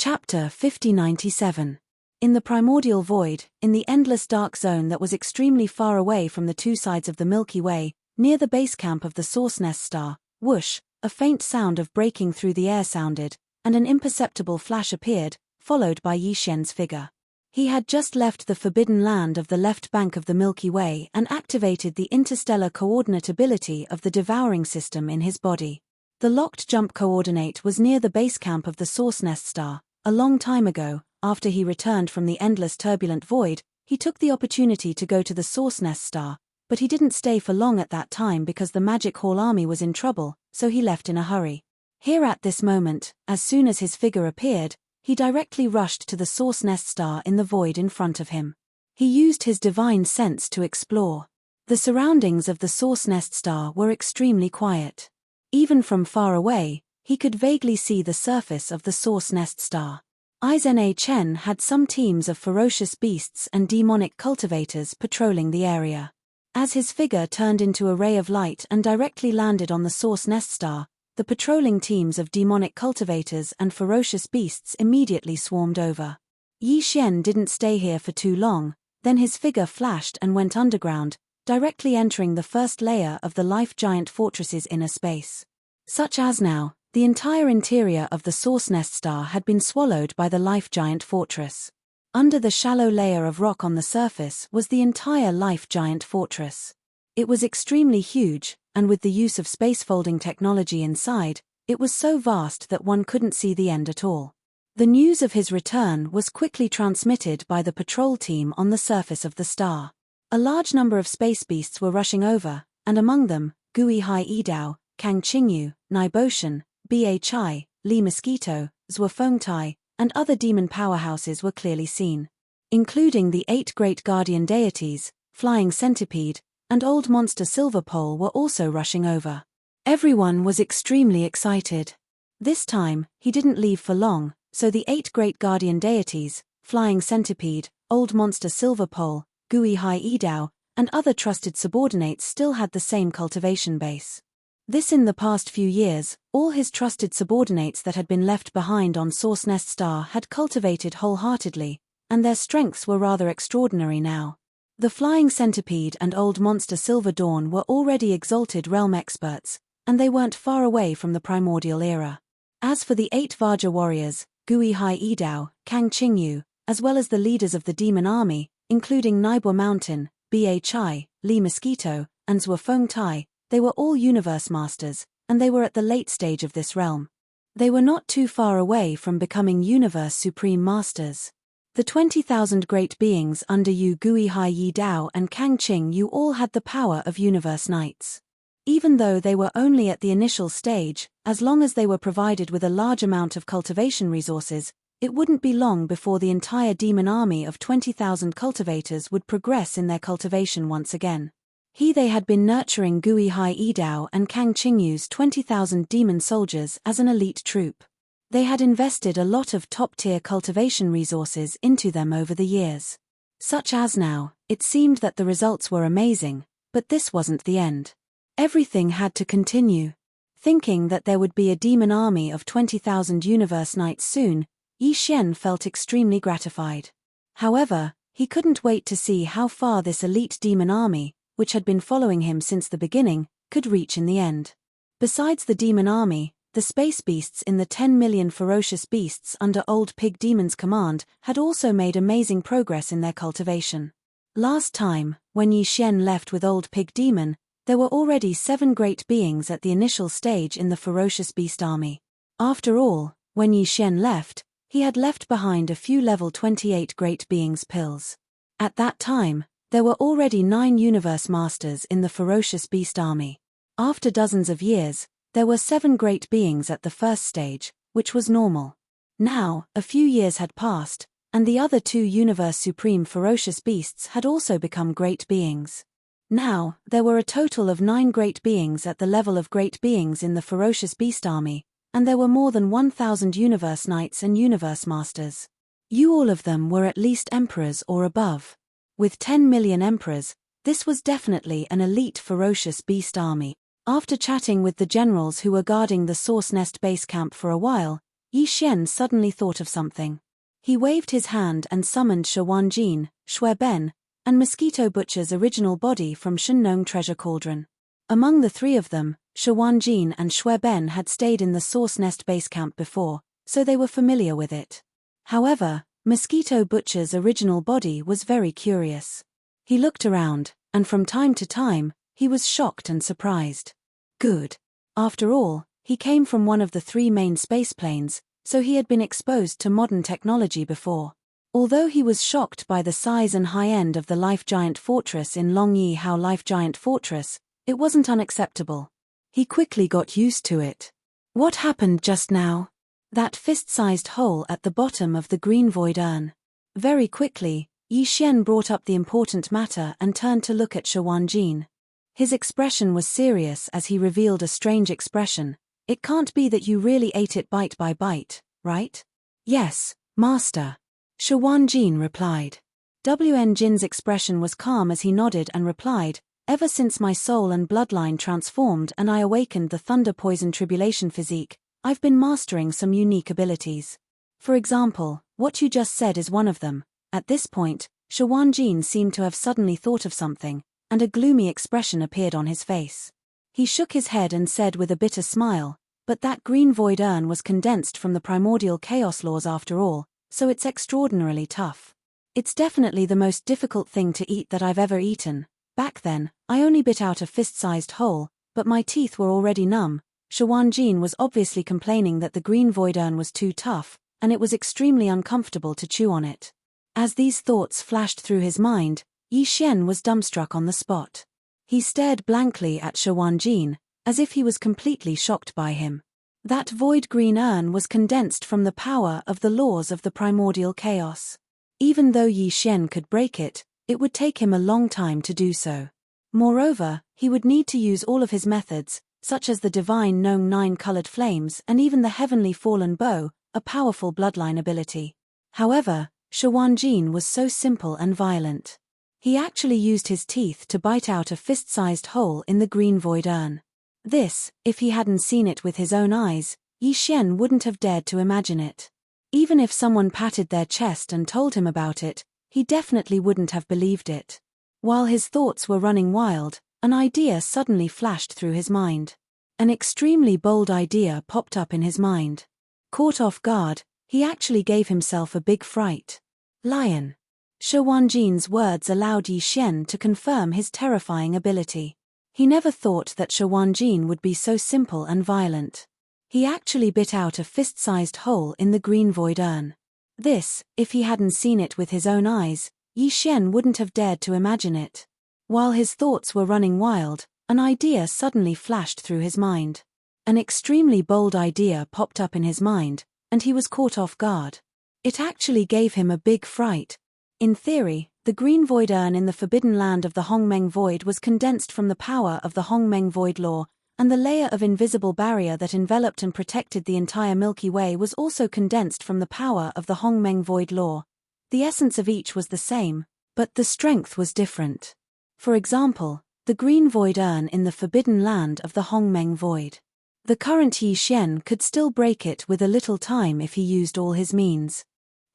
Chapter 5097. In the primordial void, in the endless dark zone that was extremely far away from the two sides of the Milky Way, near the base camp of the Source Nest star, whoosh, a faint sound of breaking through the air sounded, and an imperceptible flash appeared, followed by Yi Xian's figure. He had just left the forbidden land of the left bank of the Milky Way and activated the interstellar coordinate ability of the devouring system in his body. The locked jump coordinate was near the base camp of the Source Nest star. A long time ago, after he returned from the endless turbulent void, he took the opportunity to go to the Source Nest star, but he didn't stay for long at that time because the Magic Hall army was in trouble, so he left in a hurry. Here at this moment, as soon as his figure appeared, he directly rushed to the Source Nest star in the void in front of him. He used his divine sense to explore. The surroundings of the Source Nest star were extremely quiet. Even from far away, he could vaguely see the surface of the Source Nest star. Izena Chen had some teams of ferocious beasts and demonic cultivators patrolling the area. As his figure turned into a ray of light and directly landed on the Source Nest star, the patrolling teams of demonic cultivators and ferocious beasts immediately swarmed over. Yi Xian didn't stay here for too long, then his figure flashed and went underground, directly entering the first layer of the Life Giant Fortress's inner space. Such as now, the entire interior of the Source Nest star had been swallowed by the Life Giant Fortress. Under the shallow layer of rock on the surface was the entire Life Giant Fortress. It was extremely huge, and with the use of space-folding technology inside, it was so vast that one couldn't see the end at all. The news of his return was quickly transmitted by the patrol team on the surface of the star. A large number of space beasts were rushing over, and among them, Gui Hai Yidao, Kang Qingyu, Nai Boshan, Bhi, Li Mosquito, Zhuo Fengtai, and other demon powerhouses were clearly seen. Including the 8 great guardian deities, Flying Centipede, and Old Monster Silverpole were also rushing over. Everyone was extremely excited. This time, he didn't leave for long, so the 8 great guardian deities, Flying Centipede, Old Monster Silverpole, Gui Hai Yidao, and other trusted subordinates still had the same cultivation base. This in the past few years, all his trusted subordinates that had been left behind on Source Nest star had cultivated wholeheartedly, and their strengths were rather extraordinary now. The Flying Centipede and Old Monster Silver Dawn were already exalted realm experts, and they weren't far away from the primordial era. As for the 8 Vajra warriors, Gui Hai Yidao, Kang Qingyu, as well as the leaders of the demon army, including Naibua Mountain, Bhi, Li Mosquito, and Zhuo Fengtai, they were all universe masters, and they were at the late stage of this realm. They were not too far away from becoming universe supreme masters. The 20,000 great beings under Yu Gui Hai Yidao and Kang Qingyu all had the power of universe knights. Even though they were only at the initial stage, as long as they were provided with a large amount of cultivation resources, it wouldn't be long before the entire demon army of 20,000 cultivators would progress in their cultivation once again. They had been nurturing Gui Hai Yidao and Kang Qingyu's 20,000 demon soldiers as an elite troop. They had invested a lot of top-tier cultivation resources into them over the years. Such as now, it seemed that the results were amazing, but this wasn't the end. Everything had to continue. Thinking that there would be a demon army of 20,000 universe knights soon, Yi Xian felt extremely gratified. However, he couldn't wait to see how far this elite demon army, which had been following him since the beginning, could reach in the end. Besides the demon army, the space beasts in the 10 million ferocious beasts under Old Pig Demon's command had also made amazing progress in their cultivation. Last time, when Yi Xian left with Old Pig Demon, there were already 7 great beings at the initial stage in the ferocious beast army. After all, when Yi Xian left, he had left behind a few level 28 great beings pills. At that time, there were already 9 universe masters in the ferocious beast army. After dozens of years, there were 7 great beings at the first stage, which was normal. Now, a few years had passed, and the other 2 universe supreme ferocious beasts had also become great beings. Now, there were a total of 9 great beings at the level of great beings in the ferocious beast army, and there were more than 1,000 universe knights and universe masters. All of them were at least emperors or above. With 10 million emperors, this was definitely an elite ferocious beast army. After chatting with the generals who were guarding the Source Nest base camp for a while, Yi Xian suddenly thought of something. He waved his hand and summoned Shawanjin, Shueben, and Mosquito Butcher's original body from Shenong Treasure Cauldron. Among the three of them, Shawanjin and Shueben had stayed in the Source Nest base camp before, so they were familiar with it. However, Mosquito Butcher's original body was very curious. He looked around, and from time to time, he was shocked and surprised. Good. After all, he came from one of the three main spaceplanes, so he had been exposed to modern technology before. Although he was shocked by the size and high end of the Life Giant Fortress in Longyi Hao Life Giant Fortress, it wasn't unacceptable. He quickly got used to it. What happened just now? That fist-sized hole at the bottom of the green void urn. Very quickly, Yi Xian brought up the important matter and turned to look at Shawanjin. His expression was serious as he revealed a strange expression. It can't be that you really ate it bite by bite, right? Yes, Master. Shawanjin replied. WN Jin's expression was calm as he nodded and replied, ever since my soul and bloodline transformed and I awakened the Thunder Poison Tribulation physique, I've been mastering some unique abilities. For example, what you just said is one of them. At this point, Shawanjin seemed to have suddenly thought of something, and a gloomy expression appeared on his face. He shook his head and said with a bitter smile, but that green void urn was condensed from the primordial chaos laws after all, so it's extraordinarily tough. It's definitely the most difficult thing to eat that I've ever eaten. Back then, I only bit out a fist-sized hole, but my teeth were already numb. Shawanjin was obviously complaining that the green void urn was too tough, and it was extremely uncomfortable to chew on it. As these thoughts flashed through his mind, Yi Xian was dumbstruck on the spot. He stared blankly at Shawanjin, as if he was completely shocked by him. That void green urn was condensed from the power of the laws of the primordial chaos. Even though Yi Xian could break it, it would take him a long time to do so. Moreover, he would need to use all of his methods, such as the divine Nong Nine-colored flames and even the heavenly fallen bow, a powerful bloodline ability. However, Shawanjin was so simple and violent. He actually used his teeth to bite out a fist-sized hole in the green void urn. This, if he hadn't seen it with his own eyes, Yi Xian wouldn't have dared to imagine it. Even if someone patted their chest and told him about it, he definitely wouldn't have believed it. While his thoughts were running wild, an idea suddenly flashed through his mind. An extremely bold idea popped up in his mind. Caught off guard, he actually gave himself a big fright. Lion. Shawanjin's words allowed Yi Xian to confirm his terrifying ability. He never thought that Shawanjin would be so simple and violent. He actually bit out a fist-sized hole in the green void urn. This, if he hadn't seen it with his own eyes, Yi Xian wouldn't have dared to imagine it. While his thoughts were running wild, an idea suddenly flashed through his mind. An extremely bold idea popped up in his mind, and he was caught off guard. It actually gave him a big fright. In theory, the green void urn in the forbidden land of the Hongmeng Void was condensed from the power of the Hongmeng Void Law, and the layer of invisible barrier that enveloped and protected the entire Milky Way was also condensed from the power of the Hongmeng Void Law. The essence of each was the same, but the strength was different. For example, the green void urn in the forbidden land of the Hongmeng Void. The current Yi Xian could still break it with a little time if he used all his means.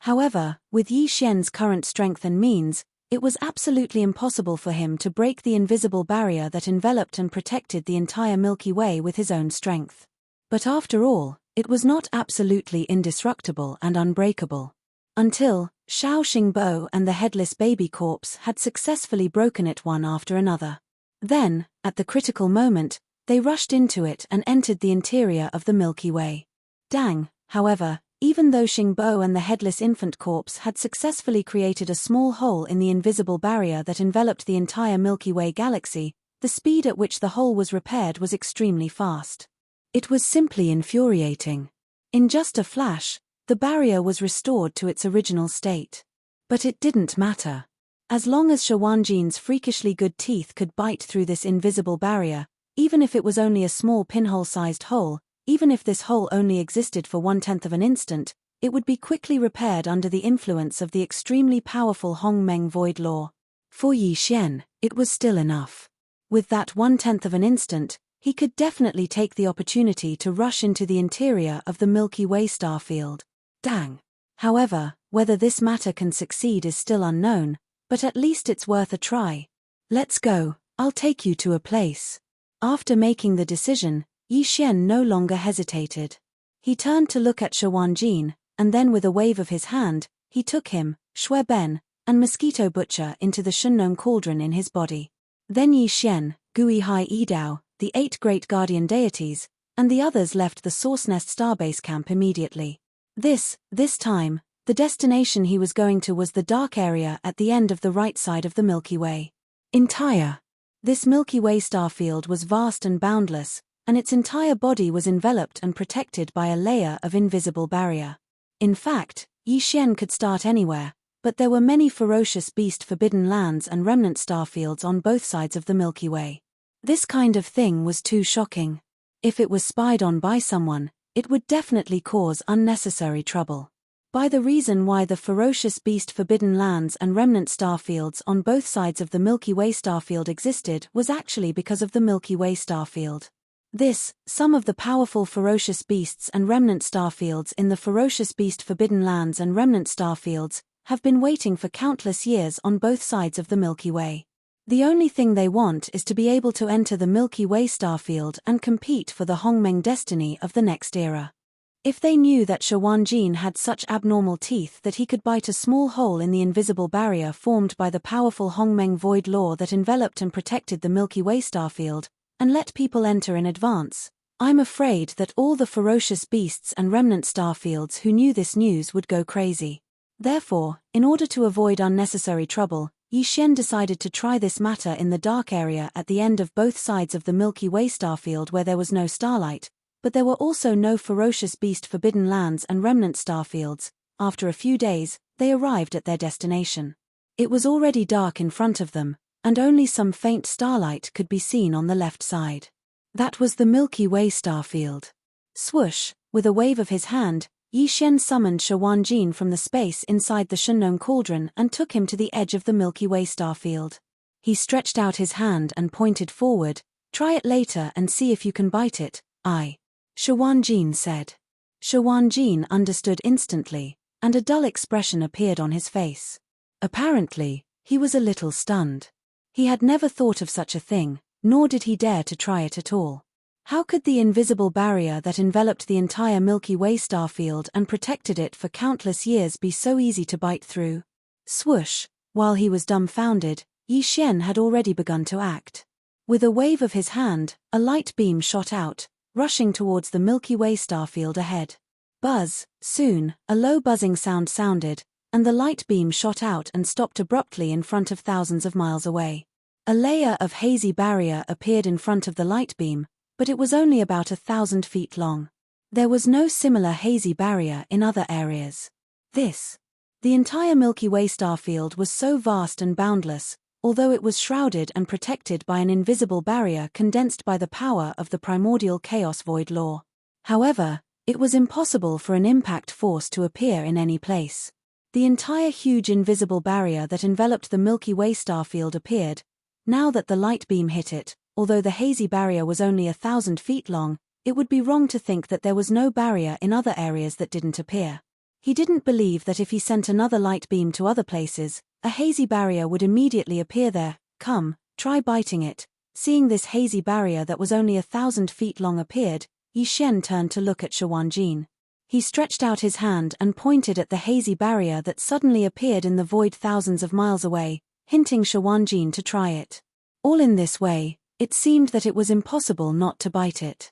However, with Yi Xian's current strength and means, it was absolutely impossible for him to break the invisible barrier that enveloped and protected the entire Milky Way with his own strength. But after all, it was not absolutely indestructible and unbreakable. Until Shao Xingbo and the headless baby corpse had successfully broken it one after another. Then, at the critical moment, they rushed into it and entered the interior of the Milky Way. Dang, however, even though Xingbo and the headless infant corpse had successfully created a small hole in the invisible barrier that enveloped the entire Milky Way galaxy, the speed at which the hole was repaired was extremely fast. It was simply infuriating. In just a flash, the barrier was restored to its original state. But it didn't matter. As long as Shawanjin's freakishly good teeth could bite through this invisible barrier, even if it was only a small pinhole-sized hole, even if this hole only existed for 1/10 of an instant, it would be quickly repaired under the influence of the extremely powerful Hongmeng Void Law. For Yi Xian, it was still enough. With that 1/10 of an instant, He could definitely take the opportunity to rush into the interior of the Milky Way star field. Dang. However, whether this matter can succeed is still unknown, but at least it's worth a try. Let's go, I'll take you to a place. After making the decision, Yi Xian no longer hesitated. He turned to look at Shawanjin, and then with a wave of his hand, he took him, Shui Ben, and Mosquito Butcher into the Shunnong cauldron in his body. Then Yi Xian, Gui Hai Yidao, the 8 great guardian deities, and the others left the Source Nest Starbase camp immediately. This time, the destination he was going to was the dark area at the end of the right side of the Milky Way. This Milky Way star field was vast and boundless, and its entire body was enveloped and protected by a layer of invisible barrier. In fact, Yi Xian could start anywhere, but there were many ferocious beast-forbidden lands and remnant starfields on both sides of the Milky Way. This kind of thing was too shocking. If it was spied on by someone, it would definitely cause unnecessary trouble. By the reason why the ferocious beast-forbidden lands and remnant starfields on both sides of the Milky Way starfield existed was actually because of the Milky Way starfield. Some of the powerful ferocious beasts and remnant starfields in the ferocious beast-forbidden lands and remnant starfields have been waiting for countless years on both sides of the Milky Way. The only thing they want is to be able to enter the Milky Way starfield and compete for the Hongmeng destiny of the next era. If they knew that Shawanjin had such abnormal teeth that he could bite a small hole in the invisible barrier formed by the powerful Hongmeng void law that enveloped and protected the Milky Way starfield, and let people enter in advance, I'm afraid that all the ferocious beasts and remnant starfields who knew this news would go crazy. Therefore, in order to avoid unnecessary trouble, Yi Xian decided to try this matter in the dark area at the end of both sides of the Milky Way starfield where there was no starlight, but there were also no ferocious beast-forbidden lands and remnant starfields. After a few days, they arrived at their destination. It was already dark in front of them, and only some faint starlight could be seen on the left side. That was the Milky Way starfield. Swoosh, with a wave of his hand, Yi Xian summoned Shawanjin from the space inside the Shunnong cauldron and took him to the edge of the Milky Way starfield. He stretched out his hand and pointed forward. Try it later and see if you can bite it, Shawanjin said. Shawanjin understood instantly, and a dull expression appeared on his face. Apparently, he was a little stunned. He had never thought of such a thing, nor did he dare to try it at all. How could the invisible barrier that enveloped the entire Milky Way starfield and protected it for countless years be so easy to bite through? Swoosh, while he was dumbfounded, Yi Xian had already begun to act. With a wave of his hand, a light beam shot out, rushing towards the Milky Way starfield ahead. Buzz, soon, a low buzzing sound sounded, and the light beam shot out and stopped abruptly in front of thousands of miles away. A layer of hazy barrier appeared in front of the light beam, but it was only about 1,000 feet long. There was no similar hazy barrier in other areas. The entire Milky Way starfield was so vast and boundless, although it was shrouded and protected by an invisible barrier condensed by the power of the primordial chaos void law. However, it was impossible for an impact force to appear in any place. The entire huge invisible barrier that enveloped the Milky Way starfield appeared. Now that the light beam hit it, although the hazy barrier was only 1,000 feet long, it would be wrong to think that there was no barrier in other areas that didn't appear. He didn't believe that if he sent another light beam to other places, a hazy barrier would immediately appear there. Come, try biting it. Seeing this hazy barrier that was only 1,000 feet long appeared, Yi Xian turned to look at Shawanjin. He stretched out his hand and pointed at the hazy barrier that suddenly appeared in the void thousands of miles away, hinting Shawanjin to try it. All in this way, it seemed that it was impossible not to bite it.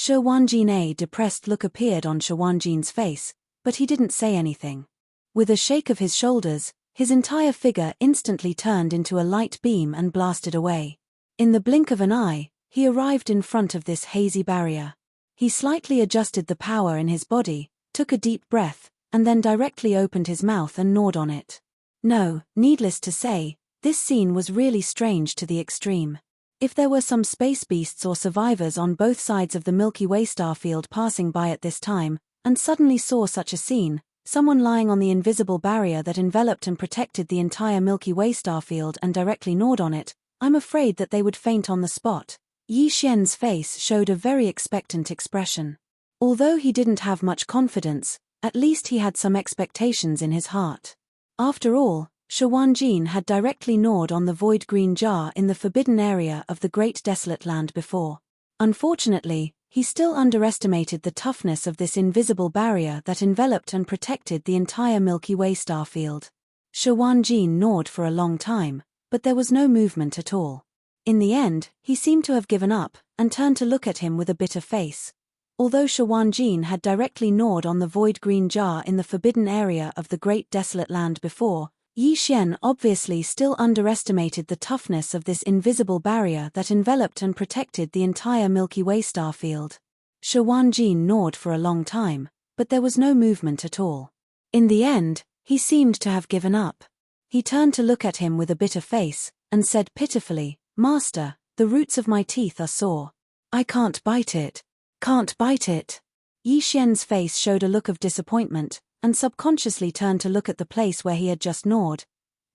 A depressed look appeared on Shawanjin's face, but he didn't say anything. With a shake of his shoulders, his entire figure instantly turned into a light beam and blasted away. In the blink of an eye, he arrived in front of this hazy barrier. He slightly adjusted the power in his body, took a deep breath, and then directly opened his mouth and gnawed on it. No, needless to say, this scene was really strange to the extreme. If there were some space beasts or survivors on both sides of the Milky Way starfield passing by at this time, and suddenly saw such a scene, someone lying on the invisible barrier that enveloped and protected the entire Milky Way starfield and directly gnawed on it, I'm afraid that they would faint on the spot. Yi Xian's face showed a very expectant expression. Although he didn't have much confidence, at least he had some expectations in his heart. After all, Shawanjin had directly gnawed on the void green jar in the forbidden area of the Great Desolate Land before. Unfortunately, he still underestimated the toughness of this invisible barrier that enveloped and protected the entire Milky Way star field. Shawanjin gnawed for a long time, but there was no movement at all. In the end, he seemed to have given up, and turned to look at him with a bitter face. Although Shawanjin had directly gnawed on the void green jar in the forbidden area of the Great Desolate Land before, Yi Xian obviously still underestimated the toughness of this invisible barrier that enveloped and protected the entire Milky Way star field. Shawanjin gnawed for a long time, but there was no movement at all. In the end, he seemed to have given up. He turned to look at him with a bitter face, and said pitifully, "Master, the roots of my teeth are sore. I can't bite it. Can't bite it." Yi Xian's face showed a look of disappointment, and subconsciously turned to look at the place where he had just gnawed.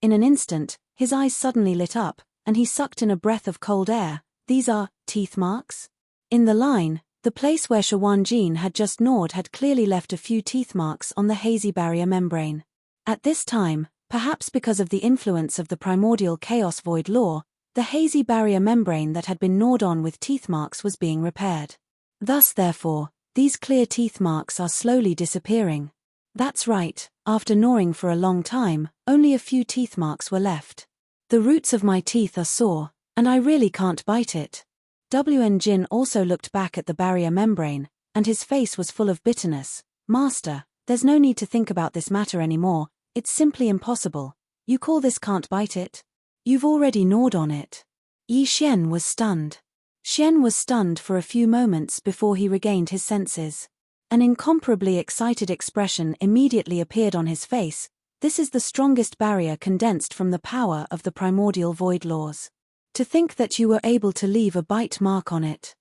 In an instant, his eyes suddenly lit up, and he sucked in a breath of cold air. "These are teeth marks?" In the line, the place where Shawanjin had just gnawed had clearly left a few teeth marks on the hazy barrier membrane. At this time, perhaps because of the influence of the primordial chaos void law, the hazy barrier membrane that had been gnawed on with teeth marks was being repaired. Thus therefore, these clear teeth marks are slowly disappearing. That's right, after gnawing for a long time, only a few teeth marks were left. "The roots of my teeth are sore, and I really can't bite it." Wn Jin also looked back at the barrier membrane, and his face was full of bitterness. "Master, there's no need to think about this matter anymore, it's simply impossible. You call this can't bite it? You've already gnawed on it." Yi Xian was stunned. Xian was stunned for a few moments before he regained his senses. An incomparably excited expression immediately appeared on his face. "This is the strongest barrier condensed from the power of the primordial void laws. To think that you were able to leave a bite mark on it.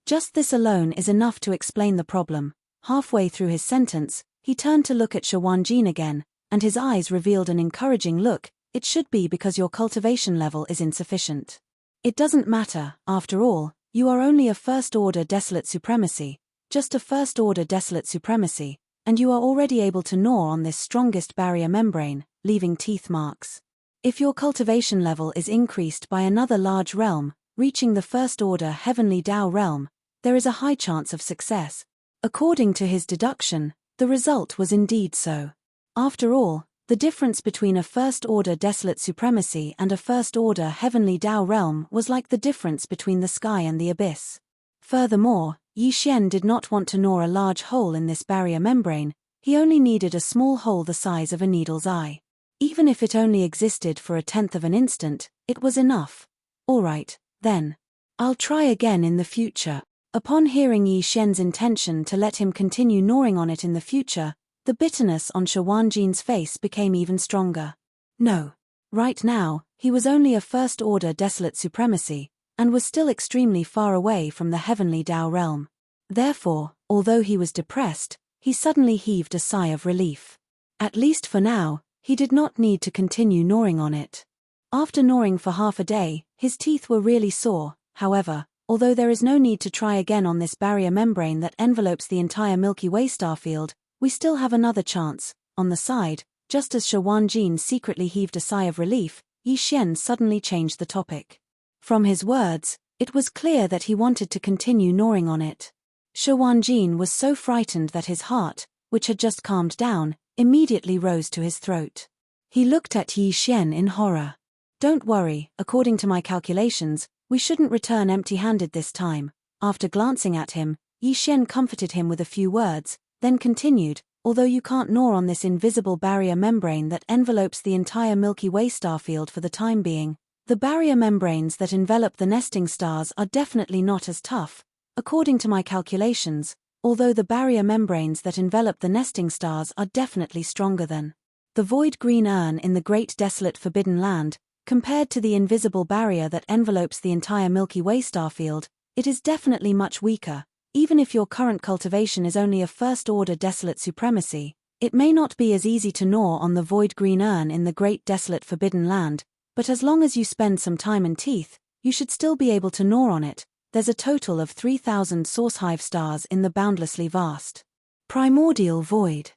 Just this alone is enough to explain the problem." Halfway through his sentence, he turned to look at Shawanjin again, and his eyes revealed an encouraging look. "It should be because your cultivation level is insufficient. It doesn't matter, after all, you are only a first-order desolate supremacy. Just a first-order desolate supremacy, and you are already able to gnaw on this strongest barrier membrane, leaving teeth marks. If your cultivation level is increased by another large realm, reaching the first-order heavenly Tao realm, there is a high chance of success." According to his deduction, the result was indeed so. After all, the difference between a first-order desolate supremacy and a first-order heavenly Tao realm was like the difference between the sky and the abyss. Furthermore, Yi Xian did not want to gnaw a large hole in this barrier membrane, he only needed a small hole the size of a needle's eye. Even if it only existed for 1/10 of an instant, it was enough. "All right, then. I'll try again in the future." Upon hearing Yi Xian's intention to let him continue gnawing on it in the future, the bitterness on Shawanjin's face became even stronger. No. Right now, he was only a first-order desolate supremacy, and was still extremely far away from the heavenly Tao realm. Therefore, although he was depressed, he suddenly heaved a sigh of relief. At least for now, he did not need to continue gnawing on it. After gnawing for half a day, his teeth were really sore. However, although there is no need to try again on this barrier membrane that envelopes the entire Milky Way star field, we still have another chance. On the side, just as Shawanjin secretly heaved a sigh of relief, Yi Xian suddenly changed the topic. From his words, it was clear that he wanted to continue gnawing on it. Shawanjin was so frightened that his heart, which had just calmed down, immediately rose to his throat. He looked at Yi Xian in horror. "Don't worry, according to my calculations, we shouldn't return empty-handed this time." After glancing at him, Yi Xian comforted him with a few words, then continued, "Although you can't gnaw on this invisible barrier membrane that envelopes the entire Milky Way star field for the time being, the barrier membranes that envelop the nesting stars are definitely not as tough. According to my calculations, although the barrier membranes that envelop the nesting stars are definitely stronger than the void green urn in the great desolate forbidden land, compared to the invisible barrier that envelopes the entire Milky Way star field, it is definitely much weaker. Even if your current cultivation is only a first-order desolate supremacy, it may not be as easy to gnaw on the void green urn in the great desolate forbidden land, but as long as you spend some time and teeth, you should still be able to gnaw on it. there's a total of 3,000 source hive stars in the boundlessly vast primordial void.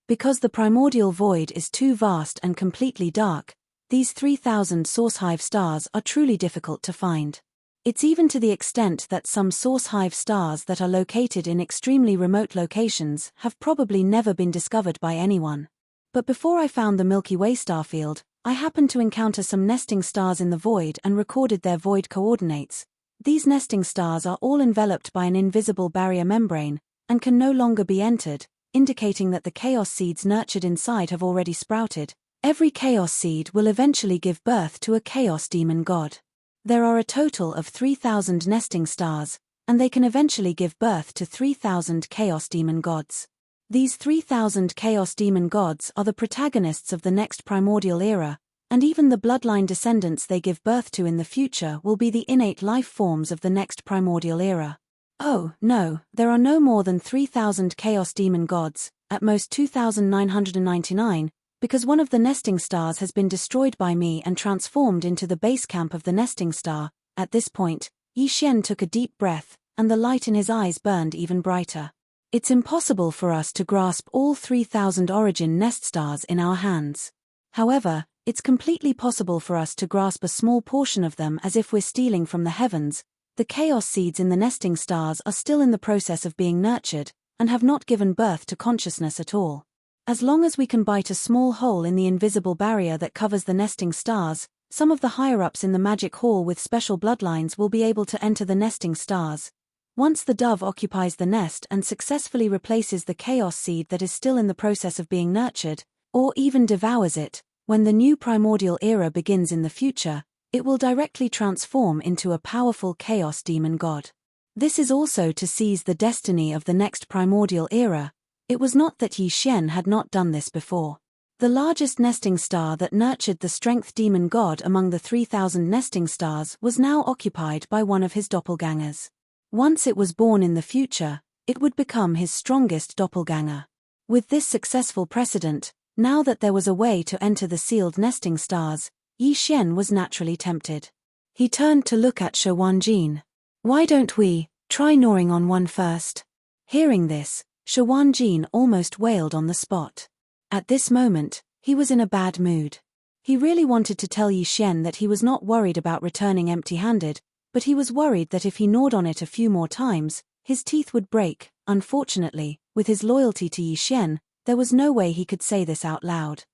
Because the primordial void is too vast and completely dark, these 3,000 source hive stars are truly difficult to find. It's even to the extent that some source hive stars that are located in extremely remote locations have probably never been discovered by anyone. But before I found the Milky Way starfield, I happened to encounter some nesting stars in the void and recorded their void coordinates. These nesting stars are all enveloped by an invisible barrier membrane, and can no longer be entered, indicating that the chaos seeds nurtured inside have already sprouted. Every chaos seed will eventually give birth to a chaos demon god. There are a total of 3,000 nesting stars, and they can eventually give birth to 3,000 chaos demon gods. These 3,000 chaos demon gods are the protagonists of the next primordial era, and even the bloodline descendants they give birth to in the future will be the innate life forms of the next primordial era. Oh, no, there are no more than 3,000 chaos demon gods, at most 2,999, because one of the nesting stars has been destroyed by me and transformed into the base camp of the nesting star. At this point, Yi Xian took a deep breath, and the light in his eyes burned even brighter. It's impossible for us to grasp all 3,000 origin nest stars in our hands. However, it's completely possible for us to grasp a small portion of them as if we're stealing from the heavens. The chaos seeds in the nesting stars are still in the process of being nurtured, and have not given birth to consciousness at all. As long as we can bite a small hole in the invisible barrier that covers the nesting stars, some of the higher-ups in the magic hall with special bloodlines will be able to enter the nesting stars. Once the dove occupies the nest and successfully replaces the chaos seed that is still in the process of being nurtured, or even devours it, when the new primordial era begins in the future, it will directly transform into a powerful chaos demon god. This is also to seize the destiny of the next primordial era. It was not that Yi Xian had not done this before. The largest nesting star that nurtured the strength demon god among the 3,000 nesting stars was now occupied by one of his doppelgangers. Once it was born in the future, it would become his strongest doppelganger. With this successful precedent, now that there was a way to enter the sealed nesting stars, Yi Xian was naturally tempted. He turned to look at Shawanjin. "Why don't we try gnawing on one first?" Hearing this, Shawanjin almost wailed on the spot. At this moment, he was in a bad mood. He really wanted to tell Yi Xian that he was not worried about returning empty-handed, but he was worried that if he gnawed on it a few more times, his teeth would break. Unfortunately, with his loyalty to Yi Xian, there was no way he could say this out loud.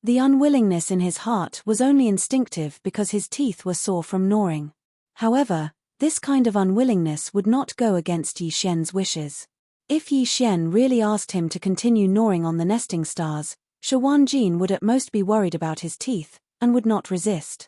The unwillingness in his heart was only instinctive because his teeth were sore from gnawing. However, this kind of unwillingness would not go against Yi Xian's wishes. If Yi Xian really asked him to continue gnawing on the nesting stars, Shawanjin would at most be worried about his teeth, and would not resist.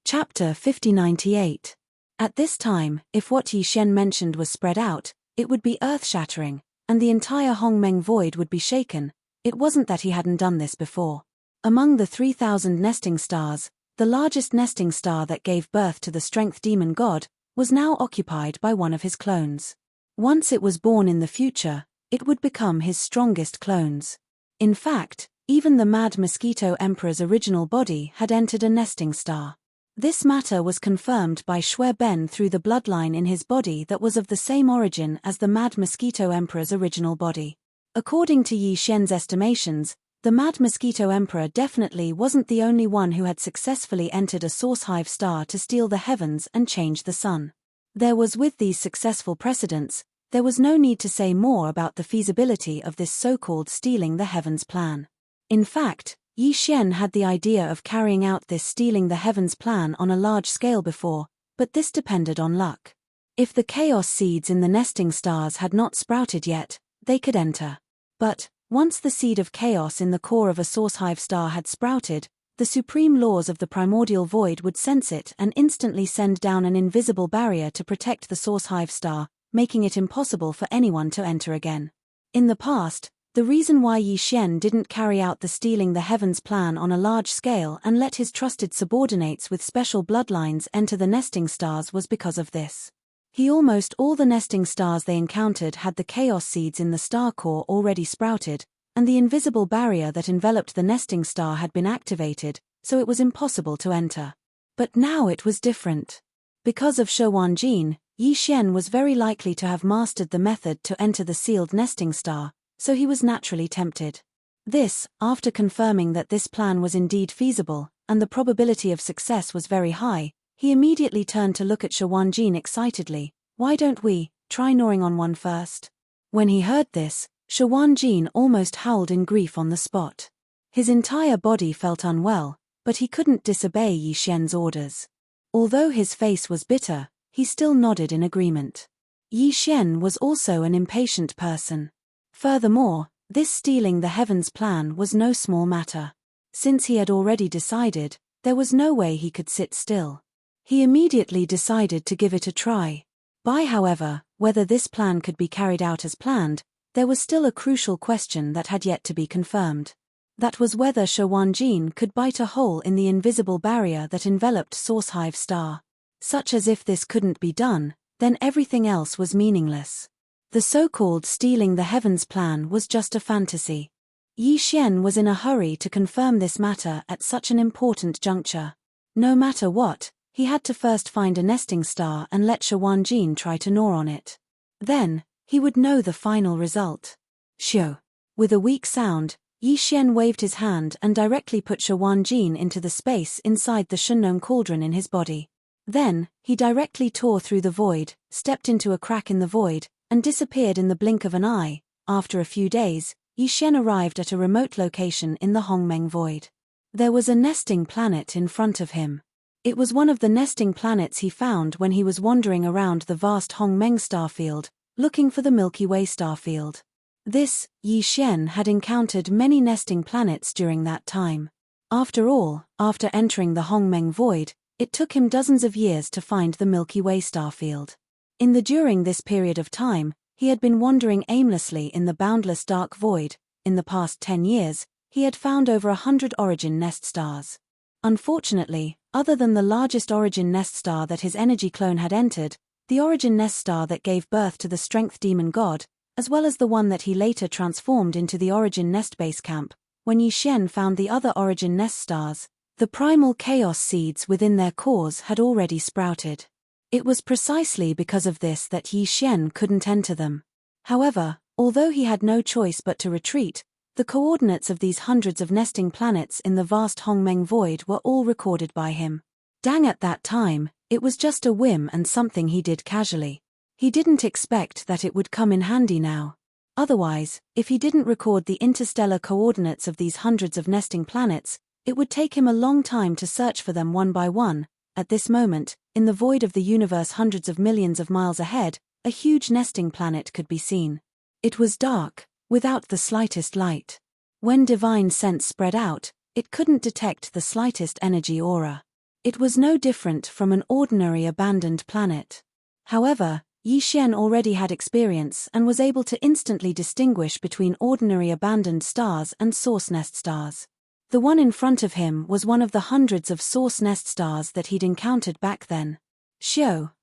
Chapter 5098. At this time, if what Yi Xian mentioned was spread out, it would be earth-shattering, and the entire Hongmeng void would be shaken. It wasn't that he hadn't done this before. Among the 3,000 nesting stars, the largest nesting star that gave birth to the strength demon god was now occupied by one of his clones. Once it was born in the future, it would become his strongest clones. In fact, even the Mad Mosquito Emperor's original body had entered a nesting star. This matter was confirmed by Shui Ben through the bloodline in his body that was of the same origin as the Mad Mosquito Emperor's original body. According to Yi Xian's estimations, the Mad Mosquito Emperor definitely wasn't the only one who had successfully entered a source hive star to steal the heavens and change the sun. There was, with these successful precedents, there was no need to say more about the feasibility of this so-called stealing the heavens plan. In fact, Yi Xian had the idea of carrying out this stealing the heavens plan on a large scale before, but this depended on luck. If the chaos seeds in the nesting stars had not sprouted yet, they could enter. But, once the seed of chaos in the core of a source hive star had sprouted, the supreme laws of the primordial void would sense it and instantly send down an invisible barrier to protect the source hive star, making it impossible for anyone to enter again. In the past, the reason why Yi Xian didn't carry out the stealing the heavens plan on a large scale and let his trusted subordinates with special bloodlines enter the nesting stars was because of this. Almost all the nesting stars they encountered had the chaos seeds in the star core already sprouted, and the invisible barrier that enveloped the nesting star had been activated, so it was impossible to enter. But now it was different. Because of Shawanjin, Yi Xian was very likely to have mastered the method to enter the sealed nesting star, so he was naturally tempted. This, after confirming that this plan was indeed feasible, and the probability of success was very high, he immediately turned to look at Shawanjin excitedly. "Why don't we try gnawing on one first?" When he heard this, Shawanjin almost howled in grief on the spot. His entire body felt unwell, but he couldn't disobey Yi Xian's orders. Although his face was bitter, he still nodded in agreement. Yi Xian was also an impatient person. Furthermore, this stealing the heavens plan was no small matter. Since he had already decided, there was no way he could sit still. He immediately decided to give it a try. However, whether this plan could be carried out as planned, there was still a crucial question that had yet to be confirmed. That was whether Shawanjin could bite a hole in the invisible barrier that enveloped Sourcehive Star. Such as if this couldn't be done, then everything else was meaningless. The so-called stealing the heavens plan was just a fantasy. Yi Xian was in a hurry to confirm this matter at such an important juncture. No matter what, he had to first find a nesting star and let Shawanjin try to gnaw on it. Then, he would know the final result. Shoo! With a weak sound, Yi Xian waved his hand and directly put Shawanjin into the space inside the Shunnong cauldron in his body. Then, he directly tore through the void, stepped into a crack in the void, and disappeared in the blink of an eye. After a few days, Yi Xian arrived at a remote location in the Hongmeng void. There was a nesting planet in front of him. It was one of the nesting planets he found when he was wandering around the vast Hongmeng starfield, looking for the Milky Way starfield. This, Yi Xian had encountered many nesting planets during that time. After all, after entering the Hongmeng void, it took him dozens of years to find the Milky Way starfield. During this period of time, he had been wandering aimlessly in the boundless dark void. In the past 10 years, he had found over 100 origin nest stars. Unfortunately, other than the largest origin nest star that his energy clone had entered, the origin nest star that gave birth to the strength demon god, as well as the one that he later transformed into the origin nest base camp, when Yi Xian found the other origin nest stars, the primal chaos seeds within their cores had already sprouted. It was precisely because of this that Yi Xian couldn't enter them. However, although he had no choice but to retreat, the coordinates of these hundreds of nesting planets in the vast Hongmeng void were all recorded by him. At that time, it was just a whim and something he did casually. He didn't expect that it would come in handy now. Otherwise, if he didn't record the interstellar coordinates of these hundreds of nesting planets, it would take him a long time to search for them one by one. At this moment, in the void of the universe hundreds of millions of miles ahead, a huge nesting planet could be seen. It was dark, without the slightest light. When divine sense spread out, it couldn't detect the slightest energy aura. It was no different from an ordinary abandoned planet. However, Yi Xian already had experience and was able to instantly distinguish between ordinary abandoned stars and source nest stars. The one in front of him was one of the hundreds of source nest stars that he'd encountered back then.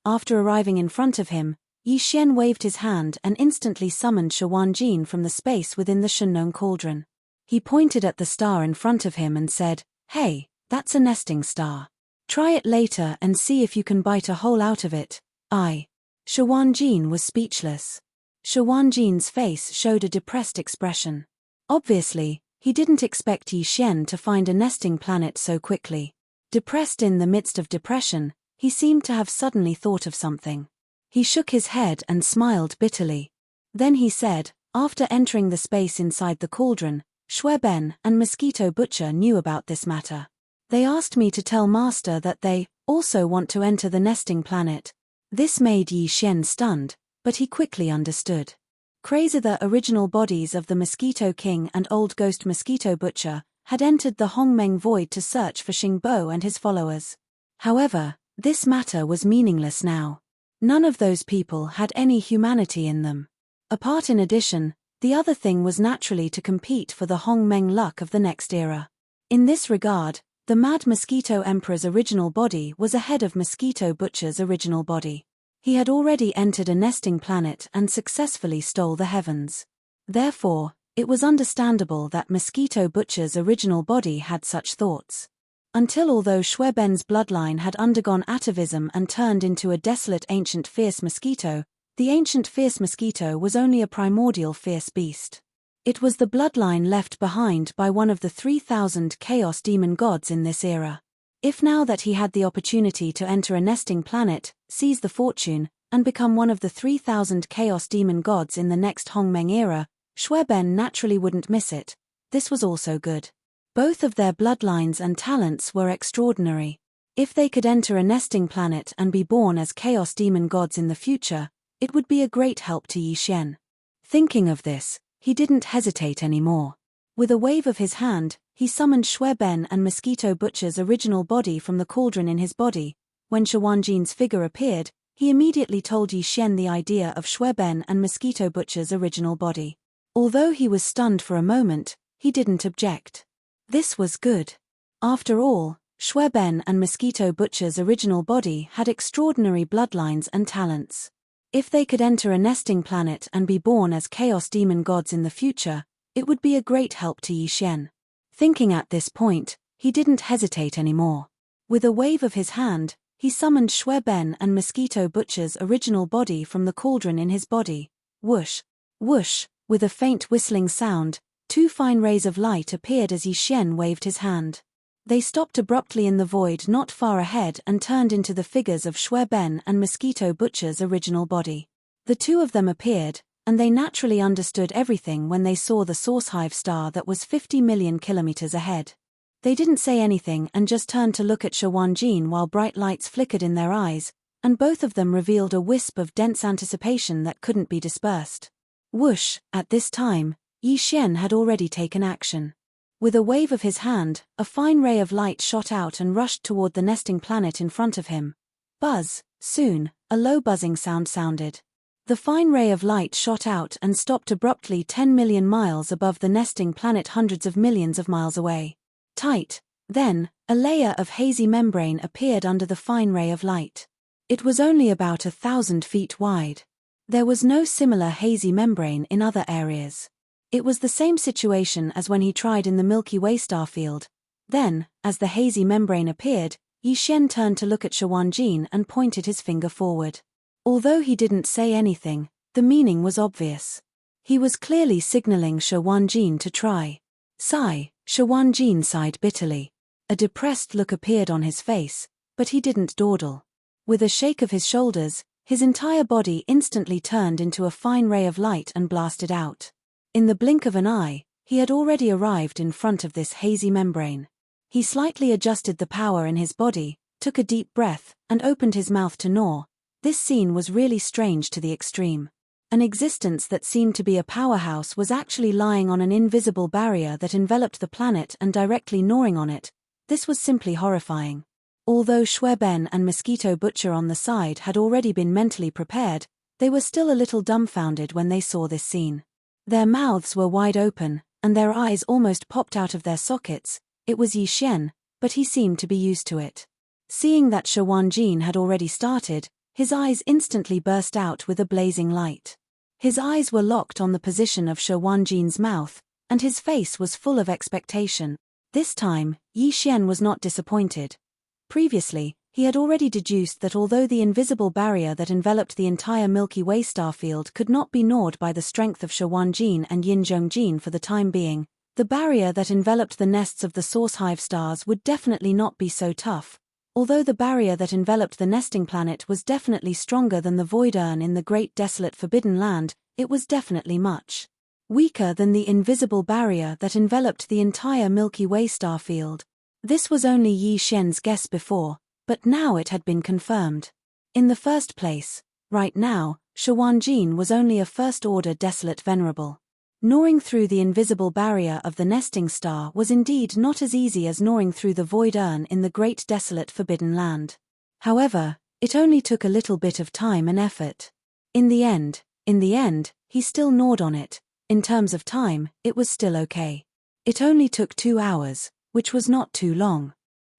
After arriving in front of him, Yi Xian waved his hand and instantly summoned Shawanjin from the space within the Shunnong cauldron. He pointed at the star in front of him and said, "Hey, that's a nesting star. Try it later and see if you can bite a hole out of it." Shawanjin was speechless. Shawanjin's face showed a depressed expression. Obviously, he didn't expect Yi Xian to find a nesting planet so quickly. Depressed in the midst of depression, he seemed to have suddenly thought of something. He shook his head and smiled bitterly. Then he said, "After entering the space inside the cauldron, Shueben and Mosquito Butcher knew about this matter. They asked me to tell Master that they also want to enter the nesting planet." This made Yi Xian stunned, but he quickly understood. The original bodies of the Mosquito King and Old Ghost Mosquito Butcher had entered the Hongmeng void to search for Xingbo and his followers. However, this matter was meaningless now. None of those people had any humanity in them. In addition, the other thing was naturally to compete for the Hongmeng luck of the next era. In this regard, the Mad Mosquito Emperor's original body was ahead of Mosquito Butcher's original body. He had already entered a nesting planet and successfully stole the heavens. Therefore, it was understandable that Mosquito Butcher's original body had such thoughts. Until although Shweben's bloodline had undergone atavism and turned into a desolate ancient fierce mosquito, the ancient fierce mosquito was only a primordial fierce beast. It was the bloodline left behind by one of the 3,000 chaos demon gods in this era. If now that he had the opportunity to enter a nesting planet, seize the fortune, and become one of the 3,000 chaos demon gods in the next Hongmeng era, Shweben naturally wouldn't miss it. This was also good. Both of their bloodlines and talents were extraordinary. If they could enter a nesting planet and be born as chaos demon gods in the future, it would be a great help to Yi Xian. Thinking of this, he didn't hesitate anymore. With a wave of his hand, he summoned Shweben and Mosquito Butcher's original body from the cauldron in his body. When Shawanjin's figure appeared, he immediately told Yi Xian the idea of Shweben and Mosquito Butcher's original body. Although he was stunned for a moment, he didn't object. This was good. After all, Shweben and Mosquito Butcher's original body had extraordinary bloodlines and talents. If they could enter a nesting planet and be born as chaos demon gods in the future, it would be a great help to Yi Xian. Thinking at this point, he didn't hesitate anymore. With a wave of his hand, he summoned Shweben and Mosquito Butcher's original body from the cauldron in his body. Whoosh! Whoosh! With a faint whistling sound, 2 fine rays of light appeared as Yi Xian waved his hand. They stopped abruptly in the void not far ahead and turned into the figures of Shweben and Mosquito Butcher's original body. The two of them appeared, and they naturally understood everything when they saw the source hive star that was 50 million kilometers ahead. They didn't say anything and just turned to look at Shawanjin while bright lights flickered in their eyes, and both of them revealed a wisp of dense anticipation that couldn't be dispersed. Whoosh! At this time, Yi Xian had already taken action. With a wave of his hand, a fine ray of light shot out and rushed toward the nesting planet in front of him. Buzz! Soon, a low buzzing sound sounded. The fine ray of light shot out and stopped abruptly 10 million miles above the nesting planet, hundreds of millions of miles away. Tight. Then, a layer of hazy membrane appeared under the fine ray of light. It was only about 1,000 feet wide. There was no similar hazy membrane in other areas. It was the same situation as when he tried in the Milky Way starfield. Then, as the hazy membrane appeared, Yi Xian turned to look at Shawanjin and pointed his finger forward. Although he didn't say anything, the meaning was obvious. He was clearly signaling Shawanjin to try. Sigh, Shawanjin sighed bitterly. A depressed look appeared on his face, but he didn't dawdle. With a shake of his shoulders, his entire body instantly turned into a fine ray of light and blasted out. In the blink of an eye, he had already arrived in front of this hazy membrane. He slightly adjusted the power in his body, took a deep breath, and opened his mouth to gnaw. This scene was really strange to the extreme. An existence that seemed to be a powerhouse was actually lying on an invisible barrier that enveloped the planet and directly gnawing on it. This was simply horrifying. Although Shweben and Mosquito Butcher on the side had already been mentally prepared, they were still a little dumbfounded when they saw this scene. Their mouths were wide open, and their eyes almost popped out of their sockets. It was Yi Xian, but he seemed to be used to it. Seeing that Shawanjin had already started, his eyes instantly burst out with a blazing light. His eyes were locked on the position of Shawanjin's mouth, and his face was full of expectation. This time, Yi Xian was not disappointed. Previously, he had already deduced that although the invisible barrier that enveloped the entire Milky Way starfield could not be gnawed by the strength of Shawanjin and Yinzhongjin for the time being, the barrier that enveloped the nests of the source hive stars would definitely not be so tough. Although the barrier that enveloped the nesting planet was definitely stronger than the void urn in the great desolate forbidden land, it was definitely much weaker than the invisible barrier that enveloped the entire Milky Way starfield. This was only Yi Xian's guess before, but now it had been confirmed. In the first place, right now, Shawanjin was only a first-order desolate venerable. Gnawing through the invisible barrier of the nesting star was indeed not as easy as gnawing through the void urn in the great desolate forbidden land. However, it only took a little bit of time and effort. In the end, he still gnawed on it. In terms of time, it was still okay. It only took 2 hours, which was not too long.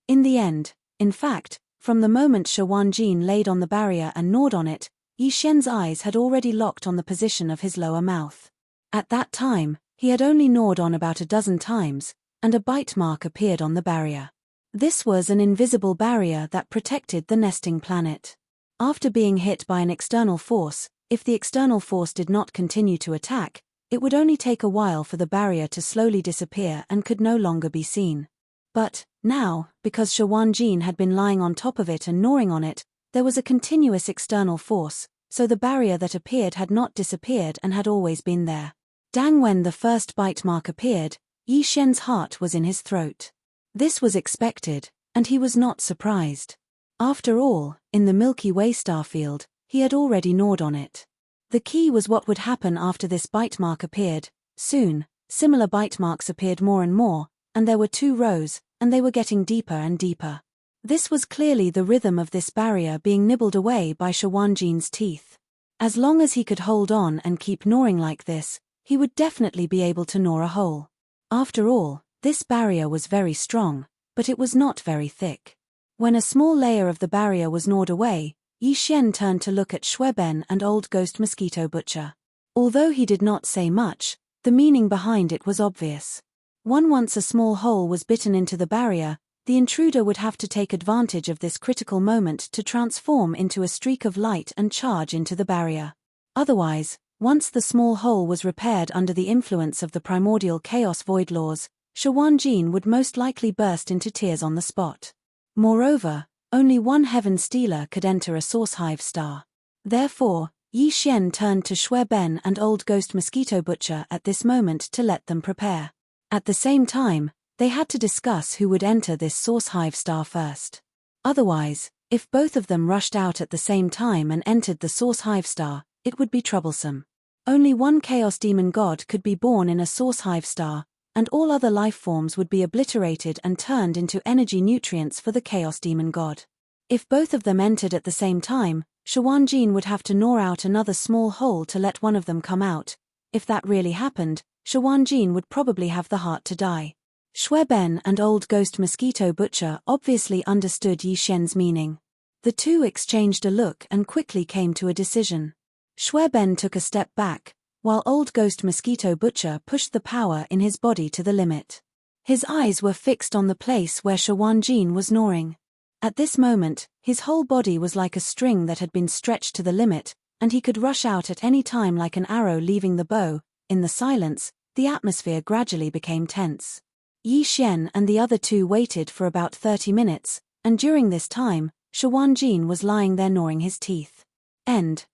In the end, in fact, from the moment Shawanjin laid on the barrier and gnawed on it, Yi Xian's eyes had already locked on the position of his lower mouth. At that time, he had only gnawed on about a dozen times, and a bite mark appeared on the barrier. This was an invisible barrier that protected the nesting planet. After being hit by an external force, if the external force did not continue to attack, it would only take a while for the barrier to slowly disappear and could no longer be seen. But, now, because Shawanjin had been lying on top of it and gnawing on it, there was a continuous external force, so the barrier that appeared had not disappeared and had always been there. When the first bite mark appeared, Yi Xian's heart was in his throat. This was expected, and he was not surprised. After all, in the Milky Way starfield, he had already gnawed on it. The key was what would happen after this bite mark appeared. Soon, similar bite marks appeared more and more, and there were 2 rows, and they were getting deeper and deeper. This was clearly the rhythm of this barrier being nibbled away by Shawanjin's teeth. As long as he could hold on and keep gnawing like this, he would definitely be able to gnaw a hole. After all, this barrier was very strong, but it was not very thick. When a small layer of the barrier was gnawed away, Yi Xian turned to look at Shueben and Old Ghost Mosquito Butcher. Although he did not say much, the meaning behind it was obvious. Once a small hole was bitten into the barrier, the intruder would have to take advantage of this critical moment to transform into a streak of light and charge into the barrier. Otherwise, once the small hole was repaired under the influence of the primordial chaos void laws, Shawanjin would most likely burst into tears on the spot. Moreover, only one heaven stealer could enter a source hive star. Therefore, Yi Xian turned to Shueben and Old Ghost Mosquito Butcher at this moment to let them prepare. At the same time, they had to discuss who would enter this source hive star first. Otherwise, if both of them rushed out at the same time and entered the source hive star, it would be troublesome. Only one chaos demon god could be born in a source hive star, and all other life forms would be obliterated and turned into energy nutrients for the chaos demon god. If both of them entered at the same time, Shawanjin would have to gnaw out another small hole to let one of them come out. If that really happened, Shawanjin would probably have the heart to die. Shueben and Old Ghost Mosquito Butcher obviously understood Yi Xian's meaning. The two exchanged a look and quickly came to a decision. Shueben took a step back, while Old Ghost Mosquito Butcher pushed the power in his body to the limit. His eyes were fixed on the place where Shawanjin was gnawing. At this moment, his whole body was like a string that had been stretched to the limit, and he could rush out at any time like an arrow leaving the bow. In the silence, the atmosphere gradually became tense. Yi Xian and the other two waited for about 30 minutes, and during this time, Shawanjin was lying there gnawing his teeth.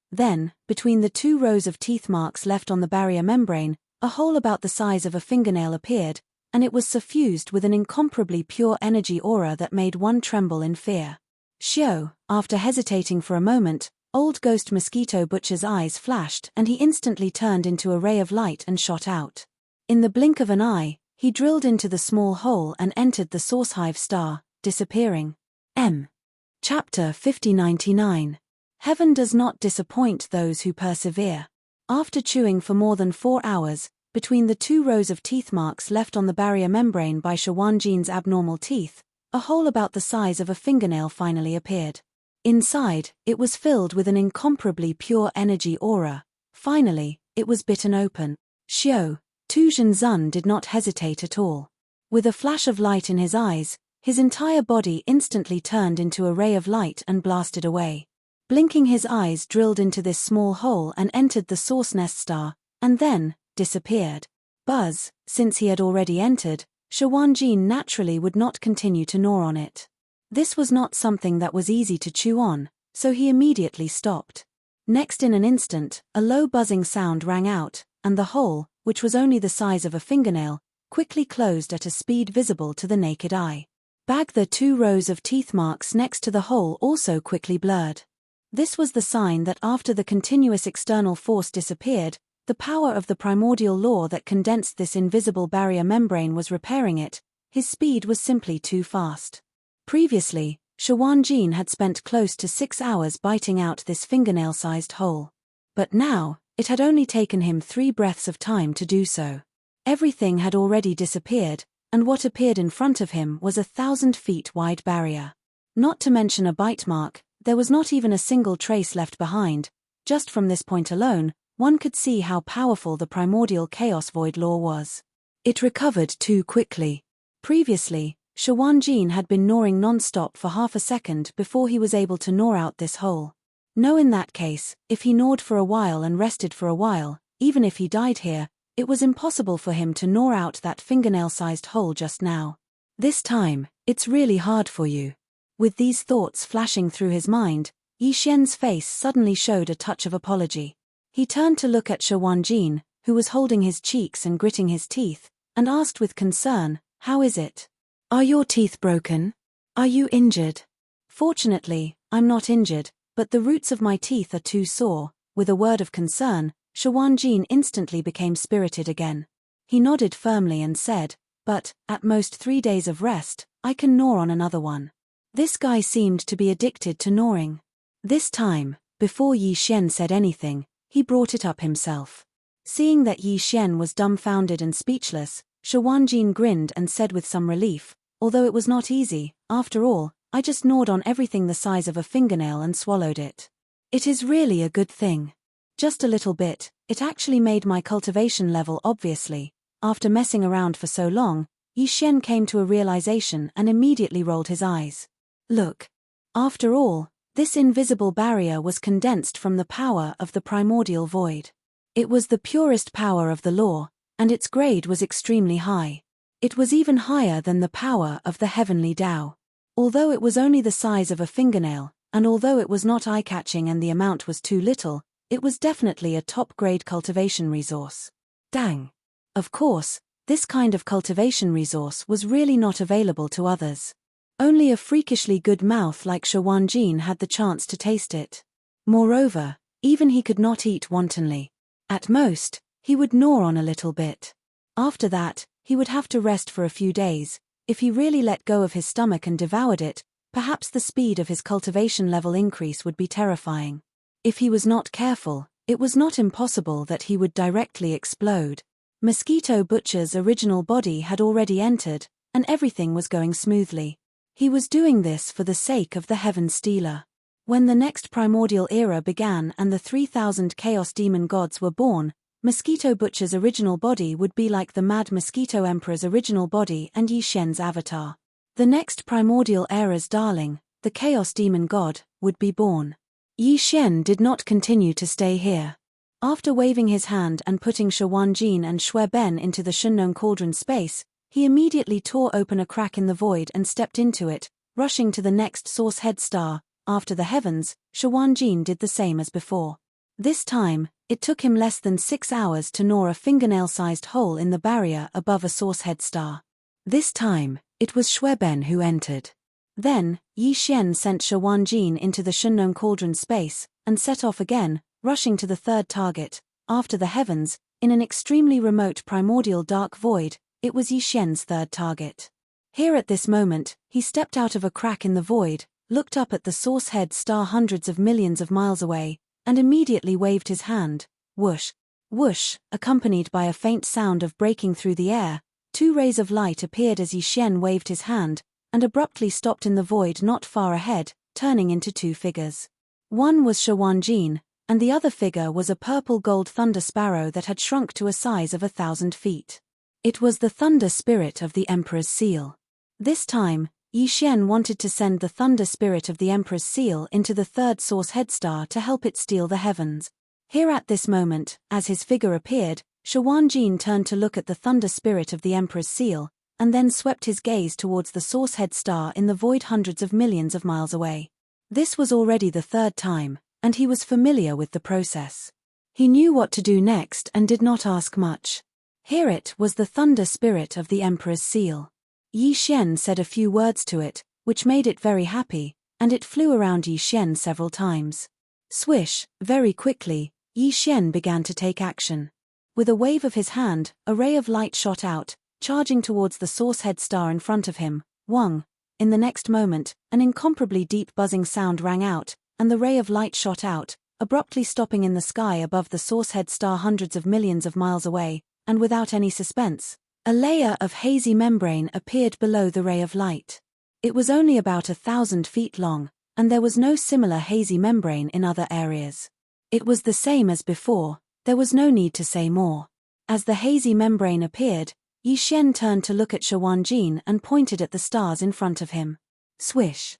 Then, between the 2 rows of teeth marks left on the barrier membrane, a hole about the size of a fingernail appeared, and it was suffused with an incomparably pure energy aura that made one tremble in fear. Xiao, after hesitating for a moment, Old Ghost Mosquito Butcher's eyes flashed and he instantly turned into a ray of light and shot out. In the blink of an eye, he drilled into the small hole and entered the source hive star, disappearing. Chapter 5099. Heaven does not disappoint those who persevere. After chewing for more than 4 hours, between the 2 rows of teeth marks left on the barrier membrane by Shawanjin's abnormal teeth, a hole about the size of a fingernail finally appeared. Inside, it was filled with an incomparably pure energy aura. Finally, it was bitten open. Xiao, Tu Zhen did not hesitate at all. With a flash of light in his eyes, his entire body instantly turned into a ray of light and blasted away. Blinking, his eyes drilled into this small hole and entered the source nest star, and then disappeared. Buzz, since he had already entered, Shawanjin naturally would not continue to gnaw on it. This was not something that was easy to chew on, so he immediately stopped. Next, in an instant, a low buzzing sound rang out, and the hole, which was only the size of a fingernail, quickly closed at a speed visible to the naked eye. The 2 rows of teeth marks next to the hole also quickly blurred. This was the sign that after the continuous external force disappeared, the power of the primordial law that condensed this invisible barrier membrane was repairing it. His speed was simply too fast. Previously, Shawanjin had spent close to 6 hours biting out this fingernail-sized hole. But now, it had only taken him 3 breaths of time to do so. Everything had already disappeared, and what appeared in front of him was a 1,000 feet wide barrier. Not to mention a bite mark, there was not even a single trace left behind. Just from this point alone, one could see how powerful the primordial chaos void law was. It recovered too quickly. Previously, Shawanjin had been gnawing non-stop for half a second before he was able to gnaw out this hole. No, in that case, if he gnawed for a while and rested for a while, even if he died here, it was impossible for him to gnaw out that fingernail-sized hole just now. This time, it's really hard for you. With these thoughts flashing through his mind, Yi Xian's face suddenly showed a touch of apology. He turned to look at Shawanjin, who was holding his cheeks and gritting his teeth, and asked with concern, "How is it? Are your teeth broken? Are you injured?" "Fortunately, I'm not injured, but the roots of my teeth are too sore." With a word of concern, Shawanjin instantly became spirited again. He nodded firmly and said, "But, at most 3 days of rest, I can gnaw on another one." This guy seemed to be addicted to gnawing. This time, before Yi Xian said anything, he brought it up himself. Seeing that Yi Xian was dumbfounded and speechless, Shawanjin grinned and said with some relief, "Although it was not easy, after all, I just gnawed on everything the size of a fingernail and swallowed it. It is really a good thing. Just a little bit, it actually made my cultivation level obviously." After messing around for so long, Yi Xian came to a realization and immediately rolled his eyes. Look. After all, this invisible barrier was condensed from the power of the primordial void. It was the purest power of the law, and its grade was extremely high. It was even higher than the power of the heavenly Tao. Although it was only the size of a fingernail, and although it was not eye-catching and the amount was too little, it was definitely a top-grade cultivation resource. Dang. Of course, this kind of cultivation resource was really not available to others. Only a freakishly good mouth like Shawanjin had the chance to taste it. Moreover, even he could not eat wantonly. At most, he would gnaw on a little bit. After that, he would have to rest for a few days. If he really let go of his stomach and devoured it, perhaps the speed of his cultivation level increase would be terrifying. If he was not careful, it was not impossible that he would directly explode. Mosquito Butcher's original body had already entered, and everything was going smoothly. He was doing this for the sake of the Heaven Stealer. When the next primordial era began and the 3,000 Chaos Demon gods were born, Mosquito Butcher's original body would be like the Mad Mosquito Emperor's original body and Yi Xian's avatar. The next primordial era's darling, the Chaos Demon god, would be born. Yi Xian did not continue to stay here. After waving his hand and putting Shawanjin and Shui Ben into the Shunnong cauldron space, he immediately tore open a crack in the void and stepped into it, rushing to the next source head star. After the heavens, Shawanjin did the same as before. This time, it took him less than 6 hours to gnaw a fingernail-sized hole in the barrier above a source head star. This time, it was Shui Ben who entered. Then, Yi Xian sent Shawanjin into the Shunnong cauldron space, and set off again, rushing to the third target. After the heavens, in an extremely remote primordial dark void, it was Yi Xian's third target. Here at this moment, he stepped out of a crack in the void, looked up at the source head star hundreds of millions of miles away, and immediately waved his hand. Whoosh! Whoosh! Accompanied by a faint sound of breaking through the air, 2 rays of light appeared as Yi Xian waved his hand, and abruptly stopped in the void not far ahead, turning into 2 figures. One was Shawanjin, and the other figure was a purple-gold thunder sparrow that had shrunk to a size of 1,000 feet. It was the thunder spirit of the Emperor's seal. This time, Yi Xian wanted to send the thunder spirit of the Emperor's seal into the third source head star to help it steal the heavens. Here at this moment, as his figure appeared, Shawanjin turned to look at the thunder spirit of the Emperor's seal, and then swept his gaze towards the source head star in the void hundreds of millions of miles away. This was already the 3rd time, and he was familiar with the process. He knew what to do next and did not ask much. Here it was the thunder spirit of the Emperor's seal. Yi Xian said a few words to it, which made it very happy, and it flew around Yi Xian several times. Swish! Very quickly, Yi Xian began to take action. With a wave of his hand, a ray of light shot out, charging towards the source head star in front of him. Whong! In the next moment, an incomparably deep buzzing sound rang out, and the ray of light shot out, abruptly stopping in the sky above the source head star hundreds of millions of miles away, and without any suspense, a layer of hazy membrane appeared below the ray of light. It was only about 1,000 feet long, and there was no similar hazy membrane in other areas. It was the same as before, there was no need to say more. As the hazy membrane appeared, Yi Xian turned to look at Shawanjin and pointed at the stars in front of him. Swish.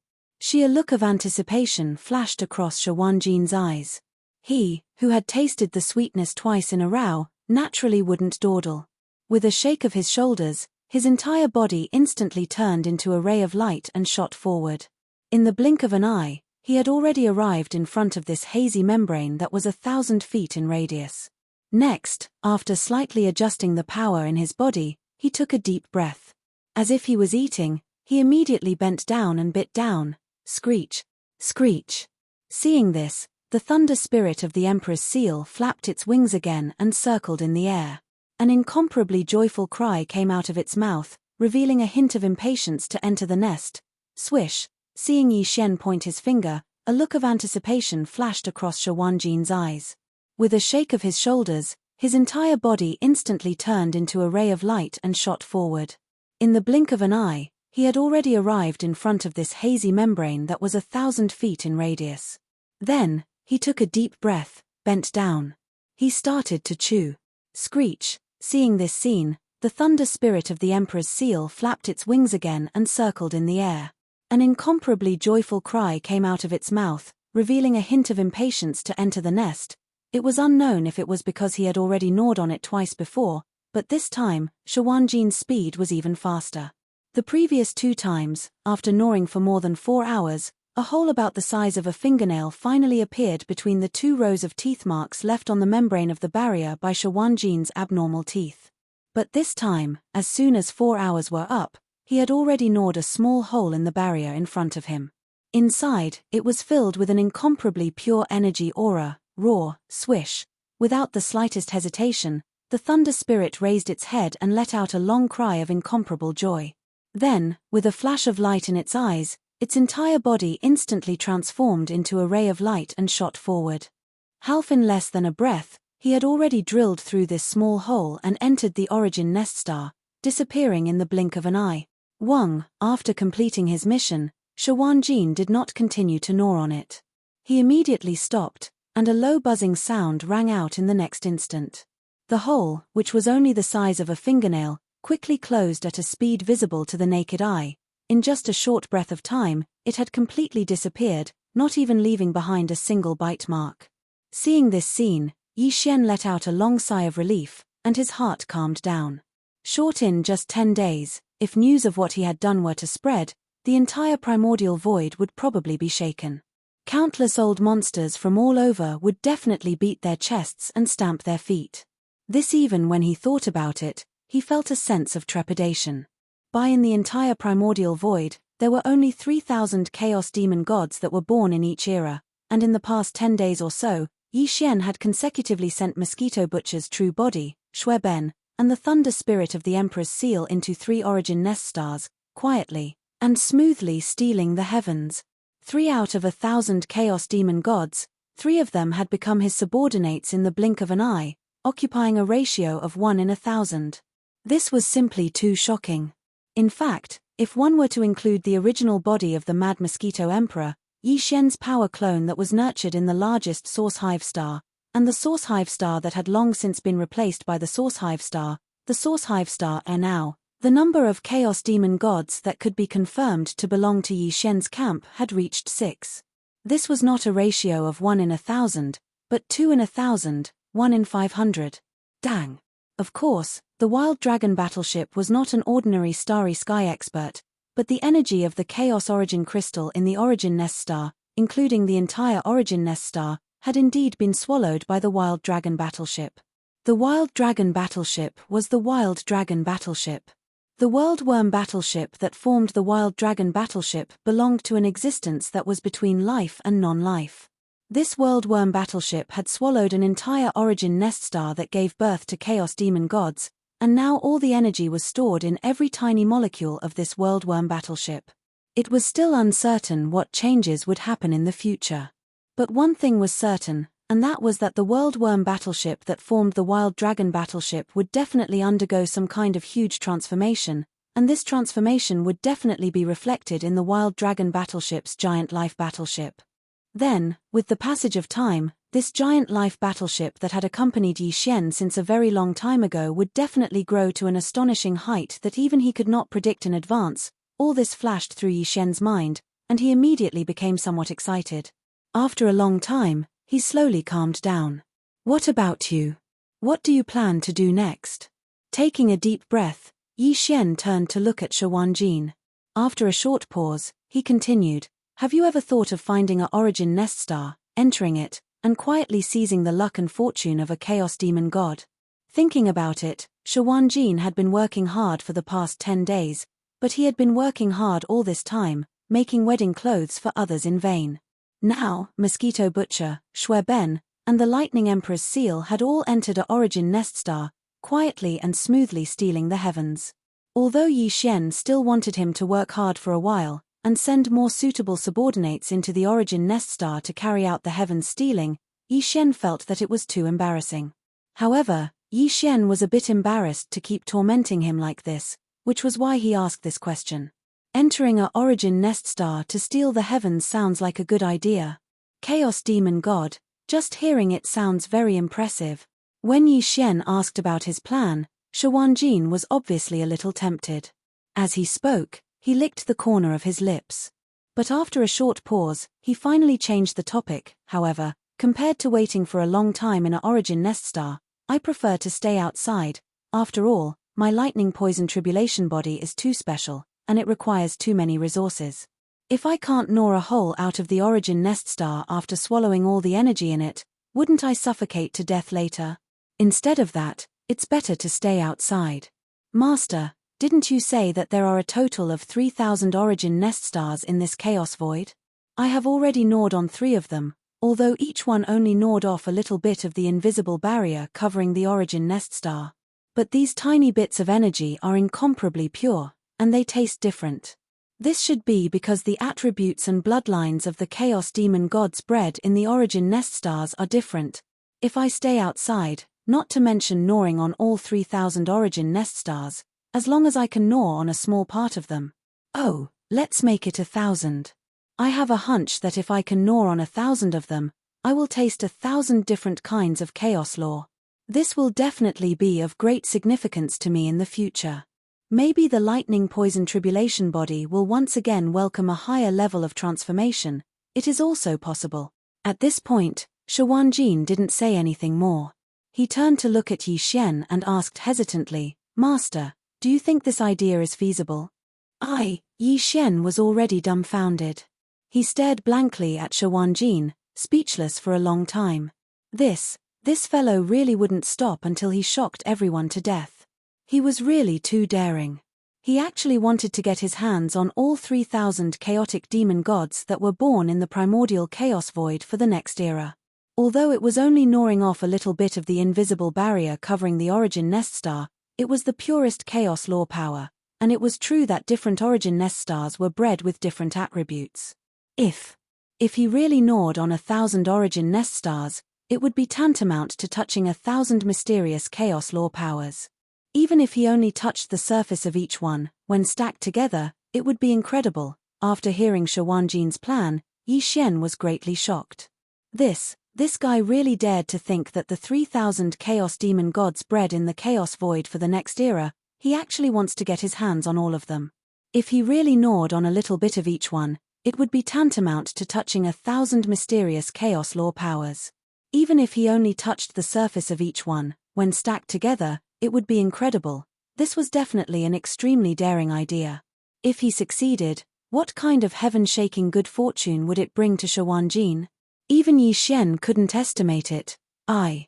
A look of anticipation flashed across Shawanjin's eyes. He, who had tasted the sweetness twice in a row, naturally wouldn't dawdle. With a shake of his shoulders, his entire body instantly turned into a ray of light and shot forward. In the blink of an eye, he had already arrived in front of this hazy membrane that was 1,000 feet in radius. Next, after slightly adjusting the power in his body, he took a deep breath. As if he was eating, he immediately bent down and bit down. Screech. Screech. Seeing this, the thunder spirit of the Emperor's seal flapped its wings again and circled in the air. An incomparably joyful cry came out of its mouth, revealing a hint of impatience to enter the nest. Swish. Seeing Yi Xian point his finger, a look of anticipation flashed across Shawanjin's eyes. With a shake of his shoulders, his entire body instantly turned into a ray of light and shot forward. In the blink of an eye, he had already arrived in front of this hazy membrane that was 1,000 feet in radius. Then, he took a deep breath, bent down. He started to chew. Screech. Seeing this scene, the thunder spirit of the Emperor's seal flapped its wings again and circled in the air. An incomparably joyful cry came out of its mouth, revealing a hint of impatience to enter the nest. It was unknown if it was because he had already gnawed on it twice before, but this time, Shawanjin's speed was even faster. The previous 2 times, after gnawing for more than 4 hours, a hole about the size of a fingernail finally appeared between the 2 rows of teeth marks left on the membrane of the barrier by Shawanjin's abnormal teeth. But this time, as soon as 4 hours were up, he had already gnawed a small hole in the barrier in front of him. Inside, it was filled with an incomparably pure energy aura. Roar, swish. Without the slightest hesitation, the thunder spirit raised its head and let out a long cry of incomparable joy. Then, with a flash of light in its eyes, its entire body instantly transformed into a ray of light and shot forward. Half in less than a breath, he had already drilled through this small hole and entered the origin nest star, disappearing in the blink of an eye. After completing his mission, Shawanjin did not continue to gnaw on it. He immediately stopped, and a low buzzing sound rang out in the next instant. The hole, which was only the size of a fingernail, quickly closed at a speed visible to the naked eye. In just a short breath of time, it had completely disappeared, not even leaving behind a single bite mark. Seeing this scene, Yi Xian let out a long sigh of relief, and his heart calmed down. Short in just 10 days, if news of what he had done were to spread, the entire primordial void would probably be shaken. Countless old monsters from all over would definitely beat their chests and stamp their feet. This even when he thought about it, he felt a sense of trepidation. In the entire primordial void, there were only 3,000 chaos demon gods that were born in each era, and in the past 10 days or so, Yi Xian had consecutively sent Mosquito Butcher's true body, Shui Ben, and the thunder spirit of the Emperor's seal into 3 origin nest stars, quietly and smoothly stealing the heavens. 3 out of 1,000 chaos demon gods, 3 of them had become his subordinates in the blink of an eye, occupying a ratio of 1 in 1,000. This was simply too shocking. In fact, if one were to include the original body of the Mad Mosquito Emperor, Yi Xian's power clone that was nurtured in the largest Source Hive star, and the Source Hive star that had long since been replaced by the Source Hive star, and now, the number of Chaos Demon gods that could be confirmed to belong to Yi Xian's camp had reached 6. This was not a ratio of 1 in 1,000, but 2 in 1,000, 1 in 500. Dang. Of course, the Wild Dragon battleship was not an ordinary starry sky expert, but the energy of the Chaos Origin crystal in the Origin Nest star, including the entire Origin Nest star, had indeed been swallowed by the Wild Dragon battleship. The Wild Dragon battleship was the Wild Dragon battleship. The Worldworm battleship that formed the Wild Dragon battleship belonged to an existence that was between life and non-life. This Worldworm battleship had swallowed an entire Origin Nest star that gave birth to Chaos Demon gods, and now all the energy was stored in every tiny molecule of this Worldworm battleship. It was still uncertain what changes would happen in the future. But one thing was certain, and that was that the Worldworm battleship that formed the Wild Dragon battleship would definitely undergo some kind of huge transformation, and this transformation would definitely be reflected in the Wild Dragon battleship's giant life battleship. Then, with the passage of time, This giant life battleship that had accompanied Yi Xian since a very long time ago would definitely grow to an astonishing height that even he could not predict in advance. All this flashed through Yi Xian's mind, and he immediately became somewhat excited. After a long time, he slowly calmed down. What about you? What do you plan to do next? Taking a deep breath, Yi Xian turned to look at Shawanjin. After a short pause, he continued, have you ever thought of finding a origin nest star, entering it, and quietly seizing the luck and fortune of a chaos demon god? Thinking about it, Shawanjin had been working hard for the past 10 days, but he had been working hard all this time, making wedding clothes for others in vain. Now, Mosquito Butcher, Shui Ben, and the Lightning Emperor's seal had all entered a origin nest star, quietly and smoothly stealing the heavens. Although Yi Xian still wanted him to work hard for a while, and send more suitable subordinates into the origin nest star to carry out the heavens stealing, Yi Xian felt that it was too embarrassing. However, Yi Xian was a bit embarrassed to keep tormenting him like this, which was why he asked this question. Entering a origin nest star to steal the heavens sounds like a good idea. Chaos demon god, just hearing it sounds very impressive. When Yi Xian asked about his plan, Shawanjin was obviously a little tempted. As he spoke, he licked the corner of his lips. But after a short pause, he finally changed the topic. However, compared to waiting for a long time in an origin nest star, I prefer to stay outside. After all, my lightning poison tribulation body is too special, and it requires too many resources. If I can't gnaw a hole out of the origin nest star after swallowing all the energy in it, wouldn't I suffocate to death later? Instead of that, it's better to stay outside. Master, didn't you say that there are a total of 3,000 origin nest stars in this chaos void? I have already gnawed on 3 of them, although each one only gnawed off a little bit of the invisible barrier covering the origin nest star. But these tiny bits of energy are incomparably pure, and they taste different. This should be because the attributes and bloodlines of the chaos demon gods bred in the origin nest stars are different. If I stay outside, not to mention gnawing on all 3,000 origin nest stars, as long as I can gnaw on a small part of them. Oh, let's make it 1,000. I have a hunch that if I can gnaw on 1,000 of them, I will taste 1,000 different kinds of chaos lore. This will definitely be of great significance to me in the future. Maybe the lightning poison tribulation body will once again welcome a higher level of transformation. It is also possible. At this point, Shawanjin didn't say anything more. He turned to look at Yi Xian and asked hesitantly, Master, do you think this idea is feasible? Yi Xian was already dumbfounded. He stared blankly at Shawanjin, speechless for a long time. This fellow really wouldn't stop until he shocked everyone to death. He was really too daring. He actually wanted to get his hands on all 3,000 chaotic demon gods that were born in the primordial chaos void for the next era. Although it was only gnawing off a little bit of the invisible barrier covering the origin nest star, it was the purest chaos lore power, and it was true that different origin nest stars were bred with different attributes. If he really gnawed on 1,000 origin nest stars, it would be tantamount to touching 1,000 mysterious chaos lore powers. Even if he only touched the surface of each one, when stacked together, it would be incredible. After hearing Shawanjin's plan, Yi Xian was greatly shocked. This guy really dared to think that the 3,000 chaos demon gods bred in the chaos void for the next era, he actually wants to get his hands on all of them. If he really gnawed on a little bit of each one, it would be tantamount to touching 1,000 mysterious chaos lore powers. Even if he only touched the surface of each one, when stacked together, it would be incredible. This was definitely an extremely daring idea. If he succeeded, what kind of heaven-shaking good fortune would it bring to Shawanjin? Even Yi Xian couldn't estimate it. Yi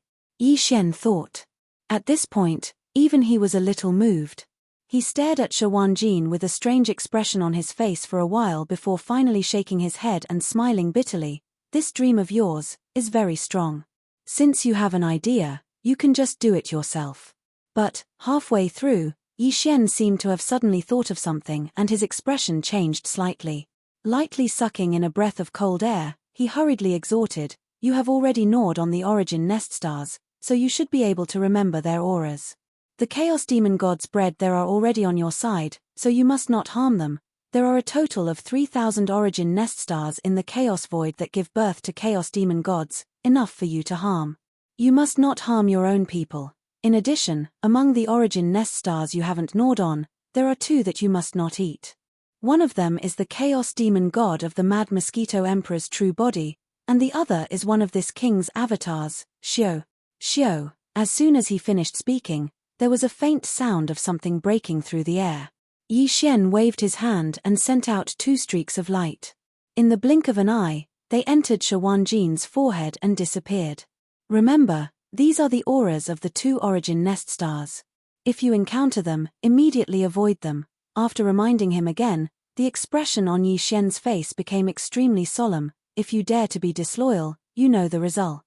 Xian thought. At this point, even he was a little moved. He stared at Shawanjin with a strange expression on his face for a while before finally shaking his head and smiling bitterly. This dream of yours is very strong. Since you have an idea, you can just do it yourself. But, halfway through, Yi Xian seemed to have suddenly thought of something and his expression changed slightly. Lightly sucking in a breath of cold air, he hurriedly exhorted, You have already gnawed on the origin nest stars, so you should be able to remember their auras. The chaos demon gods bred there are already on your side, so you must not harm them. There are a total of 3,000 origin nest stars in the chaos void that give birth to chaos demon gods, enough for you to harm. You must not harm your own people. In addition, among the origin nest stars you haven't gnawed on, there are 2 that you must not eat. One of them is the chaos demon god of the Mad Mosquito Emperor's true body, and the other is one of this king's avatars, Xiao. Xiao. As soon as he finished speaking, there was a faint sound of something breaking through the air. Yi Xian waved his hand and sent out 2 streaks of light. In the blink of an eye, they entered Shi Wanjin's forehead and disappeared. Remember, these are the auras of the 2 origin nest stars. If you encounter them, immediately avoid them. After reminding him again, the expression on Yi Xian's face became extremely solemn. If you dare to be disloyal, you know the result.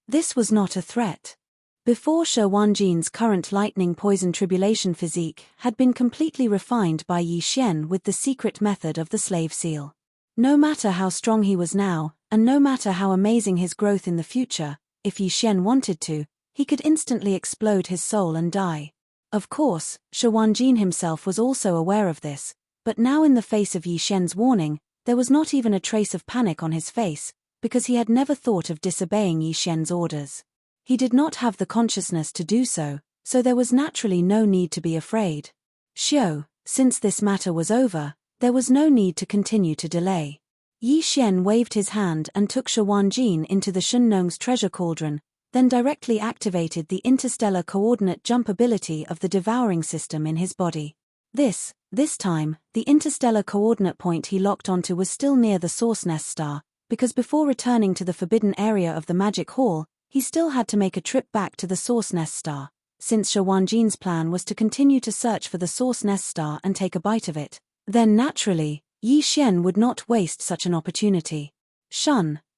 This was not a threat. Before Shi Wanjin's current lightning poison tribulation physique had been completely refined by Yi Xian with the secret method of the slave seal. No matter how strong he was now, and no matter how amazing his growth in the future, if Yi Xian wanted to, he could instantly explode his soul and die. Of course, Shi Wanjin himself was also aware of this, but now in the face of Yi Xian's warning, there was not even a trace of panic on his face, because he had never thought of disobeying Yi Xian's orders. He did not have the consciousness to do so, so there was naturally no need to be afraid. Xiao, since this matter was over, there was no need to continue to delay. Yi Xian waved his hand and took Shi Wanjin into the Shennong's treasure cauldron, then directly activated the interstellar coordinate jump ability of the devouring system in his body. This time, the interstellar coordinate point he locked onto was still near the source nest star, because before returning to the forbidden area of the magic hall, he still had to make a trip back to the source nest star. Since Shi Wanjin's plan was to continue to search for the source nest star and take a bite of it, then naturally, Yi Xian would not waste such an opportunity.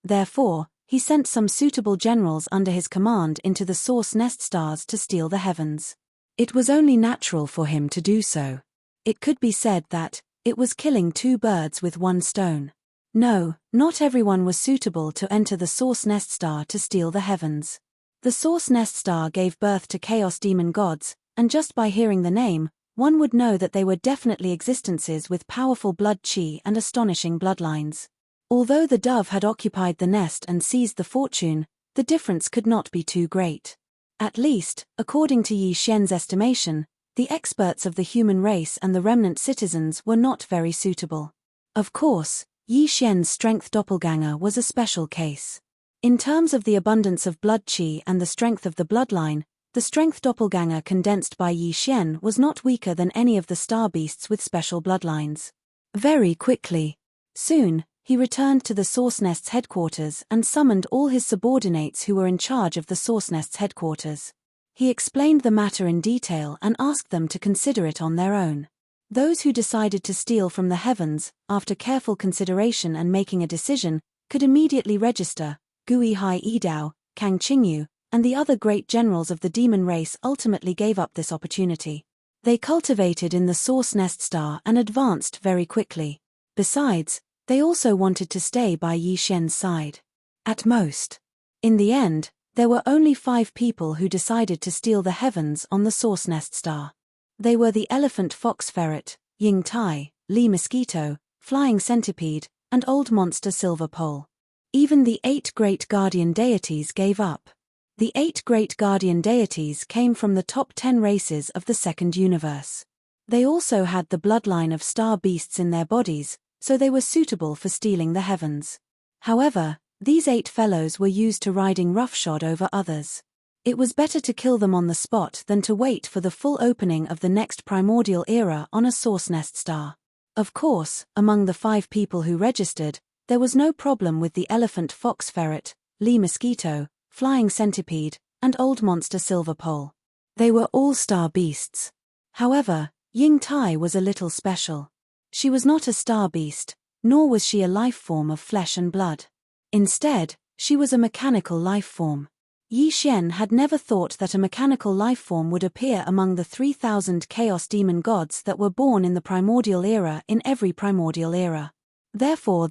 Therefore, he sent some suitable generals under his command into the source nest stars to steal the heavens. It was only natural for him to do so. It could be said that it was killing 2 birds with 1 stone. No, not everyone was suitable to enter the source nest star to steal the heavens. The source nest star gave birth to chaos demon gods, and just by hearing the name, one would know that they were definitely existences with powerful blood qi and astonishing bloodlines. Although the dove had occupied the nest and seized the fortune, the difference could not be too great. At least, according to Yi Xian's estimation, the experts of the human race and the remnant citizens were not very suitable. Of course, Yi Xian's strength doppelganger was a special case. In terms of the abundance of blood qi and the strength of the bloodline, the strength doppelganger condensed by Yi Xian was not weaker than any of the star beasts with special bloodlines. Very quickly. Soon, he returned to the Source Nest's headquarters and summoned all his subordinates who were in charge of the Source Nest's headquarters. He explained the matter in detail and asked them to consider it on their own. Those who decided to steal from the heavens, after careful consideration and making a decision, could immediately register. Gui Hai Yidao, Kang Qingyu, and the other great generals of the demon race ultimately gave up this opportunity. They cultivated in the Source Nest star and advanced very quickly. Besides, they also wanted to stay by Yi Xian's side. At most. In the end, there were only 5 people who decided to steal the heavens on the Source Nest star. They were the Elephant Fox Ferret, Ying Tai, Lee Mosquito, Flying Centipede, and Old Monster Silver Pole. Even the 8 great guardian deities gave up. The 8 great guardian deities came from the top 10 races of the second universe. They also had the bloodline of star beasts in their bodies, so they were suitable for stealing the heavens. However, these 8 fellows were used to riding roughshod over others. It was better to kill them on the spot than to wait for the full opening of the next primordial era on a Source Nest star. Of course, among the 5 people who registered, there was no problem with the Elephant Fox Ferret, Lee Mosquito, Flying Centipede, and Old Monster Silver Pole. They were all star beasts. However, Ying Tai was a little special. She was not a star beast, nor was she a life form of flesh and blood. Instead, she was a mechanical life form. Yi Xian had never thought that a mechanical life form would appear among the 3,000 chaos demon gods that were born in the primordial era in every primordial era. Therefore,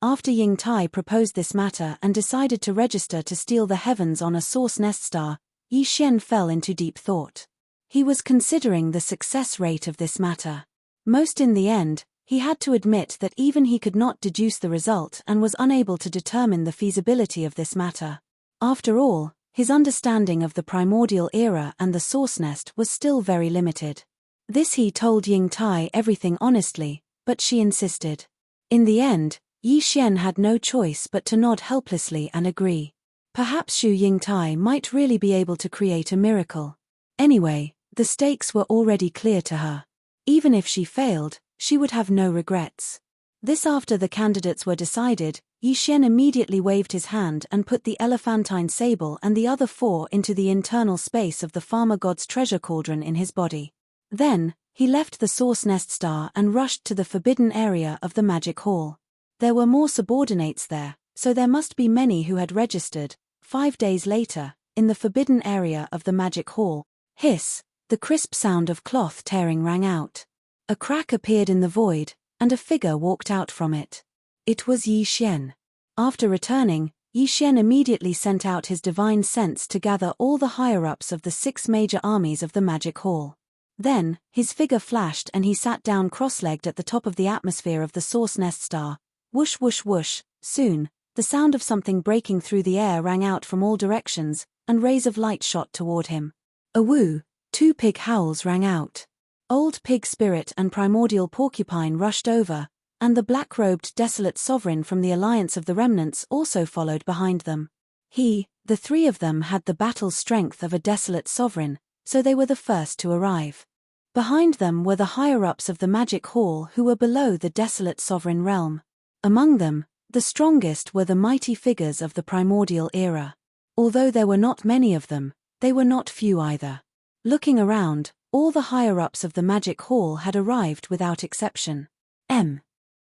after Ying Tai proposed this matter and decided to register to steal the heavens on a Source Nest star, Yi Xian fell into deep thought. He was considering the success rate of this matter. Most in the end, He had to admit that even he could not deduce the result and was unable to determine the feasibility of this matter. After all, his understanding of the primordial era and the source nest was still very limited. This he told Ying-tai everything honestly, but she insisted. In the end, Yi Xian had no choice but to nod helplessly and agree. Perhaps Xu Ying-tai might really be able to create a miracle. Anyway, the stakes were already clear to her. Even if she failed, she would have no regrets. This after the candidates were decided, Yi Xian immediately waved his hand and put the elephantine sable and the other 4 into the internal space of the farmer god's treasure cauldron in his body. Then, he left the source nest star and rushed to the forbidden area of the magic hall. There were more subordinates there, so there must be many who had registered. 5 days later, in the forbidden area of the magic hall, hiss, the crisp sound of cloth tearing rang out. A crack appeared in the void, and a figure walked out from it. It was Yi Xian. After returning, Yi Xian immediately sent out his divine sense to gather all the higher-ups of the 6 major armies of the magic hall. Then, his figure flashed and he sat down cross-legged at the top of the atmosphere of the source nest star. Whoosh whoosh whoosh. Soon, the sound of something breaking through the air rang out from all directions, and rays of light shot toward him. A woo, 2 pig howls rang out. Old Pig Spirit and Primordial Porcupine rushed over, and the black-robed desolate sovereign from the Alliance of the Remnants also followed behind them. The 3 of them had the battle strength of a desolate sovereign, so they were the first to arrive. Behind them were the higher-ups of the magic hall who were below the desolate sovereign realm. Among them, the strongest were the mighty figures of the primordial era. Although there were not many of them, they were not few either. Looking around, all the higher-ups of the magic hall had arrived without exception.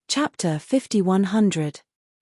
Chapter 5100.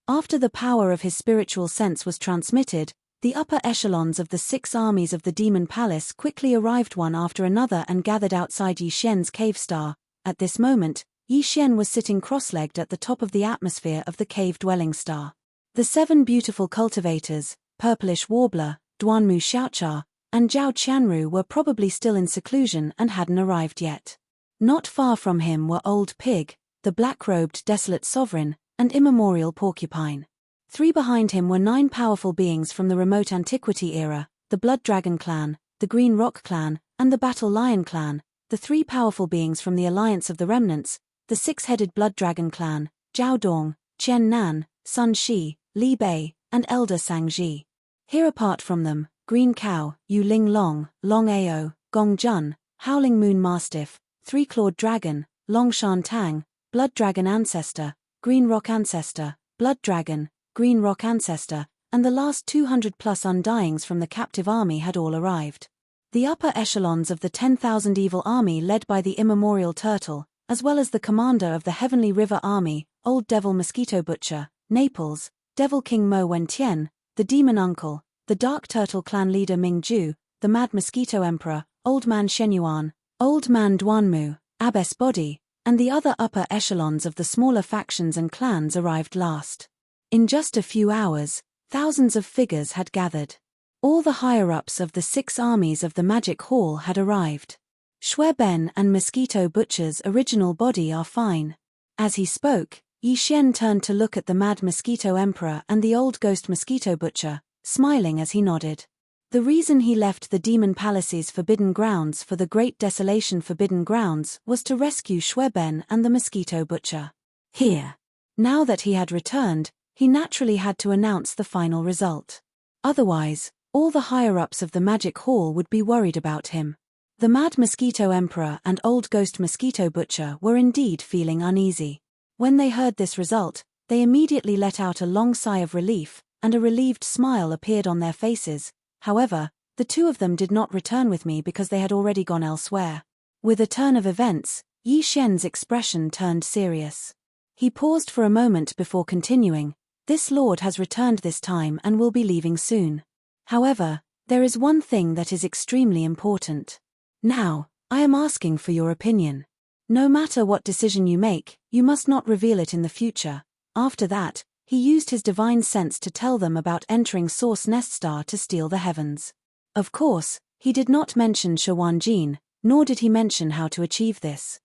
After the power of his spiritual sense was transmitted, the upper echelons of the 6 armies of the Demon Palace quickly arrived one after another and gathered outside Yi Xian's cave star. At this moment, Yi Xian was sitting cross-legged at the top of the atmosphere of the cave-dwelling star. The 7 beautiful cultivators, Purplish Warbler, Duanmu Xiaocha, and Zhao Qianru were probably still in seclusion and hadn't arrived yet. Not far from him were Old Pig, the black-robed desolate sovereign, and Immemorial Porcupine. 3 behind him were 9 powerful beings from the remote antiquity era, the Blood Dragon clan, the Green Rock clan, and the Battle Lion clan, the 3 powerful beings from the Alliance of the Remnants, the 6-headed Blood Dragon clan, Zhao Dong, Qian Nan, Sun Shi, Li Bei, and Elder Sang Ji. Here apart from them, Green Cow, Yu Ling Long, Long Ao, Gong Jun, Howling Moon Mastiff, 3-clawed Dragon, Long Shan Tang, Blood Dragon Ancestor, Green Rock Ancestor, Blood Dragon, Green Rock Ancestor, and the last 200+ Undyings from the captive army had all arrived. The upper echelons of the 10,000 evil army led by the immemorial turtle, as well as the commander of the Heavenly River Army, Old Devil Mosquito Butcher, Naples, Devil King Mo Wentian, the Demon Uncle, the Dark Turtle Clan leader Ming Ju, the Mad Mosquito Emperor, Old Man Shenyuan, Old Man Duanmu, Abbess Body, and the other upper echelons of the smaller factions and clans arrived last. In just a few hours, thousands of figures had gathered. All the higher-ups of the 6 armies of the Magic Hall had arrived. Shui Ben and Mosquito Butcher's original body are fine. As he spoke, Yi Xian turned to look at the Mad Mosquito Emperor and the Old Ghost Mosquito Butcher, smiling as he nodded. The reason he left the Demon Palace's Forbidden Grounds for the Great Desolation Forbidden Grounds was to rescue Shui Ben and the Mosquito Butcher. Here. Now that he had returned, he naturally had to announce the final result. Otherwise, all the higher-ups of the Magic Hall would be worried about him. The Mad Mosquito Emperor and Old Ghost Mosquito Butcher were indeed feeling uneasy. When they heard this result, they immediately let out a long sigh of relief, and a relieved smile appeared on their faces. However, the 2 of them did not return with me because they had already gone elsewhere. With a turn of events, Yi Xian's expression turned serious. He paused for a moment before continuing. This lord has returned this time and will be leaving soon. However, there is one thing that is extremely important. Now, I am asking for your opinion. No matter what decision you make, you must not reveal it in the future. After that, he used his divine sense to tell them about entering Source Nest Star to steal the heavens. Of course, he did not mention Shawan Jin, nor did he mention how to achieve this.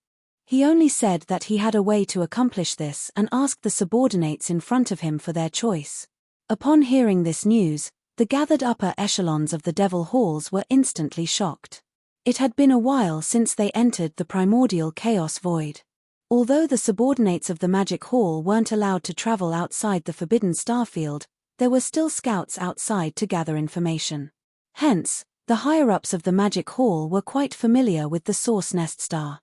He only said that he had a way to accomplish this and asked the subordinates in front of him for their choice. Upon hearing this news, the gathered upper echelons of the Devil Halls were instantly shocked. It had been a while since they entered the primordial chaos void. Although the subordinates of the Magic Hall weren't allowed to travel outside the Forbidden Starfield, there were still scouts outside to gather information. Hence, the higher-ups of the Magic Hall were quite familiar with the Source Nest Star.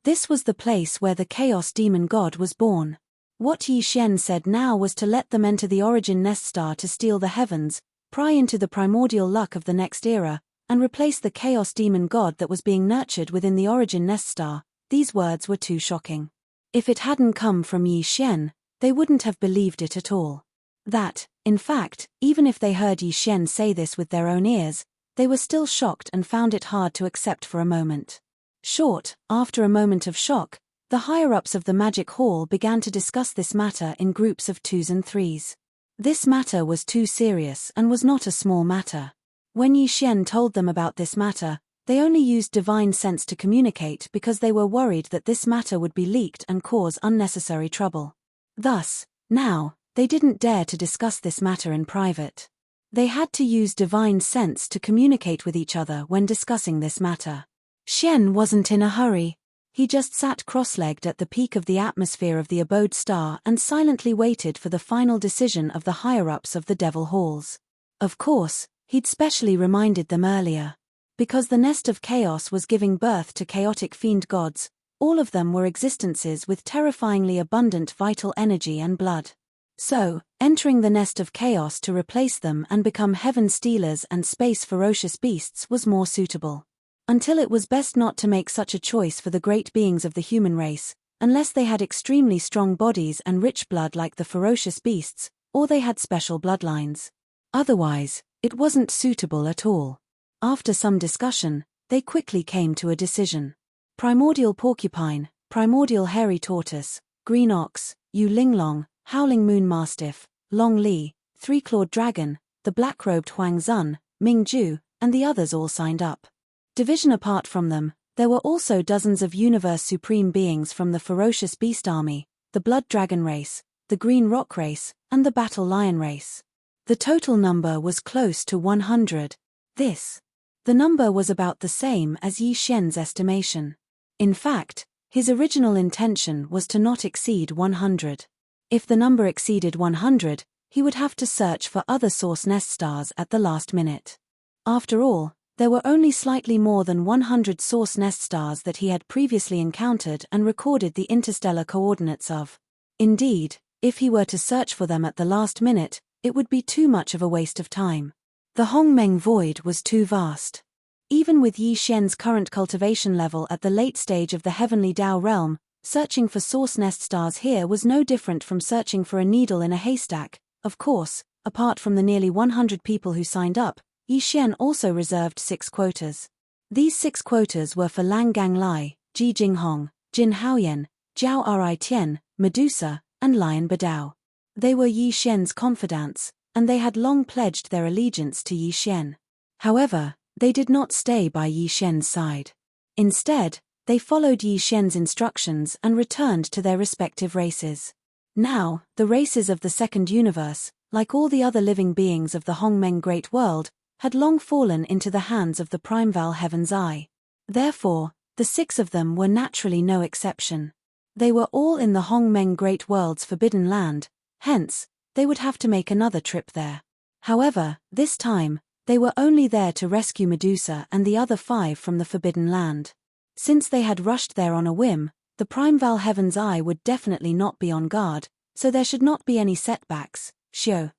This was the place where the Chaos Demon God was born. What Yi Xian said now was to let them enter the Origin Nest Star to steal the heavens, pry into the primordial luck of the next era, and replace the Chaos Demon God that was being nurtured within the Origin Nest Star. These words were too shocking. If it hadn't come from Yi Xian, they wouldn't have believed it at all. In fact, even if they heard Yi Xian say this with their own ears, they were still shocked and found it hard to accept for a moment. After a moment of shock, the higher-ups of the Magic Hall began to discuss this matter in groups of 2s and 3s. This matter was too serious and was not a small matter. When Yi Xian told them about this matter, they only used divine sense to communicate because they were worried that this matter would be leaked and cause unnecessary trouble. Thus, now, they didn't dare to discuss this matter in private. They had to use divine sense to communicate with each other when discussing this matter. Xian wasn't in a hurry. He just sat cross-legged at the peak of the atmosphere of the abode star and silently waited for the final decision of the higher-ups of the Devil Halls. Of course, he'd specially reminded them earlier. Because the nest of chaos was giving birth to chaotic fiend gods, all of them were existences with terrifyingly abundant vital energy and blood. So, entering the nest of chaos to replace them and become heaven stealers and space ferocious beasts was more suitable. Until it was best not to make such a choice for the great beings of the human race, unless they had extremely strong bodies and rich blood like the ferocious beasts, or they had special bloodlines. Otherwise, it wasn't suitable at all. After some discussion, they quickly came to a decision. Primordial porcupine, primordial hairy tortoise, green ox, Yu Linglong, howling moon mastiff, Long Li, three-clawed dragon, the black-robed Huang Zun, Ming Ju, and the others all signed up. Division apart from them, there were also dozens of universe supreme beings from the ferocious beast army, the blood dragon race, the green rock race, and the battle lion race. The total number was close to 100. The number was about the same as Yi Xian's estimation. In fact, his original intention was to not exceed 100. If the number exceeded 100, he would have to search for other source nest stars at the last minute. After all, there were only slightly more than 100 source nest stars that he had previously encountered and recorded the interstellar coordinates of. Indeed, if he were to search for them at the last minute, it would be too much of a waste of time. The Hongmeng void was too vast. Even with Yi Xian's current cultivation level at the late stage of the heavenly Dao realm, searching for source nest stars here was no different from searching for a needle in a haystack. Of course, apart from the nearly 100 people who signed up, Yi Xian also reserved 6 quotas. These 6 quotas were for Lang Gang Lai, Ji Jinghong, Jin Haoyan, Jiao Ri Tian, Medusa, and Lion Badao. They were Yi Xian's confidants, and they had long pledged their allegiance to Yi Xian. However, they did not stay by Yi Xian's side. Instead, they followed Yi Xian's instructions and returned to their respective races. Now, the races of the Second Universe, like all the other living beings of the Hongmeng Great World, had long fallen into the hands of the Primeval Heaven's Eye. Therefore, the 6 of them were naturally no exception. They were all in the Hongmeng Great World's Forbidden Land, hence, they would have to make another trip there. However, this time, they were only there to rescue Medusa and the other 5 from the Forbidden Land. Since they had rushed there on a whim, the Primeval Heaven's Eye would definitely not be on guard, so there should not be any setbacks. Shio.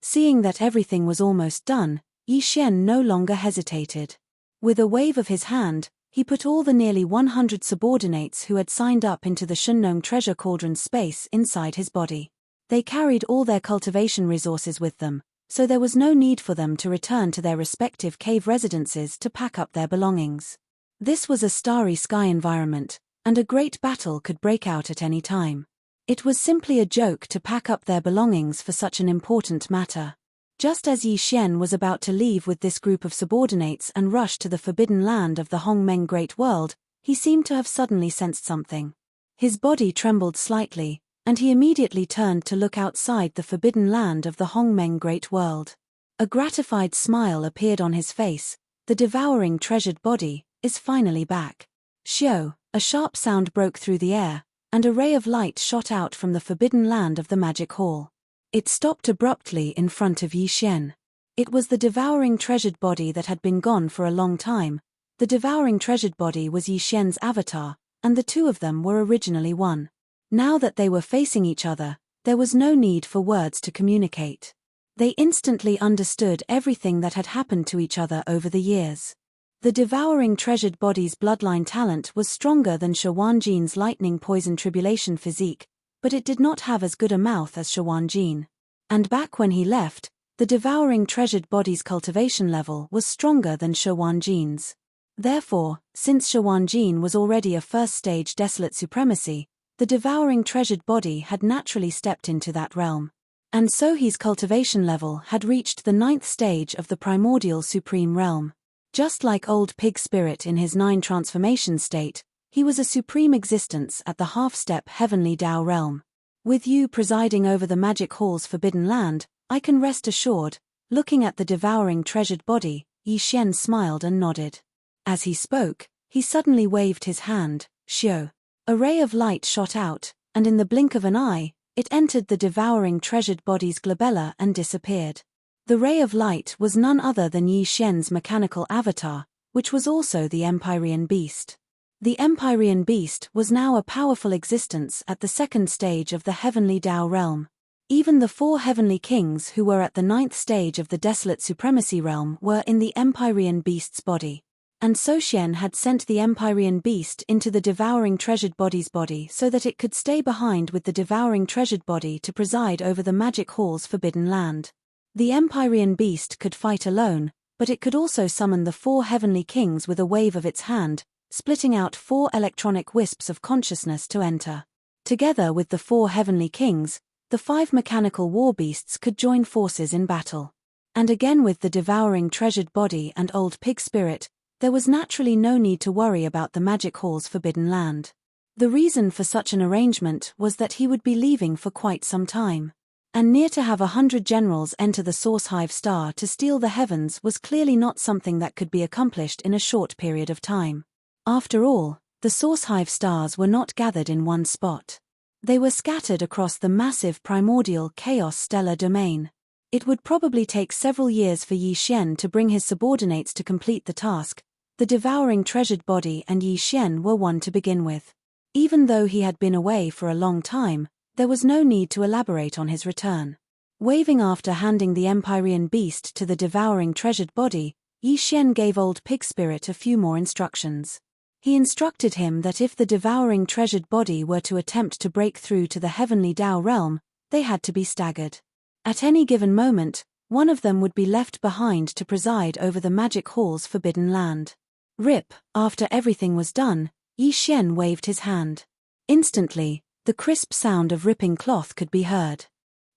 Seeing that everything was almost done, Yi Xian no longer hesitated. With a wave of his hand, he put all the nearly 100 subordinates who had signed up into the Shennong treasure cauldron's space inside his body. They carried all their cultivation resources with them, so there was no need for them to return to their respective cave residences to pack up their belongings. This was a starry sky environment, and a great battle could break out at any time. It was simply a joke to pack up their belongings for such an important matter. Just as Yi Xian was about to leave with this group of subordinates and rush to the forbidden land of the Hongmeng Great World, he seemed to have suddenly sensed something. His body trembled slightly, and he immediately turned to look outside the forbidden land of the Hongmeng Great World. A gratified smile appeared on his face. The devouring treasured body is finally back. Xiao, a sharp sound broke through the air, and a ray of light shot out from the forbidden land of the magic hall. It stopped abruptly in front of Yi Xian. It was the devouring treasured body that had been gone for a long time. The devouring treasured body was Yi Xian's avatar, and the two of them were originally one. Now that they were facing each other, there was no need for words to communicate. They instantly understood everything that had happened to each other over the years. The devouring treasured body's bloodline talent was stronger than Shi Wanjin's lightning poison tribulation physique, but it did not have as good a mouth as Shi Wanjin. And back when he left, the devouring treasured body's cultivation level was stronger than Shi Wanjin's. Therefore, since Shi Wanjin was already a first-stage desolate supremacy, the devouring treasured body had naturally stepped into that realm. And so his cultivation level had reached the 9th stage of the primordial supreme realm. Just like old pig spirit in his 9 transformation state, he was a supreme existence at the half-step heavenly Tao realm. With you presiding over the magic hall's forbidden land, I can rest assured. Looking at the devouring treasured body, Yi Xian smiled and nodded. As he spoke, he suddenly waved his hand. Xiao. A ray of light shot out, and in the blink of an eye, it entered the devouring treasured body's glabella and disappeared. The ray of light was none other than Yi Xian's mechanical avatar, which was also the Empyrean beast. The Empyrean beast was now a powerful existence at the 2nd stage of the heavenly Tao realm. Even the 4 heavenly kings who were at the 9th stage of the desolate supremacy realm were in the Empyrean beast's body. And Soxian had sent the Empyrean beast into the devouring treasured body's body so that it could stay behind with the devouring treasured body to preside over the magic hall's forbidden land. The Empyrean beast could fight alone, but it could also summon the 4 heavenly kings with a wave of its hand, splitting out 4 electronic wisps of consciousness to enter. Together with the 4 heavenly kings, the 5 mechanical war beasts could join forces in battle. And again with the devouring treasured body and old pig spirit, there was naturally no need to worry about the magic hall's forbidden land. The reason for such an arrangement was that he would be leaving for quite some time. And near to have 100 generals enter the Source Hive Star to steal the heavens was clearly not something that could be accomplished in a short period of time. After all, the Source Hive Stars were not gathered in one spot. They were scattered across the massive primordial chaos stellar domain. It would probably take several years for Yi Xian to bring his subordinates to complete the task. The devouring treasured body and Yi Xian were one to begin with. Even though he had been away for a long time, there was no need to elaborate on his return. Waving after handing the Empyrean beast to the devouring treasured body, Yi Xian gave old pig spirit a few more instructions. He instructed him that if the devouring treasured body were to attempt to break through to the heavenly Tao realm, they had to be staggered. At any given moment, one of them would be left behind to preside over the magic hall's forbidden land. Rip, after everything was done, Yi Xian waved his hand. Instantly, the crisp sound of ripping cloth could be heard.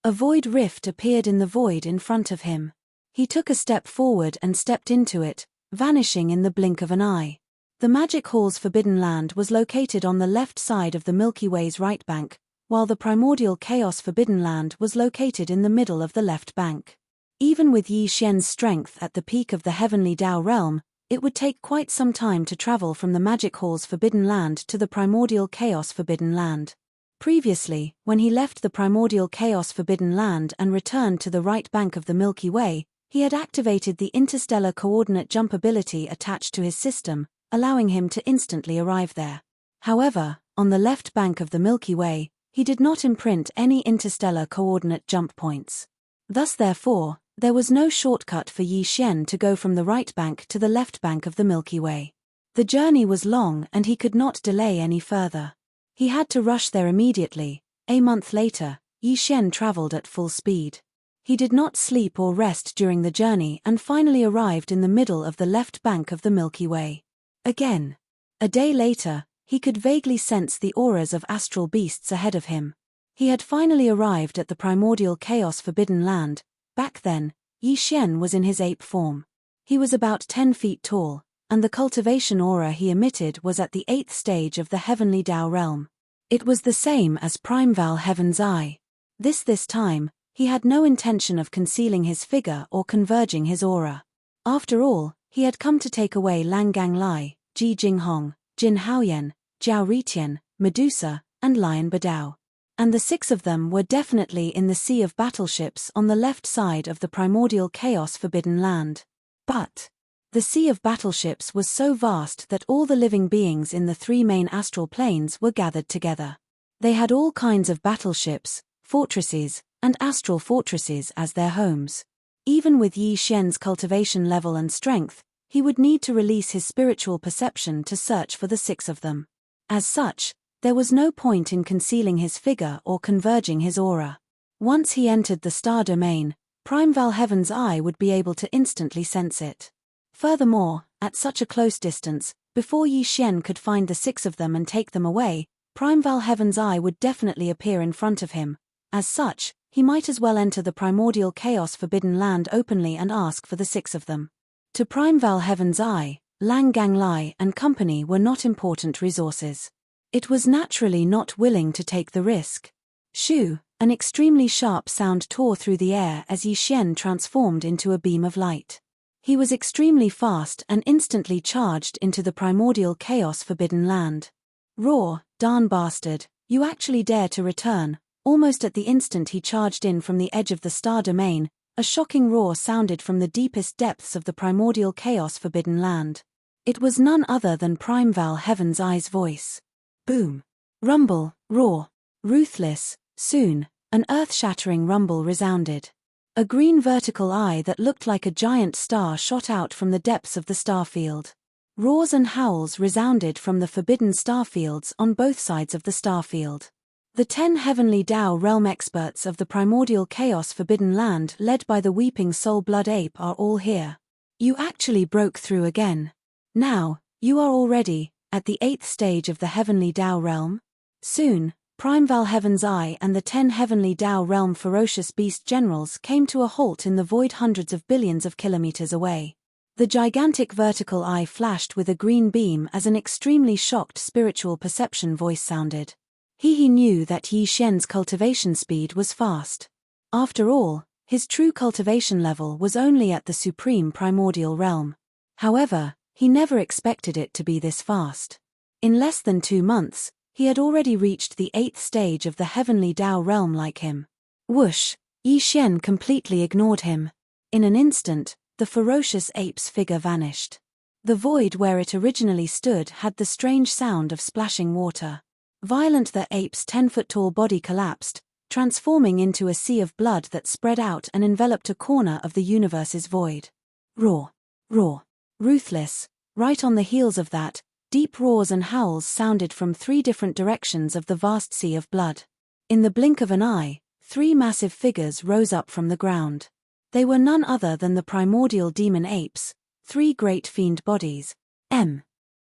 A void rift appeared in the void in front of him. He took a step forward and stepped into it, vanishing in the blink of an eye. The magic hall's forbidden land was located on the left side of the Milky Way's right bank, while the primordial chaos forbidden land was located in the middle of the left bank. Even with Yi Xian's strength at the peak of the heavenly Tao realm, it would take quite some time to travel from the magic hall's forbidden land to the primordial chaos forbidden land. Previously, when he left the primordial chaos forbidden land and returned to the right bank of the Milky Way, he had activated the interstellar coordinate jump ability attached to his system, allowing him to instantly arrive there. However, on the left bank of the Milky Way, he did not imprint any interstellar coordinate jump points. Thus therefore, there was no shortcut for Yi Xian to go from the right bank to the left bank of the Milky Way. The journey was long and he could not delay any further. He had to rush there immediately. A month later, Yi Xian traveled at full speed. He did not sleep or rest during the journey and finally arrived in the middle of the left bank of the Milky Way. Again. A day later, he could vaguely sense the auras of astral beasts ahead of him. He had finally arrived at the primordial chaos forbidden land. Back then, Yi Xian was in his ape form. He was about 10 feet tall, and the cultivation aura he emitted was at the 8th stage of the heavenly Tao realm. It was the same as Primeval Heaven's Eye. This time, he had no intention of concealing his figure or converging his aura. After all, he had come to take away Lang Gang Lai, Ji Jinghong, Jin Haoyan, Jiao Ritian, Medusa, and Lion Badao. And the 6 of them were definitely in the sea of battleships on the left side of the primordial chaos forbidden land. But the sea of battleships was so vast that all the living beings in the 3 main astral planes were gathered together. They had all kinds of battleships, fortresses, and astral fortresses as their homes. Even with Yi Xian's cultivation level and strength, he would need to release his spiritual perception to search for the 6 of them. As such, there was no point in concealing his figure or converging his aura. Once he entered the star domain, Primeval Heaven's Eye would be able to instantly sense it. Furthermore, at such a close distance, before Yi Xian could find the 6 of them and take them away, Primeval Heaven's Eye would definitely appear in front of him. As such, he might as well enter the primordial chaos forbidden land openly and ask for the 6 of them. To Primeval Heaven's Eye, Lang Gang Lai and company were not important resources. It was naturally not willing to take the risk. Shoo, an extremely sharp sound tore through the air as Yi Xian transformed into a beam of light. He was extremely fast and instantly charged into the primordial chaos forbidden land. Roar, darn bastard, you actually dare to return. Almost at the instant he charged in from the edge of the star domain, a shocking roar sounded from the deepest depths of the primordial chaos forbidden land. It was none other than Primeval Heaven's Eye's voice. Boom. Rumble, roar. Ruthless. Soon, an earth-shattering rumble resounded. A green vertical eye that looked like a giant star shot out from the depths of the starfield. Roars and howls resounded from the forbidden starfields on both sides of the starfield. The 10 heavenly Tao realm experts of the primordial chaos forbidden land led by the weeping soul blood ape are all here. You actually broke through again. Now, you are already at the 8th stage of the heavenly Tao realm. Soon, Primeval Heaven's Eye and the 10 heavenly Tao realm ferocious beast generals came to a halt in the void hundreds of billions of kilometers away. The gigantic vertical eye flashed with a green beam as an extremely shocked spiritual perception voice sounded. He knew that Yi Xian's cultivation speed was fast. After all, his true cultivation level was only at the supreme primordial realm. However, he never expected it to be this fast. In less than 2 months, he had already reached the 8th stage of the heavenly Tao realm like him. Whoosh! Yi Xian completely ignored him. In an instant, the ferocious ape's figure vanished. The void where it originally stood had the strange sound of splashing water. Violent, the ape's 10-foot-tall body collapsed, transforming into a sea of blood that spread out and enveloped a corner of the universe's void. Roar! Roar! Ruthless! Right on the heels of that, deep roars and howls sounded from 3 different directions of the vast sea of blood. In the blink of an eye, 3 massive figures rose up from the ground. They were none other than the primordial demon apes, 3 great fiend bodies.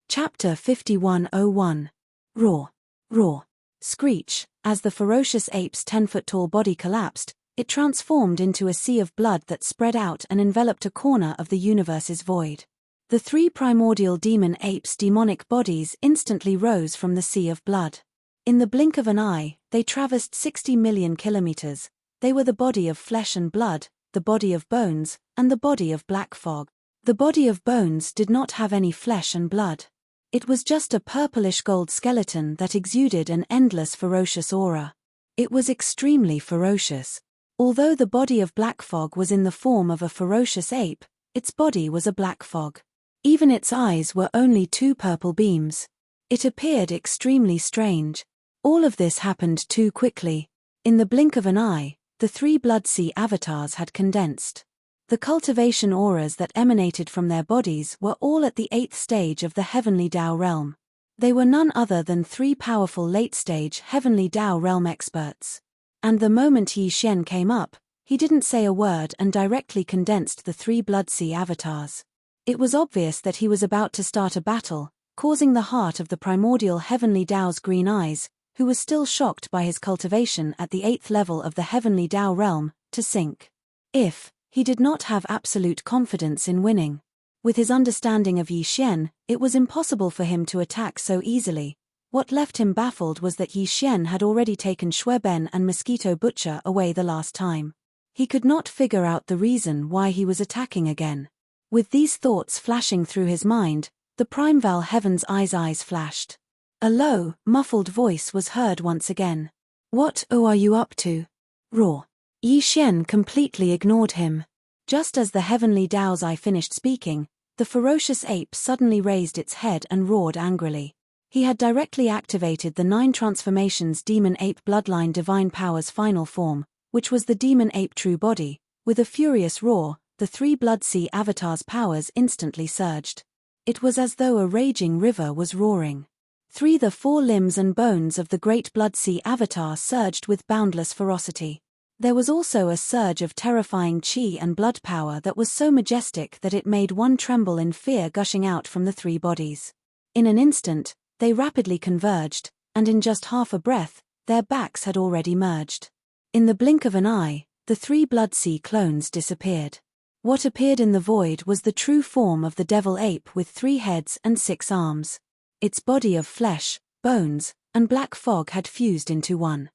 Chapter 5101. Roar! Roar! Screech! As the ferocious ape's 10-foot-tall body collapsed, it transformed into a sea of blood that spread out and enveloped a corner of the universe's void. The 3 primordial demon apes' demonic bodies instantly rose from the sea of blood. In the blink of an eye, they traversed 60 million kilometers. They were the body of flesh and blood, the body of bones, and the body of black fog. The body of bones did not have any flesh and blood. It was just a purplish gold skeleton that exuded an endless ferocious aura. It was extremely ferocious. Although the body of black fog was in the form of a ferocious ape, its body was a black fog. Even its eyes were only 2 purple beams. It appeared extremely strange. All of this happened too quickly. In the blink of an eye, the 3 Blood Sea avatars had condensed. The cultivation auras that emanated from their bodies were all at the 8th stage of the heavenly Tao realm. They were none other than 3 powerful late-stage heavenly Tao realm experts. And the moment Yi Xian came up, he didn't say a word and directly condensed the 3 Blood Sea avatars. It was obvious that he was about to start a battle, causing the heart of the primordial heavenly Tao's green eyes, who was still shocked by his cultivation at the 8th level of the heavenly Tao realm, to sink. If He did not have absolute confidence in winning. With his understanding of Yi Xian, it was impossible for him to attack so easily. What left him baffled was that Yi Xian had already taken Shui Ben and Mosquito Butcher away the last time. He could not figure out the reason why he was attacking again. With these thoughts flashing through his mind, the Primeval Heaven's eyes flashed. A low, muffled voice was heard once again. "What are you up to?" Roar. Yi Xian completely ignored him. Just as the heavenly Dao's eye finished speaking, the ferocious ape suddenly raised its head and roared angrily. He had directly activated the 9 transformations Demon Ape Bloodline Divine Power's final form, which was the Demon Ape True Body. With a furious roar, the 3 Blood Sea avatars' powers instantly surged. It was as though a raging river was roaring. The 4 limbs and bones of the great Blood Sea avatar surged with boundless ferocity. There was also a surge of terrifying chi and blood power that was so majestic that it made one tremble in fear, gushing out from the 3 bodies. In an instant, they rapidly converged, and in just half a breath, their backs had already merged. In the blink of an eye, the 3 Blood Sea clones disappeared. What appeared in the void was the true form of the devil ape with 3 heads and 6 arms. Its body of flesh, bones, and black fog had fused into one.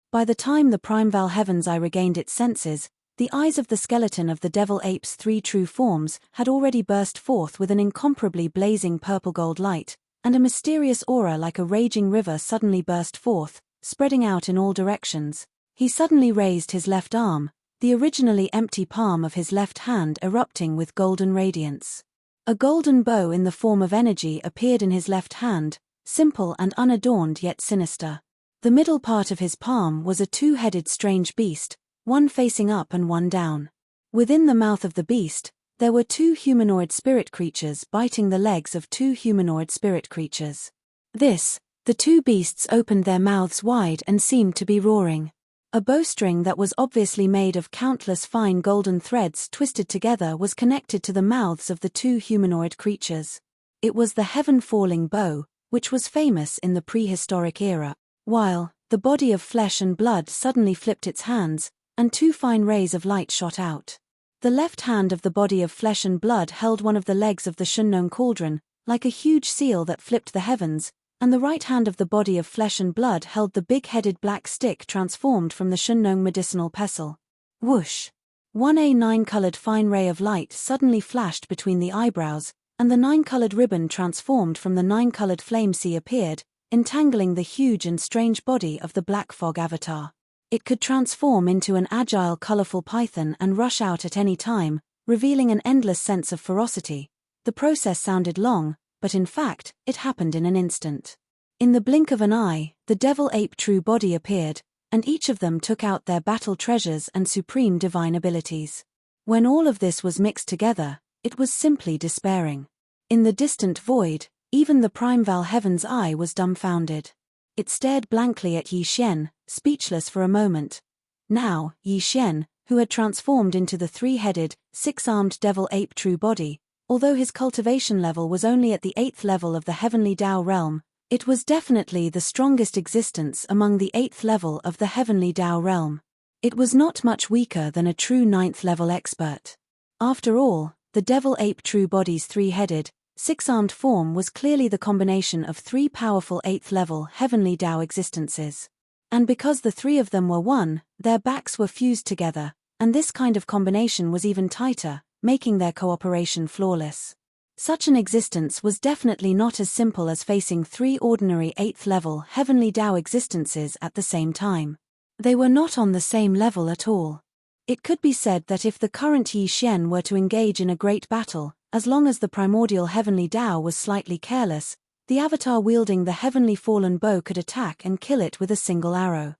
By the time the Primeval Heaven's eye regained its senses, the eyes of the skeleton of the devil ape's 3 true forms had already burst forth with an incomparably blazing purple-gold light, and a mysterious aura like a raging river suddenly burst forth, spreading out in all directions. He suddenly raised his left arm, the originally empty palm of his left hand erupting with golden radiance. A golden bow in the form of energy appeared in his left hand, simple and unadorned yet sinister. The middle part of his palm was a 2-headed strange beast, one facing up and one down. Within the mouth of the beast, there were 2 humanoid spirit creatures biting the legs of 2 humanoid spirit creatures. The 2 beasts opened their mouths wide and seemed to be roaring. A bowstring that was obviously made of countless fine golden threads twisted together was connected to the mouths of the 2 humanoid creatures. It was the heaven-falling bow, which was famous in the prehistoric era. While the body of flesh and blood suddenly flipped its hands, and 2 fine rays of light shot out. The left hand of the body of flesh and blood held one of the legs of the Shunnong cauldron, like a huge seal that flipped the heavens, and the right hand of the body of flesh and blood held the big-headed black stick transformed from the Shunnong medicinal pestle. Whoosh! 9-colored fine ray of light suddenly flashed between the eyebrows, and the 9-colored ribbon transformed from the 9-colored flame sea appeared, entangling the huge and strange body of the Black Fog avatar. It could transform into an agile, colorful python and rush out at any time, revealing an endless sense of ferocity. The process sounded long, but in fact, it happened in an instant. In the blink of an eye, the devil ape true body appeared, and each of them took out their battle treasures and supreme divine abilities. When all of this was mixed together, it was simply despairing. In the distant void, even the Primeval Heaven's eye was dumbfounded. It stared blankly at Yi Xian, speechless for a moment. Now, Yi Xian, who had transformed into the 3-headed, 6-armed devil ape true body, although his cultivation level was only at the 8th level of the heavenly Dao realm, it was definitely the strongest existence among the 8th level of the heavenly Dao realm. It was not much weaker than a true 9th level expert. After all, the devil ape true body's 3-headed, 6-armed form was clearly the combination of 3 powerful 8th-level heavenly Dao existences. And because the 3 of them were one, their backs were fused together, and this kind of combination was even tighter, making their cooperation flawless. Such an existence was definitely not as simple as facing 3 ordinary 8th-level heavenly Dao existences at the same time. They were not on the same level at all. It could be said that if the current Yi Xian were to engage in a great battle, as long as the primordial heavenly Dao was slightly careless, the avatar wielding the heavenly fallen bow could attack and kill it with a single arrow.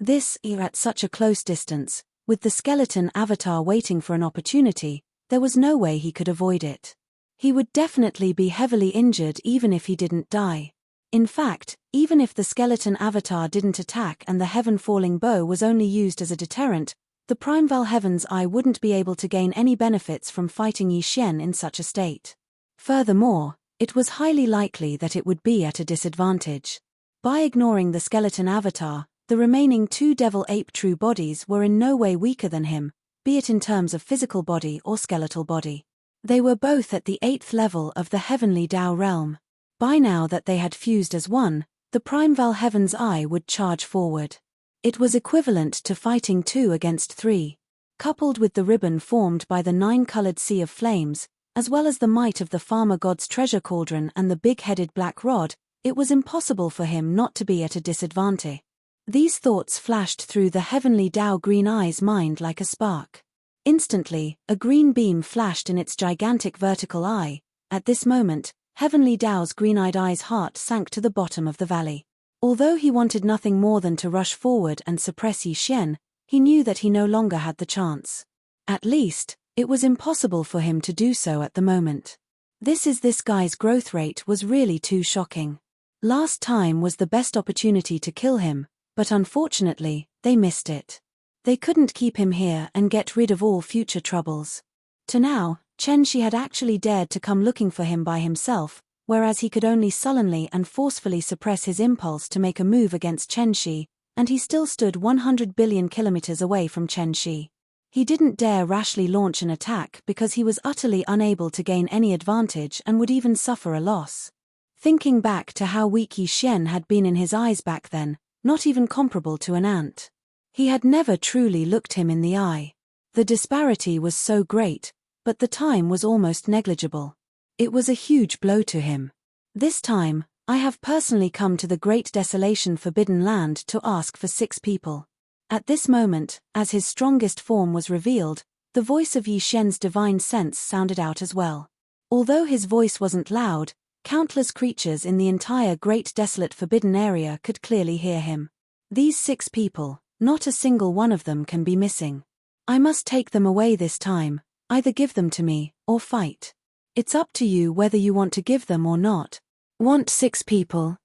At such a close distance, with the skeleton avatar waiting for an opportunity, there was no way he could avoid it. He would definitely be heavily injured even if he didn't die. In fact, even if the skeleton avatar didn't attack and the heaven-falling bow was only used as a deterrent, the Primeval Heaven's eye wouldn't be able to gain any benefits from fighting Yi Xian in such a state. Furthermore, it was highly likely that it would be at a disadvantage. By ignoring the skeleton avatar, the remaining 2 devil ape true bodies were in no way weaker than him, be it in terms of physical body or skeletal body. They were both at the 8th level of the heavenly Tao realm. By now that they had fused as one, the Primeval Heaven's Eye would charge forward. It was equivalent to fighting 2 against 3. Coupled with the ribbon formed by the 9-colored sea of flames, as well as the might of the farmer god's treasure cauldron and the big-headed black rod, it was impossible for him not to be at a disadvantage. These thoughts flashed through the heavenly Tao Green Eye's mind like a spark. Instantly, a green beam flashed in its gigantic vertical eye. At this moment, heavenly Tao's green-eyed eye's heart sank to the bottom of the valley. Although he wanted nothing more than to rush forward and suppress Yi Xian, he knew that he no longer had the chance. At least, it was impossible for him to do so at the moment. This guy's growth rate was really too shocking. Last time was the best opportunity to kill him, but unfortunately, they missed it. They couldn't keep him here and get rid of all future troubles. To now, Chen Shi had actually dared to come looking for him by himself, whereas he could only sullenly and forcefully suppress his impulse to make a move against Chen Shi, and he still stood 100 billion kilometers away from Chen Shi. He didn't dare rashly launch an attack because he was utterly unable to gain any advantage and would even suffer a loss. Thinking back to how weak Yi Xian had been in his eyes back then, not even comparable to an ant. He had never truly looked him in the eye. The disparity was so great, but the time was almost negligible. It was a huge blow to him. This time, I have personally come to the Great Desolation Forbidden Land to ask for 6 people. At this moment, as his strongest form was revealed, the voice of Yi Xian's divine sense sounded out as well. Although his voice wasn't loud, countless creatures in the entire Great Desolate Forbidden area could clearly hear him. These 6 people, not a single one of them can be missing. I must take them away this time, either give them to me, or fight. It's up to you whether you want to give them or not. Want 6 people?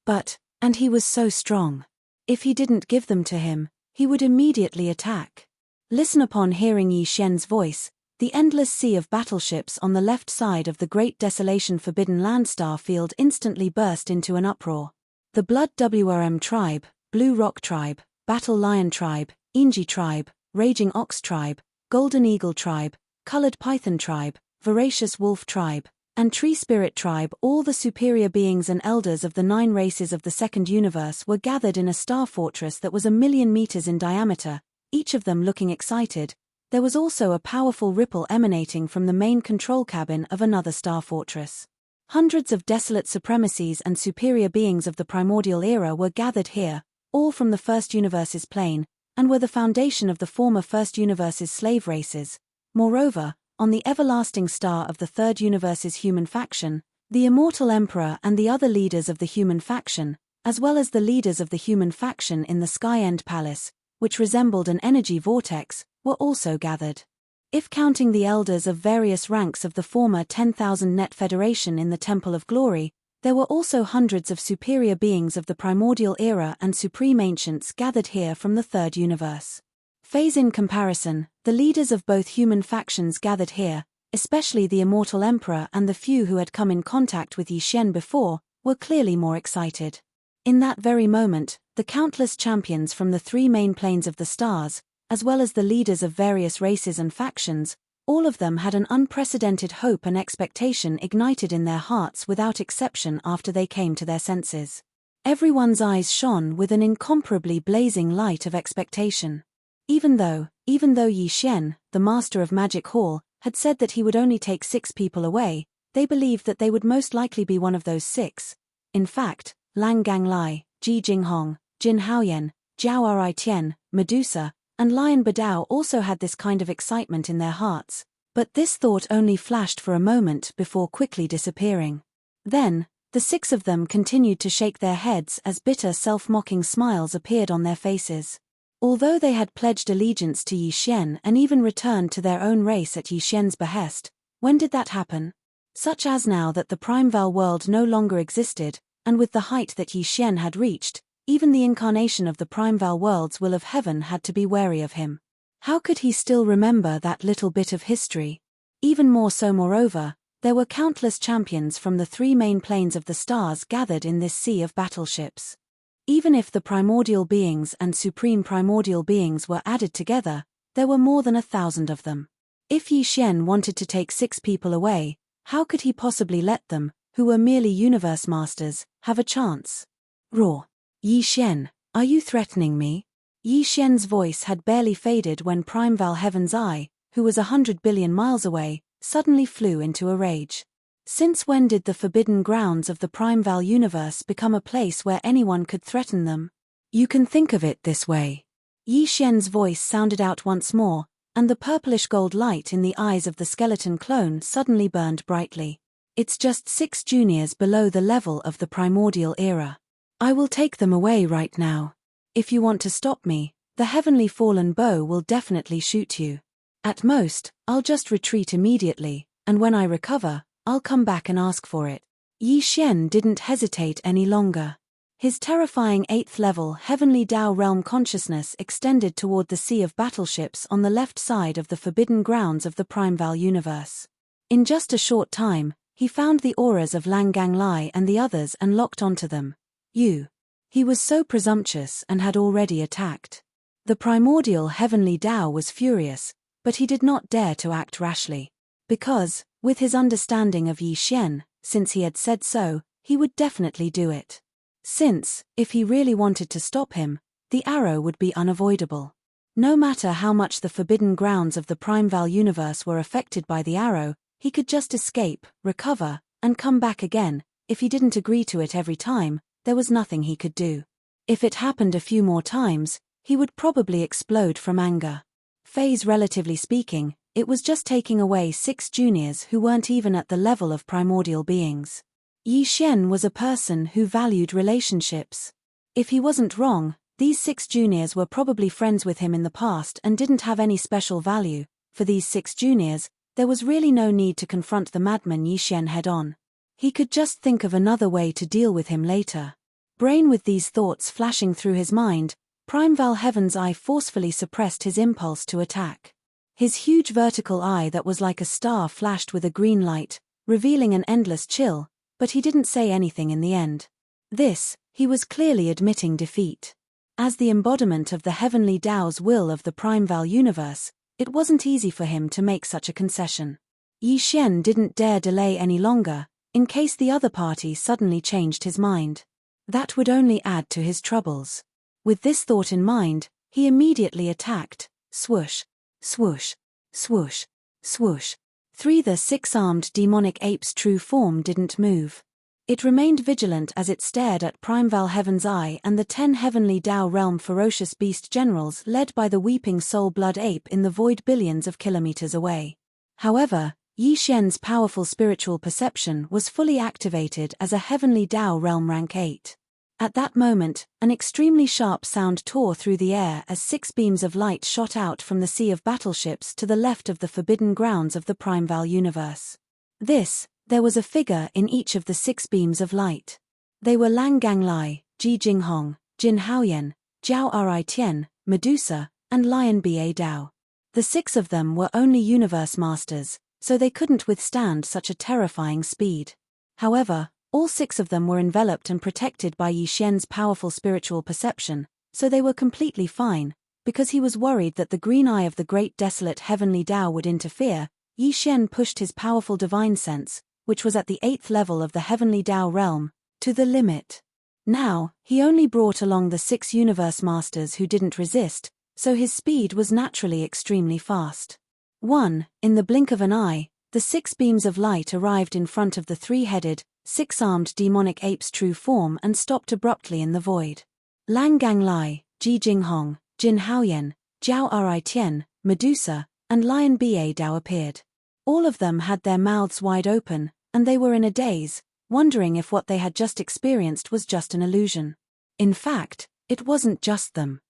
But, and he was so strong. If he didn't give them to him, he would immediately attack. Listen upon hearing Yi Xian's voice, the endless sea of battleships on the left side of the Great Desolation Forbidden Land star field instantly burst into an uproar. The Blood WRM tribe, Blue Rock tribe, Battle Lion tribe, Inji tribe, Raging Ox tribe, Golden Eagle tribe, Colored Python tribe, Voracious Wolf tribe, and Tree Spirit tribe, all the superior beings and elders of the 9 races of the Second Universe were gathered in a star fortress that was 1,000,000 meters in diameter, each of them looking excited. There was also a powerful ripple emanating from the main control cabin of another star fortress. Hundreds of desolate supremacies and superior beings of the primordial era were gathered here, all from the First Universe's plane, and were the foundation of the former First Universe's slave races. Moreover, on the everlasting star of the Third Universe's human faction, the Immortal Emperor and the other leaders of the human faction, as well as the leaders of the human faction in the Sky End Palace, which resembled an energy vortex, were also gathered. If counting the elders of various ranks of the former 10,000 Net Federation in the Temple of Glory, there were also hundreds of superior beings of the primordial era and supreme ancients gathered here from the Third Universe. Phase in comparison, the leaders of both human factions gathered here, especially the Immortal Emperor and the few who had come in contact with Yi Xian before, were clearly more excited. In that very moment, the countless champions from the 3 main planes of the stars, as well as the leaders of various races and factions, all of them had an unprecedented hope and expectation ignited in their hearts without exception after they came to their senses. Everyone's eyes shone with an incomparably blazing light of expectation. Even though Yi Xian, the master of Magic Hall, had said that he would only take 6 people away, they believed that they would most likely be one of those 6. In fact, Lang Ganglai, Ji Jinghong, Jin Haoyan, Jiao Ri Tian, Medusa, and Lion Badao also had this kind of excitement in their hearts, but this thought only flashed for a moment before quickly disappearing. Then, the 6 of them continued to shake their heads as bitter self-mocking smiles appeared on their faces. Although they had pledged allegiance to Yi Xian and even returned to their own race at Yi Xian's behest, when did that happen? Such as now that the Primeval world no longer existed, and with the height that Yi Xian had reached, even the incarnation of the Primeval world's will of heaven had to be wary of him. How could he still remember that little bit of history? Even more so moreover, there were countless champions from the 3 main planes of the stars gathered in this sea of battleships. Even if the primordial beings and supreme primordial beings were added together, there were more than 1,000 of them. If Yi Xian wanted to take 6 people away, how could he possibly let them, who were merely universe masters, have a chance? Roar. Yi Xian, are you threatening me? Yi Xian's voice had barely faded when Primeval Heaven's Eye, who was 100 billion miles away, suddenly flew into a rage. Since when did the forbidden grounds of the Primeval universe become a place where anyone could threaten them? You can think of it this way. Yi Xian's voice sounded out once more, and the purplish gold light in the eyes of the skeleton clone suddenly burned brightly. It's just 6 juniors below the level of the primordial era. I will take them away right now. If you want to stop me, the heavenly fallen bow will definitely shoot you. At most, I'll just retreat immediately, and when I recover, I'll come back and ask for it. Yi Xian didn't hesitate any longer. His terrifying 8th level heavenly Dao realm consciousness extended toward the sea of battleships on the left side of the forbidden grounds of the Primeval universe. In just a short time, he found the auras of Lang Ganglai and the others and locked onto them. He was so presumptuous and had already attacked. The primordial heavenly Dao was furious, but he did not dare to act rashly. Because, with his understanding of Yi Xian, since he had said so, he would definitely do it. Since, if he really wanted to stop him, the arrow would be unavoidable. No matter how much the forbidden grounds of the Primeval universe were affected by the arrow, he could just escape, recover, and come back again. If he didn't agree to it every time, there was nothing he could do. If it happened a few more times, he would probably explode from anger. Relatively speaking, it was just taking away 6 juniors who weren't even at the level of primordial beings. Yi Xian was a person who valued relationships. If he wasn't wrong, these 6 juniors were probably friends with him in the past and didn't have any special value. For these 6 juniors, there was really no need to confront the madman Yi Xian head-on. He could just think of another way to deal with him later. With these thoughts flashing through his mind, Primeval Heaven's Eye forcefully suppressed his impulse to attack. His huge vertical eye that was like a star flashed with a green light, revealing an endless chill, but he didn't say anything in the end. He was clearly admitting defeat. As the embodiment of the heavenly Dao's will of the Primeval universe, it wasn't easy for him to make such a concession. Yi Xian didn't dare delay any longer, in case the other party suddenly changed his mind. That would only add to his troubles. With this thought in mind, he immediately attacked. Swoosh, swoosh, swoosh, swoosh. The 6-armed demonic ape's true form didn't move. It remained vigilant as it stared at Primeval Heaven's Eye and the 10 heavenly Dao realm ferocious beast generals led by the weeping soul blood ape in the void billions of kilometers away. However, Yi Xian's powerful spiritual perception was fully activated as a heavenly Dao realm rank 8. At that moment, an extremely sharp sound tore through the air as 6 beams of light shot out from the sea of battleships to the left of the forbidden grounds of the Primeval universe. There was a figure in each of the 6 beams of light. They were Lang Ganglai, Ji Jinghong, Jin Haoyan, Jiao Ri Tian, Medusa, and Lion Ba Dao. The 6 of them were only universe masters, so they couldn't withstand such a terrifying speed. However, all 6 of them were enveloped and protected by Yi Xian's powerful spiritual perception, so they were completely fine. Because he was worried that the green eye of the great desolate heavenly Dao would interfere, Yi Xian pushed his powerful divine sense, which was at the 8th level of the heavenly Dao realm, to the limit. Now, he only brought along the 6 universe masters who didn't resist, so his speed was naturally extremely fast. In the blink of an eye, the 6 beams of light arrived in front of the 3-headed, 6-armed demonic ape's true form and stopped abruptly in the void. Lang Ganglai, Ji Jinghong, Jin Haoyan, Jiao Ri Tian, Medusa, and Lion Ba Dao appeared. All of them had their mouths wide open, and they were in a daze, wondering if what they had just experienced was just an illusion. In fact, it wasn't just them.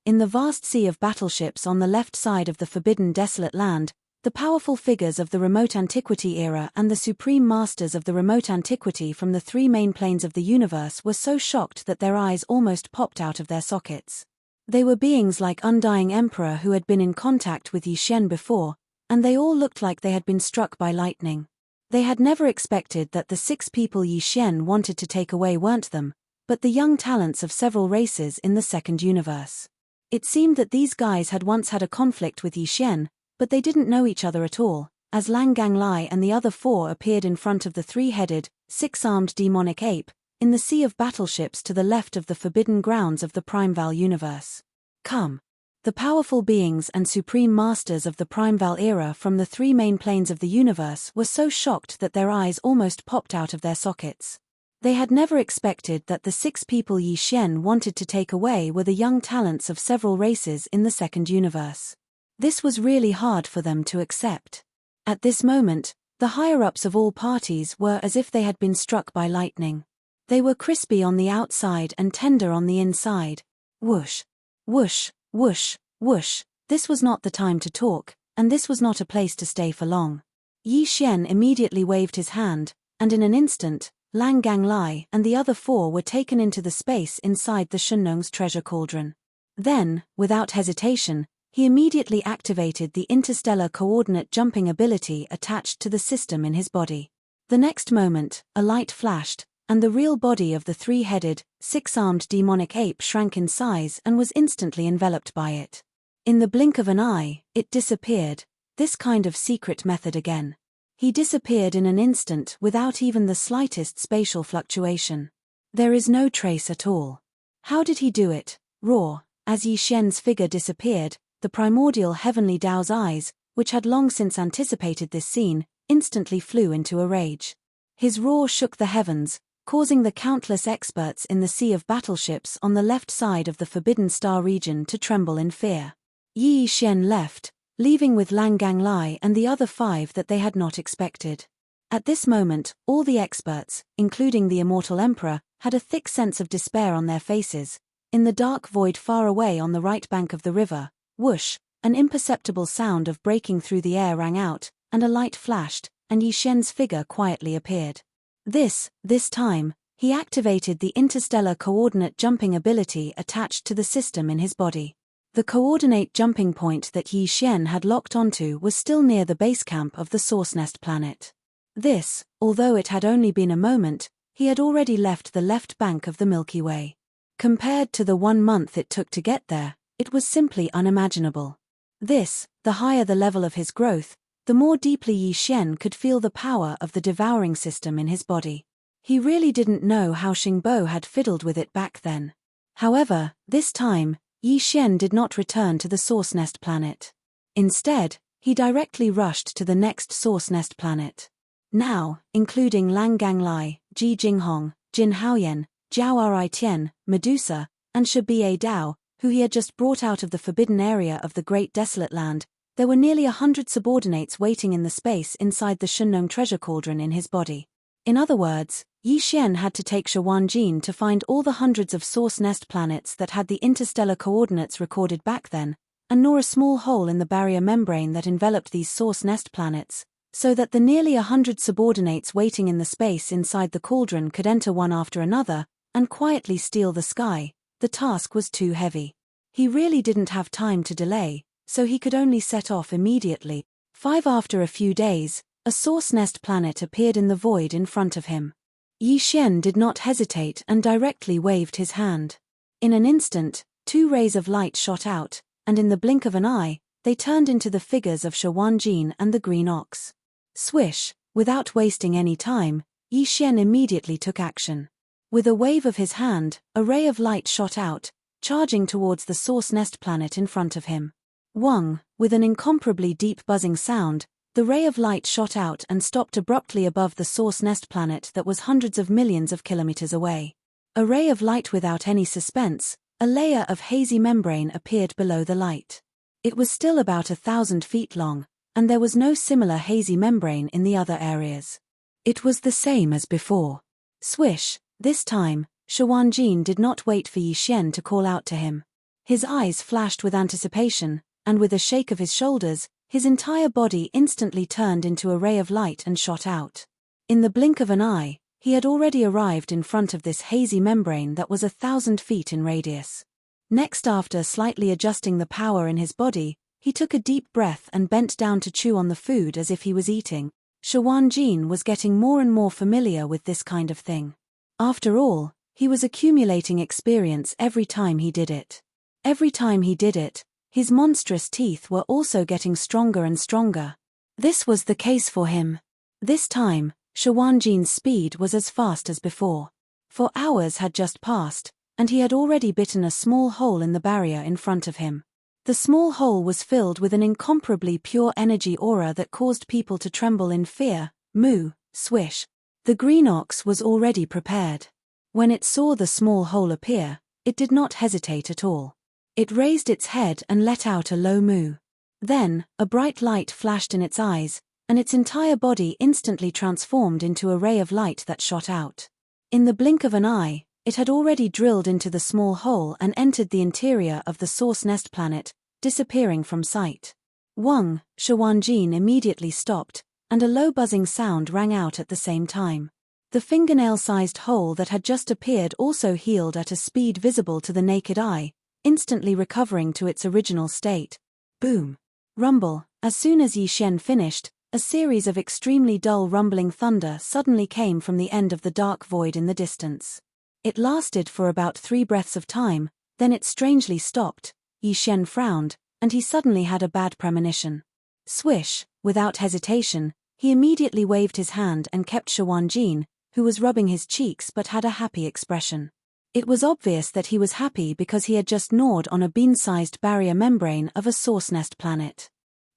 In the vast sea of battleships on the left side of the forbidden desolate land, the powerful figures of the remote antiquity era and the supreme masters of the remote antiquity from the 3 main planes of the universe were so shocked that their eyes almost popped out of their sockets. They were beings like Undying Emperor who had been in contact with Yi Xian before, and they all looked like they had been struck by lightning. They had never expected that the 6 people Yi Xian wanted to take away weren't them, but the young talents of several races in the second universe. It seemed that these guys had once had a conflict with Yi Xian, but they didn't know each other at all, as Lang Ganglai and the other four appeared in front of the three-headed, six-armed demonic ape, in the sea of battleships to the left of the forbidden grounds of the Primeval universe. Come. The powerful beings and supreme masters of the Primeval era from the three main planes of the universe were so shocked that their eyes almost popped out of their sockets. They had never expected that the 6 people Yi Xian wanted to take away were the young talents of several races in the second universe. This was really hard for them to accept. At this moment, the higher-ups of all parties were as if they had been struck by lightning. They were crispy on the outside and tender on the inside. Whoosh. Whoosh, whoosh, whoosh. This was not the time to talk, and this was not a place to stay for long. Yi Xian immediately waved his hand, and in an instant, Lang Ganglai and the other 4 were taken into the space inside the Shenlong's treasure cauldron. Then, without hesitation, he immediately activated the interstellar coordinate jumping ability attached to the system in his body. The next moment, a light flashed, and the real body of the three-headed, six-armed demonic ape shrank in size and was instantly enveloped by it. In the blink of an eye, it disappeared, this kind of secret method again. He disappeared in an instant without even the slightest spatial fluctuation. There is no trace at all. How did he do it? Roar. As Yi Xian's figure disappeared, the primordial heavenly Tao's eyes, which had long since anticipated this scene, instantly flew into a rage. His roar shook the heavens, causing the countless experts in the sea of battleships on the left side of the Forbidden Star region to tremble in fear. Yi Xian left, leaving with Lang Ganglai and the other 5 that they had not expected. At this moment, all the experts, including the Immortal Emperor, had a thick sense of despair on their faces. In the dark void far away on the right bank of the river, whoosh, an imperceptible sound of breaking through the air rang out, and a light flashed, and Yi Xian's figure quietly appeared. This time, he activated the interstellar coordinate jumping ability attached to the system in his body. The coordinate jumping point that Yi Xian had locked onto was still near the base camp of the Source Nest planet. This, although it had only been a moment, he had already left the left bank of the Milky Way. Compared to the 1 month it took to get there, it was simply unimaginable. This, the higher the level of his growth, the more deeply Yi Xian could feel the power of the devouring system in his body. He really didn't know how Xingbo had fiddled with it back then. However, this time, Yi Xian did not return to the Source Nest planet. Instead, he directly rushed to the next Source Nest planet. Now, including Lang Ganglai, Ji Jinghong, Jin Haoyan, Jiao Ri Tian, Medusa, and Shi Dao, who he had just brought out of the forbidden area of the Great Desolate Land, there were nearly 100 subordinates waiting in the space inside the Shenlong treasure cauldron in his body. In other words, Yi Xian had to take Shawanjin to find all the hundreds of Source Nest planets that had the interstellar coordinates recorded back then, and gnaw a small hole in the barrier membrane that enveloped these Source Nest planets, so that the nearly 100 subordinates waiting in the space inside the cauldron could enter one after another, and quietly steal the sky. The task was too heavy. He really didn't have time to delay, so he could only set off immediately. After a few days, a Source Nest planet appeared in the void in front of him. Yi Xian did not hesitate and directly waved his hand. In an instant, 2 rays of light shot out, and in the blink of an eye, they turned into the figures of Shawanjin and the Green Ox. Swish, without wasting any time, Yi Xian immediately took action. With a wave of his hand, a ray of light shot out, charging towards the Source Nest planet in front of him. Wang, with an incomparably deep buzzing sound, the ray of light shot out and stopped abruptly above the Source Nest planet that was hundreds of millions of kilometers away. A ray of light without any suspense, a layer of hazy membrane appeared below the light. It was still about 1,000 feet long, and there was no similar hazy membrane in the other areas. It was the same as before. Swish, this time, Shawanjin did not wait for Yi Xian to call out to him. His eyes flashed with anticipation, and with a shake of his shoulders, his entire body instantly turned into a ray of light and shot out. In the blink of an eye, he had already arrived in front of this hazy membrane that was 1,000 feet in radius. Next, after slightly adjusting the power in his body, he took a deep breath and bent down to chew on the food as if he was eating. Shawanjin was getting more and more familiar with this kind of thing. After all, he was accumulating experience every time he did it. Every time he did it, his monstrous teeth were also getting stronger and stronger. This was the case for him. This time, Shawanjin's speed was as fast as before. 4 hours had just passed, and he had already bitten a small hole in the barrier in front of him. The small hole was filled with an incomparably pure energy aura that caused people to tremble in fear. Moo, swish. The green ox was already prepared. When it saw the small hole appear, it did not hesitate at all. It raised its head and let out a low moo. Then, a bright light flashed in its eyes, and its entire body instantly transformed into a ray of light that shot out. In the blink of an eye, it had already drilled into the small hole and entered the interior of the source nest planet, disappearing from sight. Wang, Shawanjin immediately stopped, and a low buzzing sound rang out at the same time. The fingernail-sized hole that had just appeared also healed at a speed visible to the naked eye, instantly recovering to its original state. Boom. Rumble. As soon as Yi Xian finished, a series of extremely dull rumbling thunder suddenly came from the end of the dark void in the distance. It lasted for about 3 breaths of time, then it strangely stopped. Yi Xian frowned, and he suddenly had a bad premonition. Swish. Without hesitation, he immediately waved his hand and kept Shawanjin, who was rubbing his cheeks but had a happy expression. It was obvious that he was happy because he had just gnawed on a bean-sized barrier membrane of a source nest planet.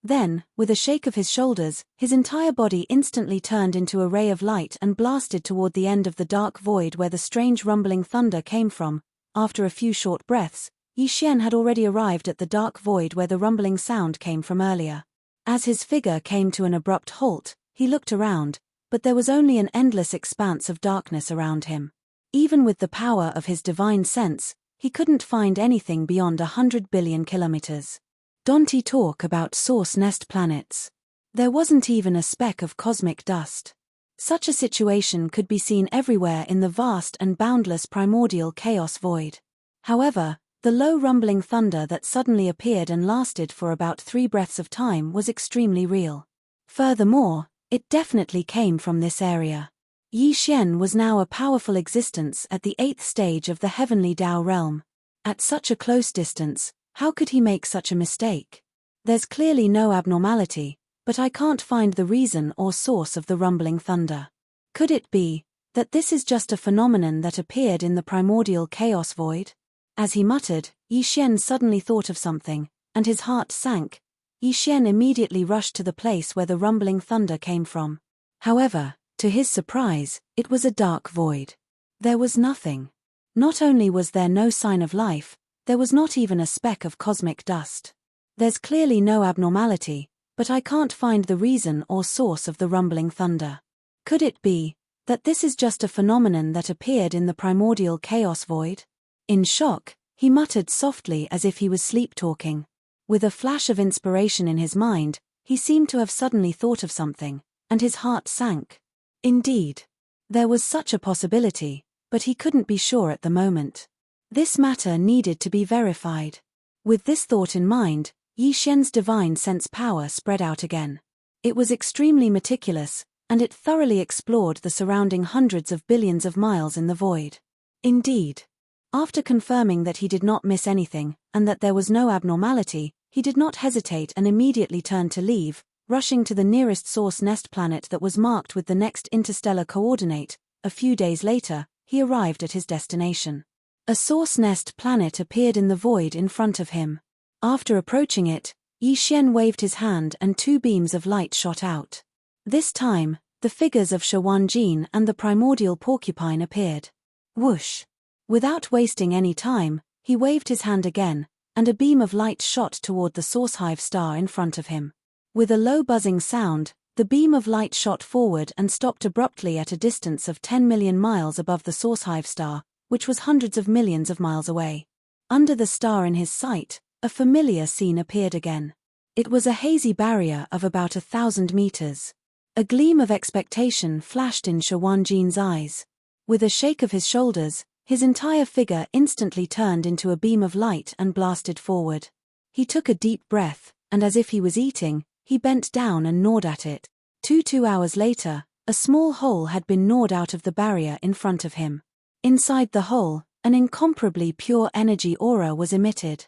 Then, with a shake of his shoulders, his entire body instantly turned into a ray of light and blasted toward the end of the dark void where the strange rumbling thunder came from. After a few short breaths, Yi Xian had already arrived at the dark void where the rumbling sound came from earlier. As his figure came to an abrupt halt, he looked around, but there was only an endless expanse of darkness around him. Even with the power of his divine sense, he couldn't find anything beyond 100 billion kilometers. Don't talk about source nest planets. There wasn't even a speck of cosmic dust. Such a situation could be seen everywhere in the vast and boundless primordial chaos void. However, the low rumbling thunder that suddenly appeared and lasted for about 3 breaths of time was extremely real. Furthermore, it definitely came from this area. Yi Xian was now a powerful existence at the 8th stage of the heavenly Tao realm. At such a close distance, how could he make such a mistake? There's clearly no abnormality, but I can't find the reason or source of the rumbling thunder. Could it be that this is just a phenomenon that appeared in the primordial chaos void? As he muttered, Yi Xian suddenly thought of something, and his heart sank. Yi Xian immediately rushed to the place where the rumbling thunder came from. However, to his surprise, it was a dark void. There was nothing. Not only was there no sign of life, there was not even a speck of cosmic dust. There's clearly no abnormality, but I can't find the reason or source of the rumbling thunder. Could it be that this is just a phenomenon that appeared in the primordial chaos void? In shock, he muttered softly as if he was sleep-talking. With a flash of inspiration in his mind, he seemed to have suddenly thought of something, and his heart sank. Indeed. There was such a possibility, but he couldn't be sure at the moment. This matter needed to be verified. With this thought in mind, Yi Xian's divine sense power spread out again. It was extremely meticulous, and it thoroughly explored the surrounding hundreds of billions of miles in the void. Indeed. After confirming that he did not miss anything, and that there was no abnormality, he did not hesitate and immediately turned to leave, rushing to the nearest source nest planet that was marked with the next interstellar coordinate. A few days later, he arrived at his destination. A source nest planet appeared in the void in front of him. After approaching it, Yi Xian waved his hand and 2 beams of light shot out. This time, the figures of Shawanjin and the primordial porcupine appeared. Whoosh! Without wasting any time, he waved his hand again, and a beam of light shot toward the source hive star in front of him. With a low buzzing sound, the beam of light shot forward and stopped abruptly at a distance of 10 million miles above the source hive star, which was hundreds of millions of miles away. Under the star in his sight, a familiar scene appeared again. It was a hazy barrier of about 1,000 meters. A gleam of expectation flashed in Shawanjin's eyes. With a shake of his shoulders, his entire figure instantly turned into a beam of light and blasted forward. He took a deep breath, and as if he was eating, he bent down and gnawed at it. 2 hours later, a small hole had been gnawed out of the barrier in front of him. Inside the hole, an incomparably pure energy aura was emitted.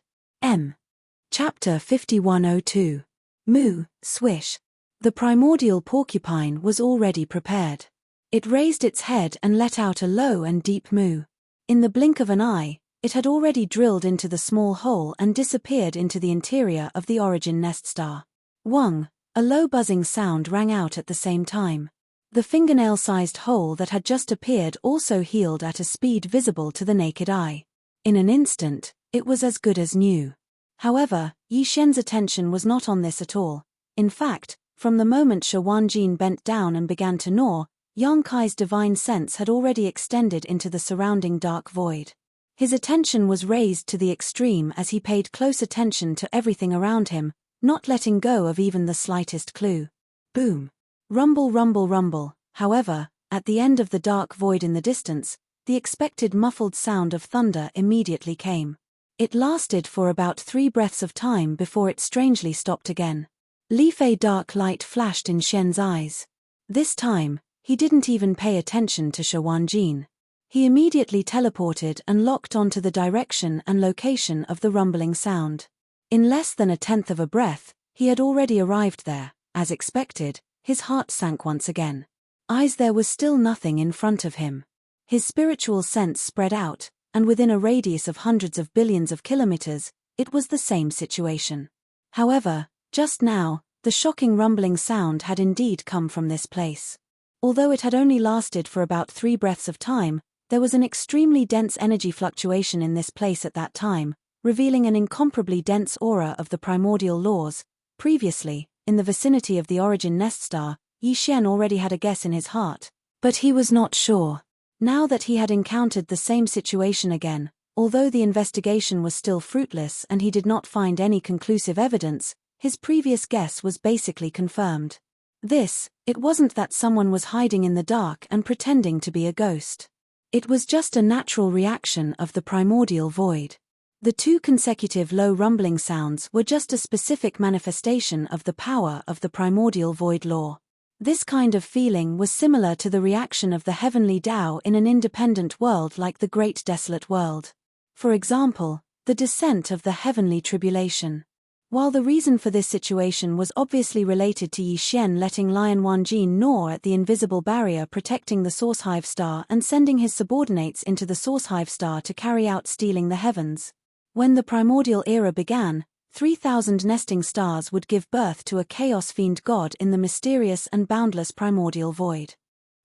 Chapter 5102. Moo, Swish. The primordial porcupine was already prepared. It raised its head and let out a low and deep moo. In the blink of an eye, it had already drilled into the small hole and disappeared into the interior of the origin nest star. Whong, a low buzzing sound rang out at the same time. The fingernail-sized hole that had just appeared also healed at a speed visible to the naked eye. In an instant, it was as good as new. However, Yi Xian's attention was not on this at all. In fact, from the moment Shi Wanjin bent down and began to gnaw, Yang Kai's divine sense had already extended into the surrounding dark void. His attention was raised to the extreme as he paid close attention to everything around him, not letting go of even the slightest clue. Boom. Rumble, rumble, rumble. However, at the end of the dark void in the distance, the expected muffled sound of thunder immediately came. It lasted for about 3 breaths of time before it strangely stopped again. Li Fei dark light flashed in Shen's eyes. This time, he didn't even pay attention to Shi Wanjin. He immediately teleported and locked onto the direction and location of the rumbling sound. In less than 1/10 of a breath, he had already arrived there. As expected, his heart sank once again. There was still nothing in front of him. His spiritual sense spread out, and within a radius of hundreds of billions of kilometers, it was the same situation. However, just now, the shocking rumbling sound had indeed come from this place. Although it had only lasted for about 3 breaths of time, there was an extremely dense energy fluctuation in this place at that time, revealing an incomparably dense aura of the primordial laws. Previously, in the vicinity of the origin nest star, Yi Xian already had a guess in his heart, but he was not sure. Now that he had encountered the same situation again, although the investigation was still fruitless and he did not find any conclusive evidence, his previous guess was basically confirmed. It wasn't that someone was hiding in the dark and pretending to be a ghost. It was just a natural reaction of the primordial void. The 2 consecutive low rumbling sounds were just a specific manifestation of the power of the primordial void law. This kind of feeling was similar to the reaction of the heavenly Tao in an independent world like the Great Desolate World. For example, the descent of the heavenly tribulation. While the reason for this situation was obviously related to Yi Xian letting Lion Wanjin gnaw at the invisible barrier protecting the Source Hive Star and sending his subordinates into the Source Hive Star to carry out stealing the heavens. When the primordial era began, 3,000 nesting stars would give birth to a chaos fiend god in the mysterious and boundless primordial void.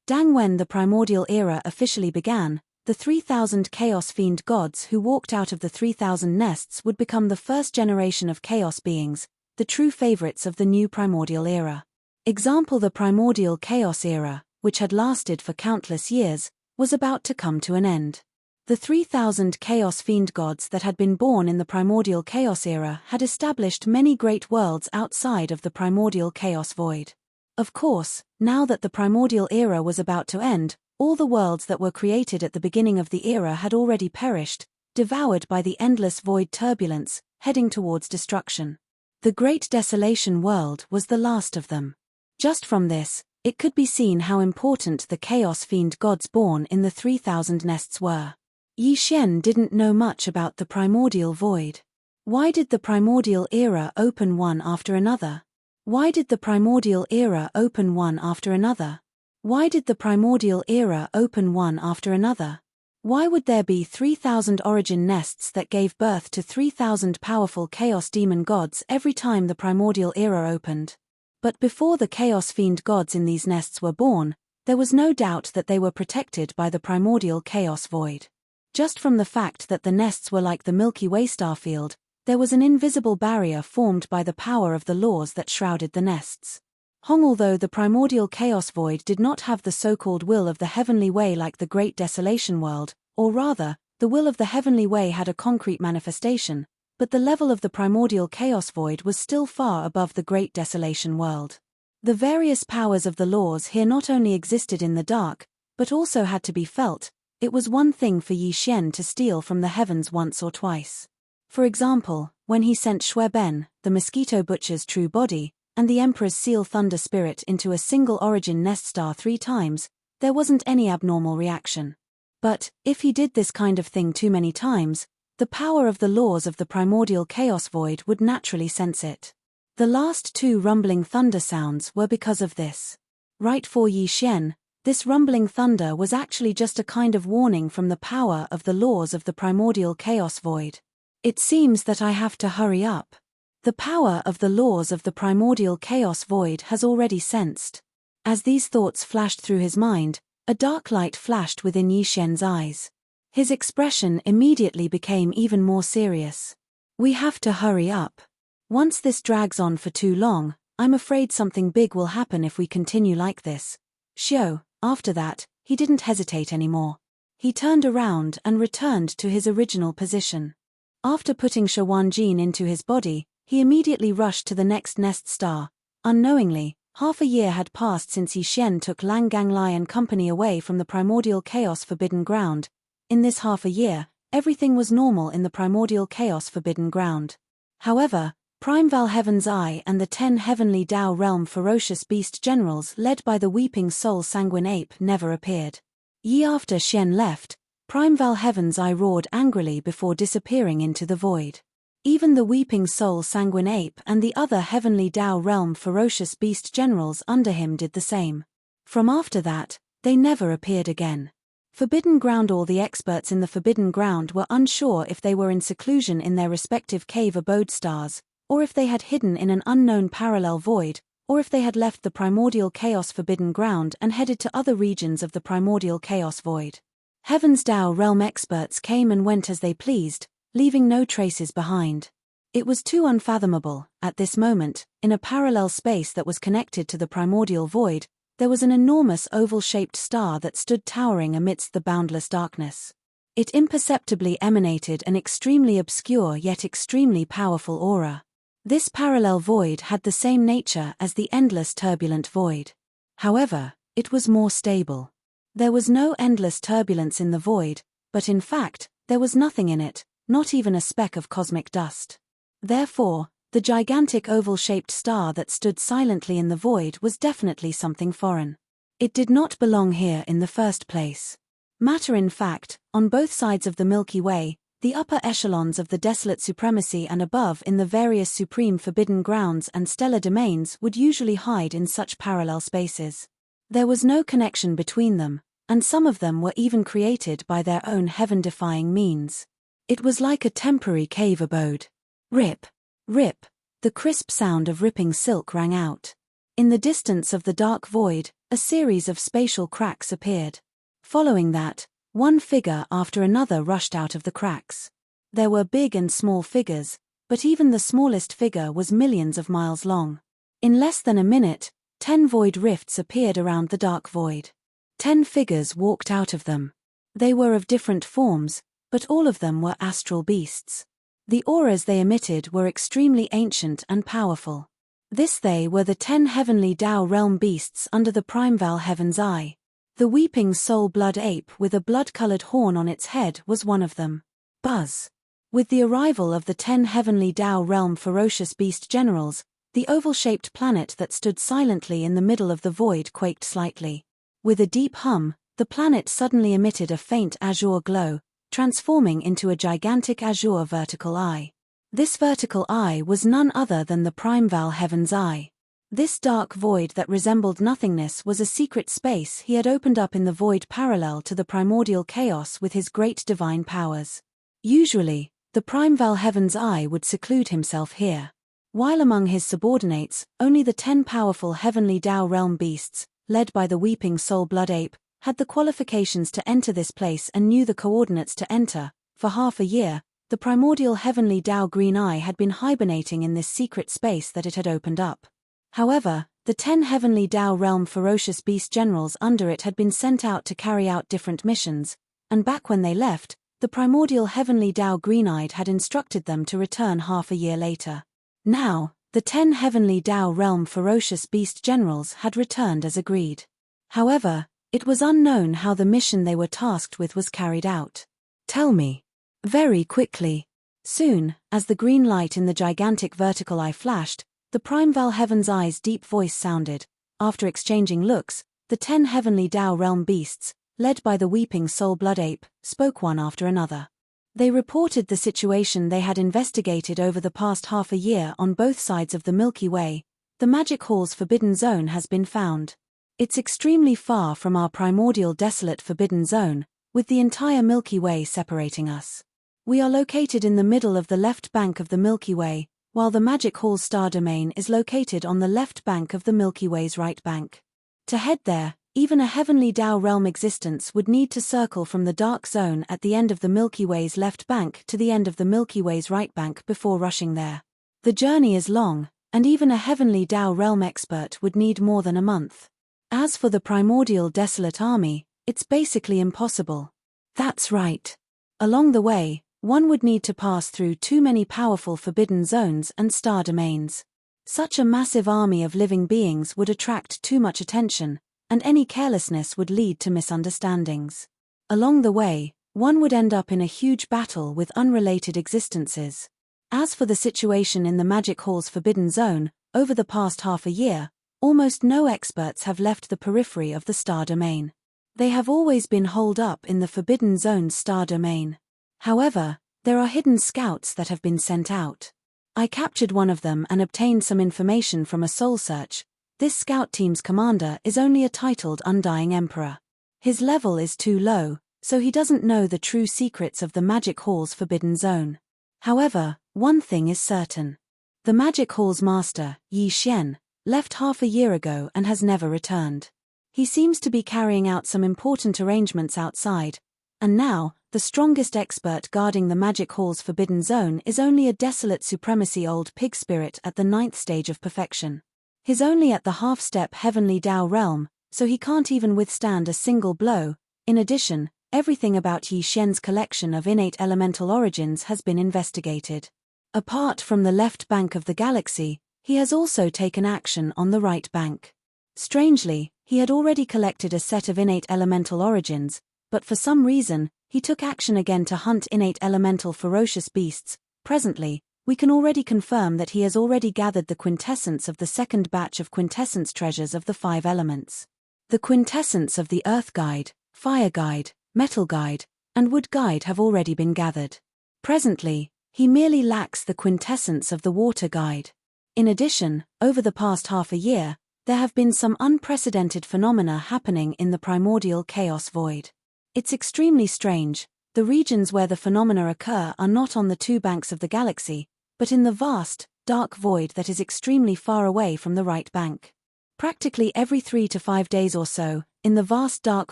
When the primordial era officially began, the 3,000 chaos fiend gods who walked out of the 3,000 nests would become the first generation of chaos beings, the true favorites of the new primordial era. Example: the primordial chaos era, which had lasted for countless years, was about to come to an end. The 3,000 chaos fiend gods that had been born in the primordial chaos era had established many great worlds outside of the primordial chaos void. Of course, now that the primordial era was about to end, all the worlds that were created at the beginning of the era had already perished, devoured by the endless void turbulence, heading towards destruction. The Great Desolation world was the last of them. Just from this, it could be seen how important the chaos fiend gods born in the 3,000 nests were. Yi Xian didn't know much about the primordial void. Why did the primordial era open one after another? Why did the primordial era open one after another? Why did the primordial era open one after another? Why would there be 3,000 origin nests that gave birth to 3,000 powerful chaos demon gods every time the primordial era opened? But before the chaos fiend gods in these nests were born, there was no doubt that they were protected by the primordial chaos void. Just from the fact that the nests were like the Milky Way starfield, there was an invisible barrier formed by the power of the laws that shrouded the nests. Although the primordial chaos void did not have the so-called will of the heavenly way like the Great Desolation world, or rather, the will of the heavenly way had a concrete manifestation, but the level of the primordial chaos void was still far above the Great Desolation world. The various powers of the laws here not only existed in the dark, but also had to be felt. It was one thing for Yi Xian to steal from the heavens once or twice. For example, when he sent Xue Ben, the mosquito butcher's true body, and the Emperor's seal thunder spirit into a single origin nest star 3 times, there wasn't any abnormal reaction. But, if he did this kind of thing too many times, The power of the laws of the primordial chaos void would naturally sense it. The last two rumbling thunder sounds were because of this. Right for Yi Xian, this rumbling thunder was actually just a kind of warning from the power of the laws of the primordial chaos void. It seems that I have to hurry up. The power of the laws of the primordial chaos void has already sensed. As these thoughts flashed through his mind, a dark light flashed within Yi Xian's eyes. His expression immediately became even more serious. We have to hurry up. Once this drags on for too long, I'm afraid something big will happen if we continue like this. Xiao, after that, he didn't hesitate anymore. He turned around and returned to his original position. After putting Shawanjin into his body, he immediately rushed to the next nest star. Unknowingly, half a year had passed since Yi Xian took Lang Ganglai and company away from the primordial chaos forbidden ground. In this half a year, everything was normal in the primordial chaos forbidden ground. However, Primeval Heaven's Eye and the 10 heavenly Tao realm ferocious beast generals led by the weeping soul sanguine ape never appeared. After Xian left, Primeval Heaven's Eye roared angrily before disappearing into the void. Even the weeping soul sanguine ape and the other heavenly Tao realm ferocious beast generals under him did the same. From after that, they never appeared again. Forbidden Ground. All the experts in the Forbidden Ground were unsure if they were in seclusion in their respective cave abode stars, or if they had hidden in an unknown parallel void, or if they had left the primordial chaos forbidden ground and headed to other regions of the primordial chaos void. Heaven's Tao realm experts came and went as they pleased, leaving no traces behind. It was too unfathomable. At this moment, in a parallel space that was connected to the primordial void, there was an enormous oval-shaped star that stood towering amidst the boundless darkness. It imperceptibly emanated an extremely obscure yet extremely powerful aura. This parallel void had the same nature as the endless turbulent void. However, it was more stable. There was no endless turbulence in the void, but in fact, there was nothing in it, not even a speck of cosmic dust. Therefore, the gigantic oval-shaped star that stood silently in the void was definitely something foreign. It did not belong here in the first place. Matter. In fact, on both sides of the Milky Way, the upper echelons of the desolate supremacy and above in the various supreme forbidden grounds and stellar domains would usually hide in such parallel spaces. There was no connection between them, and some of them were even created by their own heaven-defying means. It was like a temporary cave abode. Rip! Rip! The crisp sound of ripping silk rang out. In the distance of the dark void, a series of spatial cracks appeared. Following that, one figure after another rushed out of the cracks. There were big and small figures, but even the smallest figure was millions of miles long. In less than a minute, 10 void rifts appeared around the dark void. 10 figures walked out of them. They were of different forms, but all of them were astral beasts. The auras they emitted were extremely ancient and powerful. They were the 10 heavenly Tao realm beasts under the Primeval Heaven's Eye. The weeping soul blood ape with a blood-colored horn on its head was one of them. Buzz! With the arrival of the 10 heavenly Tao realm ferocious beast generals, the oval-shaped planet that stood silently in the middle of the void quaked slightly. With a deep hum, the planet suddenly emitted a faint azure glow, transforming into a gigantic azure vertical eye. This vertical eye was none other than the Primeval Heaven's Eye. This dark void that resembled nothingness was a secret space he had opened up in the void parallel to the primordial chaos with his great divine powers. Usually, the Primeval Heaven's Eye would seclude himself here. While among his subordinates, only the 10 powerful heavenly Tao realm beasts, led by the weeping soul blood ape, had the qualifications to enter this place and knew the coordinates to enter. For half a year, the primordial heavenly Tao green eye had been hibernating in this secret space that it had opened up. However, the 10 heavenly Tao realm ferocious beast generals under it had been sent out to carry out different missions, and back when they left, the primordial heavenly Tao green-eyed had instructed them to return half a year later. Now, the 10 heavenly Tao realm ferocious beast generals had returned as agreed. However, it was unknown how the mission they were tasked with was carried out. Tell me. Very quickly. Soon, as the green light in the gigantic vertical eye flashed, the Primeval Heaven's Eye's deep voice sounded. After exchanging looks, the 10 heavenly Tao realm beasts, led by the weeping soul blood ape, spoke one after another. They reported the situation they had investigated over the past half a year on both sides of the Milky Way. The Magic Hall's forbidden zone has been found. It's extremely far from our primordial desolate forbidden zone, with the entire Milky Way separating us. We are located in the middle of the left bank of the Milky Way, while the Magic Hall's star domain is located on the left bank of the Milky Way's right bank. To head there, even a heavenly Tao realm existence would need to circle from the dark zone at the end of the Milky Way's left bank to the end of the Milky Way's right bank before rushing there. The journey is long, and even a heavenly Tao realm expert would need more than a month. As for the primordial desolate army, it's basically impossible. That's right. Along the way, one would need to pass through too many powerful forbidden zones and star domains. Such a massive army of living beings would attract too much attention, and any carelessness would lead to misunderstandings. Along the way, one would end up in a huge battle with unrelated existences. As for the situation in the Magic Hall's forbidden zone, over the past half a year, almost no experts have left the periphery of the star domain. They have always been holed up in the forbidden zone's star domain. However, there are hidden scouts that have been sent out. I captured one of them and obtained some information from a soul search. This scout team's commander is only a titled Undying Emperor. His level is too low, so he doesn't know the true secrets of the Magic Hall's forbidden zone. However, one thing is certain. The Magic Hall's master, Yi Xian, left half a year ago and has never returned. He seems to be carrying out some important arrangements outside, and now, the strongest expert guarding the Magic Hall's forbidden zone is only a desolate supremacy old pig spirit at the 9th stage of perfection. He's only at the half-step heavenly Tao realm, so he can't even withstand a single blow. In addition, everything about Yi Xian's collection of innate elemental origins has been investigated. Apart from the left bank of the galaxy, he has also taken action on the right bank. Strangely, he had already collected a set of innate elemental origins, but for some reason, he took action again to hunt innate elemental ferocious beasts. Presently, we can already confirm that he has already gathered the quintessence of the second batch of quintessence treasures of the 5 elements. The quintessence of the Earth Guide, Fire Guide, Metal Guide, and Wood Guide have already been gathered. Presently, he merely lacks the quintessence of the Water Guide. In addition, over the past half a year, there have been some unprecedented phenomena happening in the primordial chaos void. It's extremely strange. The regions where the phenomena occur are not on the 2 banks of the galaxy, but in the vast, dark void that is extremely far away from the right bank. Practically every 3 to 5 days or so, in the vast dark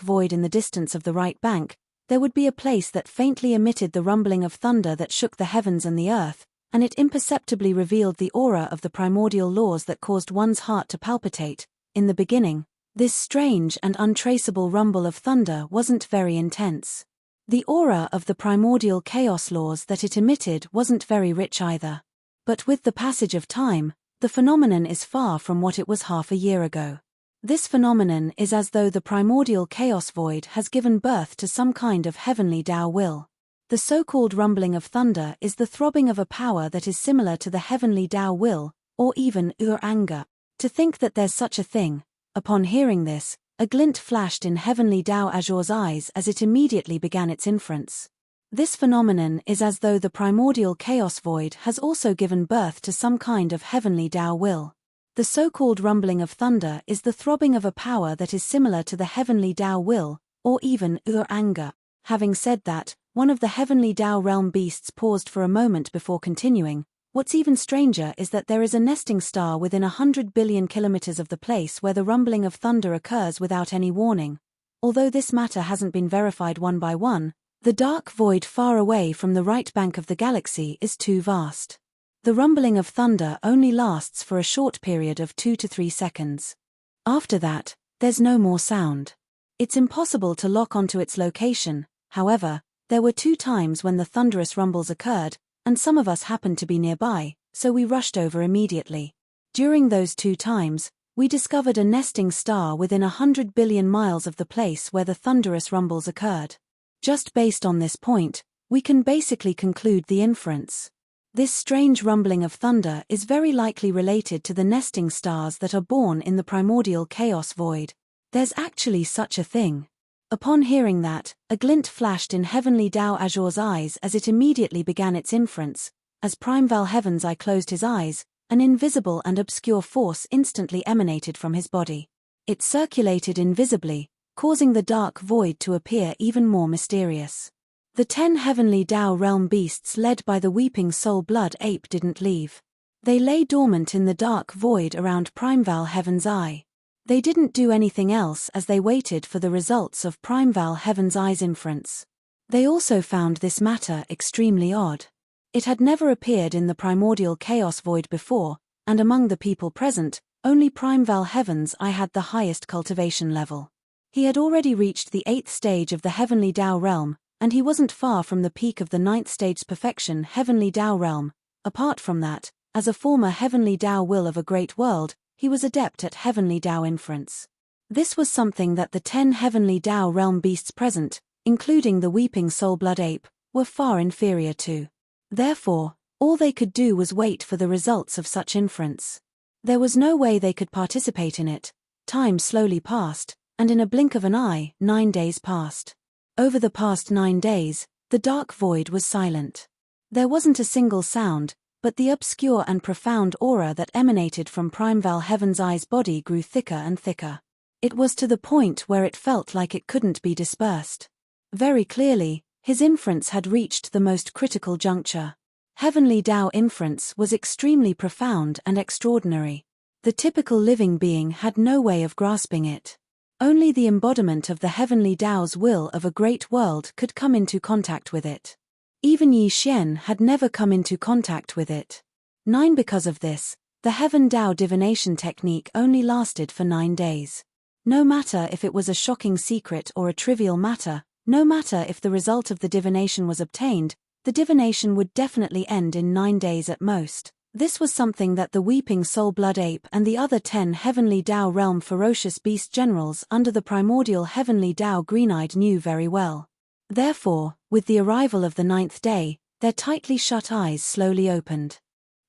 void in the distance of the right bank, there would be a place that faintly emitted the rumbling of thunder that shook the heavens and the earth, and it imperceptibly revealed the aura of the primordial laws that caused one's heart to palpitate. In the beginning, this strange and untraceable rumble of thunder wasn't very intense. The aura of the primordial chaos laws that it emitted wasn't very rich either. But with the passage of time, the phenomenon is far from what it was half a year ago. This phenomenon is as though the primordial chaos void has given birth to some kind of heavenly Tao will. The so-called rumbling of thunder is the throbbing of a power that is similar to the heavenly Tao will, or even anger. To think that there's such a thing. Upon hearing this, a glint flashed in heavenly Tao Azure's eyes as it immediately began its inference. This phenomenon is as though the primordial chaos void has also given birth to some kind of heavenly Tao will. The so-called rumbling of thunder is the throbbing of a power that is similar to the heavenly Tao will, or even anger. Having said that, one of the heavenly Tao realm beasts paused for a moment before continuing. What's even stranger is that there is a nesting star within 100 billion kilometers of the place where the rumbling of thunder occurs without any warning. Although this matter hasn't been verified one by one, the dark void far away from the right bank of the galaxy is too vast. The rumbling of thunder only lasts for a short period of 2 to 3 seconds. After that, there's no more sound. It's impossible to lock onto its location. However, there were 2 times when the thunderous rumbles occurred, and some of us happened to be nearby, so we rushed over immediately. During those 2 times, we discovered a nesting star within 100 billion miles of the place where the thunderous rumbles occurred. Just based on this point, we can basically conclude the inference. This strange rumbling of thunder is very likely related to the nesting stars that are born in the primordial chaos void. There's actually such a thing. Upon hearing that, a glint flashed in Heavenly Tao Azure's eyes as it immediately began its inference. As Primeval Heaven's Eye closed his eyes, an invisible and obscure force instantly emanated from his body. It circulated invisibly, causing the dark void to appear even more mysterious. The 10 Heavenly Tao realm beasts led by the Weeping Soul Blood Ape didn't leave. They lay dormant in the dark void around Primeval Heaven's Eye. They didn't do anything else as they waited for the results of Primeval Heaven's Eye's inference. They also found this matter extremely odd. It had never appeared in the primordial chaos void before, and among the people present, only Primeval Heaven's Eye had the highest cultivation level. He had already reached the 8th stage of the Heavenly Tao realm, and he wasn't far from the peak of the 9th stage's perfection Heavenly Tao realm. Apart from that, as a former Heavenly Tao will of a great world, he was adept at Heavenly Tao inference. This was something that the 10 Heavenly Tao realm beasts present, including the Weeping Soul Blood Ape, were far inferior to. Therefore, all they could do was wait for the results of such inference. There was no way they could participate in it. Time slowly passed, and in a blink of an eye, 9 days passed. Over the past 9 days, the dark void was silent. There wasn't a single sound, but the obscure and profound aura that emanated from Primeval Heaven's Eye's body grew thicker and thicker. It was to the point where it felt like it couldn't be dispersed. Very clearly, his inference had reached the most critical juncture. Heavenly Tao inference was extremely profound and extraordinary. The typical living being had no way of grasping it. Only the embodiment of the Heavenly Tao's will of a great world could come into contact with it. Even Yi Xian had never come into contact with it. Because of this, the Heaven Tao divination technique only lasted for 9 days. No matter if it was a shocking secret or a trivial matter, no matter if the result of the divination was obtained, the divination would definitely end in 9 days at most. This was something that the Weeping Soul Blood Ape and the other 10 Heavenly Tao realm ferocious beast generals under the primordial Heavenly Tao Green-Eyed knew very well. Therefore, with the arrival of the 9th day, their tightly shut eyes slowly opened.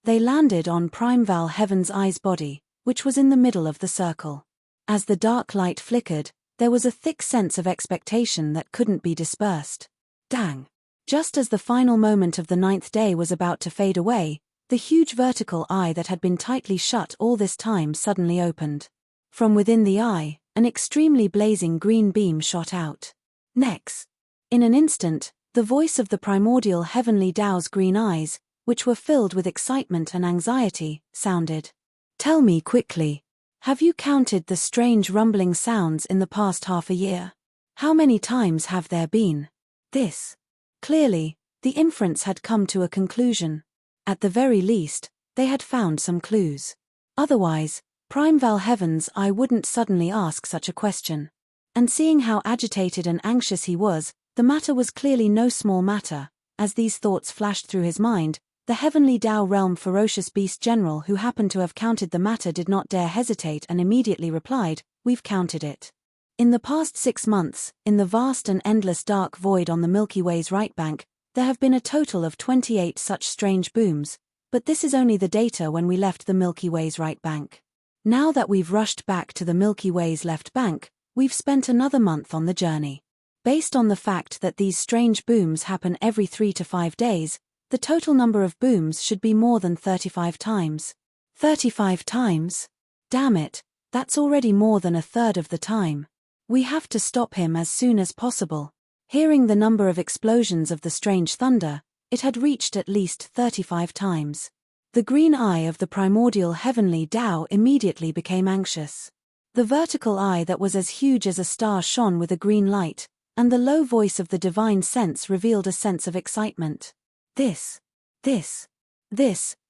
They landed on Primeval Heaven's Eye's body, which was in the middle of the circle. As the dark light flickered, there was a thick sense of expectation that couldn't be dispersed. Dang! Just as the final moment of the 9th day was about to fade away, the huge vertical eye that had been tightly shut all this time suddenly opened. From within the eye, an extremely blazing green beam shot out. Next! In an instant, the voice of the primordial Heavenly Tao's green eyes, which were filled with excitement and anxiety, sounded. Tell me quickly. Have you counted the strange rumbling sounds in the past half a year? How many times have there been? This. Clearly, the inference had come to a conclusion. At the very least, they had found some clues. Otherwise, Primeval Heaven's Eye wouldn't suddenly ask such a question. And seeing how agitated and anxious he was, the matter was clearly no small matter. As these thoughts flashed through his mind, the Heavenly Tao realm ferocious beast general who happened to have counted the matter did not dare hesitate and immediately replied, "We've counted it. In the past 6 months, in the vast and endless dark void on the Milky Way's right bank, there have been a total of 28 such strange booms, but this is only the data when we left the Milky Way's right bank. Now that we've rushed back to the Milky Way's left bank, we've spent another month on the journey. Based on the fact that these strange booms happen every 3 to 5 days, the total number of booms should be more than 35 times. 35 times? Damn it, that's already more than a third of the time. We have to stop him as soon as possible." Hearing the number of explosions of the strange thunder, it had reached at least 35 times. The green eye of the primordial Heavenly Tao immediately became anxious. The vertical eye that was as huge as a star shone with a green light, and the low voice of the divine sense revealed a sense of excitement.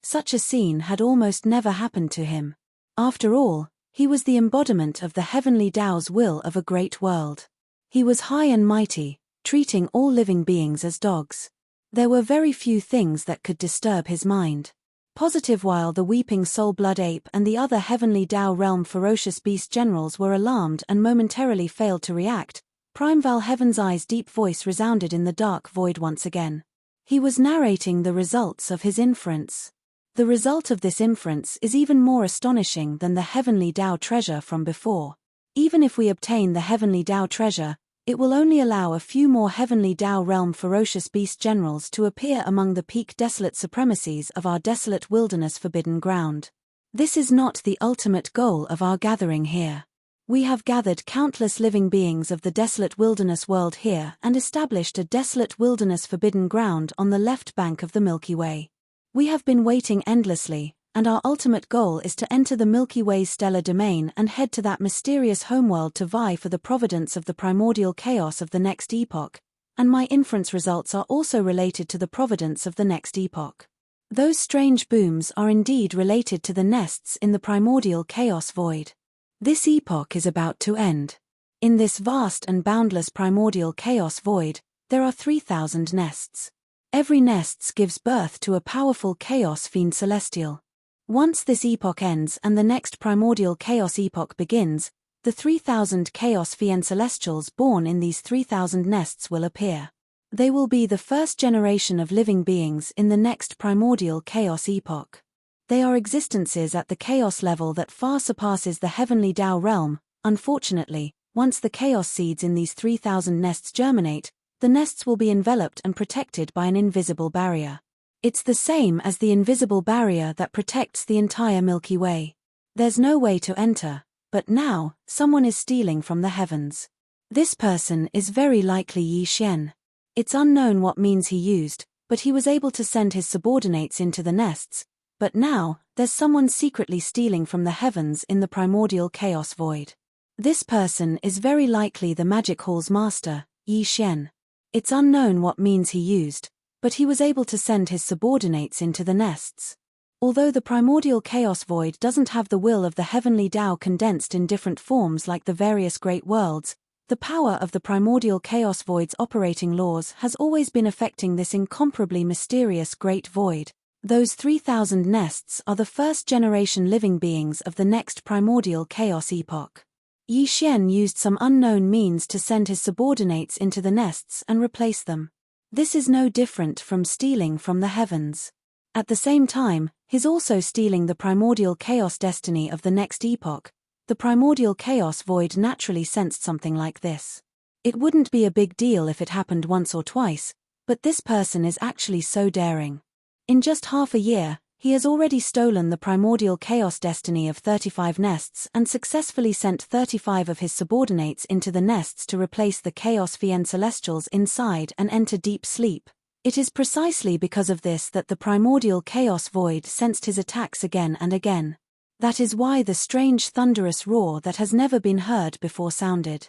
Such a scene had almost never happened to him. After all, he was the embodiment of the Heavenly Tao's will of a great world. He was high and mighty, treating all living beings as dogs. There were very few things that could disturb his mind. Positive while the Weeping Soul Blood Ape and the other Heavenly Tao realm ferocious beast generals were alarmed and momentarily failed to react, Primeval Heaven's Eye's deep voice resounded in the dark void once again. He was narrating the results of his inference. The result of this inference is even more astonishing than the Heavenly Tao treasure from before. Even if we obtain the Heavenly Tao treasure, It will only allow a few more heavenly Tao realm ferocious beast generals to appear among the peak desolate supremacies of our desolate wilderness forbidden ground. This is not the ultimate goal of our gathering here. We have gathered countless living beings of the desolate wilderness world here and established a desolate wilderness forbidden ground on the left bank of the Milky Way. We have been waiting endlessly, and our ultimate goal is to enter the Milky Way's stellar domain and head to that mysterious homeworld to vie for the providence of the primordial chaos of the next epoch, and my inference results are also related to the providence of the next epoch. Those strange booms are indeed related to the nests in the primordial chaos void. This epoch is about to end. In this vast and boundless primordial chaos void, there are 3,000 nests. Every nest gives birth to a powerful chaos fiend celestial. Once this epoch ends and the next primordial chaos epoch begins, the 3,000 chaos fiend celestials born in these 3,000 nests will appear. They will be the first generation of living beings in the next primordial chaos epoch. They are existences at the chaos level that far surpasses the heavenly Tao realm. Unfortunately, once the chaos seeds in these 3,000 nests germinate, the nests will be enveloped and protected by an invisible barrier. It's the same as the invisible barrier that protects the entire Milky Way. There's no way to enter, but now, someone is stealing from the heavens. This person is very likely Yi Xian. It's unknown what means he used, but he was able to send his subordinates into the nests. But now, there's someone secretly stealing from the heavens in the primordial chaos void. This person is very likely the magic hall's master, Yi Xian. It's unknown what means he used, but he was able to send his subordinates into the nests. Although the primordial chaos void doesn't have the will of the heavenly Tao condensed in different forms like the various great worlds, the power of the primordial chaos void's operating laws has always been affecting this incomparably mysterious great void. Those 3,000 nests are the first generation living beings of the next primordial chaos epoch. Yi Xian used some unknown means to send his subordinates into the nests and replace them. This is no different from stealing from the heavens. At the same time, he's also stealing the primordial chaos destiny of the next epoch. The primordial chaos void naturally sensed something like this. It wouldn't be a big deal if it happened once or twice, but this person is actually so daring. In just half a year, he has already stolen the primordial chaos destiny of 35 nests and successfully sent 35 of his subordinates into the nests to replace the chaos fiend celestials inside and enter deep sleep. It is precisely because of this that the primordial chaos void sensed his attacks again and again. That is why the strange thunderous roar that has never been heard before sounded.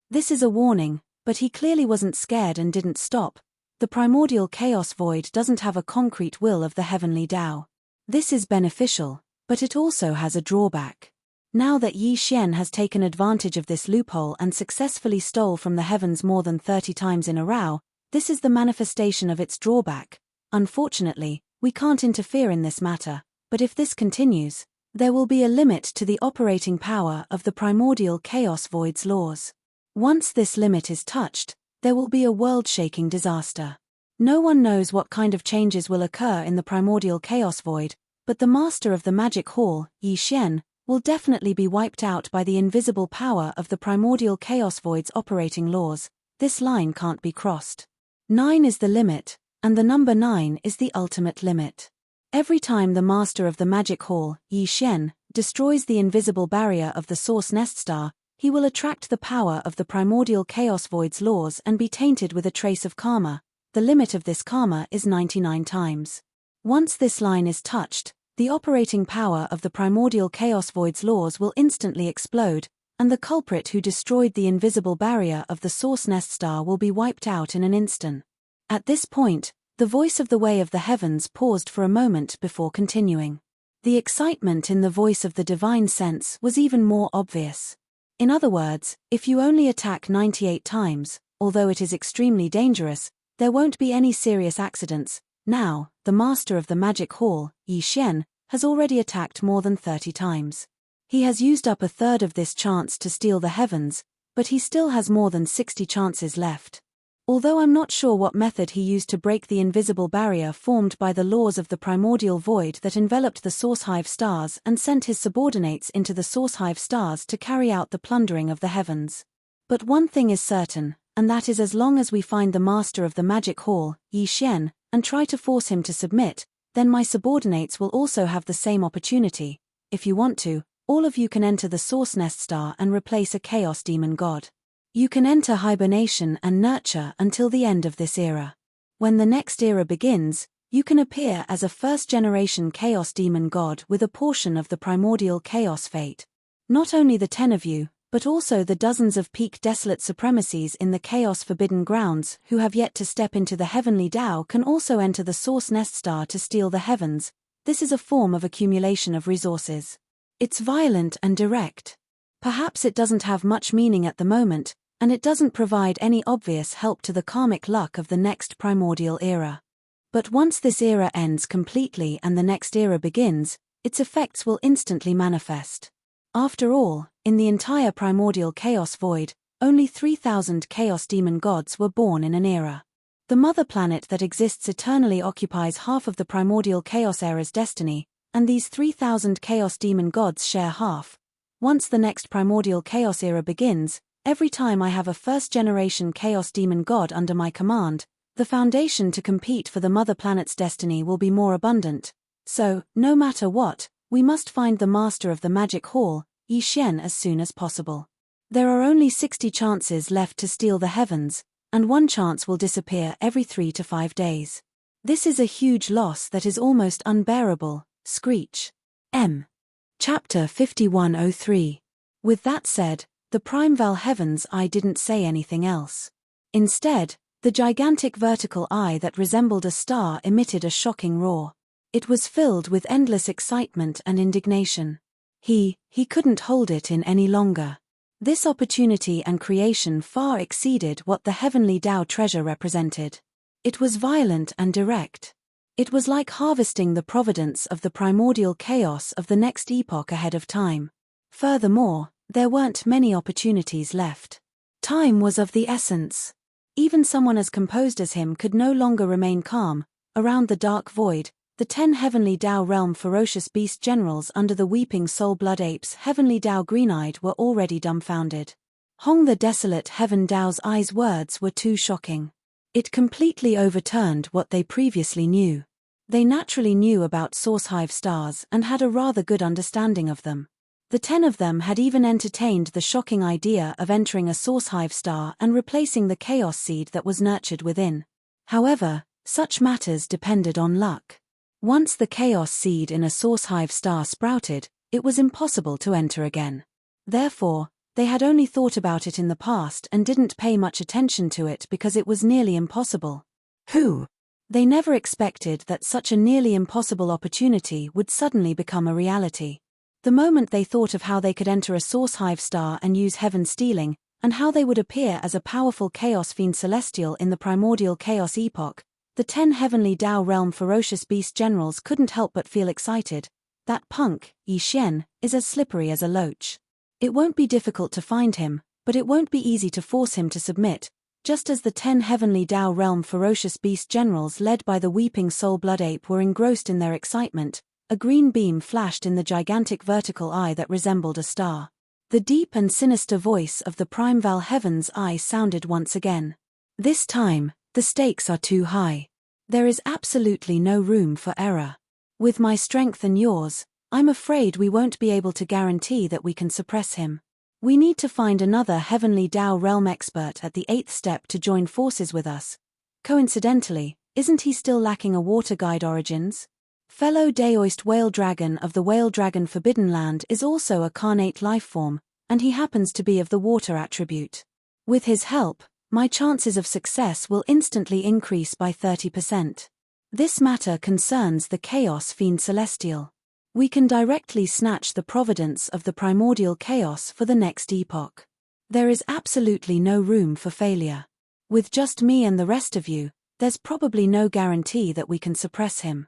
This is a warning, but he clearly wasn't scared and didn't stop. The primordial chaos void doesn't have a concrete will of the heavenly Tao. This is beneficial, but it also has a drawback. Now that Yi Xian has taken advantage of this loophole and successfully stole from the heavens more than 30 times in a row, this is the manifestation of its drawback. Unfortunately, we can't interfere in this matter, but if this continues, there will be a limit to the operating power of the primordial chaos void's laws. Once this limit is touched, there will be a world-shaking disaster. No one knows what kind of changes will occur in the primordial chaos void, but the master of the magic hall, Yi Xian, will definitely be wiped out by the invisible power of the primordial chaos void's operating laws. This line can't be crossed. 9 is the limit, and the number 9 is the ultimate limit. Every time the master of the magic hall, Yi Xian, destroys the invisible barrier of the source nest star, he will attract the power of the primordial chaos void's laws and be tainted with a trace of karma. The limit of this karma is 99 times. Once this line is touched, the operating power of the primordial chaos void's laws will instantly explode, and the culprit who destroyed the invisible barrier of the source nest star will be wiped out in an instant. At this point, the voice of the way of the heavens paused for a moment before continuing. The excitement in the voice of the divine sense was even more obvious. In other words, if you only attack 98 times, although it is extremely dangerous, there won't be any serious accidents. Now, the master of the magic hall, Yi Xian, has already attacked more than 30 times. He has used up a third of this chance to steal the heavens, but he still has more than 60 chances left. Although I'm not sure what method he used to break the invisible barrier formed by the laws of the primordial void that enveloped the source hive stars and sent his subordinates into the source hive stars to carry out the plundering of the heavens. But one thing is certain, and that is as long as we find the master of the magic hall, Yi Xian, and try to force him to submit, then my subordinates will also have the same opportunity. If you want to, all of you can enter the Source Nest Star and replace a Chaos Demon God. You can enter hibernation and nurture until the end of this era. When the next era begins, you can appear as a first-generation Chaos Demon God with a portion of the primordial Chaos fate. Not only the 10 of you, but also the dozens of peak desolate supremacies in the Chaos Forbidden Grounds who have yet to step into the Heavenly Tao can also enter the Source Nest Star to steal the heavens. This is a form of accumulation of resources. It's violent and direct. Perhaps it doesn't have much meaning at the moment, and it doesn't provide any obvious help to the karmic luck of the next primordial era. But once this era ends completely and the next era begins, its effects will instantly manifest. After all, in the entire primordial chaos void, only 3,000 chaos demon gods were born in an era. The mother planet that exists eternally occupies half of the primordial chaos era's destiny, and these 3,000 chaos demon gods share half. Once the next primordial chaos era begins, every time I have a first-generation chaos demon god under my command, the foundation to compete for the mother planet's destiny will be more abundant. So, no matter what, we must find the master of the magic hall, Yi Xian, as soon as possible. There are only 60 chances left to steal the heavens, and one chance will disappear every 3 to 5 days. This is a huge loss that is almost unbearable. Screech. M. Chapter 5103. With that said, the Primeval Heavens Eye didn't say anything else. Instead, the gigantic vertical eye that resembled a star emitted a shocking roar. It was filled with endless excitement and indignation. He couldn't hold it in any longer. This opportunity and creation far exceeded what the Heavenly Tao treasure represented. It was violent and direct. It was like harvesting the providence of the primordial chaos of the next epoch ahead of time. Furthermore, there weren't many opportunities left. Time was of the essence. Even someone as composed as him could no longer remain calm. Around the dark void, the 10 Heavenly Tao realm ferocious beast generals under the weeping soul blood apes Heavenly Tao green-eyed were already dumbfounded. Hong the desolate Heaven Tao's eyes words were too shocking. It completely overturned what they previously knew. They naturally knew about source hive stars and had a rather good understanding of them. The 10 of them had even entertained the shocking idea of entering a source hive star and replacing the chaos seed that was nurtured within. However, such matters depended on luck. Once the chaos seed in a source hive star sprouted, it was impossible to enter again. Therefore, they had only thought about it in the past and didn't pay much attention to it because it was nearly impossible. They never expected that such a nearly impossible opportunity would suddenly become a reality. The moment they thought of how they could enter a source hive star and use heaven stealing, and how they would appear as a powerful chaos fiend celestial in the primordial chaos epoch, the 10 Heavenly Tao realm ferocious beast generals couldn't help but feel excited. That punk, Yi Xian, is as slippery as a loach. It won't be difficult to find him, but it won't be easy to force him to submit. Just as the 10 Heavenly Tao realm ferocious beast generals led by the weeping soul blood ape were engrossed in their excitement, a green beam flashed in the gigantic vertical eye that resembled a star. The deep and sinister voice of the Primeval Heavens Eye sounded once again. This time, the stakes are too high. There is absolutely no room for error. With my strength and yours, I'm afraid we won't be able to guarantee that we can suppress him. We need to find another Heavenly Tao realm expert at the 8th step to join forces with us. Coincidentally, isn't he still lacking a water guide origins? Fellow Daoist Whale Dragon of the Whale Dragon Forbidden Land is also a carnate lifeform, and he happens to be of the water attribute. With his help, my chances of success will instantly increase by 30%. This matter concerns the Chaos Fiend Celestial. We can directly snatch the providence of the primordial chaos for the next epoch. There is absolutely no room for failure. With just me and the rest of you, there's probably no guarantee that we can suppress him.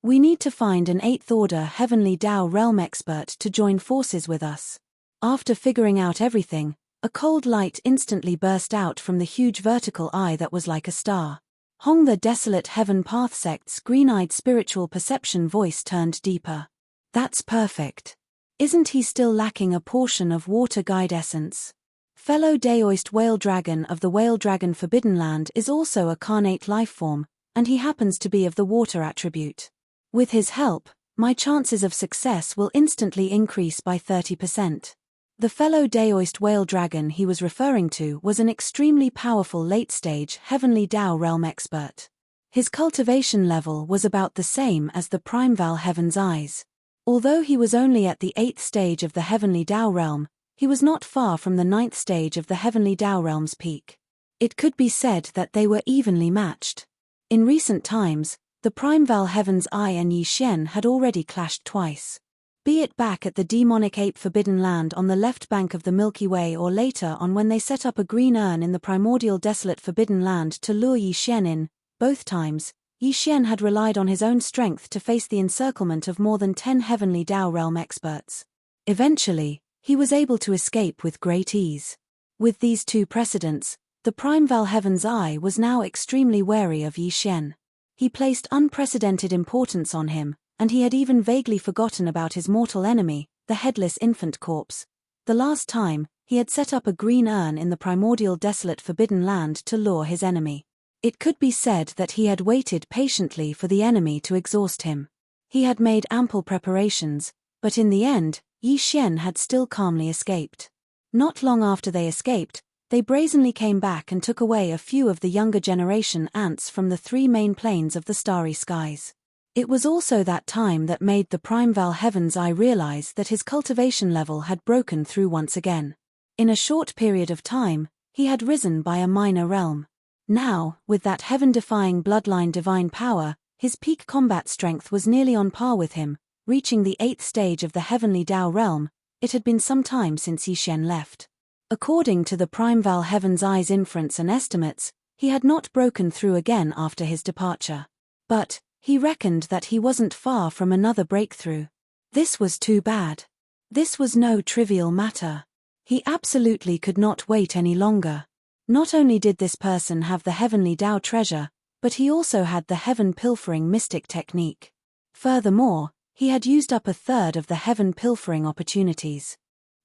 We need to find an 8th order Heavenly Tao realm expert to join forces with us. After figuring out everything, a cold light instantly burst out from the huge vertical eye that was like a star. Hong the desolate Heaven Path sect's green-eyed spiritual perception voice turned deeper. That's perfect. Isn't he still lacking a portion of water guide essence? Fellow Daoist Whale Dragon of the Whale Dragon Forbidden Land is also a carnate lifeform, and he happens to be of the water attribute. With his help, my chances of success will instantly increase by 30%. The fellow Daoist Whale Dragon he was referring to was an extremely powerful late-stage Heavenly Dao Realm expert. His cultivation level was about the same as the Primeval Heaven's Eyes. Although he was only at the 8th stage of the Heavenly Dao Realm, he was not far from the 9th stage of the Heavenly Dao Realm's peak. It could be said that they were evenly matched. In recent times, the Primeval Heaven's Eye and Yi Xian had already clashed twice. Be it back at the demonic ape Forbidden Land on the left bank of the Milky Way or later on when they set up a green urn in the primordial desolate Forbidden Land to lure Yi Xian in, both times, Yi Xian had relied on his own strength to face the encirclement of more than 10 Heavenly Dao Realm experts. Eventually, he was able to escape with great ease. With these two precedents, the Primeval Heaven's Eye was now extremely wary of Yi Xian. He placed unprecedented importance on him, and he had even vaguely forgotten about his mortal enemy, the headless infant corpse. The last time, he had set up a green urn in the primordial desolate Forbidden Land to lure his enemy. It could be said that he had waited patiently for the enemy to exhaust him. He had made ample preparations, but in the end, Yi Xian had still calmly escaped. Not long after they escaped, they brazenly came back and took away a few of the younger generation ants from the 3 main planes of the starry skies. It was also that time that made the Primeval Heaven's Eye realize that his cultivation level had broken through once again. In a short period of time, he had risen by a minor realm. Now, with that heaven-defying bloodline divine power, his peak combat strength was nearly on par with him, reaching the 8th stage of the Heavenly Dao Realm. It had been some time since Yi Xian left. According to the Primeval Heaven's Eye's inference and estimates, he had not broken through again after his departure. But he reckoned that he wasn't far from another breakthrough. This was too bad. This was no trivial matter. He absolutely could not wait any longer. Not only did this person have the Heavenly Dao treasure, but he also had the heaven-pilfering mystic technique. Furthermore, he had used up a third of the heaven-pilfering opportunities.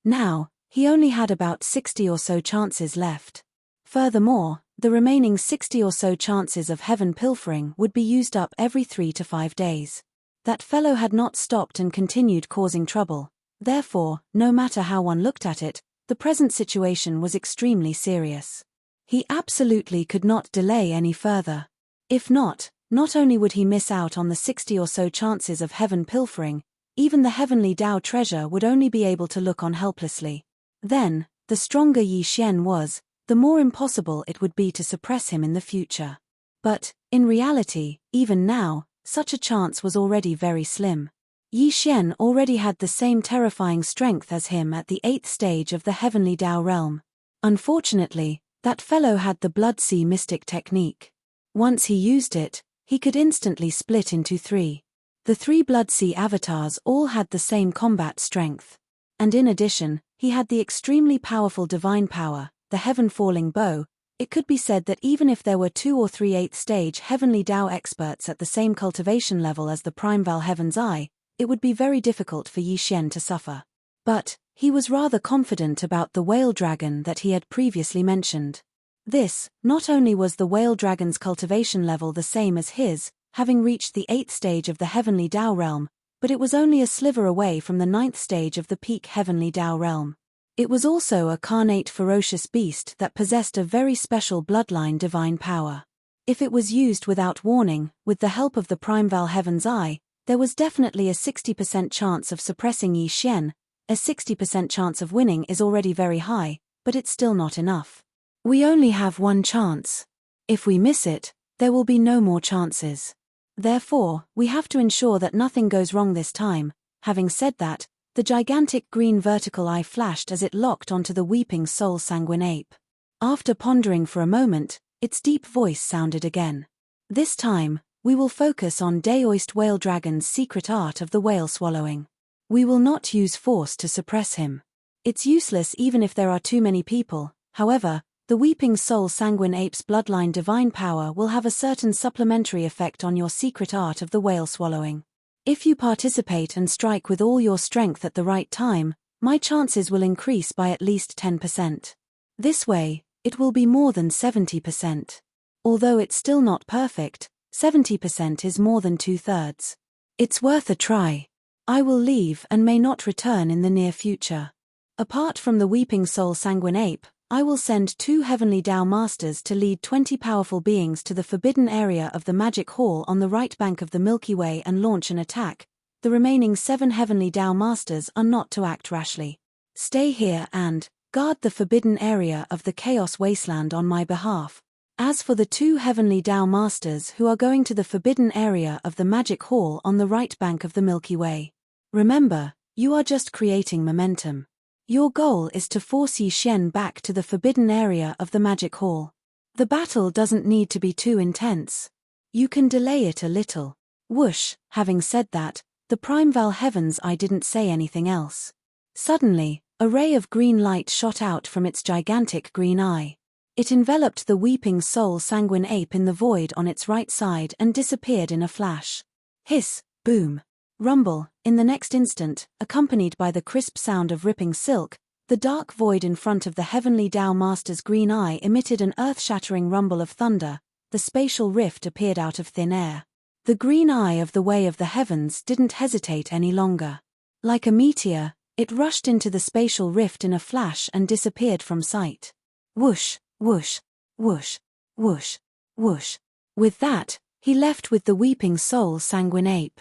Now, he only had about 60 or so chances left. Furthermore, the remaining 60 or so chances of heaven pilfering would be used up every 3 to 5 days. That fellow had not stopped and continued causing trouble. Therefore, no matter how one looked at it, the present situation was extremely serious. He absolutely could not delay any further. If not only would he miss out on the 60 or so chances of heaven pilfering, even the Heavenly Dao treasure would only be able to look on helplessly. Then, the stronger Yi Xian was, the more impossible it would be to suppress him in the future. But, in reality, even now, such a chance was already very slim. Yi Xian already had the same terrifying strength as him at the 8th stage of the Heavenly Dao Realm. Unfortunately, that fellow had the Blood Sea mystic technique. Once he used it, he could instantly split into 3. The 3 Blood Sea avatars all had the same combat strength. And in addition, he had the extremely powerful divine power, the heaven-falling bow. It could be said that even if there were 2 or 3 8th-stage Heavenly Dao experts at the same cultivation level as the Primeval Heaven's Eye, it would be very difficult for Yi Xian to suffer. But he was rather confident about the whale dragon that he had previously mentioned. This, not only was the whale dragon's cultivation level the same as his, having reached the 8th stage of the Heavenly Dao Realm, but it was only a sliver away from the 9th stage of the peak Heavenly Dao Realm. It was also a carnate ferocious beast that possessed a very special bloodline divine power. If it was used without warning, with the help of the Primeval Heaven's Eye, there was definitely a 60% chance of suppressing Yi Xian. A 60% chance of winning is already very high, but it's still not enough. We only have one chance. If we miss it, there will be no more chances. Therefore, we have to ensure that nothing goes wrong this time. Having said that, the gigantic green vertical eye flashed as it locked onto the weeping soul sanguine ape. After pondering for a moment, its deep voice sounded again. This time, we will focus on Daoist Whale Dragon's secret art of the whale swallowing. We will not use force to suppress him. It's useless even if there are too many people. However, the weeping soul sanguine ape's bloodline divine power will have a certain supplementary effect on your secret art of the whale swallowing. If you participate and strike with all your strength at the right time, my chances will increase by at least 10%. This way, it will be more than 70%. Although it's still not perfect, 70% is more than 2/3. It's worth a try. I will leave and may not return in the near future. Apart from the Weeping Soul Sanguine Ape, I will send 2 Heavenly Tao Masters to lead 20 powerful beings to the forbidden area of the Magic Hall on the right bank of the Milky Way and launch an attack. The remaining 7 Heavenly Tao Masters are not to act rashly. Stay here and guard the forbidden area of the Chaos Wasteland on my behalf. As for the 2 Heavenly Tao Masters who are going to the forbidden area of the Magic Hall on the right bank of the Milky Way, remember, you are just creating momentum. Your goal is to force Yi Xian back to the forbidden area of the Magic Hall. The battle doesn't need to be too intense. You can delay it a little. Whoosh, having said that, the Primeval Heavens I didn't say anything else. Suddenly, a ray of green light shot out from its gigantic green eye. It enveloped the Weeping Soul Sanguine Ape in the void on its right side and disappeared in a flash. Hiss, boom, rumble. In the next instant, accompanied by the crisp sound of ripping silk, the dark void in front of the Heavenly Tao Master's green eye emitted an earth-shattering rumble of thunder. The spatial rift appeared out of thin air. The green eye of the Way of the Heavens didn't hesitate any longer. Like a meteor, it rushed into the spatial rift in a flash and disappeared from sight. Whoosh, whoosh, whoosh, whoosh, whoosh. With that, he left with the Weeping Soul Sanguine Ape.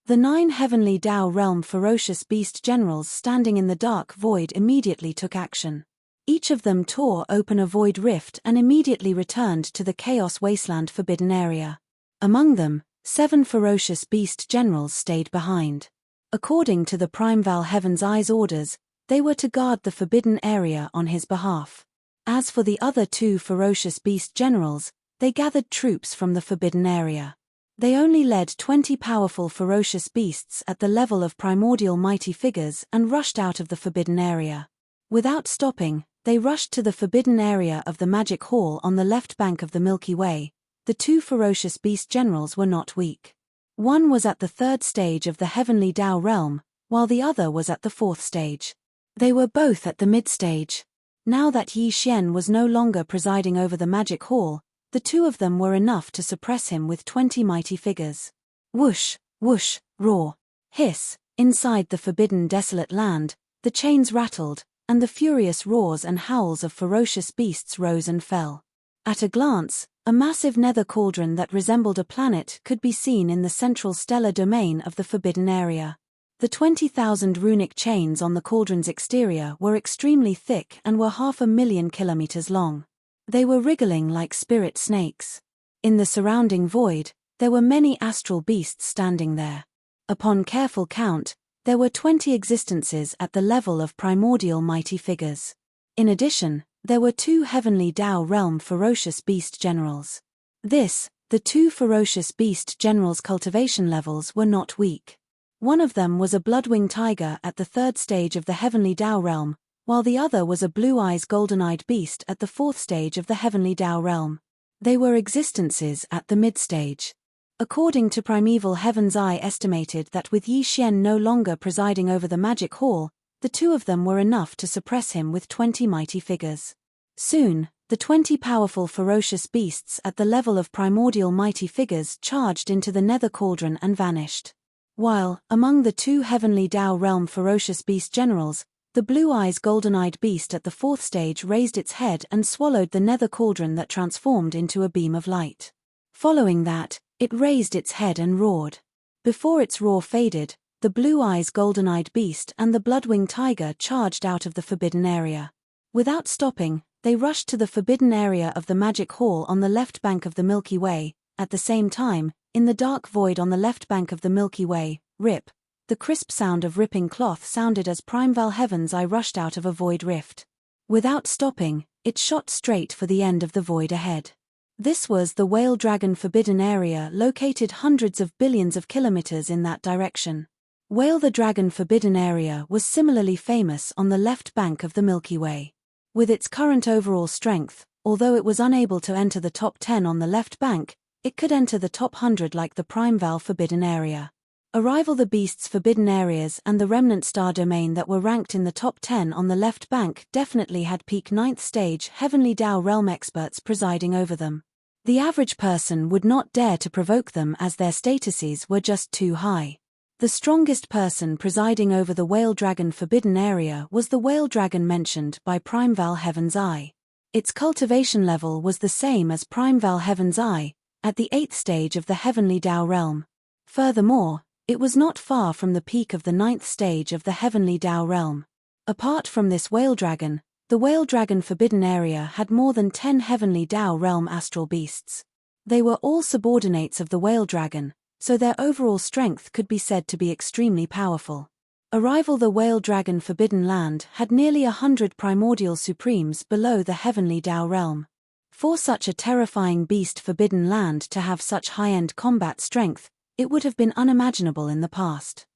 The 9 Heavenly Tao Realm ferocious beast generals standing in the dark void immediately took action. Each of them tore open a void rift and immediately returned to the Chaos Wasteland forbidden area. Among them, 7 ferocious beast generals stayed behind. According to the Primeval Heaven's Eye's orders, they were to guard the forbidden area on his behalf. As for the other 2 ferocious beast generals, they gathered troops from the forbidden area. They only led 20 powerful ferocious beasts at the level of primordial mighty figures and rushed out of the forbidden area. Without stopping, they rushed to the forbidden area of the Magic Hall on the left bank of the Milky Way. The 2 ferocious beast generals were not weak. One was at the 3rd stage of the Heavenly Tao realm, while the other was at the 4th stage. They were both at the mid-stage. Now that Yi Xian was no longer presiding over the Magic Hall, the 2 of them were enough to suppress him with 20 mighty figures. Whoosh, whoosh, roar, hiss. Inside the forbidden desolate land, the chains rattled, and the furious roars and howls of ferocious beasts rose and fell. At a glance, a massive nether cauldron that resembled a planet could be seen in the central stellar domain of the forbidden area. The 20,000 runic chains on the cauldron's exterior were extremely thick and were 500,000 kilometers long. They were wriggling like spirit snakes. In the surrounding void, there were many astral beasts standing there. Upon careful count, there were 20 existences at the level of primordial mighty figures. In addition, there were 2 Heavenly Tao realm ferocious beast generals. The 2 ferocious beast generals' cultivation levels were not weak. One of them was a bloodwing tiger at the 3rd stage of the Heavenly Tao realm, while the other was a blue-eyes golden-eyed beast at the 4th stage of the Heavenly Tao realm. They were existences at the mid-stage. According to Primeval Heaven's Eye estimated that with Yi Xian no longer presiding over the Magic Hall, the 2 of them were enough to suppress him with 20 mighty figures. Soon, the 20 powerful ferocious beasts at the level of primordial mighty figures charged into the nether cauldron and vanished. While, among the 2 Heavenly Tao realm ferocious beast generals, the blue-eyes golden-eyed beast at the 4th stage raised its head and swallowed the nether cauldron that transformed into a beam of light. Following that, it raised its head and roared. Before its roar faded, the blue-eyes golden-eyed beast and the bloodwing tiger charged out of the forbidden area. Without stopping, they rushed to the forbidden area of the Magic Hall on the left bank of the Milky Way. At the same time, in the dark void on the left bank of the Milky Way, rip. The crisp sound of ripping cloth sounded as Primeval Heaven's Eye rushed out of a void rift. Without stopping, it shot straight for the end of the void ahead. This was the Whale Dragon Forbidden Area located hundreds of billions of kilometers in that direction. Whale the Dragon Forbidden Area was similarly famous on the left bank of the Milky Way. With its current overall strength, although it was unable to enter the top 10 on the left bank, it could enter the top 100 like the Primeval Forbidden Area. Arrival: the beast's forbidden areas and the remnant star domain that were ranked in the top 10 on the left bank definitely had peak 9th stage Heavenly Tao realm experts presiding over them. The average person would not dare to provoke them as their statuses were just too high. The strongest person presiding over the Whale Dragon forbidden area was the Whale Dragon mentioned by Primeval Heaven's Eye. Its cultivation level was the same as Primeval Heaven's Eye, at the 8th stage of the Heavenly Tao realm. Furthermore, it was not far from the peak of the 9th stage of the Heavenly Tao realm. Apart from this Whale Dragon, the Whale Dragon forbidden area had more than 10 Heavenly Tao realm astral beasts. They were all subordinates of the Whale Dragon, so their overall strength could be said to be extremely powerful. Arrival: the Whale Dragon forbidden land had nearly 100 primordial supremes below the Heavenly Tao realm. For such a terrifying beast forbidden land to have such high-end combat strength, it would have been unimaginable in the past.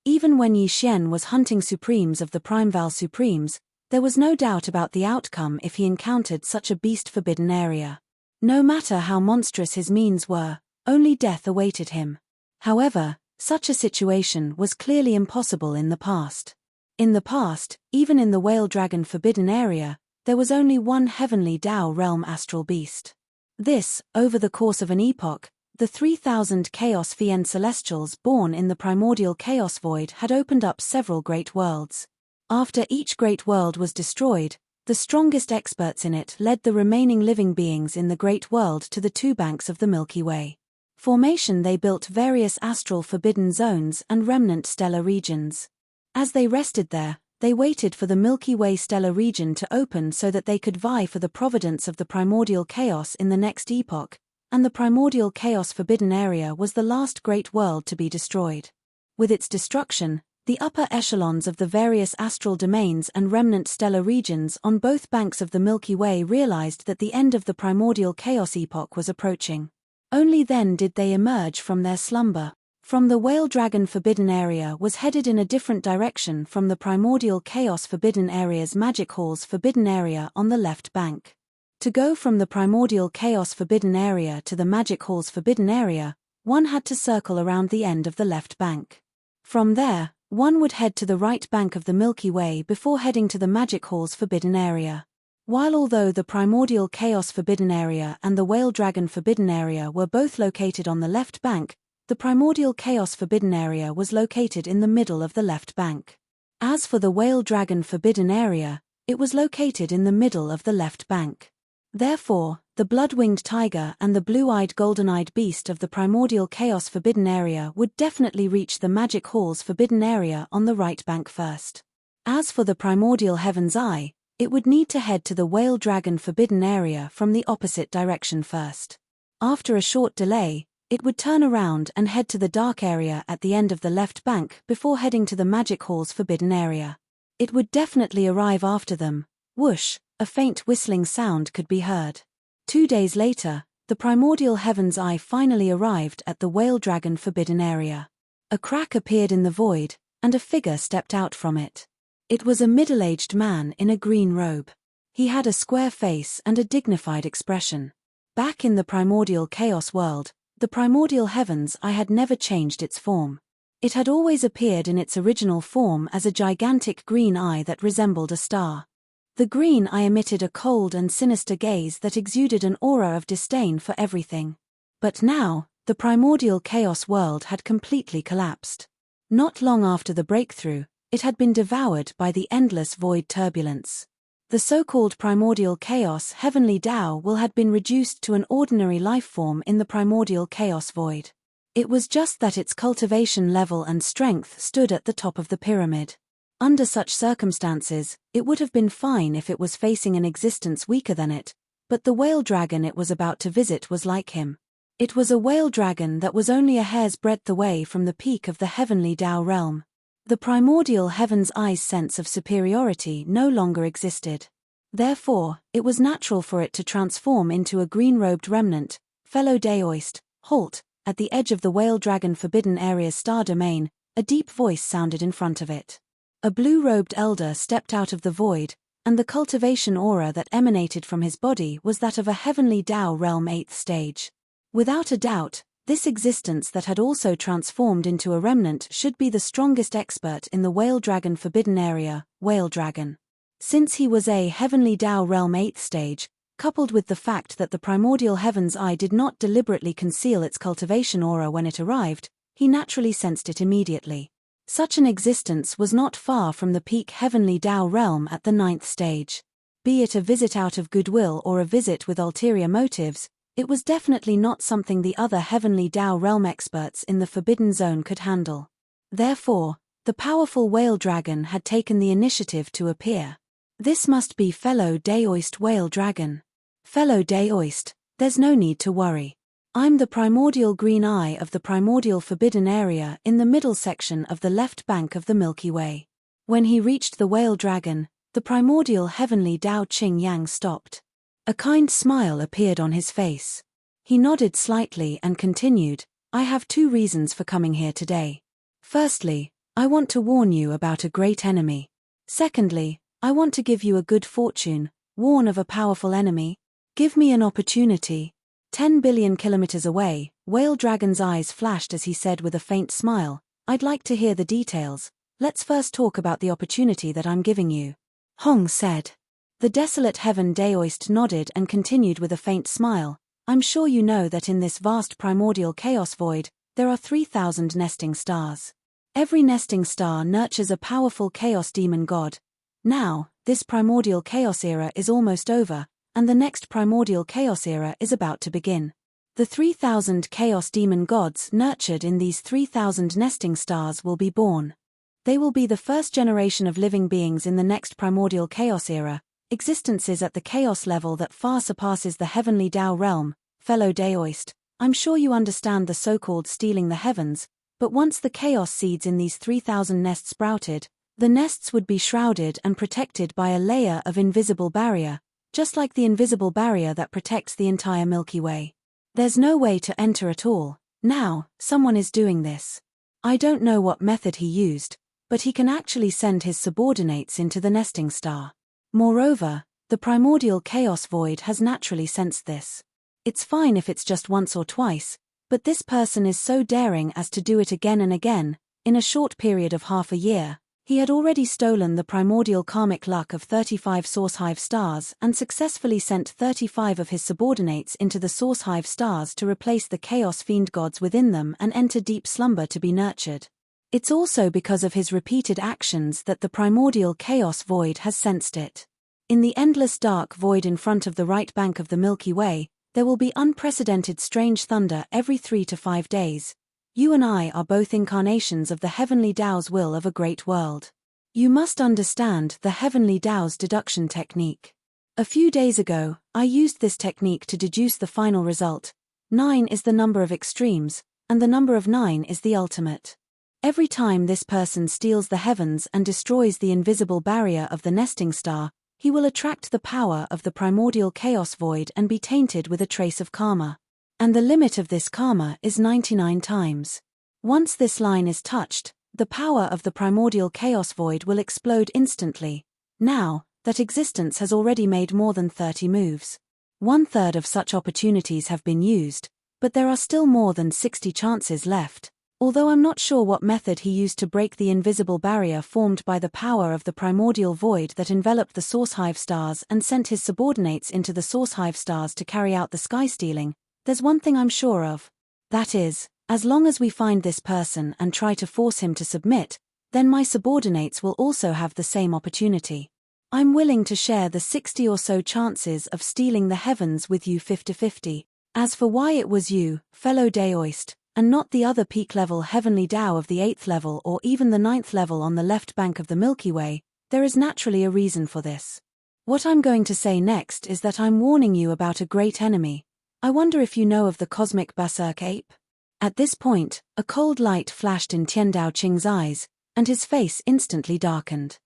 Even when Yi Xian was hunting supremes of the Primeval Supremes, there was no doubt about the outcome if he encountered such a beast forbidden area. No matter how monstrous his means were, only death awaited him. However, such a situation was clearly impossible in the past. In the past, even in the Whale Dragon forbidden area, there was only one Heavenly Tao realm astral beast. This, over the course of an epoch, the 3,000 Chaos Fiend Celestials born in the primordial Chaos Void had opened up several great worlds. After each great world was destroyed, the strongest experts in it led the remaining living beings in the great world to the two banks of the Milky Way. Formation: they built various astral forbidden zones and remnant stellar regions. As they rested there, they waited for the Milky Way stellar region to open so that they could vie for the providence of the primordial chaos in the next epoch, and the primordial chaos forbidden area was the last great world to be destroyed. With its destruction, the upper echelons of the various astral domains and remnant stellar regions on both banks of the Milky Way realized that the end of the primordial chaos epoch was approaching. Only then did they emerge from their slumber. From the Whale Dragon forbidden area was headed in a different direction from the primordial chaos forbidden area's magic halls forbidden area on the left bank. To go from the primordial chaos forbidden area to the magic halls forbidden area, one had to circle around the end of the left bank. From there, one would head to the right bank of the Milky Way before heading to the magic halls forbidden area. Although the primordial chaos forbidden area and the Whale Dragon forbidden area were both located on the left bank, the primordial chaos forbidden area was located in the middle of the left bank. As for the Whale Dragon forbidden area, it was located in the middle of the left bank. Therefore, the blood-winged tiger and the blue-eyed golden-eyed beast of the primordial chaos forbidden area would definitely reach the magic halls forbidden area on the right bank first. As for the primordial Heaven's Eye, it would need to head to the Whale Dragon forbidden area from the opposite direction first. After a short delay, it would turn around and head to the dark area at the end of the left bank before heading to the magic halls forbidden area. It would definitely arrive after them. Whoosh, a faint whistling sound could be heard. 2 days later, the primordial Heaven's Eye finally arrived at the Whale Dragon forbidden area. A crack appeared in the void, and a figure stepped out from it. It was a middle-aged man in a green robe. He had a square face and a dignified expression. Back in the primordial chaos world, the primordial Heaven's Eye had never changed its form. It had always appeared in its original form as a gigantic green eye that resembled a star. The green eye emitted a cold and sinister gaze that exuded an aura of disdain for everything. But now, the primordial chaos world had completely collapsed. Not long after the breakthrough, it had been devoured by the endless void turbulence. The so-called primordial chaos Heavenly Tao had been reduced to an ordinary life form in the primordial chaos void. It was just that its cultivation level and strength stood at the top of the pyramid. Under such circumstances, it would have been fine if it was facing an existence weaker than it, but the Whale Dragon it was about to visit was like him. It was a Whale Dragon that was only a hair's breadth away from the peak of the Heavenly Tao realm. The primordial Heaven's Eye's sense of superiority no longer existed. Therefore, it was natural for it to transform into a green-robed remnant. Fellow Daoist, halt. At the edge of the Whale Dragon forbidden area's star domain, a deep voice sounded in front of it. A blue-robed elder stepped out of the void, and the cultivation aura that emanated from his body was that of a Heavenly Tao realm 8th stage. Without a doubt, This existence that had also transformed into a remnant should be the strongest expert in the Whale Dragon Forbidden Area, Whale Dragon. Since he was a Heavenly Tao Realm 8th stage, coupled with the fact that the primordial heaven's eye did not deliberately conceal its cultivation aura when it arrived, he naturally sensed it immediately. Such an existence was not far from the peak Heavenly Tao realm at the 9th stage. Be it a visit out of goodwill or a visit with ulterior motives, it was definitely not something the other Heavenly Tao realm experts in the Forbidden Zone could handle. Therefore, the powerful Whale Dragon had taken the initiative to appear. This must be fellow Daoist Whale Dragon. Fellow Daoist, there's no need to worry. I'm the primordial green eye of the primordial forbidden area in the middle section of the left bank of the Milky Way. When he reached the Whale Dragon, the primordial Heavenly Tao Ching Yang stopped. A kind smile appeared on his face. He nodded slightly and continued, I have 2 reasons for coming here today. Firstly, I want to warn you about a great enemy. Secondly, I want to give you a good fortune, warn of a powerful enemy. Give me an opportunity. 10 billion kilometers away, Whale Dragon's eyes flashed as he said with a faint smile, I'd like to hear the details. Let's first talk about the opportunity that I'm giving you. Hong said. The desolate Heaven Daoist nodded and continued with a faint smile, I'm sure you know that in this vast primordial chaos void, there are 3,000 nesting stars. Every nesting star nurtures a powerful chaos demon god. Now, this primordial chaos era is almost over, and the next primordial chaos era is about to begin. The 3,000 chaos demon gods nurtured in these 3,000 nesting stars will be born. They will be the first generation of living beings in the next primordial chaos era, existences at the chaos level that far surpasses the Heavenly Tao realm. Fellow Daoist, I'm sure you understand the so-called stealing the heavens, but once the chaos seeds in these 3,000 nests sprouted, the nests would be shrouded and protected by a layer of invisible barrier, just like the invisible barrier that protects the entire Milky Way. There's no way to enter at all. Now, someone is doing this. I don't know what method he used, but he can actually send his subordinates into the nesting star. Moreover, the primordial chaos void has naturally sensed this. It's fine if it's just once or twice, but this person is so daring as to do it again and again, in a short period of half a year. He had already stolen the primordial karmic luck of 35 source hive stars and successfully sent 35 of his subordinates into the source hive stars to replace the chaos fiend gods within them and enter deep slumber to be nurtured. It's also because of his repeated actions that the primordial chaos void has sensed it. In the endless dark void in front of the right bank of the Milky Way, there will be unprecedented strange thunder every 3 to 5 days. You and I are both incarnations of the Heavenly Tao's will of a great world. You must understand the Heavenly Tao's deduction technique. A few days ago, I used this technique to deduce the final result. 9 is the number of extremes, and the number of 9 is the ultimate. Every time this person steals the heavens and destroys the invisible barrier of the nesting star, he will attract the power of the primordial chaos void and be tainted with a trace of karma. And the limit of this karma is 99 times. Once this line is touched, the power of the primordial chaos void will explode instantly. Now, that existence has already made more than 30 moves. 1/3 of such opportunities have been used, but there are still more than 60 chances left. Although I'm not sure what method he used to break the invisible barrier formed by the power of the primordial void that enveloped the source hive stars and sent his subordinates into the source hive stars to carry out the sky stealing, there's one thing I'm sure of. That is, as long as we find this person and try to force him to submit, then my subordinates will also have the same opportunity. I'm willing to share the 60 or so chances of stealing the heavens with you 50-50. As for why it was you, fellow Daoist, and not the other peak-level Heavenly Tao of the 8th level or even the 9th level on the left bank of the Milky Way, there is naturally a reason for this. What I'm going to say next is that I'm warning you about a great enemy. I wonder if you know of the cosmic berserk ape? At this point, a cold light flashed in Tiandao Qing's eyes, and his face instantly darkened.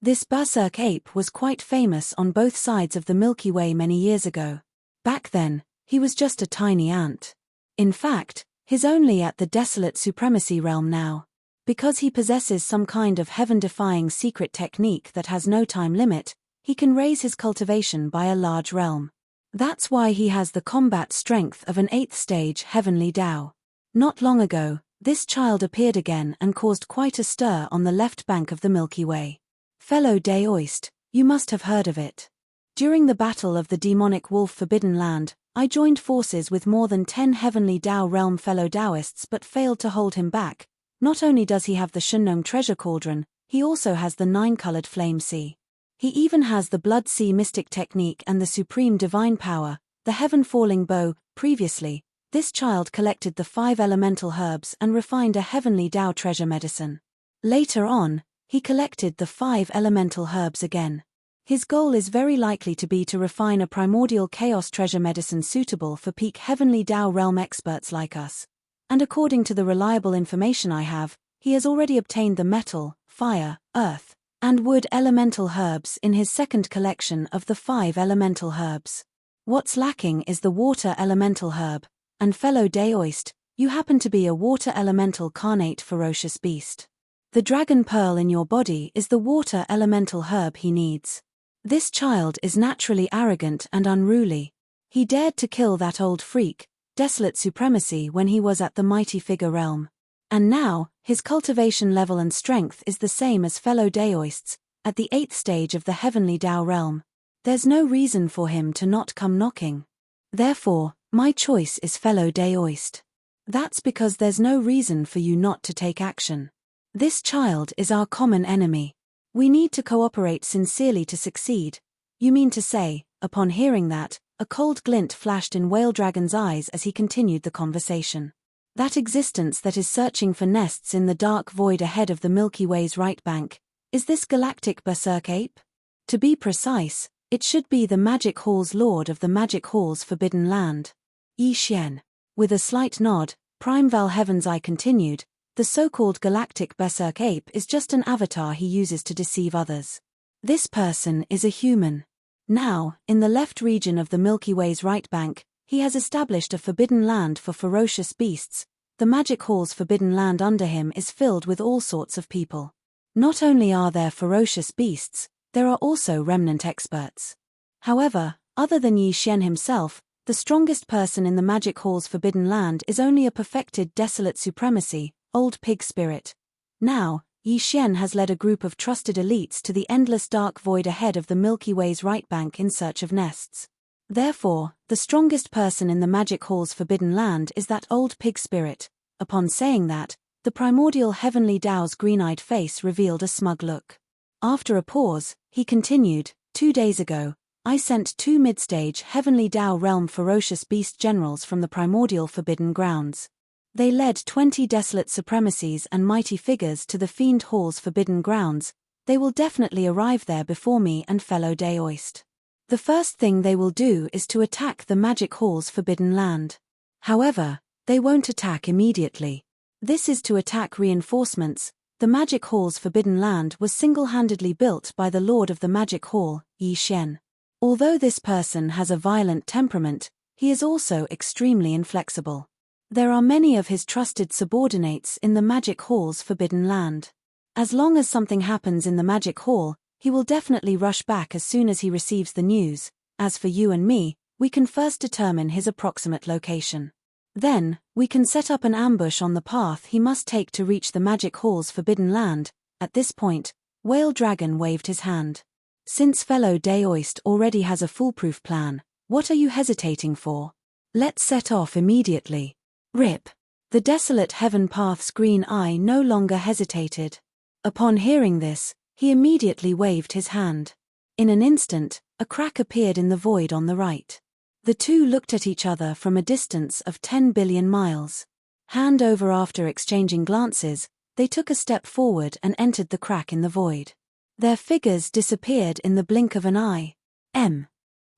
This berserk ape was quite famous on both sides of the Milky Way many years ago. Back then, he was just a tiny ant. In fact, he's only at the desolate supremacy realm now. Because he possesses some kind of heaven-defying secret technique that has no time limit, he can raise his cultivation by a large realm. That's why he has the combat strength of an 8th stage Heavenly Tao. Not long ago, this child appeared again and caused quite a stir on the left bank of the Milky Way. Fellow Daoist, you must have heard of it. During the battle of the demonic wolf Forbidden Land, I joined forces with more than 10 heavenly Dao realm fellow Daoists but failed to hold him back. Not only does he have the Shunnong treasure cauldron, he also has the 9-colored flame sea. He even has the blood sea mystic technique and the supreme divine power, the heaven falling bow. Previously, this child collected the 5 elemental herbs and refined a heavenly Dao treasure medicine. Later on, he collected the 5 elemental herbs again. His goal is very likely to be to refine a primordial chaos treasure medicine suitable for peak heavenly Dao realm experts like us. And according to the reliable information I have, he has already obtained the metal, fire, earth, and wood elemental herbs in his second collection of the 5 elemental herbs. What's lacking is the water elemental herb, and fellow Daoist, you happen to be a water elemental carnate ferocious beast. The dragon pearl in your body is the water elemental herb he needs. This child is naturally arrogant and unruly. He dared to kill that old freak, Desolate Supremacy, when he was at the Mighty Figure realm. And now, his cultivation level and strength is the same as fellow Daoists, at the 8th stage of the heavenly Dao realm. There's no reason for him to not come knocking. Therefore, my choice is fellow Daoist. That's because there's no reason for you not to take action. This child is our common enemy. We need to cooperate sincerely to succeed. You mean to say, upon hearing that, a cold glint flashed in Whale Dragon's eyes as he continued the conversation. That existence that is searching for nests in the dark void ahead of the Milky Way's right bank, is this galactic berserk ape? To be precise, it should be the Magic Hall's Lord of the Magic Hall's Forbidden Land. Yi Xian. With a slight nod, Prime Val Heaven's Eye continued, the so-called galactic berserk ape is just an avatar he uses to deceive others. This person is a human. Now, in the left region of the Milky Way's right bank, he has established a forbidden land for ferocious beasts. The Magic Hall's forbidden land under him is filled with all sorts of people. Not only are there ferocious beasts, there are also remnant experts. However, other than Yi Xian himself, the strongest person in the Magic Hall's forbidden land is only a perfected Desolate Supremacy, Old Pig Spirit. Now, Yi Xian has led a group of trusted elites to the endless dark void ahead of the Milky Way's right bank in search of nests. Therefore, the strongest person in the Magic Hall's forbidden land is that Old Pig Spirit. Upon saying that, the primordial heavenly Dao's green-eyed face revealed a smug look. After a pause, he continued, 2 days ago, I sent 2 mid-stage heavenly Dao realm ferocious beast generals from the primordial forbidden grounds. They led 20 desolate supremacies and mighty figures to the Fiend Hall's forbidden grounds. They will definitely arrive there before me and fellow Daoist. The first thing they will do is to attack the Magic Hall's forbidden land. However, they won't attack immediately. This is to attack reinforcements. The Magic Hall's forbidden land was single-handedly built by the Lord of the Magic Hall, Yi Xian. Although this person has a violent temperament, he is also extremely inflexible. There are many of his trusted subordinates in the Magic Hall's forbidden land. As long as something happens in the Magic Hall, he will definitely rush back as soon as he receives the news. As for you and me, we can first determine his approximate location. Then, we can set up an ambush on the path he must take to reach the Magic Hall's forbidden land. At this point, Whale Dragon waved his hand. Since fellow Daoist already has a foolproof plan, what are you hesitating for? Let's set off immediately. Rip. The desolate Heaven Path's green eye no longer hesitated. Upon hearing this, he immediately waved his hand. In an instant, a crack appeared in the void on the right. The two looked at each other from a distance of 10 billion miles. Hand over after exchanging glances, they took a step forward and entered the crack in the void. Their figures disappeared in the blink of an eye.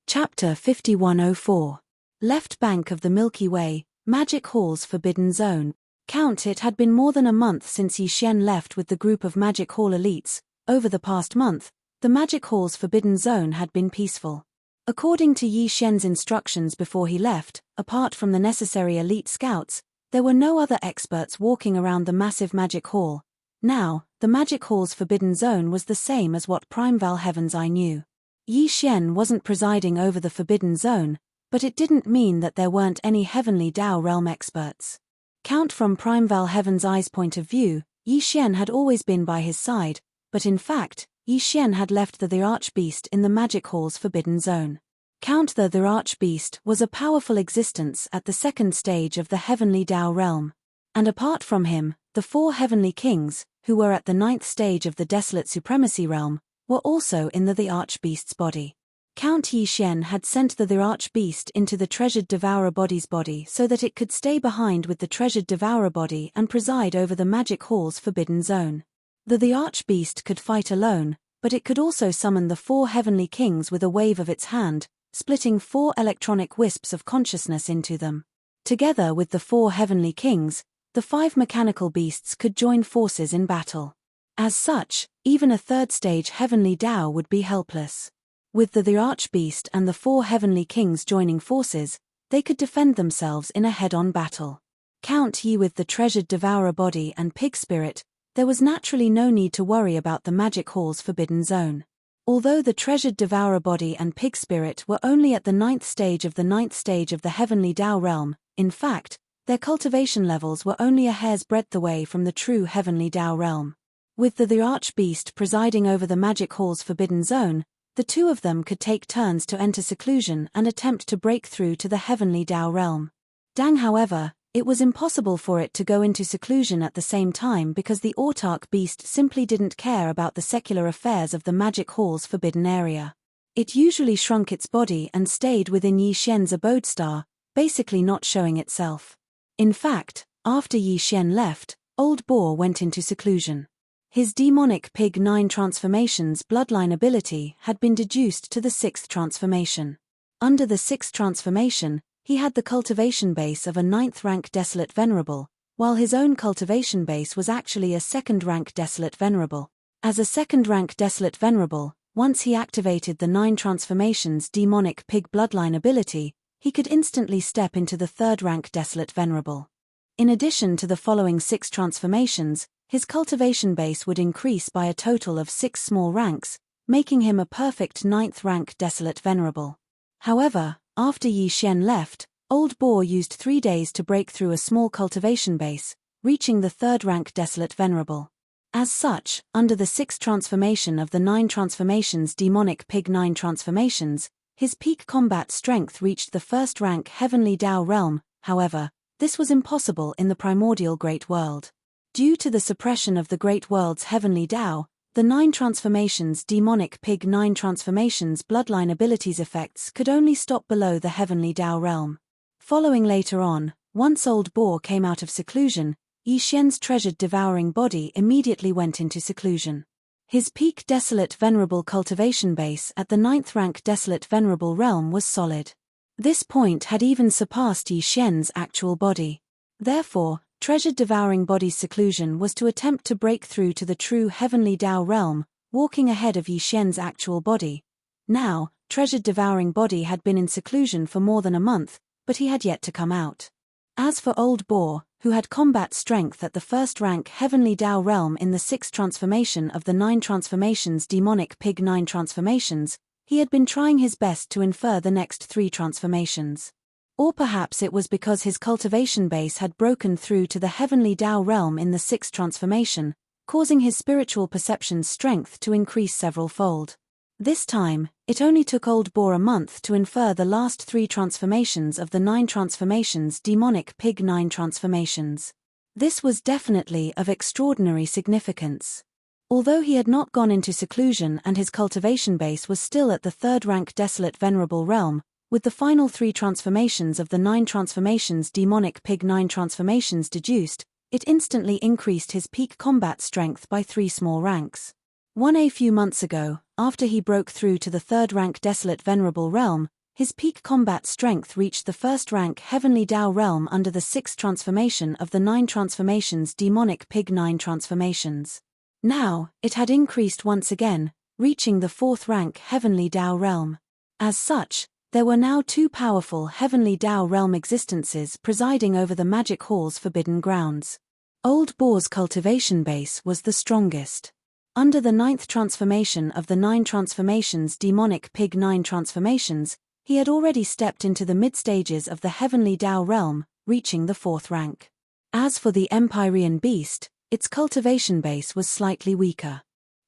Chapter 5104. Left bank of the Milky Way, Magic Hall's Forbidden Zone. It had been more than a month since Yi Xian left with the group of Magic Hall elites. Over the past month, the Magic Hall's Forbidden Zone had been peaceful. According to Yi Xian's instructions before he left, apart from the necessary elite scouts, there were no other experts walking around the massive Magic Hall. Now, the Magic Hall's Forbidden Zone was the same as what Prime Val Heaven's Eye knew. Yi Xian wasn't presiding over the Forbidden Zone, but it didn't mean that there weren't any heavenly Dao realm experts. Count from Primeval Heaven's Eye's point of view, Yi Xian had always been by his side, but in fact, Yi Xian had left the Archbeast in the Magic Hall's Forbidden Zone. Count the Archbeast was a powerful existence at the second stage of the Heavenly Tao realm. And apart from him, the 4 Heavenly Kings, who were at the 9th stage of the Desolate Supremacy realm, were also in the Archbeast's body. Count Yi Xian had sent the Archbeast into the treasured Devourer body's body so that it could stay behind with the treasured Devourer body and preside over the Magic Hall's Forbidden Zone. The Archbeast could fight alone, but it could also summon the 4 Heavenly Kings with a wave of its hand, splitting 4 electronic wisps of consciousness into them. Together with the 4 Heavenly Kings, the 5 mechanical beasts could join forces in battle. As such, even a 3rd stage Heavenly Tao would be helpless. With the Archbeast and the 4 Heavenly Kings joining forces, they could defend themselves in a head-on battle. Count Yi with the treasured Devourer body and pig spirit, there was naturally no need to worry about the Magic Hall's Forbidden Zone. Although the treasured Devourer body and pig spirit were only at the 9th stage of the Heavenly Tao realm, in fact, their cultivation levels were only a hair's breadth away from the true Heavenly Tao realm. With the Archbeast presiding over the Magic Hall's Forbidden Zone, the 2 of them could take turns to enter seclusion and attempt to break through to the Heavenly Tao realm. However, it was impossible for it to go into seclusion at the same time because the autarch beast simply didn't care about the secular affairs of the Magic Hall's forbidden area. It usually shrunk its body and stayed within Yi Xian's abode star, basically not showing itself. In fact, after Yi Xian left, Old Boar went into seclusion. His demonic pig 9 transformations bloodline ability had been deduced to the 6th transformation. Under the 6th transformation, he had the cultivation base of a 9th rank Desolate Venerable, while his own cultivation base was actually a 2nd rank Desolate Venerable. As a 2nd rank Desolate Venerable, once he activated the 9 transformations demonic pig bloodline ability, he could instantly step into the 3rd rank Desolate Venerable. In addition to the following 6 transformations, his cultivation base would increase by a total of 6 small ranks, making him a perfect 9th rank Desolate Venerable. However, after Yi Xian left, Old Boar used 3 days to break through a small cultivation base, reaching the 3rd rank Desolate Venerable. As such, under the 6th transformation of the 9 transformations demonic pig 9 transformations, his peak combat strength reached the 1st rank Heavenly Tao realm. However, this was impossible in the primordial Great World. Due to the suppression of the Great World's Heavenly Tao, the 9 transformations demonic pig 9 transformations bloodline abilities effects could only stop below the Heavenly Tao realm. Following later on, once Old Boar came out of seclusion, Yi Xian's treasured devouring body immediately went into seclusion. His peak Desolate Venerable cultivation base at the 9th rank Desolate Venerable realm was solid. This point had even surpassed Yi Xian's actual body. Therefore, treasured devouring body's seclusion was to attempt to break through to the true Heavenly Tao realm, walking ahead of Yi Xian's actual body. Now, treasured devouring body had been in seclusion for more than a month, but he had yet to come out. As for Old Boar, who had combat strength at the 1st rank Heavenly Tao realm in the 6th transformation of the 9 transformations demonic pig 9 transformations, he had been trying his best to infer the next 3 transformations. Or perhaps it was because his cultivation base had broken through to the Heavenly Tao realm in the 6th transformation, causing his spiritual perception's strength to increase several-fold. This time, it only took Old Boar a month to infer the last 3 transformations of the 9 transformations demonic pig 9 transformations. This was definitely of extraordinary significance. Although he had not gone into seclusion and his cultivation base was still at the 3rd rank Desolate Venerable realm, with the final 3 transformations of the 9 transformations demonic pig 9 transformations deduced, it instantly increased his peak combat strength by 3 small ranks. A few months ago, after he broke through to the 3rd rank Desolate Venerable realm, his peak combat strength reached the 1st rank Heavenly Tao realm under the 6th transformation of the 9 transformations demonic pig 9 transformations. Now, it had increased once again, reaching the 4th rank Heavenly Tao realm. As such, there were now 2 powerful Heavenly Tao realm existences presiding over the Magic Hall's forbidden grounds. Old Boar's cultivation base was the strongest. Under the 9th transformation of the 9 transformations demonic pig 9 transformations, he had already stepped into the mid-stages of the Heavenly Tao realm, reaching the 4th rank. As for the Empyrean beast, its cultivation base was slightly weaker.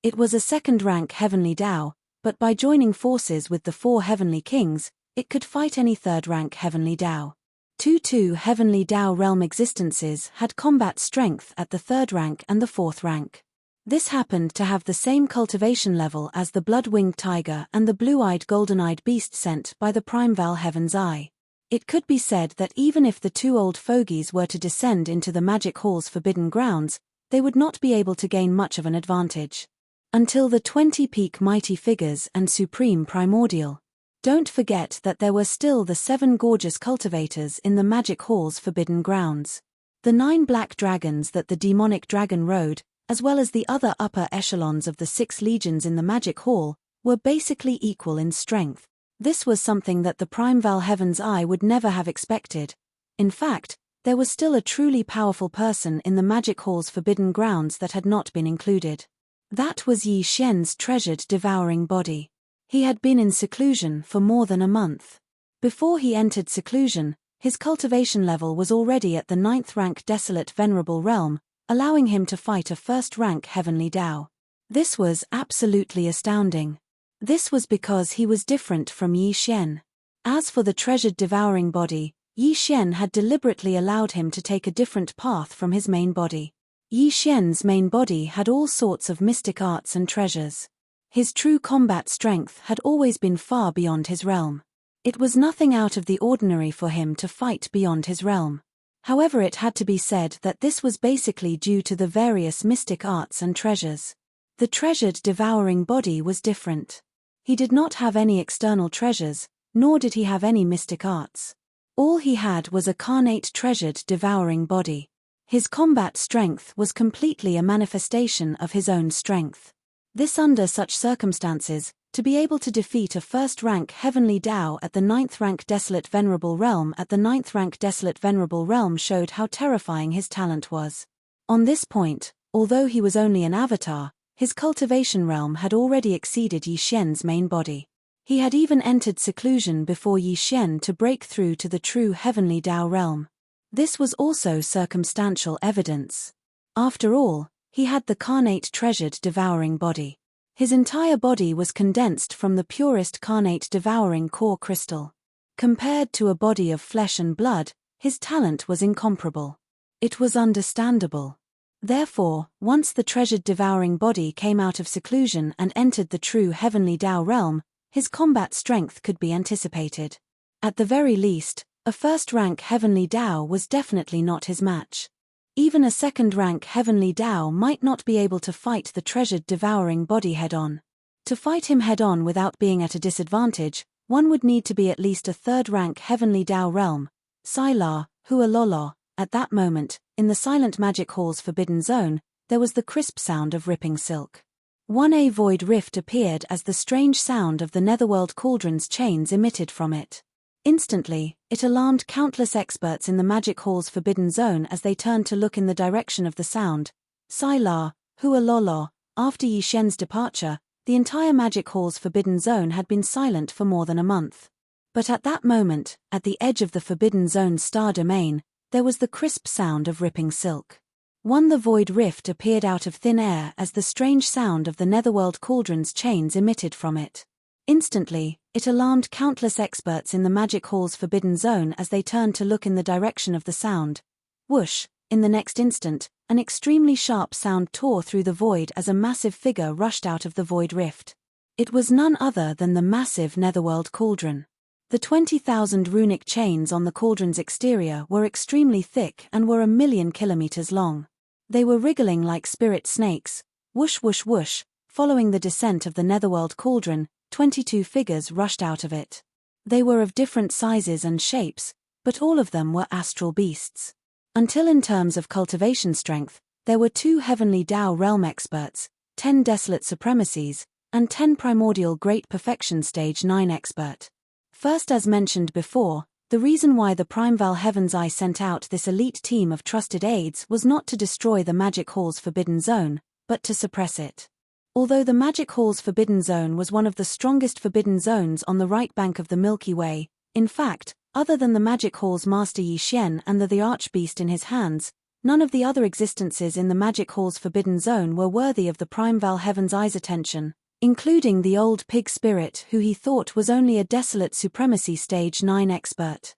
It was a second-rank heavenly Tao, but by joining forces with the 4 heavenly kings, it could fight any third-rank heavenly Tao. 2 heavenly Tao realm existences had combat strength at the 3rd rank and the 4th rank. This happened to have the same cultivation level as the blood-winged tiger and the blue-eyed golden-eyed beast sent by the Primeval Heaven's Eye. It could be said that even if the 2 old fogies were to descend into the Magic Hall's forbidden grounds, they would not be able to gain much of an advantage. Until the 20 peak mighty figures and supreme primordial. Don't forget that there were still the 7 gorgeous cultivators in the Magic Hall's forbidden grounds. The 9 black dragons that the demonic dragon rode, as well as the other upper echelons of the 6 legions in the Magic Hall, were basically equal in strength. This was something that the Primeval Heaven's Eye would never have expected. In fact, there was still a truly powerful person in the Magic Hall's forbidden grounds that had not been included. That was Yi Xian's treasured devouring body. He had been in seclusion for more than a month. Before he entered seclusion, his cultivation level was already at the 9th rank Desolate Venerable Realm, allowing him to fight a 1st rank Heavenly Tao. This was absolutely astounding. This was because he was different from Yi Xian. As for the treasured devouring body, Yi Xian had deliberately allowed him to take a different path from his main body. Yi Xian's main body had all sorts of mystic arts and treasures. His true combat strength had always been far beyond his realm. It was nothing out of the ordinary for him to fight beyond his realm. However, it had to be said that this was basically due to the various mystic arts and treasures. The treasured devouring body was different. He did not have any external treasures, nor did he have any mystic arts. All he had was a carnate treasured devouring body. His combat strength was completely a manifestation of his own strength. This under such circumstances, to be able to defeat a 1st rank Heavenly Tao at the 9th rank Desolate Venerable Realm at the 9th rank Desolate Venerable Realm showed how terrifying his talent was. On this point, although he was only an avatar, his cultivation realm had already exceeded Yi Xian's main body. He had even entered seclusion before Yi Xian to break through to the true Heavenly Tao realm. This was also circumstantial evidence. After all, he had the carnate treasured devouring body. His entire body was condensed from the purest carnate devouring core crystal. Compared to a body of flesh and blood, his talent was incomparable. It was understandable. Therefore, once the treasured devouring body came out of seclusion and entered the true Heavenly Tao realm, his combat strength could be anticipated. At the very least, a 1st rank Heavenly Tao was definitely not his match. Even a 2nd rank Heavenly Tao might not be able to fight the treasured devouring body head-on. To fight him head-on without being at a disadvantage, one would need to be at least a 3rd rank Heavenly Tao realm. Sylar, Hualolo. At that moment, in the silent Magic Hall's forbidden zone, there was the crisp sound of ripping silk. 1A void rift appeared as the strange sound of the netherworld cauldron's chains emitted from it. Instantly, it alarmed countless experts in the Magic Hall's forbidden zone as they turned to look in the direction of the sound. Sylar, Hualolo. After Yi Xian's departure, the entire Magic Hall's forbidden zone had been silent for more than a month. But at that moment, at the edge of the forbidden zone's star domain, there was the crisp sound of ripping silk. The void rift appeared out of thin air as the strange sound of the netherworld cauldron's chains emitted from it. Instantly, it alarmed countless experts in the Magic Hall's forbidden zone as they turned to look in the direction of the sound. Whoosh! In the next instant, an extremely sharp sound tore through the void as a massive figure rushed out of the void rift. It was none other than the massive netherworld cauldron. The 20,000 runic chains on the cauldron's exterior were extremely thick and were 1,000,000 kilometers long. They were wriggling like spirit snakes, whoosh whoosh whoosh. Following the descent of the netherworld cauldron, 22 figures rushed out of it. They were of different sizes and shapes, but all of them were astral beasts. Until in terms of cultivation strength, there were 2 Heavenly Tao realm experts, 10 Desolate Supremacies, and 10 Primordial Great Perfection Stage 9 expert. First, as mentioned before, the reason why the Primeval Heaven's Eye sent out this elite team of trusted aides was not to destroy the Magic Hall's forbidden zone, but to suppress it. Although the Magic Hall's forbidden zone was one of the strongest forbidden zones on the right bank of the Milky Way, in fact, other than the Magic Hall's master Yi Xian and the Archbeast in his hands, None of the other existences in the Magic Hall's Forbidden Zone were worthy of the Primeval Heaven's Eye's attention, including the old pig spirit who he thought was only a desolate supremacy stage 9 expert.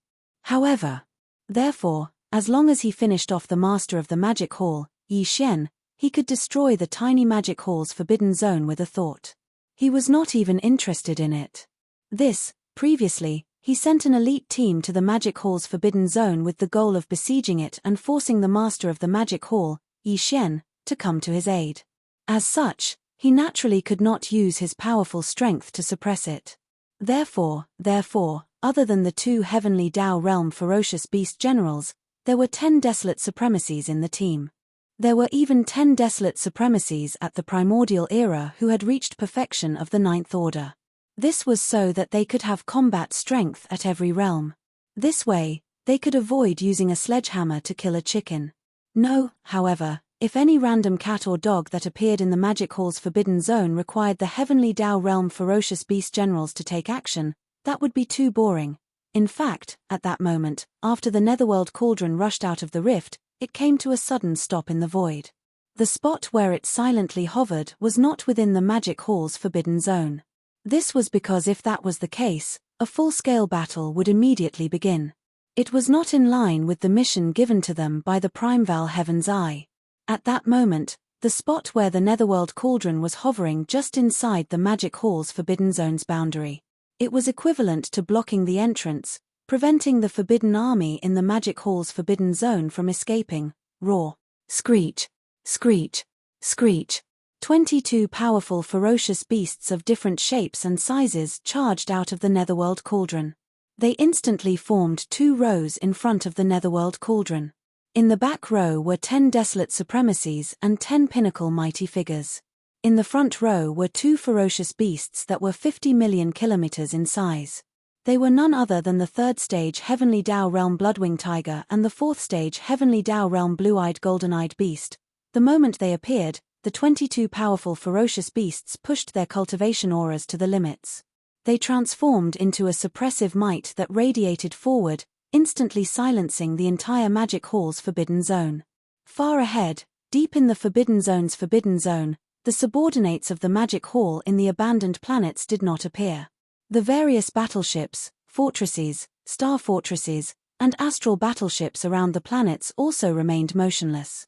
Therefore, as long as he finished off the master of the Magic Hall, Yi Xian, he could destroy the tiny Magic Hall's Forbidden Zone with a thought. He was not even interested in it. Previously, he sent an elite team to the Magic Hall's Forbidden Zone with the goal of besieging it and forcing the master of the Magic Hall, Yi Xian, to come to his aid. As such, he naturally could not use his powerful strength to suppress it. Therefore, other than the 2 Heavenly Dao Realm Ferocious Beast Generals, there were 10 Desolate Supremacies in the team. There were even 10 Desolate Supremacies at the Primordial Era who had reached perfection of the 9th Order. This was so that they could have combat strength at every realm. This way, they could avoid using a sledgehammer to kill a chicken. No, however, if any random cat or dog that appeared in the Magic Hall's Forbidden Zone required the Heavenly Dao Realm Ferocious Beast Generals to take action, that would be too boring. In fact, at that moment, after the Netherworld Cauldron rushed out of the rift, it came to a sudden stop in the void. The spot where it silently hovered was not within the Magic Hall's Forbidden Zone. This was because if that was the case, a full-scale battle would immediately begin. It was not in line with the mission given to them by the Primeval Heaven's Eye. At that moment, the spot where the Netherworld Cauldron was hovering just inside the Magic Hall's Forbidden Zone's boundary. It was equivalent to blocking the entrance, preventing the Forbidden Army in the Magic Hall's Forbidden Zone from escaping. Roar. Screech. Screech. Screech. 22 powerful ferocious beasts of different shapes and sizes charged out of the Netherworld Cauldron. They instantly formed 2 rows in front of the Netherworld Cauldron. In the back row were 10 Desolate Supremacies and 10 Pinnacle Mighty Figures. In the front row were 2 ferocious beasts that were 50 million kilometers in size. They were none other than the 3rd stage Heavenly Dao Realm Bloodwing Tiger and the 4th stage Heavenly Dao Realm Blue-Eyed Golden-Eyed Beast. The moment they appeared, the 22 powerful ferocious beasts pushed their cultivation auras to the limits. They transformed into a suppressive might that radiated forward, instantly silencing the entire Magic Hall's Forbidden Zone. Far ahead, deep in the Forbidden Zone's Forbidden Zone, the subordinates of the Magic Hall in the abandoned planets did not appear. The various battleships, fortresses, star fortresses, and astral battleships around the planets also remained motionless.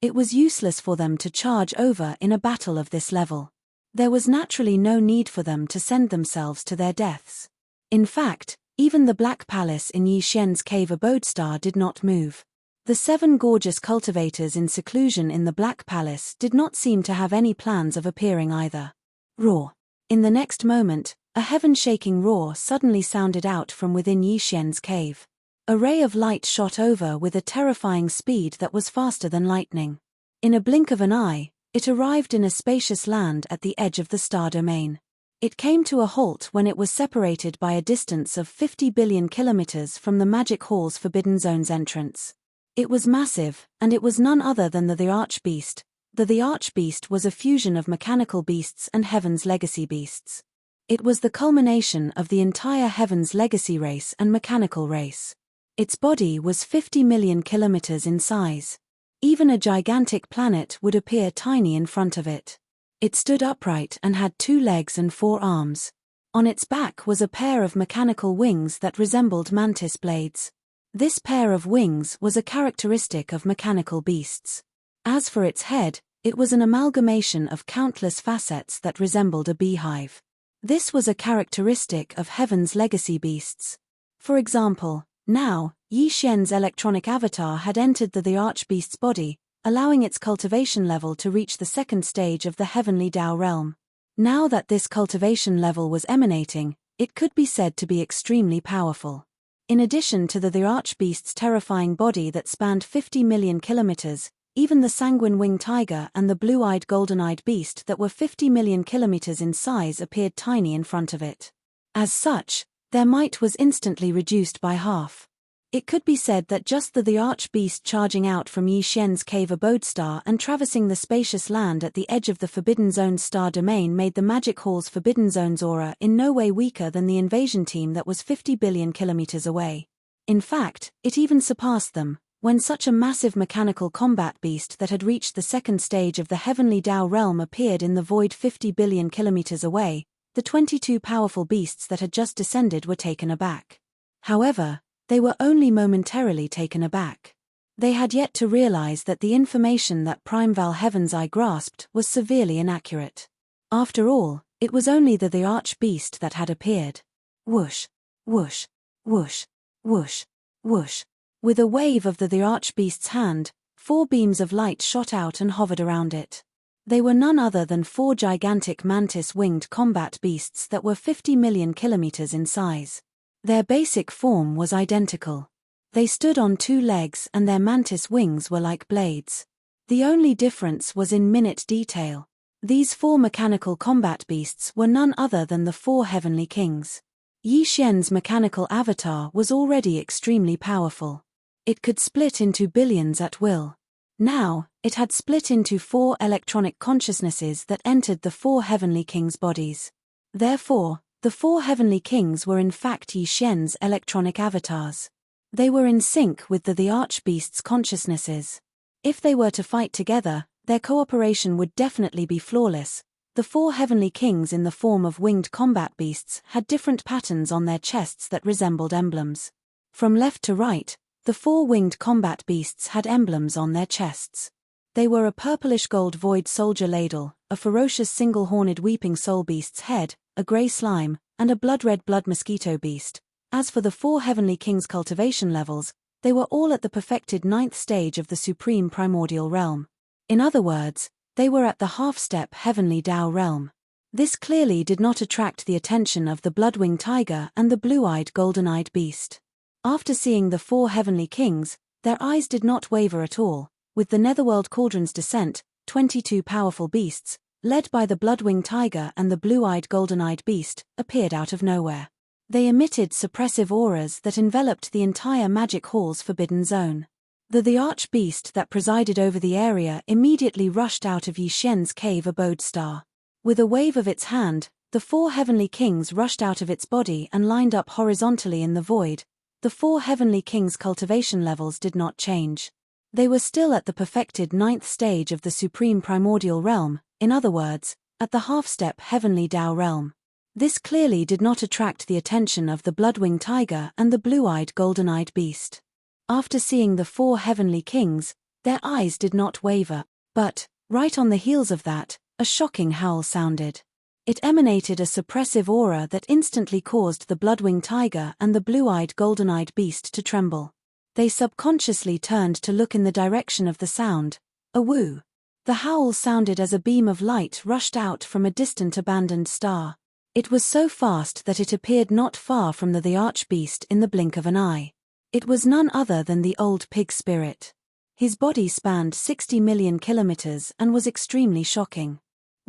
It was useless for them to charge over in a battle of this level. There was naturally no need for them to send themselves to their deaths. In fact, even the Black Palace in Yi Xian's cave abode star did not move. The 7 gorgeous cultivators in seclusion in the Black Palace did not seem to have any plans of appearing either. Roar. In the next moment, a heaven-shaking roar suddenly sounded out from within Yi Xian's cave. A ray of light shot over with a terrifying speed that was faster than lightning. In a blink of an eye, it arrived in a spacious land at the edge of the star domain. It came to a halt when it was separated by a distance of 50 billion kilometers from the Magic Hall's Forbidden Zone's entrance. It was massive, and it was none other than the Archbeast. The Archbeast was a fusion of mechanical beasts and Heaven's Legacy beasts. It was the culmination of the entire Heaven's Legacy race and mechanical race. Its body was 50 million kilometers in size. Even a gigantic planet would appear tiny in front of it. It stood upright and had 2 legs and 4 arms. On its back was a pair of mechanical wings that resembled mantis blades. This pair of wings was a characteristic of mechanical beasts. As for its head, it was an amalgamation of countless facets that resembled a beehive. This was a characteristic of Heaven's Legacy beasts. For example, now, Yi Xian's electronic avatar had entered the Archbeast's body, allowing its cultivation level to reach the 2nd stage of the Heavenly Dao realm. Now that this cultivation level was emanating, it could be said to be extremely powerful. In addition to the Archbeast's terrifying body that spanned 50 million kilometers, even the sanguine winged tiger and the blue-eyed golden-eyed beast that were 50 million kilometers in size appeared tiny in front of it. As such, their might was instantly reduced by half. It could be said that just the Archbeast charging out from Yi Xian's cave abode star and traversing the spacious land at the edge of the Forbidden Zone's star domain made the Magic Hall's Forbidden Zone's aura in no way weaker than the invasion team that was 50 billion kilometers away. In fact, it even surpassed them, When such a massive mechanical combat beast that had reached the second stage of the heavenly Tao realm appeared in the void 50 billion kilometers away, the 22 powerful beasts that had just descended were taken aback. However, they were only momentarily taken aback. They had yet to realize that the information that Primeval Heaven's Eye grasped was severely inaccurate. After all, it was only the arch-beast that had appeared. Whoosh, whoosh, whoosh, whoosh, whoosh. With a wave of the arch-beast's hand, 4 beams of light shot out and hovered around it. They were none other than 4 gigantic mantis-winged combat beasts that were 50 million kilometers in size. Their basic form was identical. They stood on 2 legs and their mantis wings were like blades. The only difference was in minute detail. These 4 mechanical combat beasts were none other than the 4 heavenly kings. Yi Xian's mechanical avatar was already extremely powerful. It could split into billions at will. Now, it had split into 4 electronic consciousnesses that entered the 4 heavenly kings' bodies. Therefore, the 4 heavenly kings were in fact Yi Xian's electronic avatars. They were in sync with the arch-beast's consciousnesses. If they were to fight together, their cooperation would definitely be flawless. The 4 heavenly kings in the form of winged combat beasts had different patterns on their chests that resembled emblems. From left to right, the 4 winged combat beasts had emblems on their chests. They were a purplish-gold void soldier ladle, a ferocious single-horned weeping soul beast's head, a grey slime, and a blood-red blood mosquito beast. As for the 4 heavenly kings' cultivation levels, they were all at the perfected 9th stage of the supreme primordial realm. In other words, they were at the half-step heavenly Tao realm. This clearly did not attract the attention of the blood-winged tiger and the blue-eyed golden-eyed beast. After seeing the 4 heavenly kings, their eyes did not waver at all. With the netherworld cauldron's descent, 22 powerful beasts, led by the blood-winged tiger and the blue-eyed golden-eyed beast, appeared out of nowhere. They emitted suppressive auras that enveloped the entire magic hall's forbidden zone. The arch-beast that presided over the area immediately rushed out of Yi Xian's cave abode star. With a wave of its hand, the 4 heavenly kings rushed out of its body and lined up horizontally in the void. The 4 heavenly kings' cultivation levels did not change. They were still at the perfected 9th stage of the supreme primordial realm, in other words, at the half-step heavenly Tao realm. This clearly did not attract the attention of the blood-winged tiger and the blue-eyed golden-eyed beast. After seeing the 4 heavenly kings, their eyes did not waver, but, right on the heels of that, a shocking howl sounded. It emanated a suppressive aura that instantly caused the blood-winged tiger and the blue-eyed golden-eyed beast to tremble. They subconsciously turned to look in the direction of the sound. A woo. The howl sounded as a beam of light rushed out from a distant abandoned star. It was so fast that it appeared not far from the arch-beast in the blink of an eye. It was none other than the old pig spirit. His body spanned 60 million kilometers and was extremely shocking.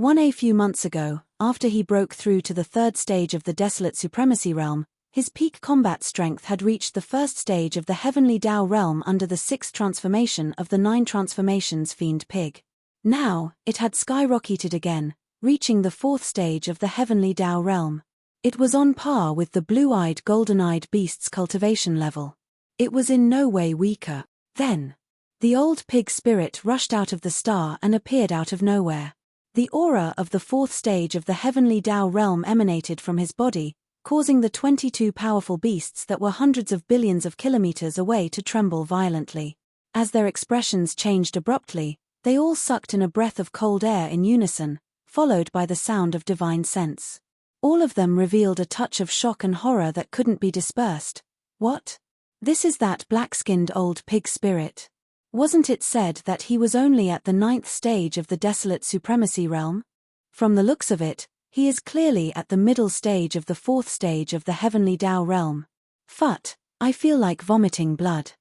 A few months ago, after he broke through to the 3rd stage of the desolate supremacy realm, his peak combat strength had reached the 1st stage of the heavenly Tao realm under the 6th transformation of the 9 transformations fiend pig. Now, it had skyrocketed again, reaching the 4th stage of the heavenly Tao realm. It was on par with the blue-eyed golden-eyed beast's cultivation level. It was in no way weaker. Then, the old pig spirit rushed out of the star and appeared out of nowhere. The aura of the 4th stage of the heavenly Tao realm emanated from his body, causing the 22 powerful beasts that were hundreds of billions of kilometers away to tremble violently. As their expressions changed abruptly, they all sucked in a breath of cold air in unison, followed by the sound of divine sense. All of them revealed a touch of shock and horror that couldn't be dispersed. What? This is that black-skinned old pig spirit. Wasn't it said that he was only at the 9th stage of the desolate supremacy realm? From the looks of it, he is clearly at the middle stage of the 4th stage of the heavenly Tao realm. Phut, I feel like vomiting blood.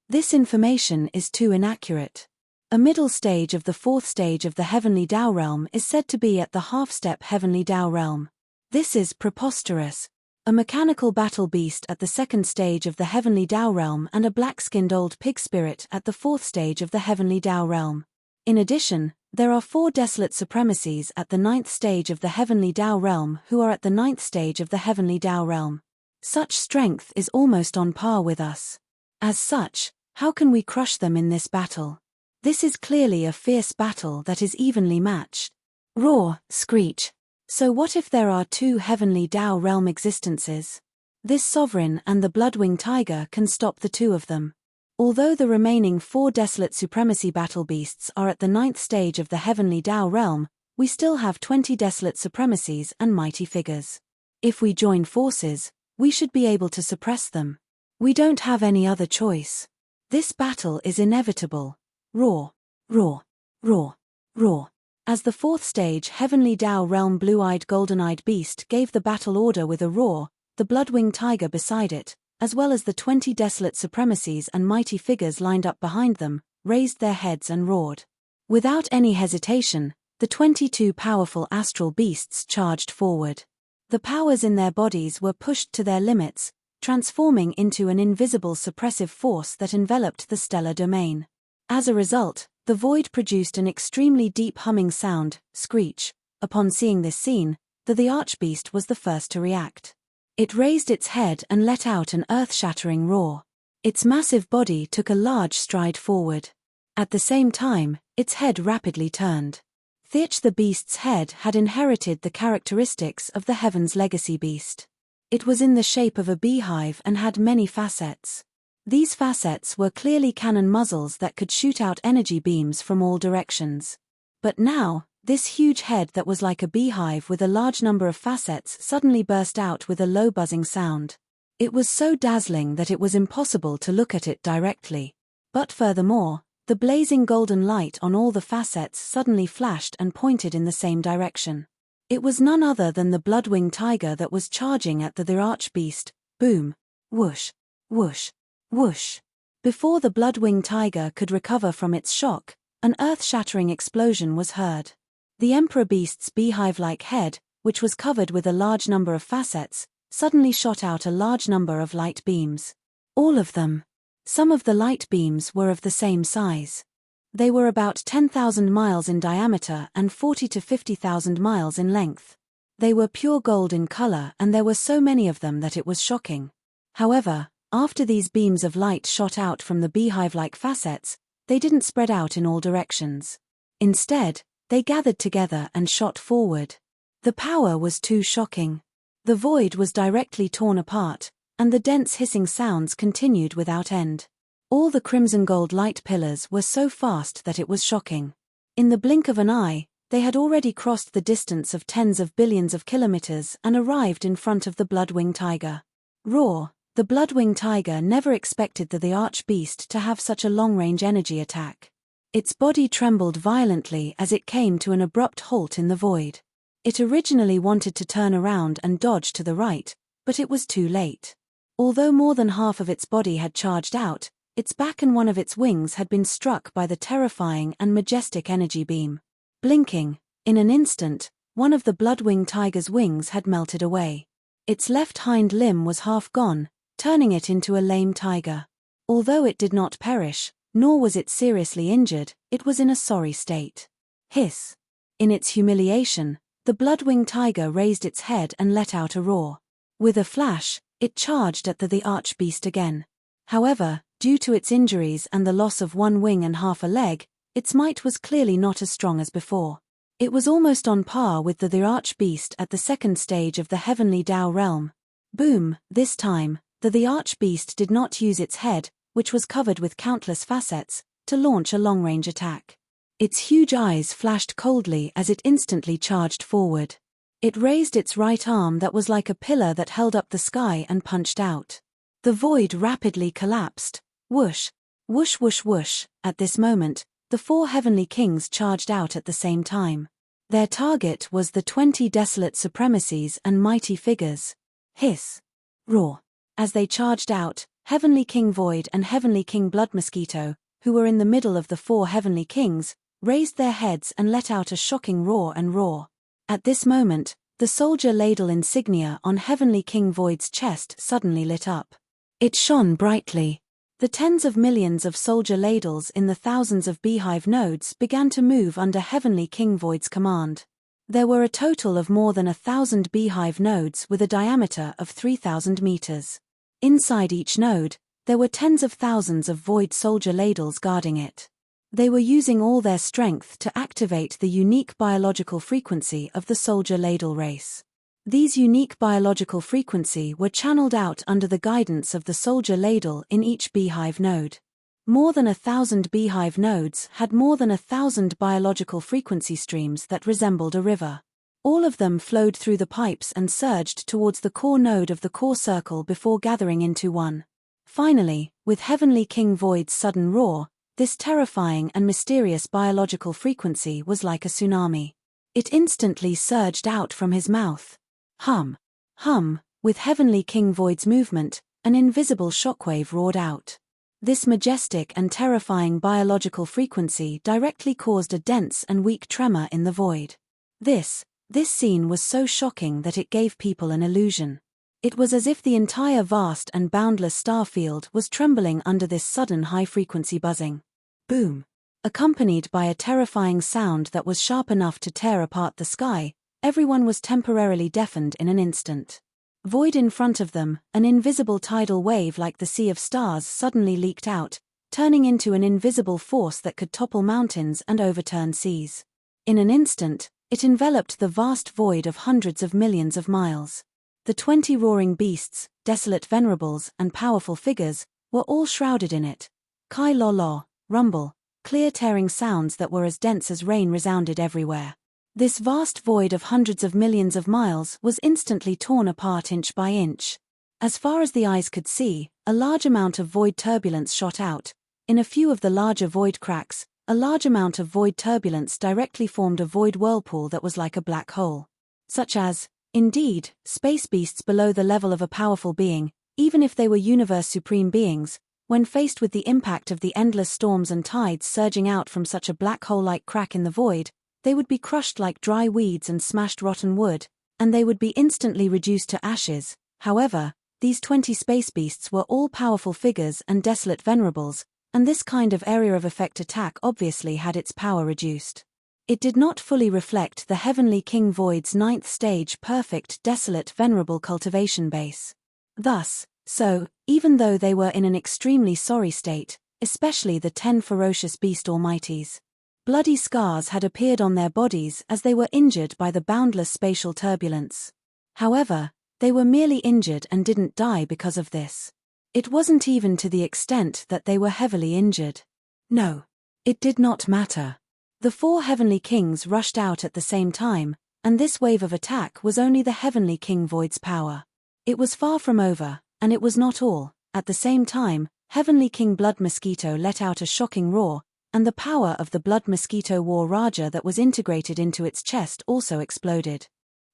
This information is too inaccurate. A middle stage of the 4th stage of the heavenly Tao realm is said to be at the half-step heavenly Tao realm. This is preposterous. A mechanical battle beast at the 2nd stage of the heavenly Tao realm and a black-skinned old pig spirit at the 4th stage of the heavenly Tao realm. In addition, there are 4 desolate supremacies at the 9th stage of the heavenly Tao realm who are at the 9th stage of the heavenly Tao realm. Such strength is almost on par with us. As such, How can we crush them in this battle? This is clearly a fierce battle that is evenly matched. Roar, screech. So what if there are two heavenly Tao realm existences? This sovereign and the Bloodwing Tiger can stop the two of them. Although the remaining 4 desolate supremacy battle beasts are at the 9th stage of the heavenly Tao realm, we still have 20 desolate supremacies and mighty figures. If we join forces, we should be able to suppress them. We don't have any other choice. This battle is inevitable. Roar, roar, roar, roar. As the 4th stage heavenly Tao realm blue-eyed golden-eyed beast gave the battle order with a roar, the Bloodwing Tiger beside it, as well as the 20 desolate supremacies and mighty figures lined up behind them, raised their heads and roared. Without any hesitation, the 22 powerful astral beasts charged forward. The powers in their bodies were pushed to their limits, transforming into an invisible suppressive force that enveloped the stellar domain. As a result, the void produced an extremely deep humming sound, screech. Upon seeing this scene, the archbeast was the first to react. It raised its head and let out an earth-shattering roar. Its massive body took a large stride forward. At the same time, its head rapidly turned. The beast's head had inherited the characteristics of the Heaven's legacy beast. It was in the shape of a beehive and had many facets. These facets were clearly cannon muzzles that could shoot out energy beams from all directions. But now, this huge head that was like a beehive with a large number of facets suddenly burst out with a low buzzing sound. It was so dazzling that it was impossible to look at it directly. But furthermore, the blazing golden light on all the facets suddenly flashed and pointed in the same direction. It was none other than the Bloodwing Tiger that was charging at the archbeast. Boom. Whoosh. Whoosh. Whoosh. Before the Bloodwing Tiger could recover from its shock, an earth-shattering explosion was heard. The Emperor Beast's beehive-like head, which was covered with a large number of facets, suddenly shot out a large number of light beams. All of them. Some of the light beams were of the same size. They were about 10,000 miles in diameter and 40 to 50,000 miles in length. They were pure gold in color and there were so many of them that it was shocking. However, after these beams of light shot out from the beehive-like facets, they didn't spread out in all directions. Instead, they gathered together and shot forward. The power was too shocking. The void was directly torn apart, and the dense hissing sounds continued without end. All the crimson gold light pillars were so fast that it was shocking. In the blink of an eye, they had already crossed the distance of tens of billions of kilometers and arrived in front of the Bloodwing Tiger. Roar! The Bloodwing Tiger never expected the archbeast to have such a long-range energy attack. Its body trembled violently as it came to an abrupt halt in the void. It originally wanted to turn around and dodge to the right, but it was too late. Although more than half of its body had charged out, its back and one of its wings had been struck by the terrifying and majestic energy beam. Blinking, in an instant, one of the Bloodwing Tiger's wings had melted away. Its left hind limb was half gone, turning it into a lame tiger. Although it did not perish, nor was it seriously injured, it was in a sorry state. Hiss. In its humiliation, the Bloodwing Tiger raised its head and let out a roar. With a flash, it charged at the archbeast again. However, due to its injuries and the loss of one wing and half a leg, its might was clearly not as strong as before. It was almost on par with the archbeast at the 2nd stage of the heavenly Tao realm. Boom! This time, the archbeast did not use its head, which was covered with countless facets, to launch a long-range attack. Its huge eyes flashed coldly as it instantly charged forward. It raised its right arm that was like a pillar that held up the sky and punched out. The void rapidly collapsed. Whoosh! Whoosh whoosh whoosh! At this moment, the 4 heavenly kings charged out at the same time. Their target was the 20 desolate supremacies and mighty figures. Hiss! Roar! As they charged out, Heavenly King Void and Heavenly King Blood Mosquito, who were in the middle of the 4 heavenly kings, raised their heads and let out a shocking roar and roar. At this moment, the soldier ladle insignia on Heavenly King Void's chest suddenly lit up. It shone brightly. The tens of millions of soldier ladles in the thousands of beehive nodes began to move under Heavenly King Void's command. There were a total of more than 1,000 beehive nodes with a diameter of 3,000 meters. Inside each node, There were tens of thousands of void soldier ladles guarding it. They were using all their strength to activate the unique biological frequency of the soldier ladle race. These unique biological frequency were channeled out under the guidance of the soldier ladle in each beehive node. More than 1,000 beehive nodes had more than 1,000 biological frequency streams that resembled a river. All of them flowed through the pipes and surged towards the core node of the core circle before gathering into one. Finally, with Heavenly King Void's sudden roar, this terrifying and mysterious biological frequency was like a tsunami. It instantly surged out from his mouth. Hum. Hum. With Heavenly King Void's movement, an invisible shockwave roared out. This majestic and terrifying biological frequency directly caused a dense and weak tremor in the void. This scene was so shocking that it gave people an illusion. It was as if the entire vast and boundless star field was trembling under this sudden high-frequency buzzing. Boom! Accompanied by a terrifying sound that was sharp enough to tear apart the sky, everyone was temporarily deafened in an instant. Void in front of them, an invisible tidal wave like the sea of stars suddenly leaked out, turning into an invisible force that could topple mountains and overturn seas. In an instant, it enveloped the vast void of hundreds of millions of miles. The 20 roaring beasts, desolate venerables, and powerful figures were all shrouded in it. Kai-lo-lo, rumble, clear tearing sounds that were as dense as rain resounded everywhere. This vast void of hundreds of millions of miles was instantly torn apart inch by inch. As far as the eyes could see, a large amount of void turbulence shot out. In a few of the larger void cracks, a large amount of void turbulence directly formed a void whirlpool that was like a black hole. Such as, indeed, space beasts below the level of a powerful being, even if they were universe supreme beings, when faced with the impact of the endless storms and tides surging out from such a black hole-like crack in the void, they would be crushed like dry weeds and smashed rotten wood, and they would be instantly reduced to ashes. However, these 20 space beasts were all powerful figures and desolate venerables, and this kind of area of effect attack obviously had its power reduced. It did not fully reflect the Heavenly King Void's 9th stage perfect desolate venerable cultivation base. Thus, even though they were in an extremely sorry state, especially the 10 ferocious beast almighties, bloody scars had appeared on their bodies as they were injured by the boundless spatial turbulence. However, they were merely injured and didn't die because of this. It wasn't even to the extent that they were heavily injured. No. It did not matter. The 4 heavenly kings rushed out at the same time, and this wave of attack was only the Heavenly King Void's power. It was far from over, and it was not all. At the same time, Heavenly King Blood Mosquito let out a shocking roar, and the power of the Blood Mosquito War Raja that was integrated into its chest also exploded.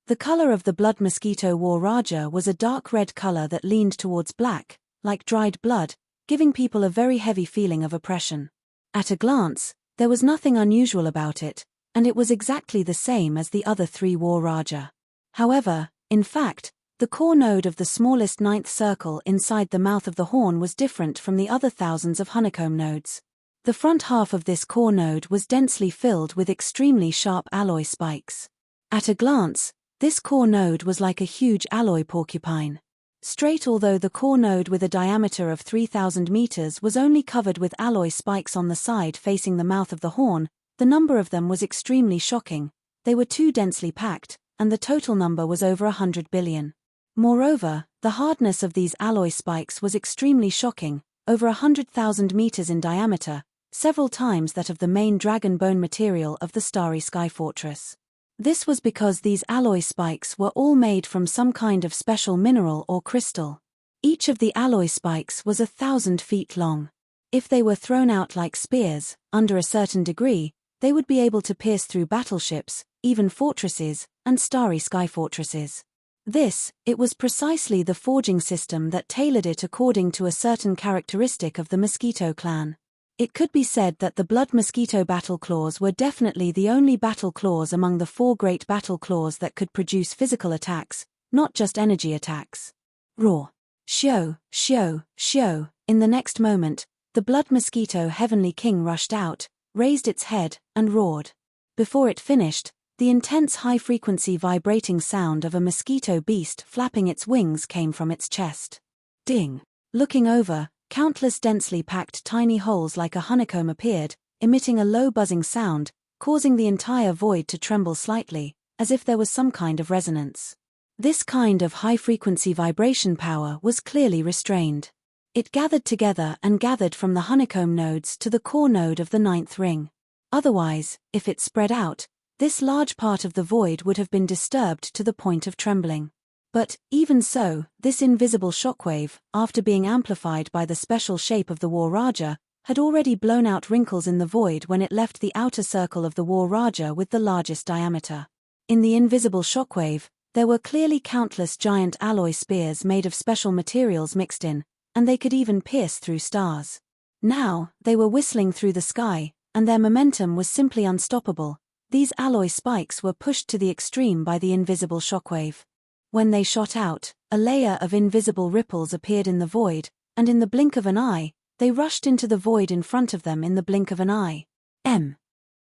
The color of the Blood Mosquito War Raja was a dark red color that leaned towards black, like dried blood, giving people a very heavy feeling of oppression. At a glance, there was nothing unusual about it, and it was exactly the same as the other 3 War Raja. However, in fact, the core node of the smallest 9th circle inside the mouth of the horn was different from the other thousands of honeycomb nodes. The front half of this core node was densely filled with extremely sharp alloy spikes. At a glance, this core node was like a huge alloy porcupine. Straight, although the core node with a diameter of 3,000 meters was only covered with alloy spikes on the side facing the mouth of the horn, the number of them was extremely shocking. They were too densely packed, and the total number was over 100 billion. Moreover, the hardness of these alloy spikes was extremely shocking, over 100,000 meters in diameter, several times that of the main dragon bone material of the Starry Sky Fortress. This was because these alloy spikes were all made from some kind of special mineral or crystal. Each of the alloy spikes was 1,000 feet long. If they were thrown out like spears, under a certain degree, they would be able to pierce through battleships, even fortresses, and Starry Sky Fortresses. It was precisely the forging system that tailored it according to a certain characteristic of the Mosquito clan. It could be said that the Blood Mosquito battle claws were definitely the only battle claws among the 4 great battle claws that could produce physical attacks, not just energy attacks. Roar. Shio, shio, shio. In the next moment, the Blood Mosquito Heavenly King rushed out, raised its head, and roared. Before it finished, the intense high-frequency vibrating sound of a mosquito beast flapping its wings came from its chest. Ding! Looking over, countless densely packed tiny holes like a honeycomb appeared, emitting a low buzzing sound, causing the entire void to tremble slightly, as if there was some kind of resonance. This kind of high-frequency vibration power was clearly restrained. It gathered together and gathered from the honeycomb nodes to the core node of the ninth ring. Otherwise, if it spread out, this large part of the void would have been disturbed to the point of trembling. But, even so, this invisible shockwave, after being amplified by the special shape of the War Raja, had already blown out wrinkles in the void when it left the outer circle of the War Raja with the largest diameter. In the invisible shockwave, there were clearly countless giant alloy spears made of special materials mixed in, and they could even pierce through stars. Now, they were whistling through the sky, and their momentum was simply unstoppable. These alloy spikes were pushed to the extreme by the invisible shockwave. When they shot out, a layer of invisible ripples appeared in the void, and in the blink of an eye, they rushed into the void in front of them in the blink of an eye.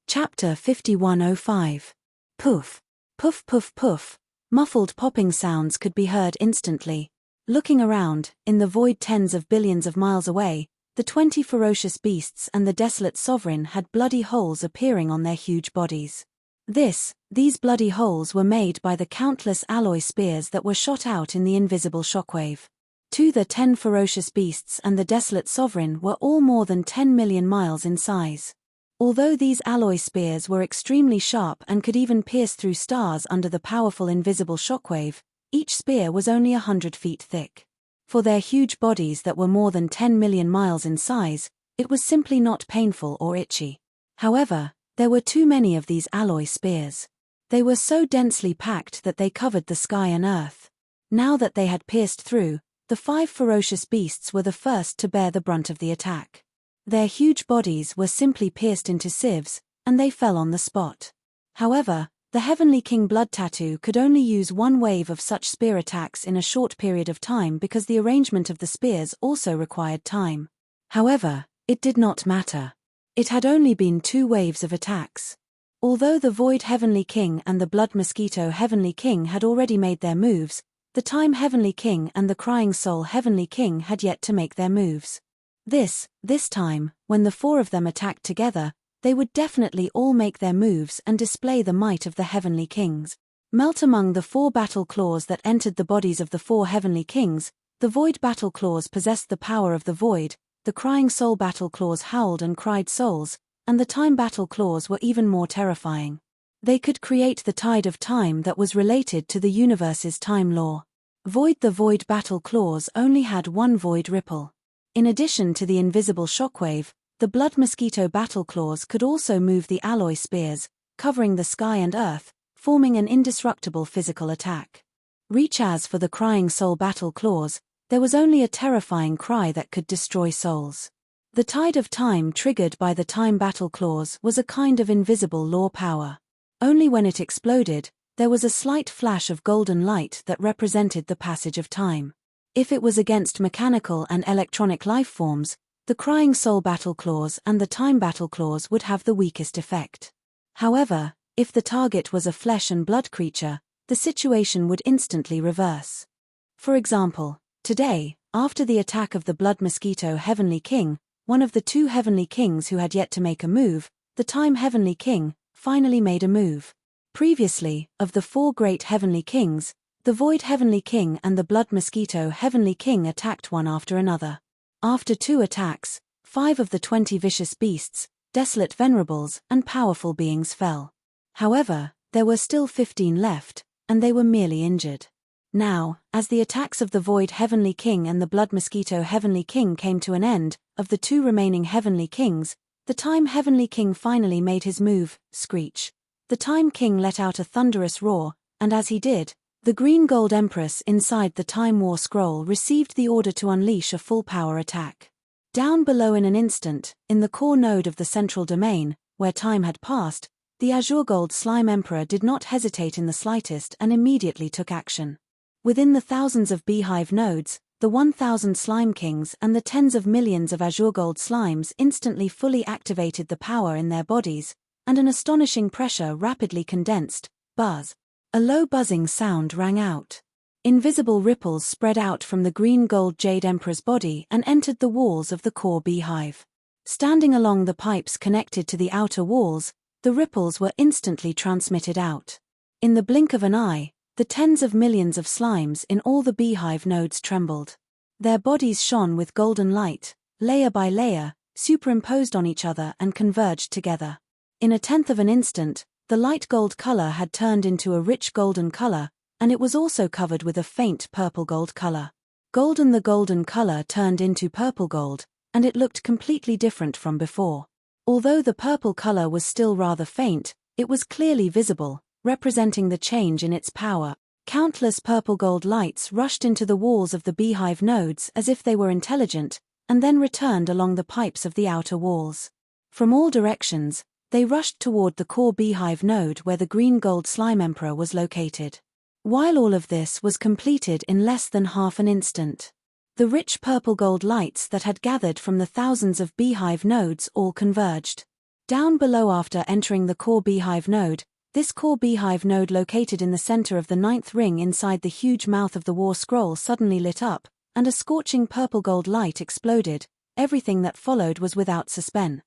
Chapter 5105. Poof. Poof poof poof. Muffled popping sounds could be heard instantly. Looking around, in the void tens of billions of miles away, the 20 ferocious beasts and the desolate sovereign had bloody holes appearing on their huge bodies. These bloody holes were made by the countless alloy spears that were shot out in the invisible shockwave. The 10 ferocious beasts and the desolate sovereign were all more than 10 million miles in size. Although these alloy spears were extremely sharp and could even pierce through stars under the powerful invisible shockwave, each spear was only 100 feet thick. For their huge bodies that were more than 10 million miles in size, it was simply not painful or itchy. However, there were too many of these alloy spears. They were so densely packed that they covered the sky and earth. Now that they had pierced through, the 5 ferocious beasts were the first to bear the brunt of the attack. Their huge bodies were simply pierced into sieves, and they fell on the spot. However, the Heavenly King Blood Tattoo could only use one wave of such spear attacks in a short period of time because the arrangement of the spears also required time. However, it did not matter. It had only been 2 waves of attacks. Although the Void Heavenly King and the Blood Mosquito Heavenly King had already made their moves, the Time Heavenly King and the Crying Soul Heavenly King had yet to make their moves. This time, when the 4 of them attacked together, they would definitely all make their moves and display the might of the Heavenly Kings. Melt among the 4 battle claws that entered the bodies of the 4 Heavenly Kings, the Void battle claws possessed the power of the Void, the Crying Soul battle claws howled and cried souls, and the Time battle claws were even more terrifying. They could create the tide of time that was related to the universe's time law. The Void battle claws only had 1 void ripple. In addition to the invisible shockwave, the Blood Mosquito battle claws could also move the alloy spears, covering the sky and earth, forming an indestructible physical attack. As for the Crying Soul battle claws, there was only a terrifying cry that could destroy souls. The tide of time triggered by the Time battle claws was a kind of invisible law power. Only when it exploded, there was a slight flash of golden light that represented the passage of time. If it was against mechanical and electronic life forms, the Crying Soul battle claws and the Time battle claws would have the weakest effect. However, if the target was a flesh and blood creature, the situation would instantly reverse. For example, today, after the attack of the Blood Mosquito Heavenly King, one of the 2 Heavenly Kings who had yet to make a move, the Time Heavenly King, finally made a move. Previously, of the 4 great Heavenly Kings, the Void Heavenly King and the Blood Mosquito Heavenly King attacked one after another. After 2 attacks, 5 of the 20 vicious beasts, desolate venerables, and powerful beings fell. However, there were still 15 left, and they were merely injured. Now, as the attacks of the Void Heavenly King and the Blood Mosquito Heavenly King came to an end, of the 2 remaining Heavenly Kings, the Time Heavenly King finally made his move, Screech. The Time King let out a thunderous roar, and as he did, the green gold Empress inside the Time War Scroll received the order to unleash a full-power attack. Down below in an instant, in the core node of the central domain, where time had passed, the Azure Gold Slime Emperor did not hesitate in the slightest and immediately took action. Within the thousands of beehive nodes, the 1,000 Slime Kings and the tens of millions of Azure Gold Slimes instantly fully activated the power in their bodies, and an astonishing pressure rapidly condensed, buzz. A low buzzing sound rang out. Invisible ripples spread out from the green gold jade emperor's body and entered the walls of the core beehive. Standing along the pipes connected to the outer walls, the ripples were instantly transmitted out. In the blink of an eye, the tens of millions of slimes in all the beehive nodes trembled. Their bodies shone with golden light, layer by layer, superimposed on each other and converged together. In a tenth of an instant, the light gold color had turned into a rich golden color, and it was also covered with a faint purple gold color. The golden color turned into purple gold, and it looked completely different from before. Although the purple color was still rather faint, it was clearly visible, representing the change in its power. Countless purple gold lights rushed into the walls of the beehive nodes as if they were intelligent, and then returned along the pipes of the outer walls. From all directions, they rushed toward the core beehive node where the green gold slime emperor was located. While all of this was completed in less than half an instant, the rich purple gold lights that had gathered from the thousands of beehive nodes all converged. Down below after entering the core beehive node, this core beehive node located in the center of the ninth ring inside the huge mouth of the war scroll suddenly lit up, and a scorching purple gold light exploded. Everything that followed was without suspense.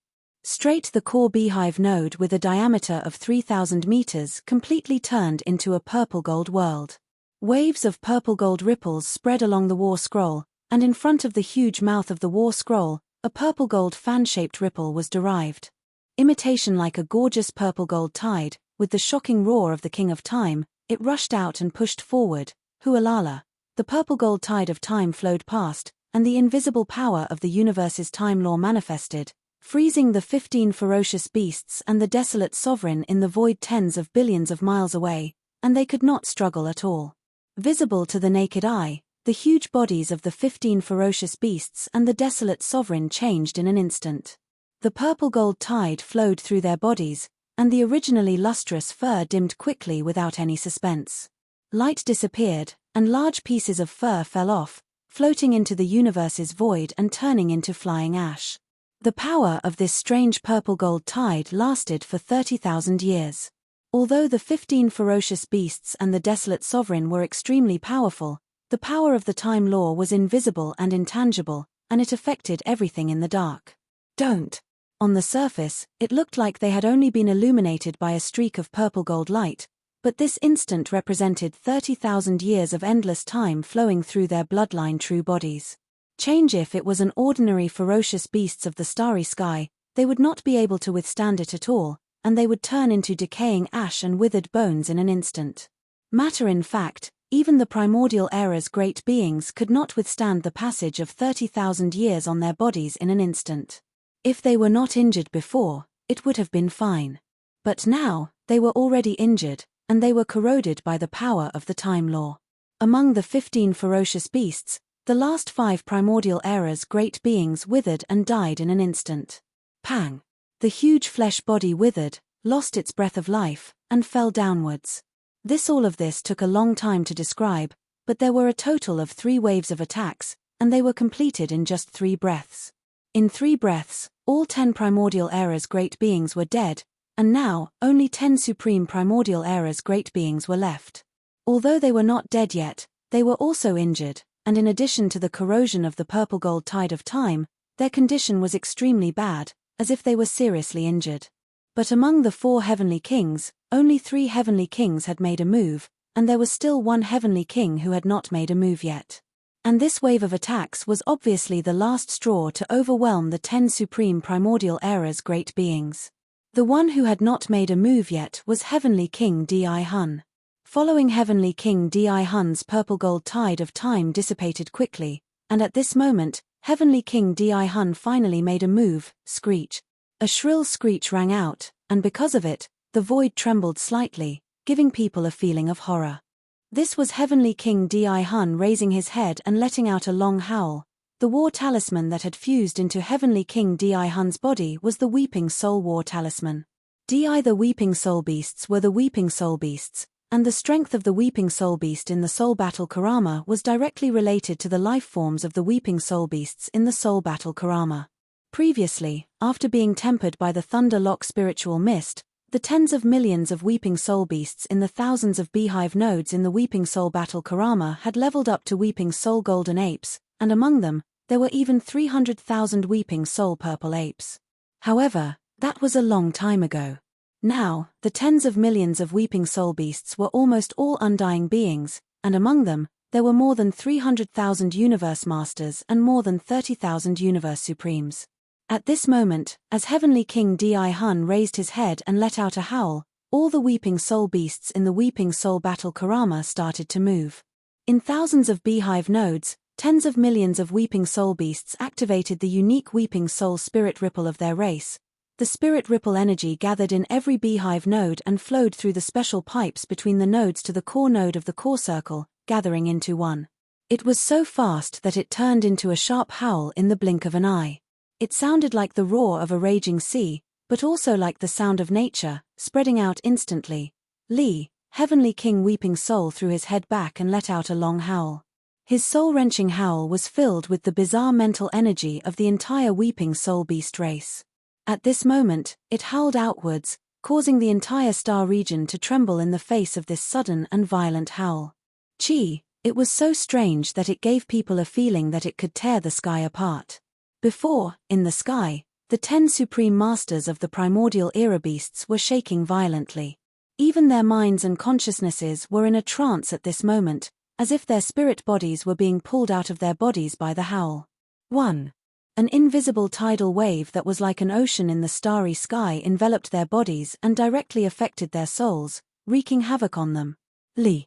Straight the core beehive node with a diameter of 3,000 meters completely turned into a purple gold world. Waves of purple gold ripples spread along the war scroll, and in front of the huge mouth of the war scroll, a purple gold fan-shaped ripple was derived. Imitation like a gorgeous purple gold tide, with the shocking roar of the King of Time, it rushed out and pushed forward. Hualala. The purple gold tide of time flowed past, and the invisible power of the universe's time law manifested, freezing the 15 ferocious beasts and the desolate sovereign in the void tens of billions of miles away, and they could not struggle at all. Visible to the naked eye, the huge bodies of the 15 ferocious beasts and the desolate sovereign changed in an instant. The purple gold tide flowed through their bodies, and the originally lustrous fur dimmed quickly without any suspense. Light disappeared, and large pieces of fur fell off, floating into the universe's void and turning into flying ash. The power of this strange purple gold tide lasted for 30,000 years. Although the 15 ferocious beasts and the desolate sovereign were extremely powerful, the power of the time law was invisible and intangible, and it affected everything in the dark. On the surface, it looked like they had only been illuminated by a streak of purple gold light, but this instant represented 30,000 years of endless time flowing through their bloodline true bodies. Change if it was an ordinary ferocious beasts of the starry sky, they would not be able to withstand it at all, and they would turn into decaying ash and withered bones in an instant. Matter in fact, even the primordial era's great beings could not withstand the passage of 30,000 years on their bodies in an instant. If they were not injured before, it would have been fine. But now, they were already injured, and they were corroded by the power of the time law. Among the 15 ferocious beasts, the last 5 primordial era's great beings withered and died in an instant. Pang! The huge flesh body withered, lost its breath of life, and fell downwards. All of this took a long time to describe, but there were a total of 3 waves of attacks, and they were completed in just 3 breaths. In 3 breaths, all 10 primordial era's great beings were dead, and now, only 10 supreme primordial era's great beings were left. Although they were not dead yet, they were also injured, and in addition to the corrosion of the purple gold tide of time, their condition was extremely bad, as if they were seriously injured. But among the 4 heavenly kings, only 3 heavenly kings had made a move, and there was still 1 heavenly king who had not made a move yet. And this wave of attacks was obviously the last straw to overwhelm the 10 supreme primordial era's great beings. The one who had not made a move yet was Heavenly King Di-Hun. Following Heavenly King Di-Hun's purple gold tide of time dissipated quickly, and at this moment, Heavenly King Di-Hun finally made a move. Screech. A shrill screech rang out, and because of it, the void trembled slightly, giving people a feeling of horror. This was Heavenly King Di-Hun raising his head and letting out a long howl. The war talisman that had fused into Heavenly King Di-Hun's body was the Weeping Soul War Talisman. The Weeping Soul Beasts were the Weeping Soul Beasts, and the strength of the Weeping Soul Beast in the Soul Battle Kurama was directly related to the life forms of the Weeping Soul Beasts in the Soul Battle Kurama. Previously, after being tempered by the Thunder Lock spiritual mist, The tens of millions of Weeping Soul beasts in the thousands of beehive nodes in the Weeping Soul Battle Karama had leveled up to Weeping Soul Golden Apes, and among them, there were even 300,000 Weeping Soul Purple Apes. However, that was a long time ago. Now, the tens of millions of Weeping Soul beasts were almost all undying beings, and among them, there were more than 300,000 Universe Masters and more than 30,000 Universe Supremes. At this moment, as Heavenly King Di Hun raised his head and let out a howl, all the Weeping Soul beasts in the Weeping Soul Battle Karama started to move. In thousands of beehive nodes, tens of millions of Weeping Soul beasts activated the unique Weeping Soul spirit ripple of their race. The spirit ripple energy gathered in every beehive node and flowed through the special pipes between the nodes to the core node of the core circle, gathering into one. It was so fast that it turned into a sharp howl in the blink of an eye. It sounded like the roar of a raging sea, but also like the sound of nature, spreading out instantly. Li, Heavenly King Weeping Soul, threw his head back and let out a long howl. His soul-wrenching howl was filled with the bizarre mental energy of the entire Weeping Soul beast race. At this moment, it howled outwards, causing the entire star region to tremble in the face of this sudden and violent howl. It was so strange that it gave people a feeling that it could tear the sky apart. Before, in the sky, the 10 supreme masters of the primordial era beasts were shaking violently. Even their minds and consciousnesses were in a trance at this moment, as if their spirit bodies were being pulled out of their bodies by the howl. 1. An invisible tidal wave that was like an ocean in the starry sky enveloped their bodies and directly affected their souls, wreaking havoc on them. Li.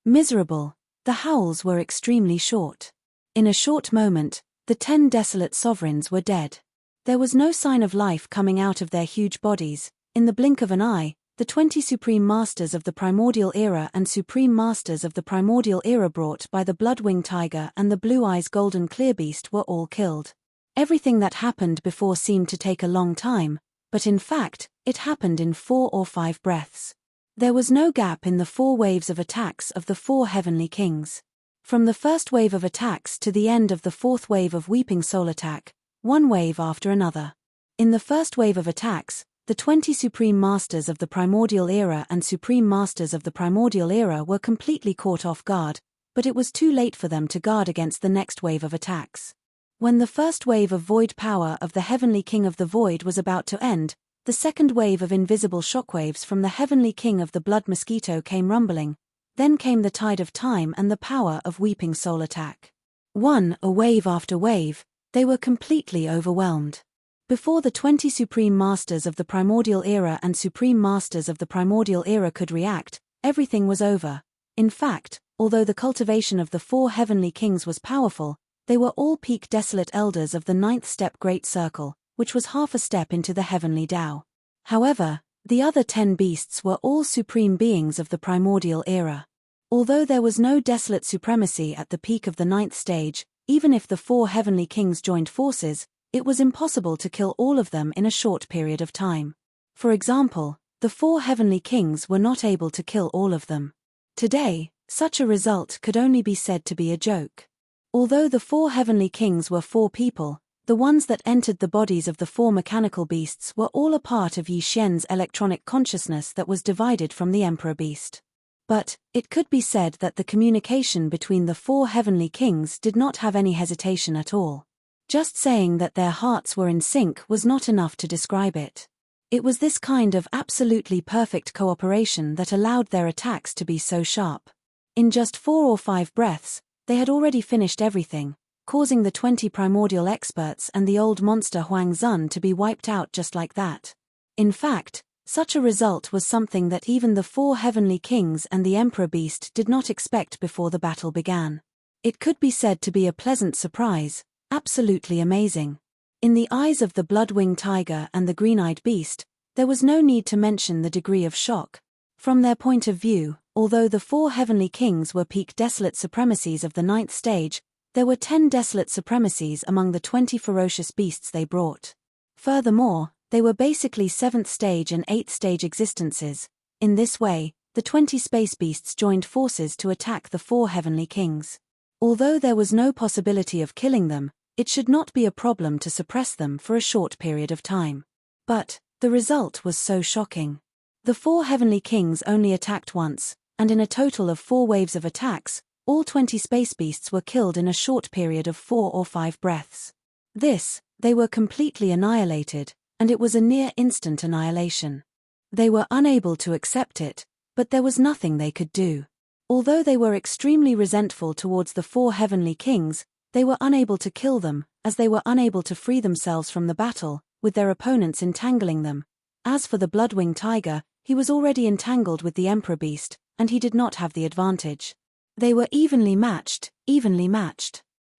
Miserable. The howls were extremely short. In a short moment, the 10 desolate sovereigns were dead. There was no sign of life coming out of their huge bodies. In the blink of an eye, the 20 supreme masters of the primordial era and supreme masters of the primordial era brought by the blood-winged tiger and the blue-eyes golden clear beast were all killed. Everything that happened before seemed to take a long time, but in fact, it happened in 4 or 5 breaths. There was no gap in the 4 waves of attacks of the 4 heavenly kings. From the first wave of attacks to the end of the 4th wave of Weeping Soul attack, one wave after another. In the first wave of attacks, the 20 Supreme Masters of the Primordial Era and Supreme Masters of the Primordial Era were completely caught off guard, but it was too late for them to guard against the next wave of attacks. When the first wave of void power of the Heavenly King of the Void was about to end, the second wave of invisible shockwaves from the Heavenly King of the Blood Mosquito came rumbling. Then came the tide of time and the power of Weeping Soul attack. A wave after wave, they were completely overwhelmed. Before the 20 Supreme Masters of the Primordial Era and Supreme Masters of the Primordial Era could react, everything was over. In fact, although the cultivation of the 4 heavenly kings was powerful, they were all peak desolate elders of the 9th step Great Circle, which was half a step into the heavenly Tao. However, the other 10 beasts were all supreme beings of the Primordial Era. Although there was no desolate supremacy at the peak of the 9th stage, even if the 4 heavenly kings joined forces, it was impossible to kill all of them in a short period of time. For example, the 4 heavenly kings were not able to kill all of them. Today, such a result could only be said to be a joke. Although the 4 heavenly kings were 4 people, the ones that entered the bodies of the 4 mechanical beasts were all a part of Yi Xian's electronic consciousness that was divided from the Emperor Beast. But, it could be said that the communication between the 4 heavenly kings did not have any hesitation at all. Just saying that their hearts were in sync was not enough to describe it. It was this kind of absolutely perfect cooperation that allowed their attacks to be so sharp. In just 4 or 5 breaths, they had already finished everything, causing the 20 primordial experts and the old monster Huang Zun to be wiped out just like that. In fact, such a result was something that even the 4 heavenly kings and the Emperor Beast did not expect before the battle began. It could be said to be a pleasant surprise, absolutely amazing. In the eyes of the blood-winged tiger and the green-eyed beast, there was no need to mention the degree of shock. From their point of view, although the 4 heavenly kings were peak desolate supremacies of the 9th stage, there were 10 desolate supremacies among the 20 ferocious beasts they brought. Furthermore, they were basically 7th stage and 8th stage existences. In this way, the 20 space beasts joined forces to attack the 4 heavenly kings. Although there was no possibility of killing them, it should not be a problem to suppress them for a short period of time. But the result was so shocking. The 4 heavenly kings only attacked once, and in a total of 4 waves of attacks, all 20 space beasts were killed in a short period of 4 or 5 breaths. They were completely annihilated, and it was a near-instant annihilation. They were unable to accept it, but there was nothing they could do. Although they were extremely resentful towards the 4 heavenly kings, they were unable to kill them, as they were unable to free themselves from the battle, with their opponents entangling them. As for the blood-winged tiger, he was already entangled with the emperor beast, and he did not have the advantage. They were evenly matched.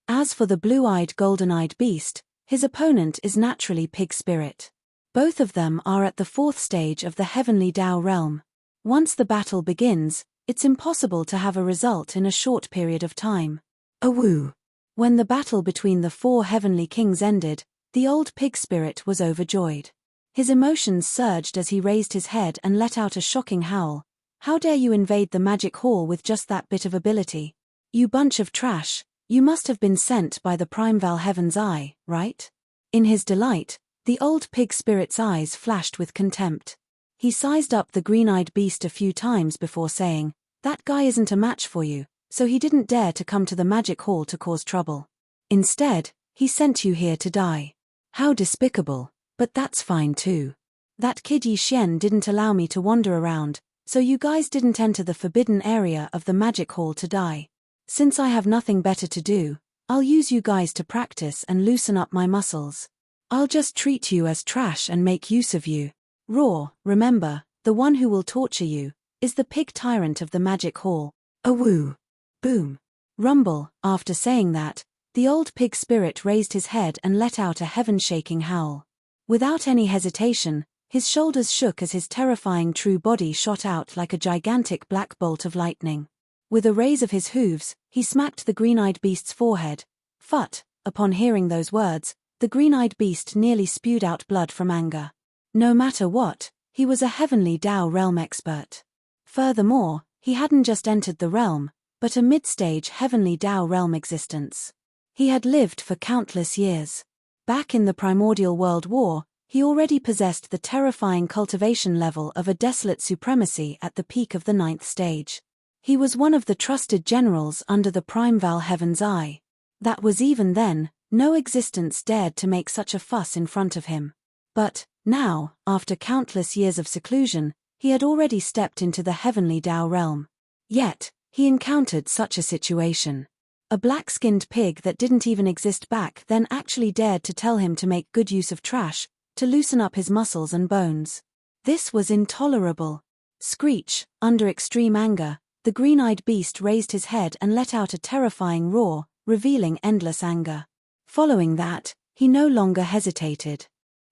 As for the blue-eyed golden-eyed beast, his opponent is naturally pig spirit. Both of them are at the 4th stage of the heavenly Tao realm. Once the battle begins, it's impossible to have a result in a short period of time. Awoo! When the battle between the 4 heavenly kings ended, the old pig spirit was overjoyed. His emotions surged as he raised his head and let out a shocking howl. How dare you invade the magic hall with just that bit of ability? You bunch of trash, you must have been sent by the Primeval Heaven's Eye, right? In his delight, the old pig spirit's eyes flashed with contempt. He sized up the green-eyed beast a few times before saying, "That guy isn't a match for you," so he didn't dare to come to the magic hall to cause trouble. Instead, he sent you here to die. How despicable, but that's fine too. That kid Yi Xian didn't allow me to wander around, so you guys didn't enter the forbidden area of the magic hall to die. Since I have nothing better to do, I'll use you guys to practice and loosen up my muscles. I'll just treat you as trash and make use of you. Roar, remember, the one who will torture you is the pig tyrant of the magic hall. Awoo! Boom! Rumble. After saying that, the old pig spirit raised his head and let out a heaven-shaking howl. Without any hesitation, his shoulders shook as his terrifying true body shot out like a gigantic black bolt of lightning. With a raise of his hooves, he smacked the green-eyed beast's forehead. Phut! Upon hearing those words, the green-eyed beast nearly spewed out blood from anger. No matter what, he was a heavenly Tao realm expert. Furthermore, he hadn't just entered the realm, but a mid-stage heavenly Tao realm existence. He had lived for countless years. Back in the primordial world war, he already possessed the terrifying cultivation level of a desolate supremacy at the peak of the 9th stage. He was one of the trusted generals under the Primeval Heaven's Eye. That was even then, no existence dared to make such a fuss in front of him. But, now, after countless years of seclusion, he had already stepped into the heavenly Tao realm. Yet, he encountered such a situation. A black-skinned pig that didn't even exist back then actually dared to tell him to make good use of trash, to loosen up his muscles and bones. This was intolerable. Screech, under extreme anger, the green-eyed beast raised his head and let out a terrifying roar, revealing endless anger. Following that, he no longer hesitated.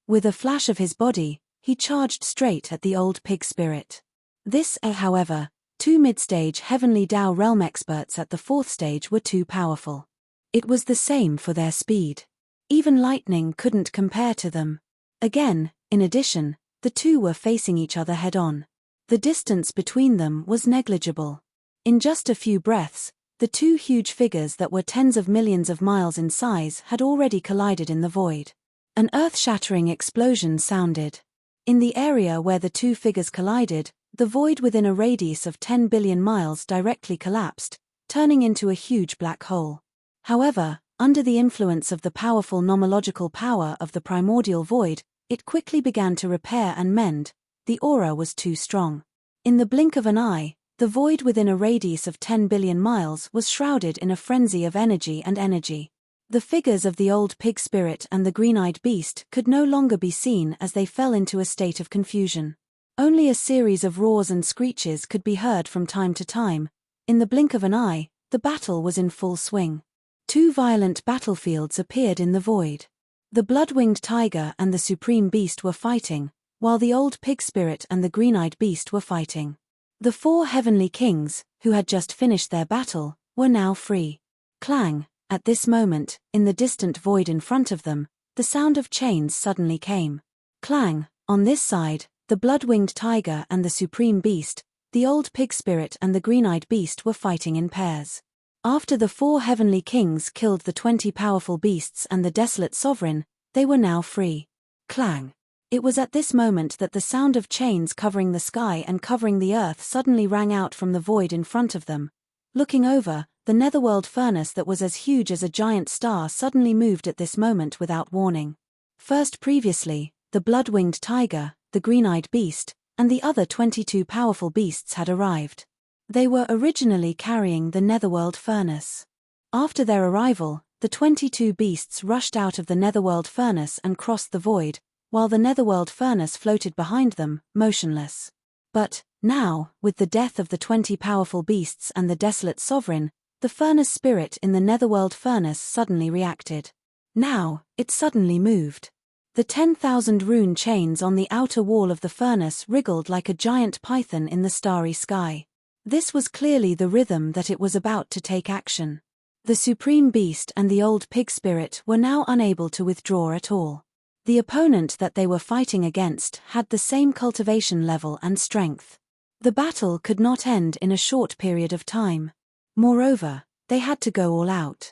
With a flash of his body, he charged straight at the old pig spirit. However, 2 mid-stage heavenly Tao realm experts at the 4th stage were too powerful. It was the same for their speed. Even lightning couldn't compare to them. Again, in addition, the two were facing each other head-on. The distance between them was negligible. In just a few breaths, the 2 huge figures that were tens of millions of miles in size had already collided in the void. An earth-shattering explosion sounded. In the area where the 2 figures collided, the void within a radius of 10 billion miles directly collapsed, turning into a huge black hole. However, under the influence of the powerful nomological power of the primordial void, it quickly began to repair and mend. The aura was too strong. In the blink of an eye, the void within a radius of 10 billion miles was shrouded in a frenzy of energy and energy. The figures of the old pig spirit and the green-eyed beast could no longer be seen as they fell into a state of confusion. Only a series of roars and screeches could be heard from time to time. In the blink of an eye, the battle was in full swing. 2 violent battlefields appeared in the void. The blood-winged tiger and the supreme beast were fighting, while the old pig spirit and the green-eyed beast were fighting. The 4 heavenly kings, who had just finished their battle, were now free. Clang! At this moment, in the distant void in front of them, the sound of chains suddenly came. Clang! On this side, the blood-winged tiger and the supreme beast, the old pig spirit and the green-eyed beast were fighting in pairs. After the 4 heavenly kings killed the 20 powerful beasts and the desolate sovereign, they were now free. Clang! It was at this moment that the sound of chains covering the sky and covering the earth suddenly rang out from the void in front of them. Looking over, the netherworld furnace that was as huge as a giant star suddenly moved at this moment without warning. First previously, the blood-winged tiger, the green-eyed beast, and the other 22 powerful beasts had arrived. They were originally carrying the netherworld furnace. After their arrival, the 22 beasts rushed out of the netherworld furnace and crossed the void, while the netherworld furnace floated behind them, motionless. But, now, with the death of the 20 powerful beasts and the desolate sovereign, the furnace spirit in the netherworld furnace suddenly reacted. Now, it suddenly moved. The 10,000 rune chains on the outer wall of the furnace wriggled like a giant python in the starry sky. This was clearly the rhythm that it was about to take action. The supreme beast and the old pig spirit were now unable to withdraw at all. The opponent that they were fighting against had the same cultivation level and strength. The battle could not end in a short period of time. Moreover, they had to go all out.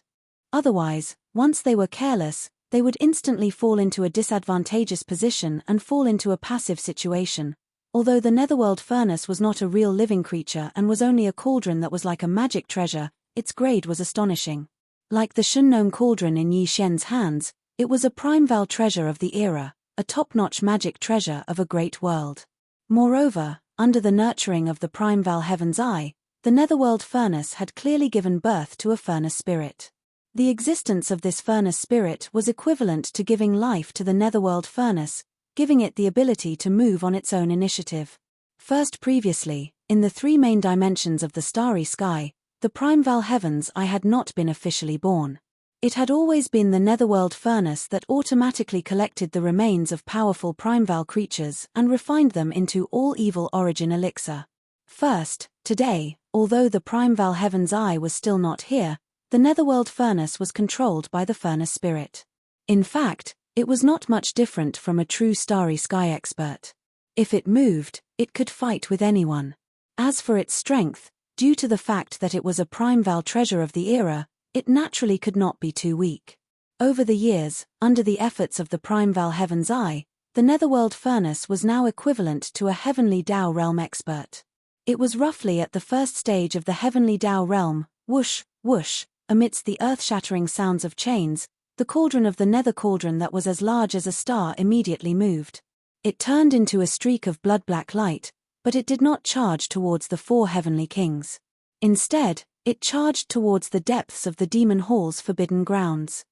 Otherwise, once they were careless, they would instantly fall into a disadvantageous position and fall into a passive situation. Although the netherworld furnace was not a real living creature and was only a cauldron that was like a magic treasure, its grade was astonishing. Like the Shunnome cauldron in Yi Xian's hands, it was a primeval treasure of the era, a top-notch magic treasure of a great world. Moreover, under the nurturing of the primeval heaven's eye, the netherworld furnace had clearly given birth to a furnace spirit. The existence of this furnace spirit was equivalent to giving life to the netherworld furnace, giving it the ability to move on its own initiative. First previously, in the three main dimensions of the starry sky, the primeval heaven's eye had not been officially born. It had always been the netherworld furnace that automatically collected the remains of powerful primeval creatures and refined them into all-evil origin elixir. First, today, although the primeval heaven's eye was still not here, the netherworld furnace was controlled by the furnace spirit. In fact, it was not much different from a true starry sky expert. If it moved, it could fight with anyone. As for its strength, due to the fact that it was a primeval treasure of the era, it naturally could not be too weak. Over the years, under the efforts of the primeval heaven's eye, the netherworld furnace was now equivalent to a heavenly Tao realm expert. It was roughly at the first stage of the heavenly Tao realm, whoosh, whoosh, amidst the earth-shattering sounds of chains, the cauldron of the nether cauldron that was as large as a star immediately moved. It turned into a streak of blood-black light, but it did not charge towards the four heavenly kings. Instead, it charged towards the depths of the demon hall's forbidden grounds.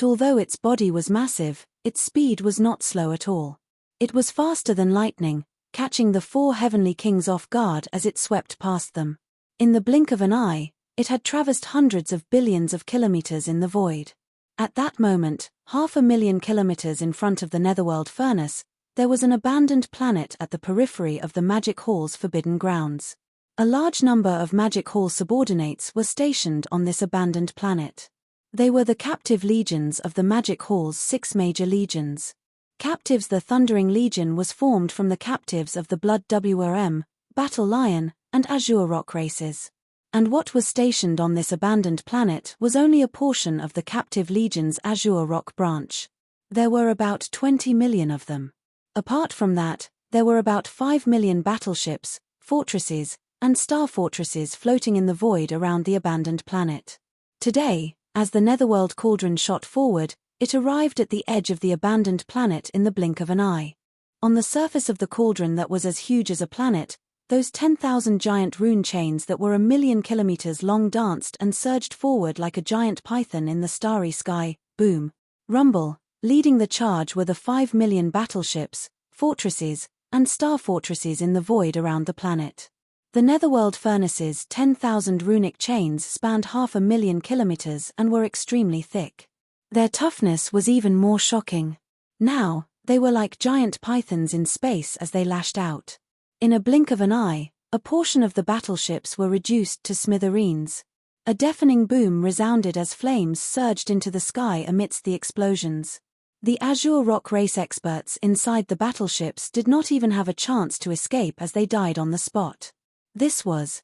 Although its body was massive, its speed was not slow at all. It was faster than lightning, catching the four heavenly kings off guard as it swept past them. In the blink of an eye, it had traversed hundreds of billions of kilometers in the void. At that moment, 500,000 kilometers in front of the netherworld furnace, there was an abandoned planet at the periphery of the Magic Hall's forbidden grounds. A large number of Magic Hall subordinates were stationed on this abandoned planet. They were the captive legions of the Magic Hall's 6 major legions. Captives. The Thundering Legion was formed from the captives of the Blood WRM, Battle Lion, and Azure Rock races. And what was stationed on this abandoned planet was only a portion of the captive legion's Azure Rock branch. There were about 20 million of them. Apart from that, there were about 5 million battleships, fortresses, and star fortresses floating in the void around the abandoned planet. Today, as the netherworld cauldron shot forward, it arrived at the edge of the abandoned planet in the blink of an eye. On the surface of the cauldron that was as huge as a planet, those 10,000 giant rune chains that were 1,000,000 kilometers long danced and surged forward like a giant python in the starry sky. Boom, rumble. Leading the charge were the 5 million battleships, fortresses, and star fortresses in the void around the planet. The netherworld furnace's 10,000 runic chains spanned 500,000 kilometers and were extremely thick. Their toughness was even more shocking. Now, they were like giant pythons in space as they lashed out. In a blink of an eye, a portion of the battleships were reduced to smithereens. A deafening boom resounded as flames surged into the sky amidst the explosions. The Azure Rock race experts inside the battleships did not even have a chance to escape as they died on the spot. This was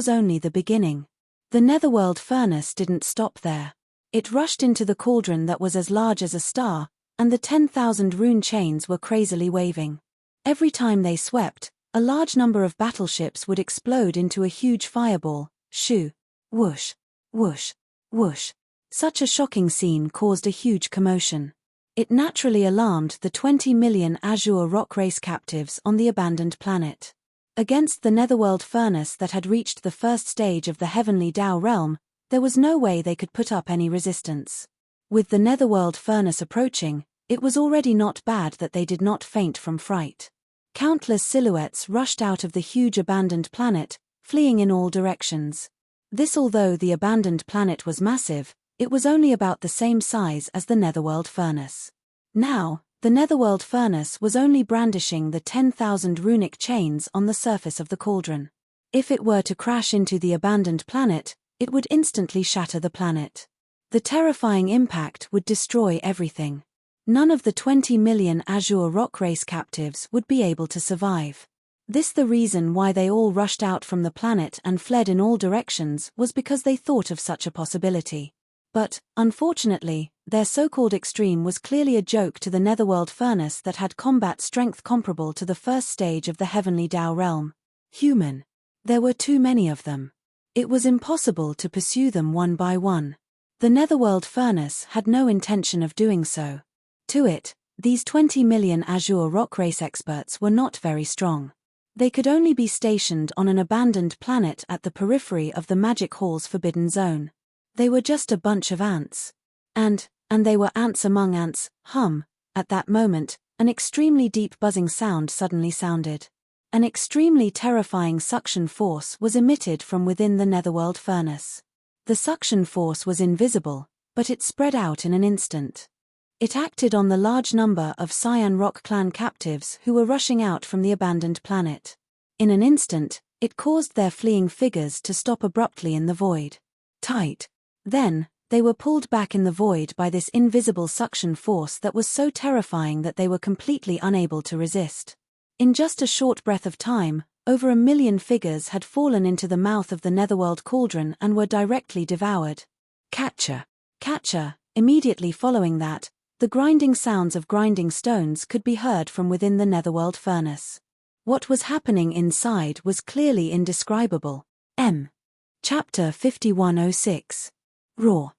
only the beginning. The netherworld furnace didn't stop there. It rushed into the cauldron that was as large as a star, and the 10,000 rune chains were crazily waving. Every time they swept, a large number of battleships would explode into a huge fireball, shoo, whoosh, whoosh, whoosh. Such a shocking scene caused a huge commotion. It naturally alarmed the 20 million Azure rock race captives on the abandoned planet. Against the netherworld furnace that had reached the first stage of the heavenly Tao realm, there was no way they could put up any resistance. With the netherworld furnace approaching, it was already not bad that they did not faint from fright. Countless silhouettes rushed out of the huge abandoned planet, fleeing in all directions. This, although the abandoned planet was massive, it was only about the same size as the netherworld furnace. Now, the netherworld furnace was only brandishing the 10,000 runic chains on the surface of the cauldron. If it were to crash into the abandoned planet, it would instantly shatter the planet. The terrifying impact would destroy everything. None of the 20 million Azure rock race captives would be able to survive. This the reason why they all rushed out from the planet and fled in all directions was because they thought of such a possibility. But, unfortunately, their so-called extreme was clearly a joke to the netherworld furnace that had combat strength comparable to the first stage of the heavenly Tao realm. Human. There were too many of them. It was impossible to pursue them one by one. The netherworld furnace had no intention of doing so. To it, these 20 million Azure rock race experts were not very strong. They could only be stationed on an abandoned planet at the periphery of the Magic Hall's forbidden zone. They were just a bunch of ants. And they were ants among ants. At that moment, an extremely deep buzzing sound suddenly sounded. An extremely terrifying suction force was emitted from within the netherworld furnace. The suction force was invisible, but it spread out in an instant. It acted on the large number of Cyan Rock clan captives who were rushing out from the abandoned planet. In an instant, it caused their fleeing figures to stop abruptly in the void. Tight. Then, they were pulled back in the void by this invisible suction force that was so terrifying that they were completely unable to resist. In just a short breath of time, over 1 million figures had fallen into the mouth of the netherworld cauldron and were directly devoured. Catcher. Immediately following that, the grinding sounds of grinding stones could be heard from within the netherworld furnace. What was happening inside was clearly indescribable. Chapter 5106. Raw.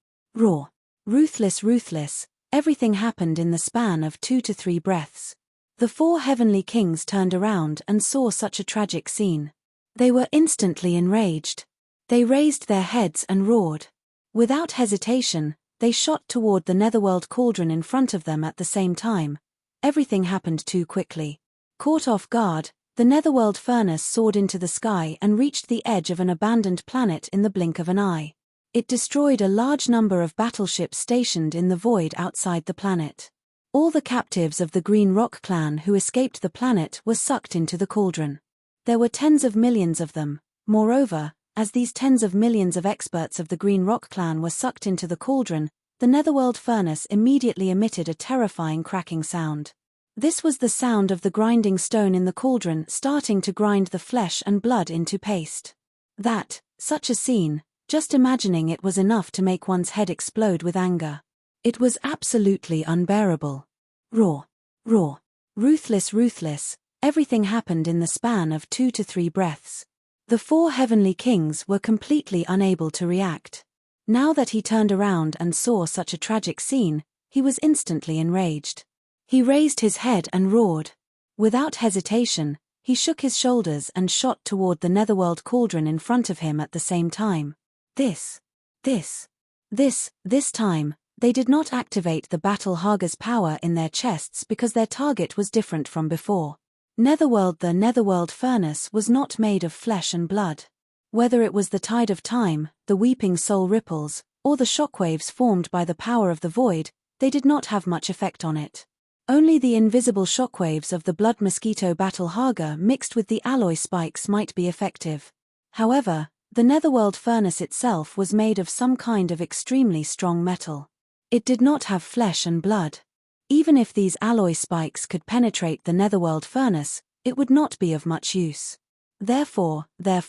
Ruthless. Everything happened in the span of 2 to 3 breaths. The 4 heavenly kings turned around and saw such a tragic scene. They were instantly enraged. They raised their heads and roared. Without hesitation, they shot toward the netherworld cauldron in front of them at the same time. Everything happened too quickly. Caught off guard, the netherworld furnace soared into the sky and reached the edge of an abandoned planet in the blink of an eye. It destroyed a large number of battleships stationed in the void outside the planet. All the captives of the Green Rock clan who escaped the planet were sucked into the cauldron. There were tens of millions of them. Moreover, as these tens of millions of experts of the Green Rock clan were sucked into the cauldron, the netherworld furnace immediately emitted a terrifying cracking sound. This was the sound of the grinding stone in the cauldron starting to grind the flesh and blood into paste. Such a scene, just imagining it was enough to make one's head explode with anger. It was absolutely unbearable. Raw. Ruthless. Everything happened in the span of 2 to 3 breaths. The 4 heavenly kings were completely unable to react. Now that he turned around and saw such a tragic scene, he was instantly enraged. He raised his head and roared. Without hesitation, he shook his shoulders and shot toward the netherworld cauldron in front of him at the same time. This time, they did not activate the Battle Haga's power in their chests because their target was different from before. The netherworld furnace was not made of flesh and blood. Whether it was the tide of time, the weeping soul ripples, or the shockwaves formed by the power of the void, they did not have much effect on it. Only the invisible shockwaves of the blood mosquito Battle Haga mixed with the alloy spikes might be effective. However, the netherworld furnace itself was made of some kind of extremely strong metal. It did not have flesh and blood. Even if these alloy spikes could penetrate the netherworld furnace, it would not be of much use. Therefore, the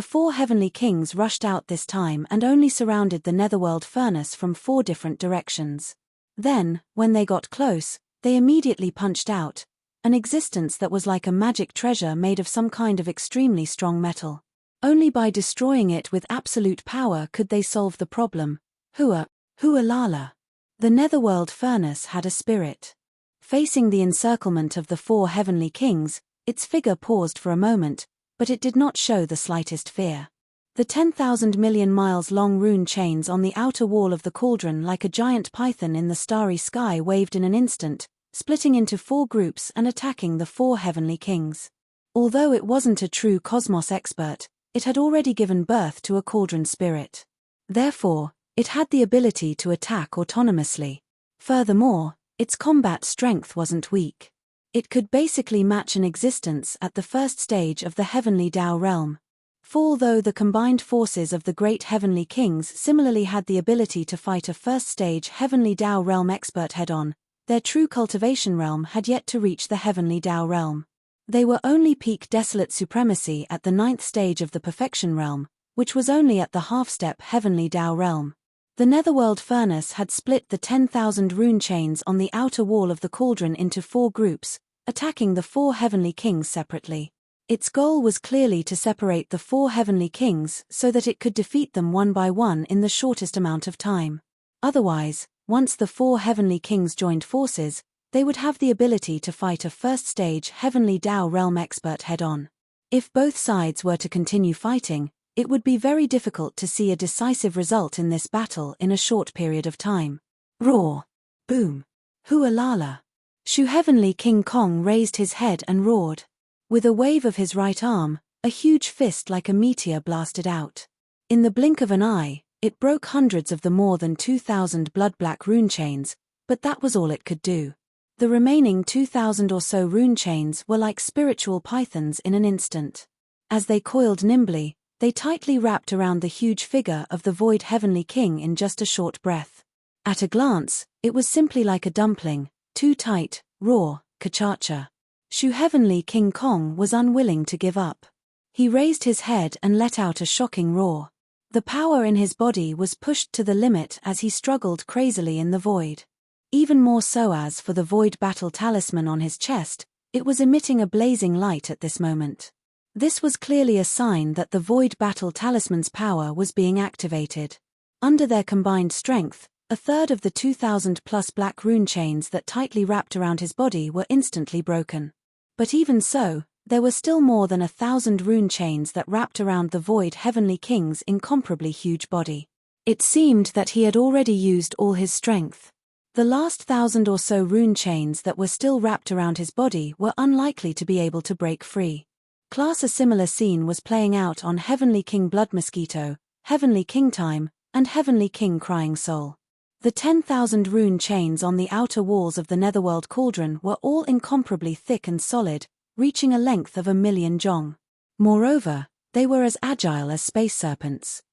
4 heavenly kings rushed out this time and only surrounded the netherworld furnace from 4 different directions. Then, when they got close, they immediately punched out an existence that was like a magic treasure made of some kind of extremely strong metal. Only by destroying it with absolute power could they solve the problem. Hualala. The netherworld furnace had a spirit. Facing the encirclement of the 4 heavenly kings, its figure paused for a moment, but it did not show the slightest fear. The 10,000 million miles long rune chains on the outer wall of the cauldron like a giant python in the starry sky waved in an instant, splitting into 4 groups and attacking the 4 heavenly kings. Although it wasn't a true cosmos expert, it had already given birth to a cauldron spirit. Therefore, it had the ability to attack autonomously. Furthermore, its combat strength wasn't weak. It could basically match an existence at the first stage of the heavenly Tao realm. For although the combined forces of the great heavenly kings similarly had the ability to fight a first-stage heavenly Tao realm expert head-on, their true cultivation realm had yet to reach the heavenly Tao realm. They were only peak desolate supremacy at the 9th stage of the perfection realm, which was only at the half-step heavenly Tao realm. The netherworld furnace had split the 10,000 rune chains on the outer wall of the cauldron into 4 groups, attacking the 4 heavenly kings separately. Its goal was clearly to separate the 4 heavenly kings so that it could defeat them one by one in the shortest amount of time. Otherwise, once the 4 heavenly kings joined forces, they would have the ability to fight a first-stage heavenly Tao realm expert head-on. If both sides were to continue fighting, it would be very difficult to see a decisive result in this battle in a short period of time. Roar! Boom! Hualala! Shu Heavenly King Kong raised his head and roared. With a wave of his right arm, a huge fist like a meteor blasted out. In the blink of an eye, it broke hundreds of the more than 2,000 blood-black rune chains, but that was all it could do. The remaining 2,000 or so rune chains were like spiritual pythons in an instant. As they coiled nimbly, they tightly wrapped around the huge figure of the void heavenly king in just a short breath. At a glance, it was simply like a dumpling, too tight, raw, kachacha. Shu Heavenly King Kong was unwilling to give up. He raised his head and let out a shocking roar. The power in his body was pushed to the limit as he struggled crazily in the void. Even more so as for the void battle talisman on his chest, it was emitting a blazing light at this moment. This was clearly a sign that the void battle talisman's power was being activated. Under their combined strength, a third of the 2,000-plus black rune chains that tightly wrapped around his body were instantly broken. But even so, there were still more than 1,000 rune chains that wrapped around the void heavenly king's incomparably huge body. It seemed that he had already used all his strength. The last 1,000 or so rune chains that were still wrapped around his body were unlikely to be able to break free. A similar scene was playing out on Heavenly King Blood Mosquito, Heavenly King Time, and Heavenly King Crying Soul. The 10,000 rune chains on the outer walls of the netherworld cauldron were all incomparably thick and solid, reaching a length of 1,000,000 jong. Moreover, they were as agile as space serpents.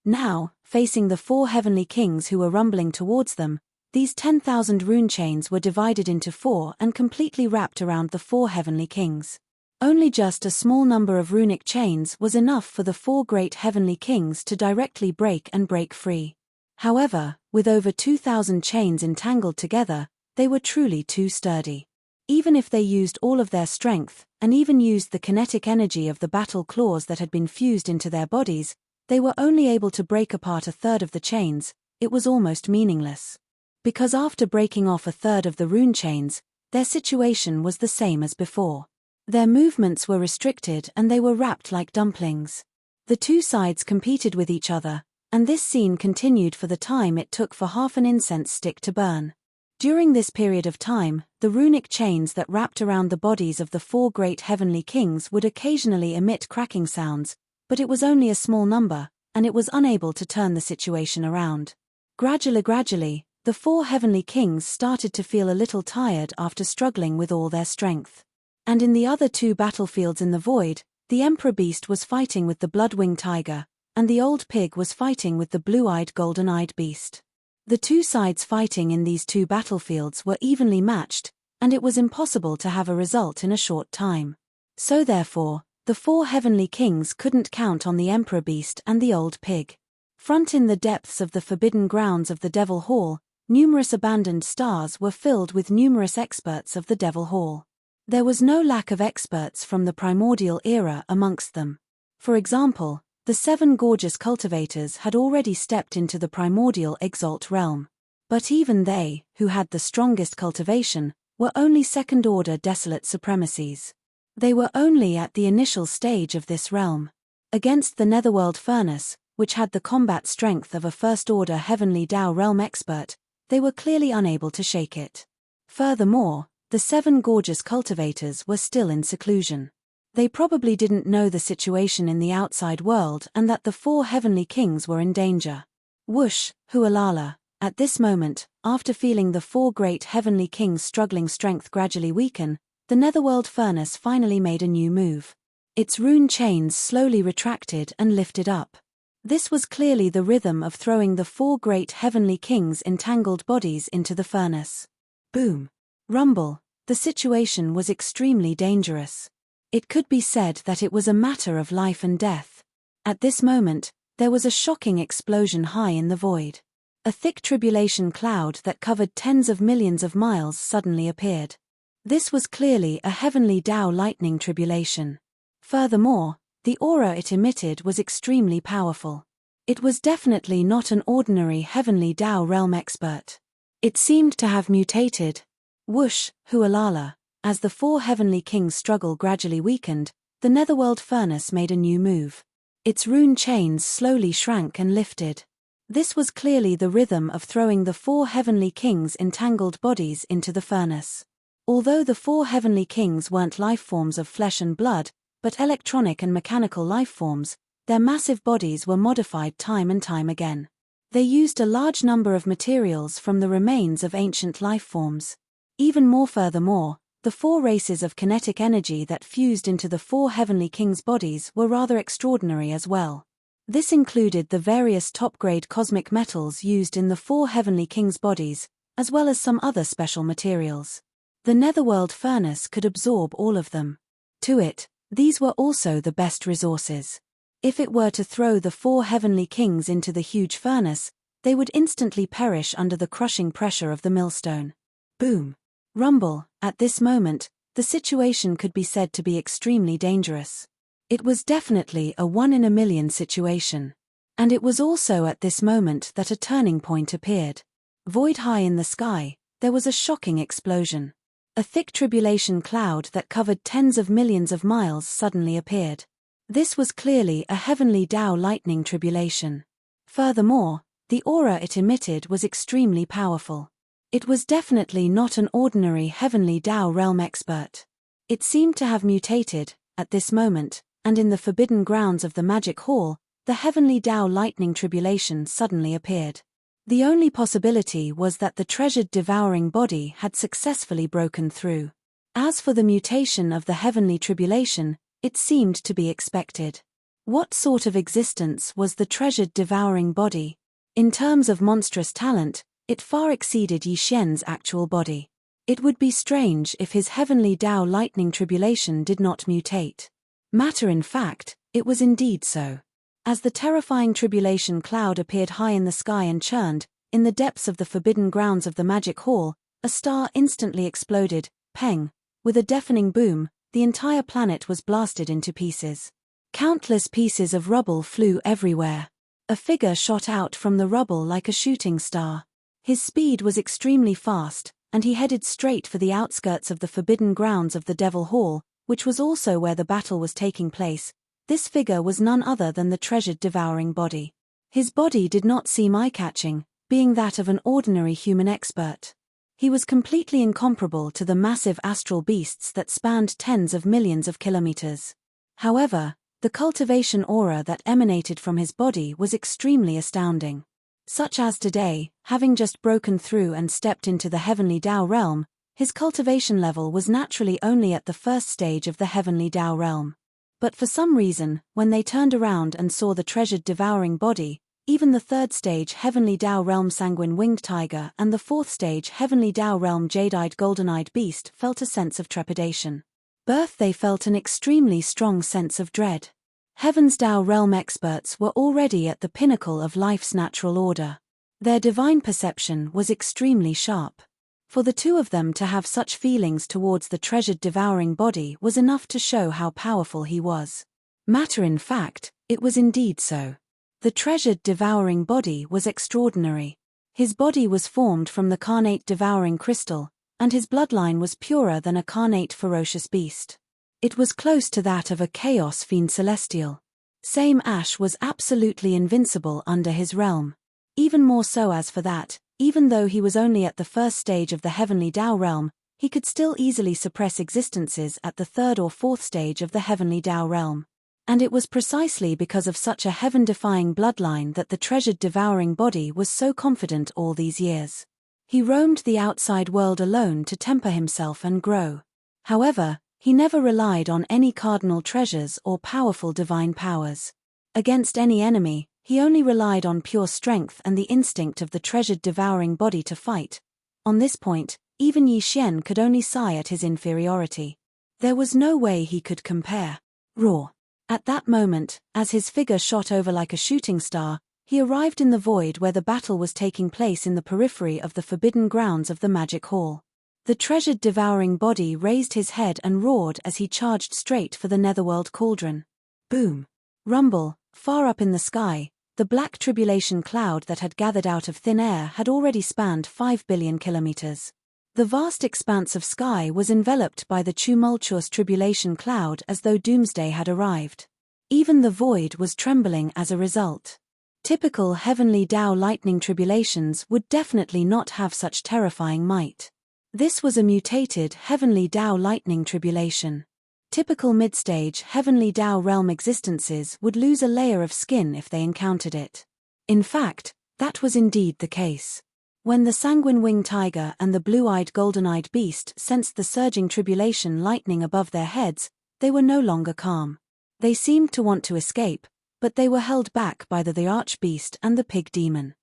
Now, facing the 4 heavenly kings who were rumbling towards them, these 10,000 rune chains were divided into 4 and completely wrapped around the 4 heavenly kings. Only just a small number of runic chains was enough for the 4 great heavenly kings to directly break free. However, with over 2,000 chains entangled together, they were truly too sturdy. Even if they used all of their strength, and even used the kinetic energy of the battle claws that had been fused into their bodies, they were only able to break apart a third of the chains. It was almost meaningless. Because after breaking off a third of the rune chains, their situation was the same as before. Their movements were restricted and they were wrapped like dumplings. The two sides competed with each other, and this scene continued for the time it took for half an incense stick to burn. During this period of time, the runic chains that wrapped around the bodies of the 4 great heavenly kings would occasionally emit cracking sounds, but it was only a small number, and it was unable to turn the situation around. Gradually, the 4 heavenly kings started to feel a little tired after struggling with all their strength. And in the other 2 battlefields in the void, the Emperor Beast was fighting with the Blood-Winged Tiger, and the Old Pig was fighting with the Blue-Eyed Golden-Eyed Beast. The 2 sides fighting in these 2 battlefields were evenly matched, and it was impossible to have a result in a short time. So therefore, the 4 heavenly kings couldn't count on the Emperor Beast and the Old Pig. Front in the depths of the forbidden grounds of the Devil Hall, numerous abandoned stars were filled with numerous experts of the Devil Hall. There was no lack of experts from the primordial era amongst them. For example, the 7 gorgeous cultivators had already stepped into the primordial exalt realm. But even they, who had the strongest cultivation, were only second-order desolate supremacies. They were only at the initial stage of this realm. Against the netherworld furnace, which had the combat strength of a first-order heavenly Tao realm expert, they were clearly unable to shake it. Furthermore, the 7 gorgeous cultivators were still in seclusion. They probably didn't know the situation in the outside world and that the 4 heavenly kings were in danger. Whoosh, hualala. At this moment, after feeling the 4 great heavenly kings' struggling strength gradually weaken, the netherworld furnace finally made a new move. Its rune chains slowly retracted and lifted up. This was clearly the rhythm of throwing the 4 great heavenly kings' entangled bodies into the furnace. Boom. Rumble. The situation was extremely dangerous. It could be said that it was a matter of life and death. At this moment, there was a shocking explosion high in the void. A thick tribulation cloud that covered tens of millions of miles suddenly appeared. This was clearly a heavenly Tao lightning tribulation. Furthermore, the aura it emitted was extremely powerful. It was definitely not an ordinary heavenly Tao realm expert. It seemed to have mutated. Whoosh, hualala. As the 4 heavenly kings' struggle gradually weakened, the netherworld furnace made a new move. Its rune chains slowly shrank and lifted. This was clearly the rhythm of throwing the 4 heavenly kings' entangled bodies into the furnace. Although the 4 heavenly kings weren't life forms of flesh and blood, but electronic and mechanical life forms, their massive bodies were modified time and time again. They used a large number of materials from the remains of ancient life forms. Even more furthermore, the 4 races of kinetic energy that fused into the 4 heavenly kings' bodies were rather extraordinary as well. This included the various top-grade cosmic metals used in the 4 heavenly kings' bodies, as well as some other special materials. The netherworld furnace could absorb all of them. To it, these were also the best resources. If it were to throw the 4 heavenly kings into the huge furnace, they would instantly perish under the crushing pressure of the millstone. Boom. Rumble. At this moment, the situation could be said to be extremely dangerous. It was definitely a 1 in a million situation. And it was also at this moment that a turning point appeared. Void high in the sky, there was a shocking explosion. A thick tribulation cloud that covered tens of millions of miles suddenly appeared. This was clearly a heavenly Tao lightning tribulation. Furthermore, the aura it emitted was extremely powerful. It was definitely not an ordinary heavenly Tao realm expert. It seemed to have mutated, at this moment, and in the forbidden grounds of the magic hall, the heavenly Tao lightning tribulation suddenly appeared. The only possibility was that the treasured devouring body had successfully broken through. As for the mutation of the heavenly tribulation, it seemed to be expected. What sort of existence was the treasured devouring body? In terms of monstrous talent, it far exceeded Yi Xian's actual body. It would be strange if his heavenly Tao lightning tribulation did not mutate. Matter in fact, it was indeed so. As the terrifying tribulation cloud appeared high in the sky and churned, in the depths of the forbidden grounds of the magic hall, a star instantly exploded, peng. With a deafening boom, the entire planet was blasted into pieces. Countless pieces of rubble flew everywhere. A figure shot out from the rubble like a shooting star. His speed was extremely fast, and he headed straight for the outskirts of the forbidden grounds of the Devil Hall, which was also where the battle was taking place. This figure was none other than the treasured devouring body. His body did not seem eye-catching, being that of an ordinary human expert. He was completely incomparable to the massive astral beasts that spanned tens of millions of kilometers. However, the cultivation aura that emanated from his body was extremely astounding. Such as today, having just broken through and stepped into the heavenly Tao realm, his cultivation level was naturally only at the first stage of the heavenly Tao realm. But for some reason, when they turned around and saw the treasured devouring body, even the third stage heavenly Tao realm sanguine winged tiger and the fourth stage heavenly Tao realm jade-eyed golden-eyed beast felt a sense of trepidation. They felt an extremely strong sense of dread. Heaven's Tao realm experts were already at the pinnacle of life's natural order. Their divine perception was extremely sharp. For the two of them to have such feelings towards the treasured devouring body was enough to show how powerful he was. Matter in fact, it was indeed so. The treasured devouring body was extraordinary. His body was formed from the carnate devouring crystal, and his bloodline was purer than a carnate ferocious beast. It was close to that of a chaos fiend celestial. Same Ash was absolutely invincible under his realm. Even more so as for that, even though he was only at the first stage of the heavenly Tao realm, he could still easily suppress existences at the third or fourth stage of the heavenly Tao realm. And it was precisely because of such a heaven-defying bloodline that the treasured devouring body was so confident all these years. He roamed the outside world alone to temper himself and grow. However, he never relied on any cardinal treasures or powerful divine powers. Against any enemy, he only relied on pure strength and the instinct of the treasured devouring body to fight. On this point, even Yi Xian could only sigh at his inferiority. There was no way he could compare. Roar. At that moment, as his figure shot over like a shooting star, he arrived in the void where the battle was taking place in the periphery of the forbidden grounds of the magic hall. The treasured devouring body raised his head and roared as he charged straight for the netherworld cauldron. Boom. Rumble, far up in the sky, the black tribulation cloud that had gathered out of thin air had already spanned 5 billion kilometers. The vast expanse of sky was enveloped by the tumultuous tribulation cloud as though doomsday had arrived. Even the void was trembling as a result. Typical heavenly Tao lightning tribulations would definitely not have such terrifying might. This was a mutated heavenly Tao lightning tribulation. Typical mid-stage heavenly Tao realm existences would lose a layer of skin if they encountered it. In fact, that was indeed the case. When the sanguine-winged tiger and the blue-eyed golden-eyed beast sensed the surging tribulation lightning above their heads, they were no longer calm. They seemed to want to escape, but they were held back by the archbeast and the pig demon.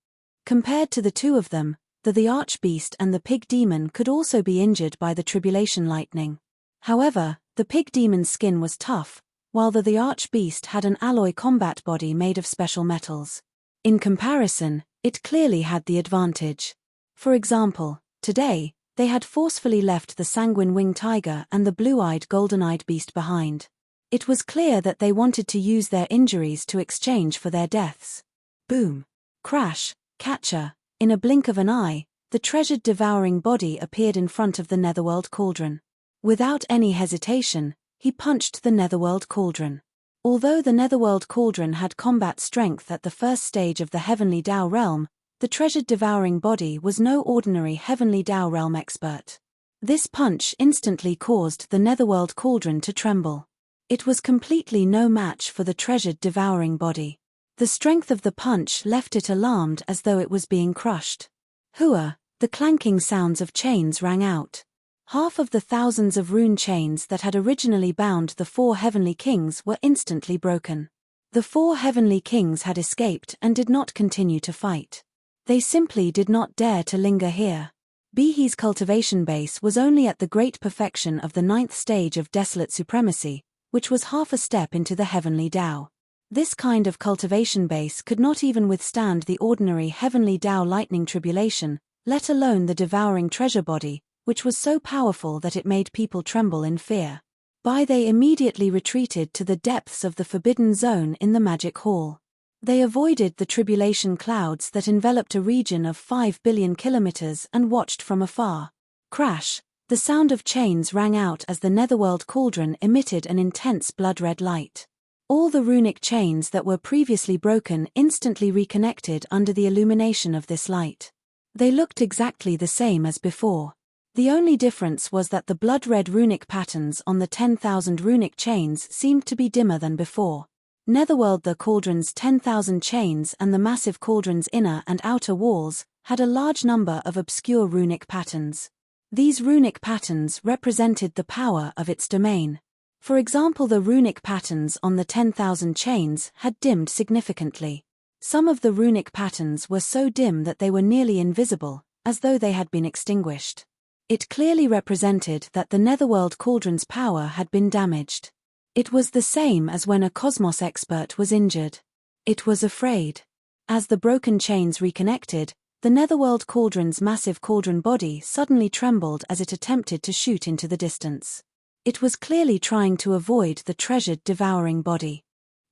Compared to the two of them, the archbeast and the pig demon could also be injured by the tribulation lightning. However, the pig demon's skin was tough, while the archbeast had an alloy combat body made of special metals. In comparison, it clearly had the advantage. For example, today, they had forcefully left the sanguine-winged tiger and the blue-eyed golden-eyed beast behind. It was clear that they wanted to use their injuries to exchange for their deaths. Boom. Crash, catcher, in a blink of an eye, the treasured devouring body appeared in front of the netherworld cauldron. Without any hesitation, he punched the netherworld cauldron. Although the netherworld cauldron had combat strength at the first stage of the heavenly Tao realm, the treasured devouring body was no ordinary heavenly Tao realm expert. This punch instantly caused the netherworld cauldron to tremble. It was completely no match for the treasured devouring body. The strength of the punch left it alarmed as though it was being crushed. Hua, the clanking sounds of chains rang out. Half of the thousands of rune chains that had originally bound the 4 heavenly kings were instantly broken. The 4 heavenly kings had escaped and did not continue to fight. They simply did not dare to linger here. Bihi's cultivation base was only at the great perfection of the 9th stage of desolate supremacy, which was half a step into the heavenly Tao. This kind of cultivation base could not even withstand the ordinary heavenly Tao lightning tribulation, let alone the devouring treasure body, which was so powerful that it made people tremble in fear. They immediately retreated to the depths of the forbidden zone in the magic hall. They avoided the tribulation clouds that enveloped a region of 5 billion kilometers and watched from afar. Crash, the sound of chains rang out as the netherworld cauldron emitted an intense blood-red light. All the runic chains that were previously broken instantly reconnected under the illumination of this light. They looked exactly the same as before. The only difference was that the blood-red runic patterns on the 10,000 runic chains seemed to be dimmer than before. Netherworld, the cauldron's 10,000 chains and the massive cauldron's inner and outer walls had a large number of obscure runic patterns. These runic patterns represented the power of its domain. For example, the runic patterns on the 10,000 chains had dimmed significantly. Some of the runic patterns were so dim that they were nearly invisible, as though they had been extinguished. It clearly represented that the netherworld cauldron's power had been damaged. It was the same as when a cosmos expert was injured. It was afraid. As the broken chains reconnected, the Netherworld Cauldron's massive cauldron body suddenly trembled as it attempted to shoot into the distance. It was clearly trying to avoid the treasured devouring body.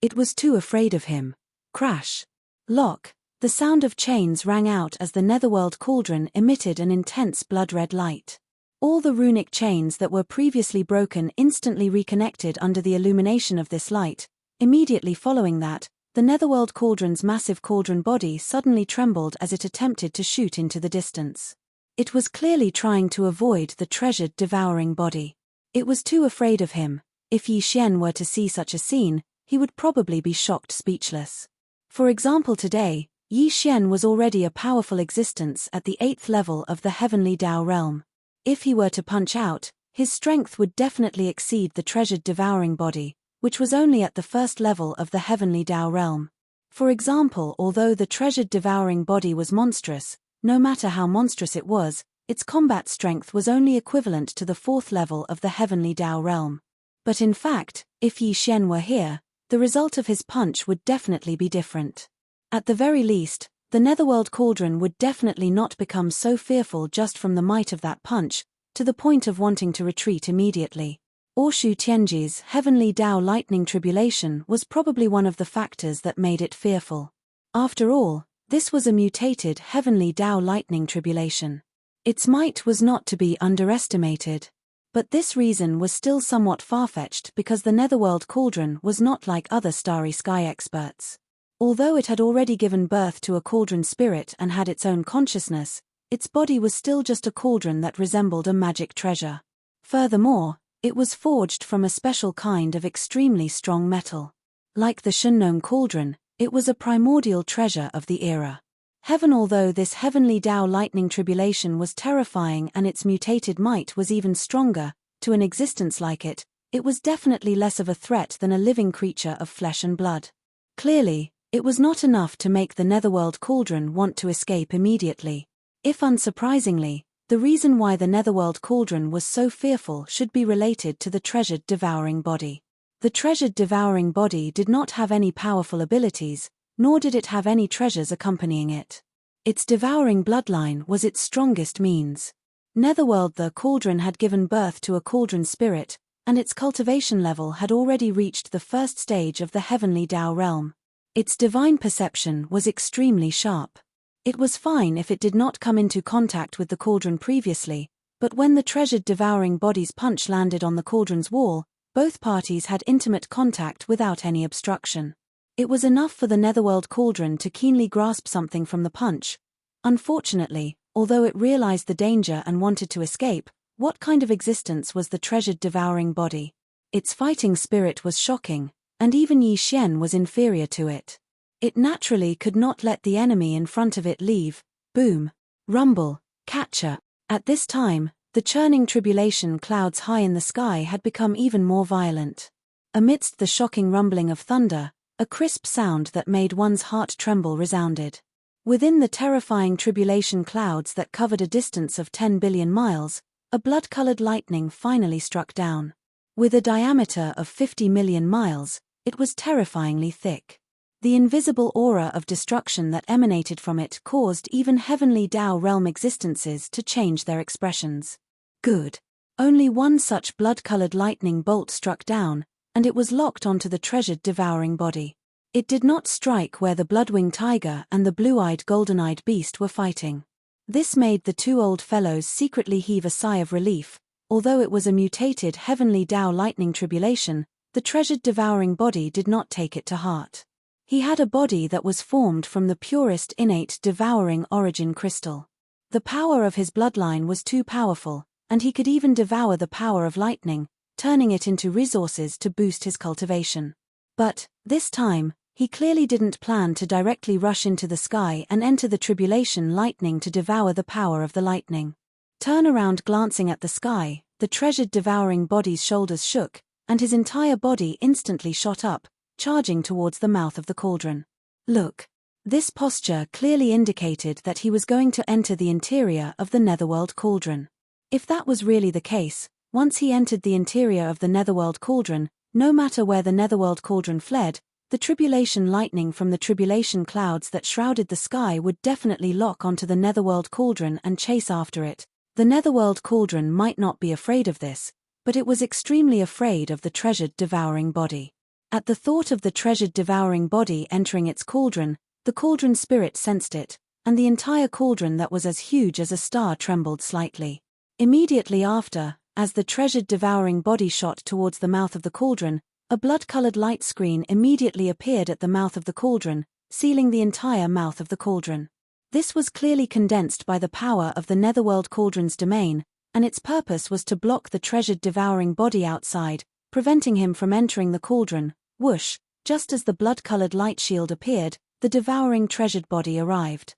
It was too afraid of him. Crash. Lock. The sound of chains rang out as the Netherworld Cauldron emitted an intense blood-red light. All the runic chains that were previously broken instantly reconnected under the illumination of this light. Immediately following that, the Netherworld Cauldron's massive cauldron body suddenly trembled as it attempted to shoot into the distance. It was clearly trying to avoid the treasured devouring body. It was too afraid of him. If Yi Xian were to see such a scene, he would probably be shocked speechless. For example, today, Yi Xian was already a powerful existence at the 8th level of the heavenly Dao realm. If he were to punch out, his strength would definitely exceed the treasured devouring body, which was only at the 1st level of the heavenly Dao realm. For example, although the treasured devouring body was monstrous, no matter how monstrous it was, its combat strength was only equivalent to the 4th level of the heavenly Dao realm. But in fact, if Yi Xian were here, the result of his punch would definitely be different. At the very least, the Netherworld Cauldron would definitely not become so fearful just from the might of that punch, to the point of wanting to retreat immediately. Orshu Tianji's heavenly Dao lightning tribulation was probably one of the factors that made it fearful. After all, this was a mutated heavenly Dao lightning tribulation. Its might was not to be underestimated. But this reason was still somewhat far-fetched because the Netherworld Cauldron was not like other starry sky experts. Although it had already given birth to a cauldron spirit and had its own consciousness, its body was still just a cauldron that resembled a magic treasure. Furthermore, it was forged from a special kind of extremely strong metal. Like the Shunnong Cauldron, it was a primordial treasure of the era. Although this heavenly Dao lightning tribulation was terrifying and its mutated might was even stronger, to an existence like it, it was definitely less of a threat than a living creature of flesh and blood. Clearly, it was not enough to make the Netherworld Cauldron want to escape immediately. If unsurprisingly, the reason why the Netherworld Cauldron was so fearful should be related to the treasured devouring body. The treasured devouring body did not have any powerful abilities, nor did it have any treasures accompanying it. Its devouring bloodline was its strongest means. Netherworld, the cauldron had given birth to a cauldron spirit, and its cultivation level had already reached the 1st stage of the heavenly Dao realm. Its divine perception was extremely sharp. It was fine if it did not come into contact with the cauldron previously, but when the treasured devouring body's punch landed on the cauldron's wall, both parties had intimate contact without any obstruction. It was enough for the Netherworld Cauldron to keenly grasp something from the punch. Unfortunately, although it realized the danger and wanted to escape, what kind of existence was the treasured devouring body? Its fighting spirit was shocking, and even Yi Xian was inferior to it. It naturally could not let the enemy in front of it leave. Boom. Rumble. Catcher. At this time, the churning tribulation clouds high in the sky had become even more violent. Amidst the shocking rumbling of thunder, a crisp sound that made one's heart tremble resounded. Within the terrifying tribulation clouds that covered a distance of 10 billion miles, a blood-colored lightning finally struck down. With a diameter of 50 million miles, it was terrifyingly thick. The invisible aura of destruction that emanated from it caused even heavenly Dao realm existences to change their expressions. Good. Only one such blood-colored lightning bolt struck down, and it was locked onto the treasured devouring body. It did not strike where the blood-winged tiger and the blue-eyed golden-eyed beast were fighting. This made the two old fellows secretly heave a sigh of relief. Although it was a mutated heavenly Dao lightning tribulation, the treasured devouring body did not take it to heart. He had a body that was formed from the purest innate devouring origin crystal. The power of his bloodline was too powerful, and he could even devour the power of lightning, turning it into resources to boost his cultivation. But, this time, he clearly didn't plan to directly rush into the sky and enter the tribulation lightning to devour the power of the lightning. Turn around glancing at the sky, the treasured devouring body's shoulders shook, and his entire body instantly shot up, charging towards the mouth of the cauldron. Look. This posture clearly indicated that he was going to enter the interior of the Netherworld Cauldron. If that was really the case, once he entered the interior of the Netherworld Cauldron, no matter where the Netherworld Cauldron fled, the tribulation lightning from the tribulation clouds that shrouded the sky would definitely lock onto the netherworld cauldron and chase after it. The netherworld cauldron might not be afraid of this, but it was extremely afraid of the treasured devouring body. At the thought of the treasured devouring body entering its cauldron, the cauldron spirit sensed it, and the entire cauldron that was as huge as a star trembled slightly. Immediately after, as the treasured devouring body shot towards the mouth of the cauldron, a blood-colored light screen immediately appeared at the mouth of the cauldron, sealing the entire mouth of the cauldron. This was clearly condensed by the power of the netherworld cauldron's domain, and its purpose was to block the treasured devouring body outside, preventing him from entering the cauldron. Whoosh, just as the blood-colored light shield appeared, the devouring treasured body arrived.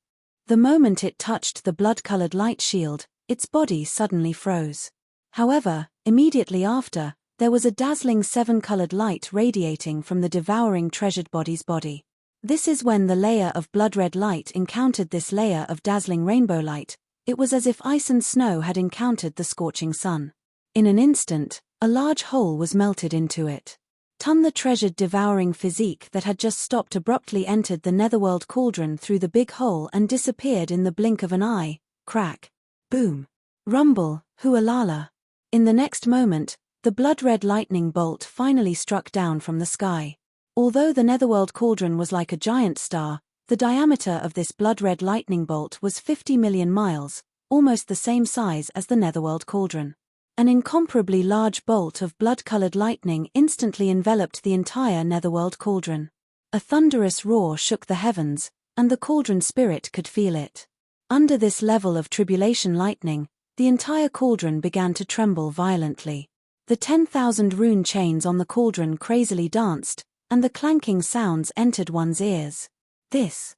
The moment it touched the blood-colored light shield, its body suddenly froze. However, immediately after, there was a dazzling seven-colored light radiating from the devouring treasured body's body. This is when the layer of blood-red light encountered this layer of dazzling rainbow light. It was as if ice and snow had encountered the scorching sun. In an instant, a large hole was melted into it. The treasured devouring physique that had just stopped abruptly entered the netherworld cauldron through the big hole and disappeared in the blink of an eye. Crack. Boom. Rumble. Hualala. In the next moment, the blood-red lightning bolt finally struck down from the sky. Although the netherworld cauldron was like a giant star, the diameter of this blood-red lightning bolt was 50 million miles, almost the same size as the netherworld cauldron. An incomparably large bolt of blood-colored lightning instantly enveloped the entire netherworld cauldron. A thunderous roar shook the heavens, and the cauldron spirit could feel it. Under this level of tribulation lightning, the entire cauldron began to tremble violently. The 10,000 rune chains on the cauldron crazily danced, and the clanking sounds entered one's ears. This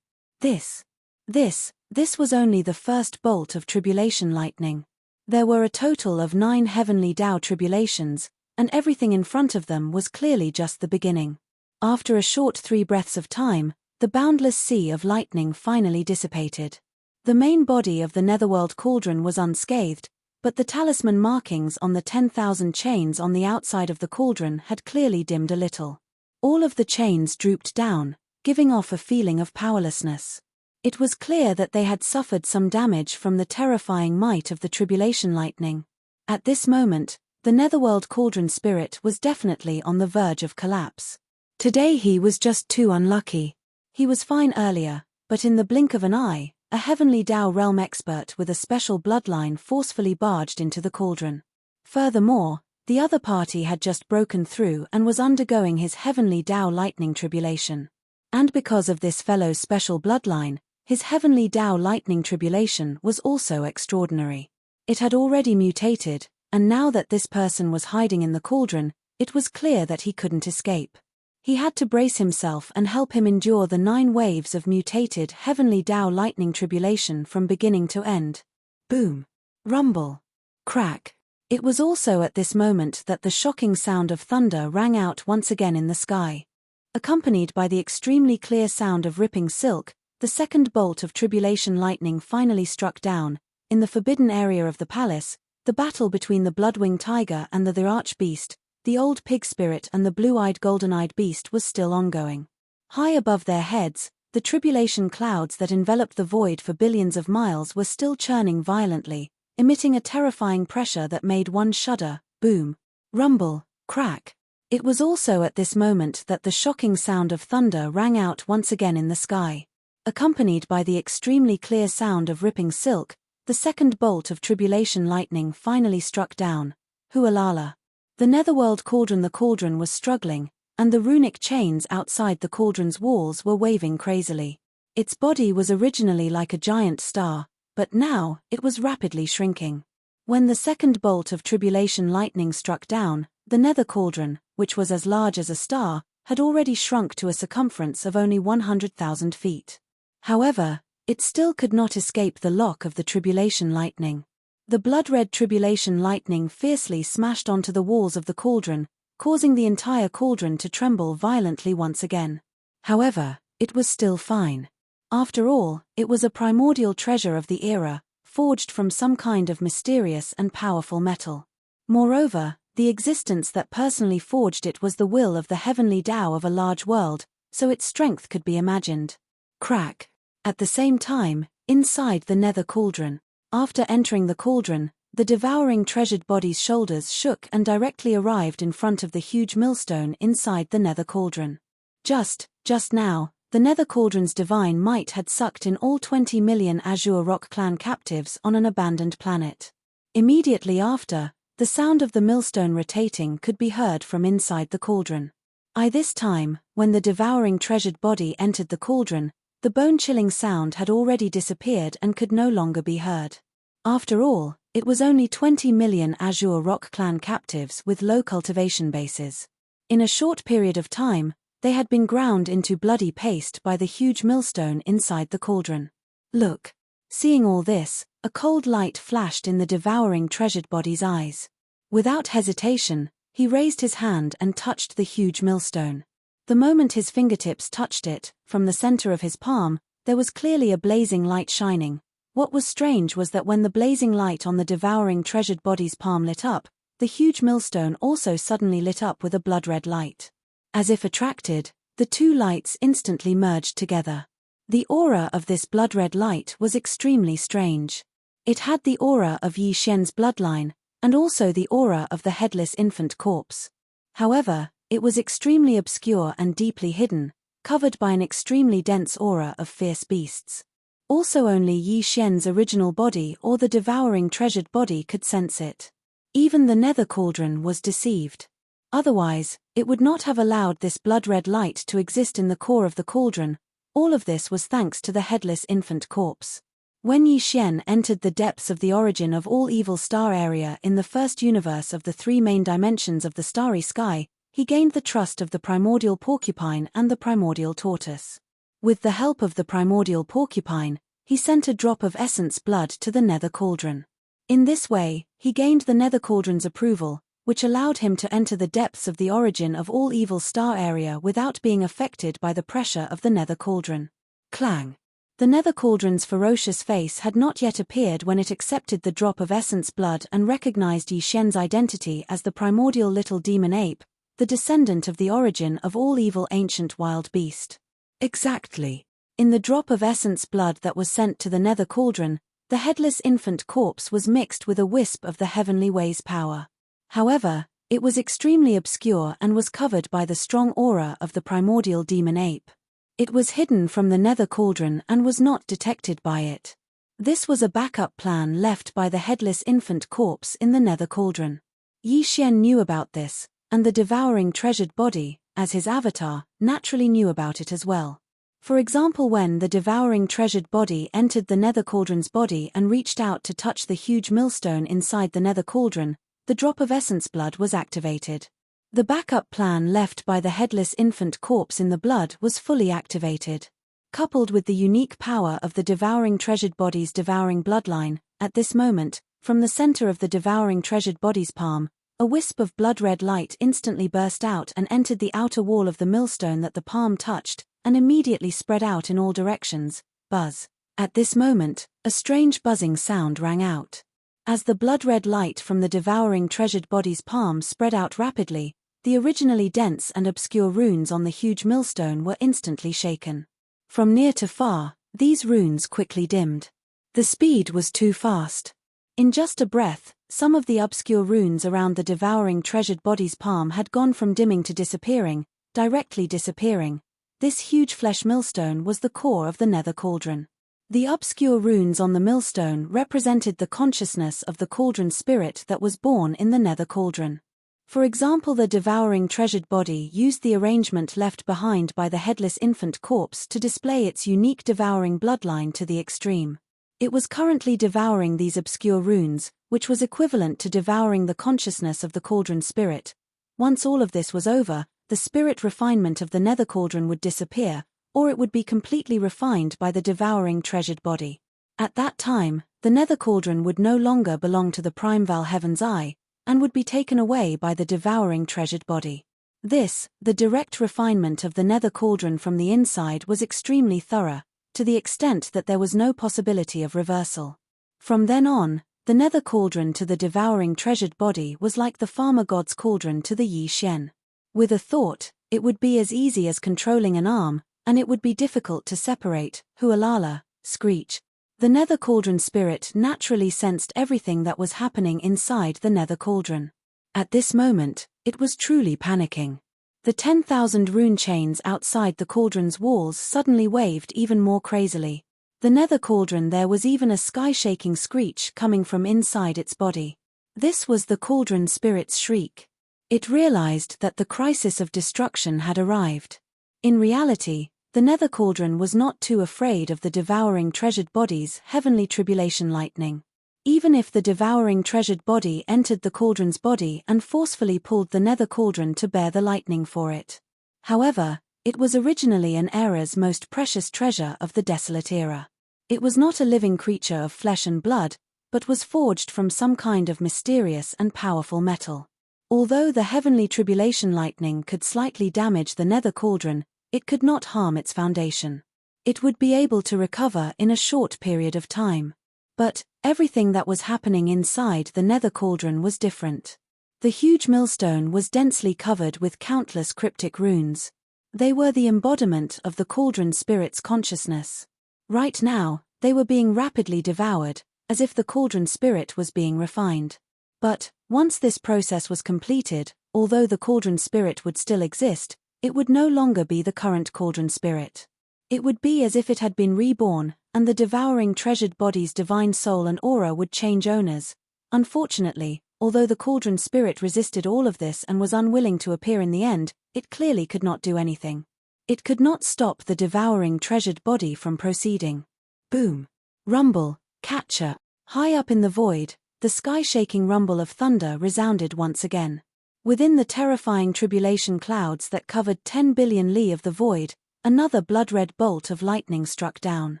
was only the first bolt of tribulation lightning. There were a total of 9 heavenly Tao tribulations, and everything in front of them was clearly just the beginning. After a short 3 breaths of time, the boundless sea of lightning finally dissipated. The main body of the netherworld cauldron was unscathed, but the talisman markings on the 10,000 chains on the outside of the cauldron had clearly dimmed a little. All of the chains drooped down, giving off a feeling of powerlessness. It was clear that they had suffered some damage from the terrifying might of the tribulation lightning. At this moment, the netherworld cauldron spirit was definitely on the verge of collapse. Today he was just too unlucky. He was fine earlier, but in the blink of an eye, a heavenly Tao realm expert with a special bloodline forcefully barged into the cauldron. Furthermore, the other party had just broken through and was undergoing his heavenly Tao lightning tribulation. And because of this fellow's special bloodline, his heavenly Tao lightning tribulation was also extraordinary. It had already mutated, and now that this person was hiding in the cauldron, it was clear that he couldn't escape. He had to brace himself and help him endure the 9 waves of mutated heavenly Tao lightning tribulation from beginning to end. Boom. Rumble. Crack. It was also at this moment that the shocking sound of thunder rang out once again in the sky. Accompanied by the extremely clear sound of ripping silk, the second bolt of tribulation lightning finally struck down. In the forbidden area of the palace, the battle between the blood-winged tiger and the archbeast, the old pig spirit and the blue-eyed golden-eyed beast was still ongoing. High above their heads, the tribulation clouds that enveloped the void for billions of miles were still churning violently, emitting a terrifying pressure that made one shudder. Boom. Rumble. Crack. It was also at this moment that the shocking sound of thunder rang out once again in the sky. Accompanied by the extremely clear sound of ripping silk, the second bolt of tribulation lightning finally struck down. Hualala. The netherworld cauldron was struggling, and the runic chains outside the cauldron's walls were waving crazily. Its body was originally like a giant star, but now, it was rapidly shrinking. When the second bolt of tribulation lightning struck down, the nether cauldron, which was as large as a star, had already shrunk to a circumference of only 100,000 feet. However, it still could not escape the lock of the tribulation lightning. The blood-red tribulation lightning fiercely smashed onto the walls of the cauldron, causing the entire cauldron to tremble violently once again. However, it was still fine. After all, it was a primordial treasure of the era, forged from some kind of mysterious and powerful metal. Moreover, The existence that personally forged it was the will of the heavenly Tao of a large world, so its strength could be imagined. Crack. At the same time, inside the nether cauldron. After entering the cauldron, the devouring treasured body's shoulders shook and directly arrived in front of the huge millstone inside the nether cauldron. Just now, the nether cauldron's divine might had sucked in all 20 million Azure Rock clan captives on an abandoned planet. Immediately after, the sound of the millstone rotating could be heard from inside the cauldron. By this time, when the devouring treasured body entered the cauldron, the bone-chilling sound had already disappeared and could no longer be heard. After all, it was only 20 million Azure Rock clan captives with low cultivation bases. In a short period of time, they had been ground into bloody paste by the huge millstone inside the cauldron. Look. Seeing all this, a cold light flashed in the devouring treasured body's eyes. Without hesitation, he raised his hand and touched the huge millstone. The moment his fingertips touched it, from the center of his palm, there was clearly a blazing light shining. What was strange was that when the blazing light on the devouring treasured body's palm lit up, the huge millstone also suddenly lit up with a blood-red light. As if attracted, the two lights instantly merged together. The aura of this blood-red light was extremely strange. It had the aura of Yi Xian's bloodline, and also the aura of the headless infant corpse. However, it was extremely obscure and deeply hidden, covered by an extremely dense aura of fierce beasts. Also only Yi Xian's original body or the devouring treasured body could sense it. Even the nether cauldron was deceived. Otherwise, it would not have allowed this blood-red light to exist in the core of the cauldron. All of this was thanks to the headless infant corpse. When Yi Xian entered the depths of the origin of all evil star area in the first universe of the three main dimensions of the starry sky, he gained the trust of the primordial porcupine and the primordial tortoise. With the help of the primordial porcupine, he sent a drop of essence blood to the nether cauldron. In this way, he gained the nether cauldron's approval, which allowed him to enter the depths of the origin of all evil star area without being affected by the pressure of the nether cauldron. Clang. The nether cauldron's ferocious face had not yet appeared when it accepted the drop of essence blood and recognized Yi Xian's identity as the primordial little demon ape, the descendant of the origin of all evil ancient wild beast. Exactly. In the drop of essence blood that was sent to the nether cauldron, the headless infant corpse was mixed with a wisp of the heavenly way's power. However, it was extremely obscure and was covered by the strong aura of the primordial demon ape. It was hidden from the nether cauldron and was not detected by it. This was a backup plan left by the headless infant corpse in the nether cauldron. Yi Xian knew about this, and the devouring treasured body, as his avatar, naturally knew about it as well. For example, when the devouring treasured body entered the nether cauldron's body and reached out to touch the huge millstone inside the nether cauldron, the drop of essence blood was activated. The backup plan left by the headless infant corpse in the blood was fully activated. Coupled with the unique power of the devouring treasured body's devouring bloodline, at this moment, from the center of the devouring treasured body's palm, a wisp of blood-red light instantly burst out and entered the outer wall of the millstone that the palm touched, and immediately spread out in all directions. Buzz. At this moment, a strange buzzing sound rang out. As the blood-red light from the devouring treasured body's palm spread out rapidly, the originally dense and obscure runes on the huge millstone were instantly shaken. From near to far, these runes quickly dimmed. The speed was too fast. In just a breath, some of the obscure runes around the devouring treasured body's palm had gone from dimming to disappearing, directly disappearing. This huge flesh millstone was the core of the nether cauldron. The obscure runes on the millstone represented the consciousness of the cauldron spirit that was born in the nether cauldron. For example, the devouring treasured body used the arrangement left behind by the headless infant corpse to display its unique devouring bloodline to the extreme. It was currently devouring these obscure runes, which was equivalent to devouring the consciousness of the cauldron spirit. Once all of this was over, the spirit refinement of the nether cauldron would disappear, or it would be completely refined by the devouring treasured body. At that time, the nether cauldron would no longer belong to the Primeval Heaven's Eye, and would be taken away by the devouring treasured body. This, the direct refinement of the nether cauldron from the inside, was extremely thorough, to the extent that there was no possibility of reversal. From then on, The nether cauldron to the devouring treasured body was like the farmer god's cauldron to the Yi Xian. With a thought, it would be as easy as controlling an arm, and it would be difficult to separate. Hualala, screech. The nether cauldron spirit naturally sensed everything that was happening inside the nether cauldron. At this moment, it was truly panicking. The 10,000 rune chains outside the cauldron's walls suddenly waved even more crazily. The nether cauldron, there was even a sky-shaking screech coming from inside its body. This was the cauldron spirit's shriek. It realized that the crisis of destruction had arrived. In reality, the nether cauldron was not too afraid of the devouring treasured body's heavenly tribulation lightning. Even if the devouring treasured body entered the cauldron's body and forcefully pulled the nether cauldron to bear the lightning for it. However, it was originally an era's most precious treasure of the desolate era. It was not a living creature of flesh and blood, but was forged from some kind of mysterious and powerful metal. Although the heavenly tribulation lightning could slightly damage the nether cauldron, it could not harm its foundation. It would be able to recover in a short period of time. But everything that was happening inside the nether cauldron was different. The huge millstone was densely covered with countless cryptic runes. They were the embodiment of the cauldron spirit's consciousness. Right now, they were being rapidly devoured, as if the cauldron spirit was being refined. But once this process was completed, although the cauldron spirit would still exist, it would no longer be the current cauldron spirit. It would be as if it had been reborn, and the devouring treasured body's divine soul and aura would change owners. Unfortunately, although the cauldron spirit resisted all of this and was unwilling to appear in the end, it clearly could not do anything. It could not stop the devouring treasured body from proceeding. Boom. Rumble, catcher. High up in the void, the sky-shaking rumble of thunder resounded once again. Within the terrifying tribulation clouds that covered 10 billion li of the void, another blood-red bolt of lightning struck down.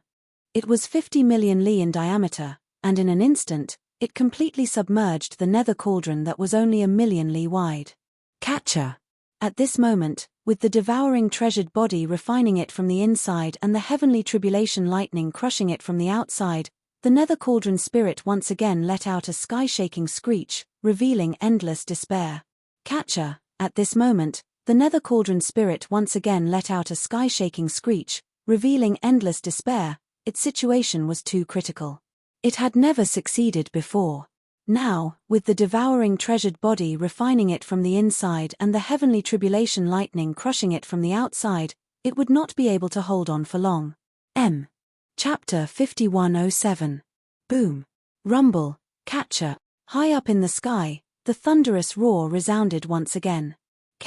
It was 50 million li in diameter, and in an instant, it completely submerged the nether cauldron that was only a million li wide. Catcher. At this moment, with the devouring treasured body refining it from the inside and the heavenly tribulation lightning crushing it from the outside, the nether cauldron spirit once again let out a sky-shaking screech, revealing endless despair. Catcher. At this moment, the nether cauldron spirit once again let out a sky-shaking screech, revealing endless despair. Its situation was too critical. It had never succeeded before. Now, with the devouring treasured body refining it from the inside and the heavenly tribulation lightning crushing it from the outside, it would not be able to hold on for long. Chapter 5107. Boom. Rumble, catcher. High up in the sky, the thunderous roar resounded once again.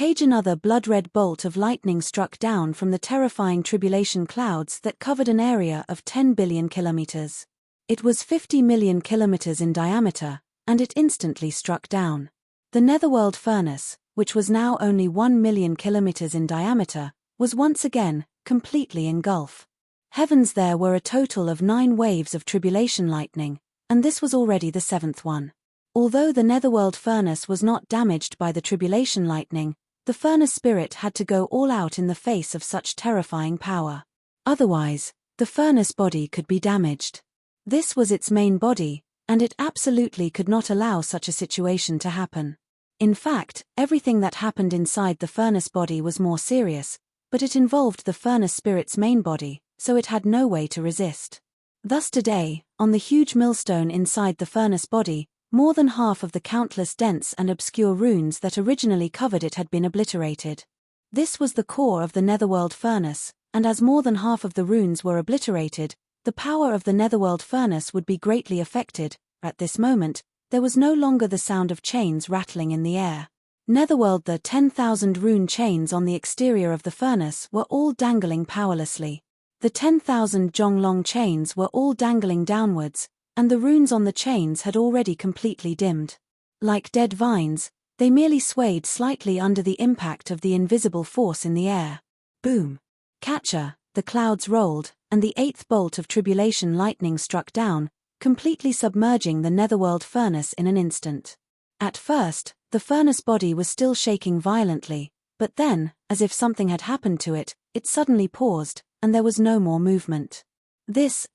Another blood-red bolt of lightning struck down from the terrifying tribulation clouds that covered an area of 10 billion kilometers. It was 50 million kilometers in diameter, and it instantly struck down. The netherworld furnace, which was now only 1 million kilometers in diameter, was once again completely engulfed. Heavens, there were a total of 9 waves of tribulation lightning, and this was already the 7th one. Although the netherworld furnace was not damaged by the tribulation lightning, the furnace spirit had to go all out in the face of such terrifying power. Otherwise, the furnace body could be damaged. This was its main body, and it absolutely could not allow such a situation to happen. In fact, everything that happened inside the furnace body was more serious, but it involved the furnace spirit's main body, so it had no way to resist. Thus today, on the huge millstone inside the furnace body, more than half of the countless dense and obscure runes that originally covered it had been obliterated. This was the core of the netherworld furnace, and as more than half of the runes were obliterated, the power of the netherworld furnace would be greatly affected. At this moment, there was no longer the sound of chains rattling in the air. Netherworld, the 10,000 rune chains on the exterior of the furnace were all dangling powerlessly. The 10,000 Zhonglong chains were all dangling downwards, and the runes on the chains had already completely dimmed. Like dead vines, they merely swayed slightly under the impact of the invisible force in the air. Boom. Catcher, the clouds rolled, and the 8th bolt of tribulation lightning struck down, completely submerging the netherworld furnace in an instant. At first, the furnace body was still shaking violently, but then, as if something had happened to it, it suddenly paused, and there was no more movement.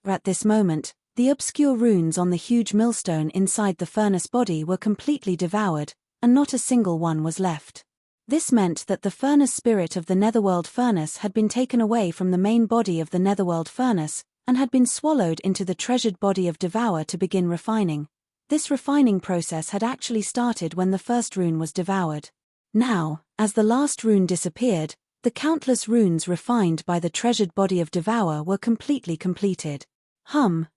At this moment, The obscure runes on the huge millstone inside the furnace body were completely devoured, and not a single one was left. This meant that the furnace spirit of the netherworld furnace had been taken away from the main body of the netherworld furnace, and had been swallowed into the treasured body of Devour to begin refining. This refining process had actually started when the first rune was devoured. Now, as the last rune disappeared, the countless runes refined by the treasured body of Devour were completely completed.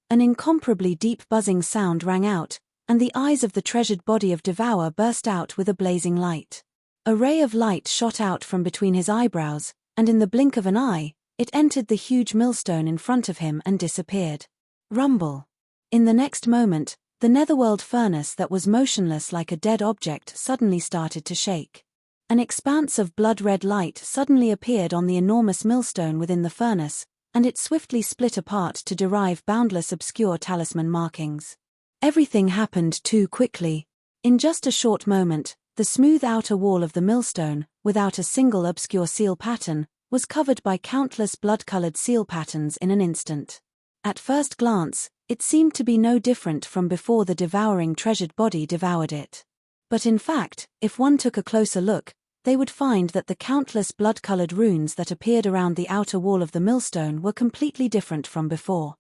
An incomparably deep buzzing sound rang out, and the eyes of the treasured body of Devour burst out with a blazing light. A ray of light shot out from between his eyebrows, and in the blink of an eye, it entered the huge millstone in front of him and disappeared. Rumble. In the next moment, the netherworld furnace that was motionless like a dead object suddenly started to shake. An expanse of blood-red light suddenly appeared on the enormous millstone within the furnace, and it swiftly split apart to derive boundless obscure talisman markings. Everything happened too quickly. In just a short moment, the smooth outer wall of the millstone, without a single obscure seal pattern, was covered by countless blood-colored seal patterns in an instant. At first glance, it seemed to be no different from before the devouring treasured body devoured it. But in fact, if one took a closer look, they would find that the countless blood-colored runes that appeared around the outer wall of the millstone were completely different from before.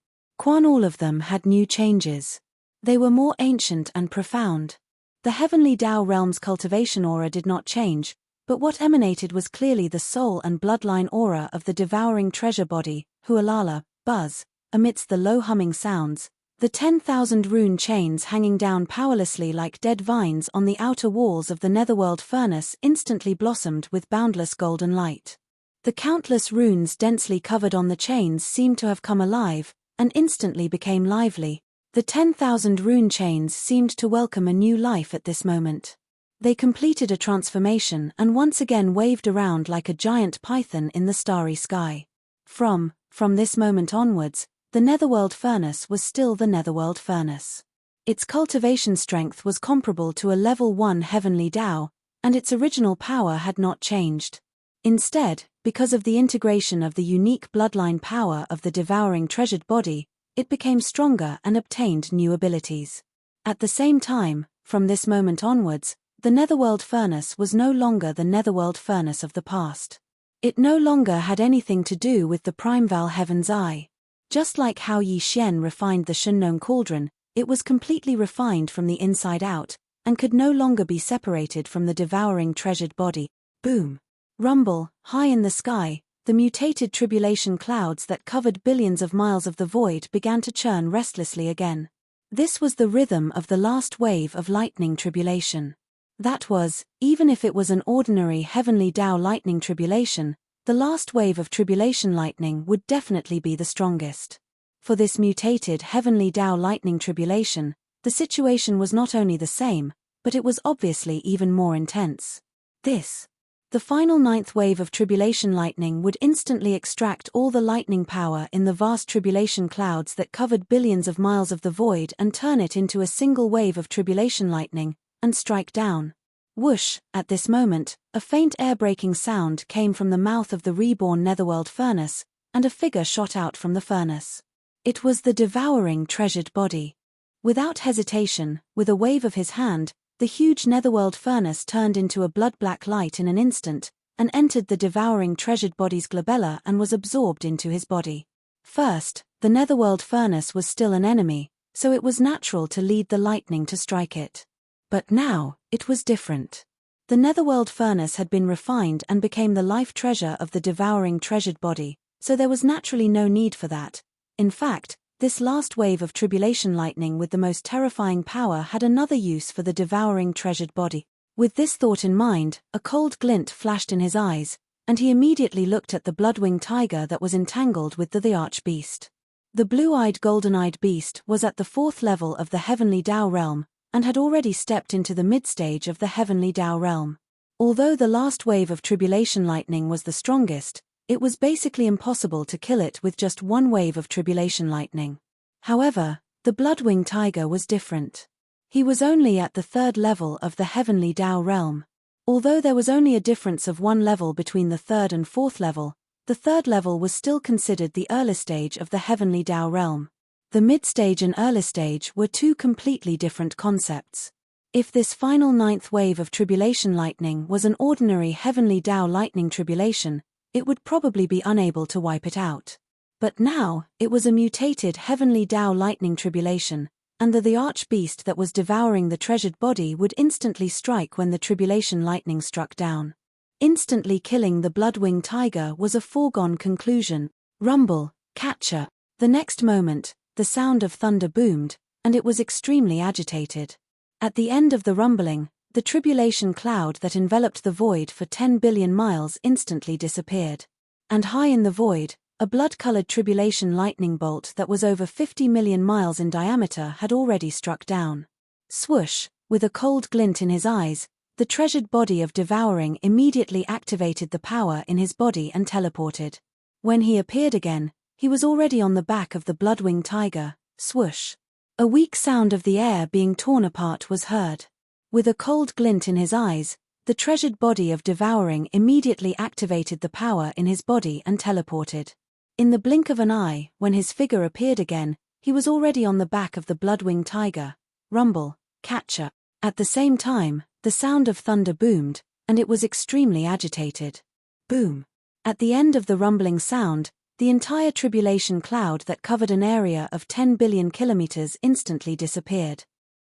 All of them had new changes. They were more ancient and profound. The heavenly Tao realm's cultivation aura did not change, but what emanated was clearly the soul and bloodline aura of the devouring treasure body, Hualala, Buzz. Amidst the low humming sounds, the 10,000 rune chains hanging down powerlessly like dead vines on the outer walls of the netherworld furnace instantly blossomed with boundless golden light. The countless runes densely covered on the chains seemed to have come alive, and instantly became lively. The 10,000 rune chains seemed to welcome a new life at this moment. They completed a transformation and once again waved around like a giant python in the starry sky. From this moment onwards, the netherworld furnace was still the netherworld furnace. Its cultivation strength was comparable to a level 1 heavenly Tao, and its original power had not changed. Instead, because of the integration of the unique bloodline power of the devouring treasured body, it became stronger and obtained new abilities. At the same time, from this moment onwards, the netherworld furnace was no longer the netherworld furnace of the past. It no longer had anything to do with the primeval heaven's eye. Just like how Yi Xian refined the Shunnong cauldron, it was completely refined from the inside out, and could no longer be separated from the devouring treasured body. Boom! Rumble, high in the sky, the mutated tribulation clouds that covered billions of miles of the void began to churn restlessly again. This was the rhythm of the last wave of lightning tribulation. That was, even if it was an ordinary heavenly Tao lightning tribulation, the last wave of tribulation lightning would definitely be the strongest. For this mutated heavenly Tao lightning tribulation, the situation was not only the same, but it was obviously even more intense. The final 9th wave of tribulation lightning would instantly extract all the lightning power in the vast tribulation clouds that covered billions of miles of the void and turn it into a single wave of tribulation lightning, and strike down. Whoosh! At this moment, a faint air-breaking sound came from the mouth of the reborn netherworld furnace, and a figure shot out from the furnace. It was the devouring treasured body. Without hesitation, with a wave of his hand, the huge netherworld furnace turned into a blood-black light in an instant, and entered the devouring treasured body's glabella and was absorbed into his body. First, the netherworld furnace was still an enemy, so it was natural to lead the lightning to strike it. But now, it was different. The netherworld furnace had been refined and became the life treasure of the devouring treasured body, so there was naturally no need for that. In fact, this last wave of tribulation lightning with the most terrifying power had another use for the devouring treasured body. With this thought in mind, a cold glint flashed in his eyes, and he immediately looked at the blood-winged tiger that was entangled with the archbeast. The blue-eyed golden-eyed beast was at the 4th level of the heavenly Tao realm, and had already stepped into the mid-stage of the heavenly Tao realm. Although the last wave of tribulation lightning was the strongest, it was basically impossible to kill it with just one wave of tribulation lightning. However, the blood-winged tiger was different. He was only at the 3rd level of the heavenly Tao realm. Although there was only a difference of 1 level between the 3rd and 4th level, the 3rd level was still considered the early stage of the heavenly Tao realm. The mid-stage and early stage were two completely different concepts. If this final ninth wave of tribulation lightning was an ordinary heavenly Tao lightning tribulation, it would probably be unable to wipe it out. But now, it was a mutated heavenly Tao lightning tribulation, and the archbeast that was devouring the treasured body would instantly strike when the tribulation lightning struck down. Instantly killing the blood-winged tiger was a foregone conclusion. Rumble, catcher. The next moment, the sound of thunder boomed, and it was extremely agitated. At the end of the rumbling, the tribulation cloud that enveloped the void for 10 billion miles instantly disappeared. And high in the void, a blood-colored tribulation lightning bolt that was over 50 million miles in diameter had already struck down. Swoosh, with a cold glint in his eyes, the treasured body of Devouring immediately activated the power in his body and teleported. When he appeared again, he was already on the back of the blood-winged tiger. Swoosh. A weak sound of the air being torn apart was heard. With a cold glint in his eyes, the treasured body of Devouring immediately activated the power in his body and teleported. In the blink of an eye, when his figure appeared again, he was already on the back of the blood-winged tiger. Rumble, catcher. At the same time, the sound of thunder boomed, and it was extremely agitated. Boom. At the end of the rumbling sound, the entire tribulation cloud that covered an area of 10 billion kilometers instantly disappeared.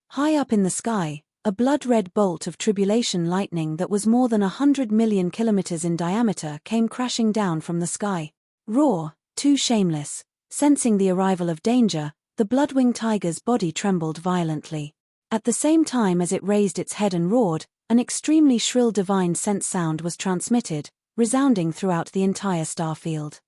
High up in the sky, a blood-red bolt of tribulation lightning that was more than 100 million kilometers in diameter came crashing down from the sky. Roar, too shameless. Sensing the arrival of danger, the blood-winged tiger's body trembled violently. At the same time as it raised its head and roared, an extremely shrill divine sense sound was transmitted, resounding throughout the entire starfield.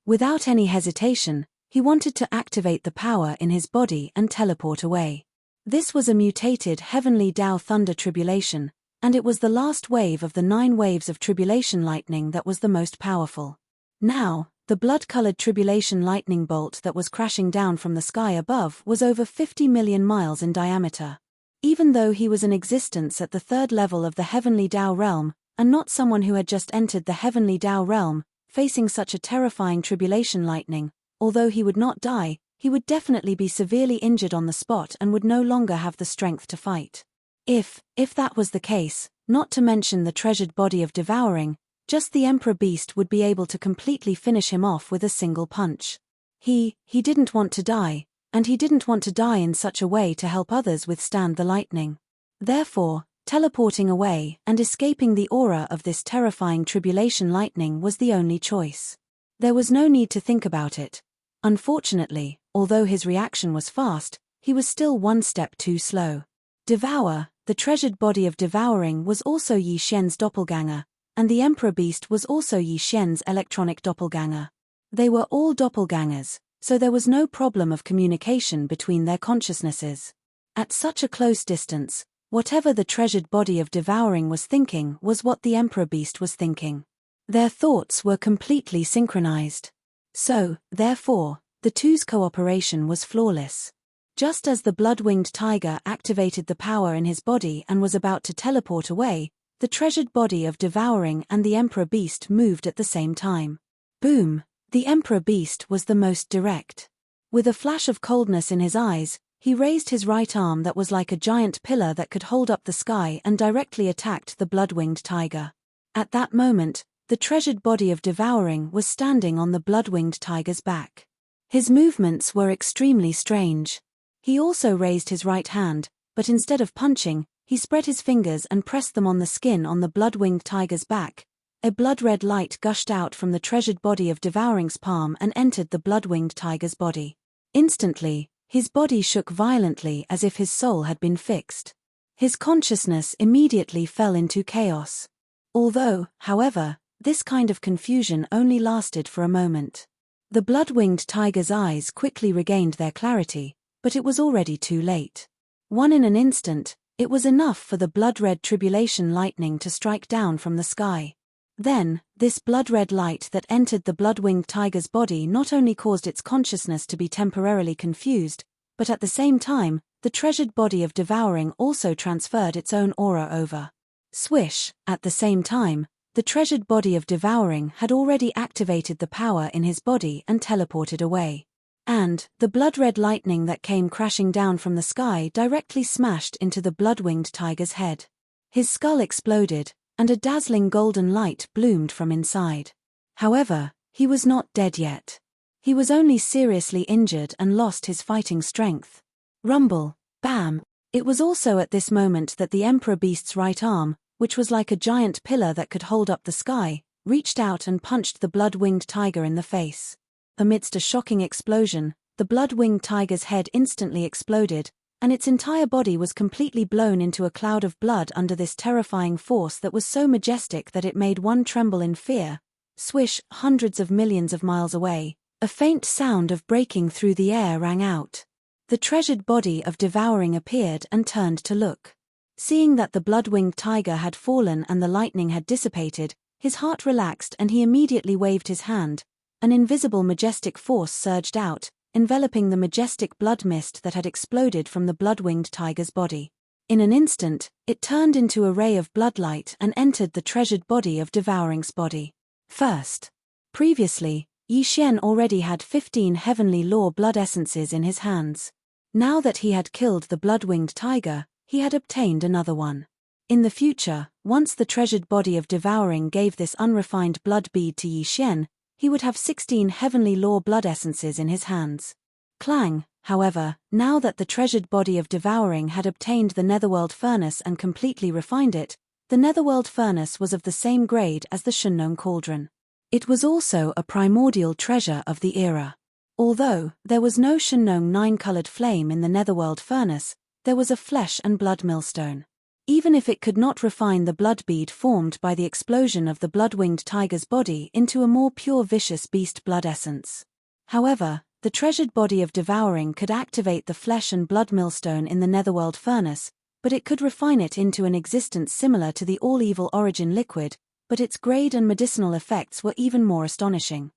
Without any hesitation, he wanted to activate the power in his body and teleport away. This was a mutated heavenly Tao thunder tribulation, and it was the last wave of the 9 waves of tribulation lightning that was the most powerful. Now, the blood-colored tribulation lightning bolt that was crashing down from the sky above was over 50 million miles in diameter. Even though he was in existence at the 3rd level of the heavenly Tao realm, and not someone who had just entered the heavenly Tao realm, facing such a terrifying tribulation lightning, although he would not die, he would definitely be severely injured on the spot and would no longer have the strength to fight. If that was the case, not to mention the treasured body of Devouring, just the Emperor Beast would be able to completely finish him off with a single punch. He didn't want to die, and he didn't want to die in such a way to help others withstand the lightning. Therefore, teleporting away and escaping the aura of this terrifying tribulation lightning was the only choice. There was no need to think about it. Unfortunately, although his reaction was fast, he was still one step too slow. Devour, the treasured body of Devouring, was also Yi Xian's doppelganger, and the Emperor Beast was also Yi Xian's electronic doppelganger. They were all doppelgangers, so there was no problem of communication between their consciousnesses. At such a close distance, whatever the treasured body of Devouring was thinking was what the Emperor Beast was thinking. Their thoughts were completely synchronized. So, therefore, the two's cooperation was flawless. Just as the blood-winged tiger activated the power in his body and was about to teleport away, the treasured body of Devouring and the Emperor Beast moved at the same time. Boom! The Emperor Beast was the most direct. With a flash of coldness in his eyes, he raised his right arm that was like a giant pillar that could hold up the sky and directly attacked the blood-winged tiger. At that moment, the treasured body of Devouring was standing on the blood-winged tiger's back. His movements were extremely strange. He also raised his right hand, but instead of punching, he spread his fingers and pressed them on the skin on the blood-winged tiger's back. A blood-red light gushed out from the treasured body of Devouring's palm and entered the blood-winged tiger's body. Instantly, his body shook violently as if his soul had been fixed. His consciousness immediately fell into chaos. Although, however, this kind of confusion only lasted for a moment. The blood-winged tiger's eyes quickly regained their clarity, but it was already too late. In an instant, it was enough for the blood-red tribulation lightning to strike down from the sky. Then, this blood-red light that entered the blood-winged tiger's body not only caused its consciousness to be temporarily confused, but at the same time, the treasured body of Devouring also transferred its own aura over. Swish! At the same time, the treasured body of Devouring had already activated the power in his body and teleported away. And the blood-red lightning that came crashing down from the sky directly smashed into the blood-winged tiger's head. His skull exploded, and a dazzling golden light bloomed from inside. However, he was not dead yet. He was only seriously injured and lost his fighting strength. Rumble, bam! It was also at this moment that the Emperor Beast's right arm, which was like a giant pillar that could hold up the sky, reached out and punched the blood-winged tiger in the face. Amidst a shocking explosion, the blood-winged tiger's head instantly exploded, and its entire body was completely blown into a cloud of blood under this terrifying force that was so majestic that it made one tremble in fear. Swish, hundreds of millions of miles away, a faint sound of breaking through the air rang out. The treasured body of Devouring appeared and turned to look. Seeing that the blood-winged tiger had fallen and the lightning had dissipated, his heart relaxed and he immediately waved his hand. An invisible majestic force surged out, enveloping the majestic blood mist that had exploded from the blood-winged tiger's body. In an instant, it turned into a ray of bloodlight and entered the treasured body of Devouring's body. First. Previously, Yi Xian already had 15 heavenly law blood essences in his hands. Now that he had killed the blood-winged tiger, he had obtained another one. In the future, once the treasured body of Devouring gave this unrefined blood bead to Yi Xian, he would have 16 heavenly law blood essences in his hands. Clang, however, now that the treasured body of Devouring had obtained the netherworld furnace and completely refined it, the netherworld furnace was of the same grade as the Shunnong cauldron. It was also a primordial treasure of the era. Although there was no Shunnong 9-colored flame in the netherworld furnace, there was a flesh and blood millstone. Even if it could not refine the blood bead formed by the explosion of the blood-winged tiger's body into a more pure vicious beast blood essence. However, the treasured body of Devouring could activate the flesh and blood millstone in the netherworld furnace, but it could refine it into an existence similar to the all-evil origin liquid, but its grade and medicinal effects were even more astonishing.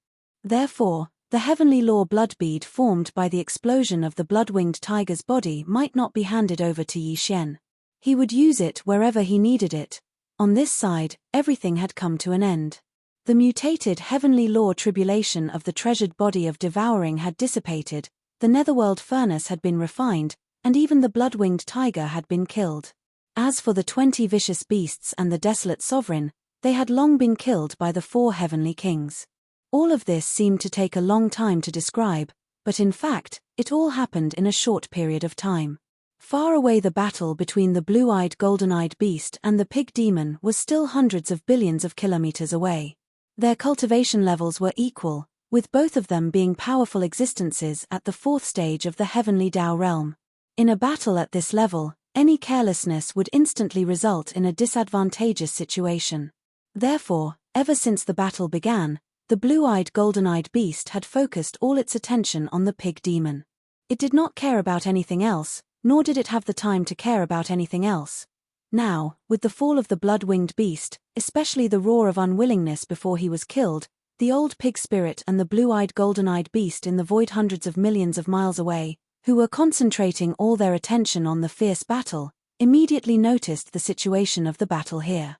Therefore, the heavenly law blood bead formed by the explosion of the blood-winged tiger's body might not be handed over to Yi Xian. He would use it wherever he needed it. On this side, everything had come to an end. The mutated heavenly law tribulation of the treasured body of Devouring had dissipated, the netherworld furnace had been refined, and even the blood-winged tiger had been killed. As for the 20 vicious beasts and the desolate sovereign, they had long been killed by the 4 heavenly kings. All of this seemed to take a long time to describe, but in fact, it all happened in a short period of time. Far away, the battle between the blue-eyed golden-eyed beast and the pig demon was still hundreds of billions of kilometers away. Their cultivation levels were equal, with both of them being powerful existences at the 4th stage of the heavenly Tao realm. In a battle at this level, any carelessness would instantly result in a disadvantageous situation. Therefore, ever since the battle began, the blue-eyed golden-eyed beast had focused all its attention on the pig demon. It did not care about anything else, nor did it have the time to care about anything else. Now, with the fall of the blood-winged beast, especially the roar of unwillingness before he was killed, the old pig spirit and the blue-eyed golden-eyed beast in the void hundreds of millions of miles away, who were concentrating all their attention on the fierce battle, immediately noticed the situation of the battle here.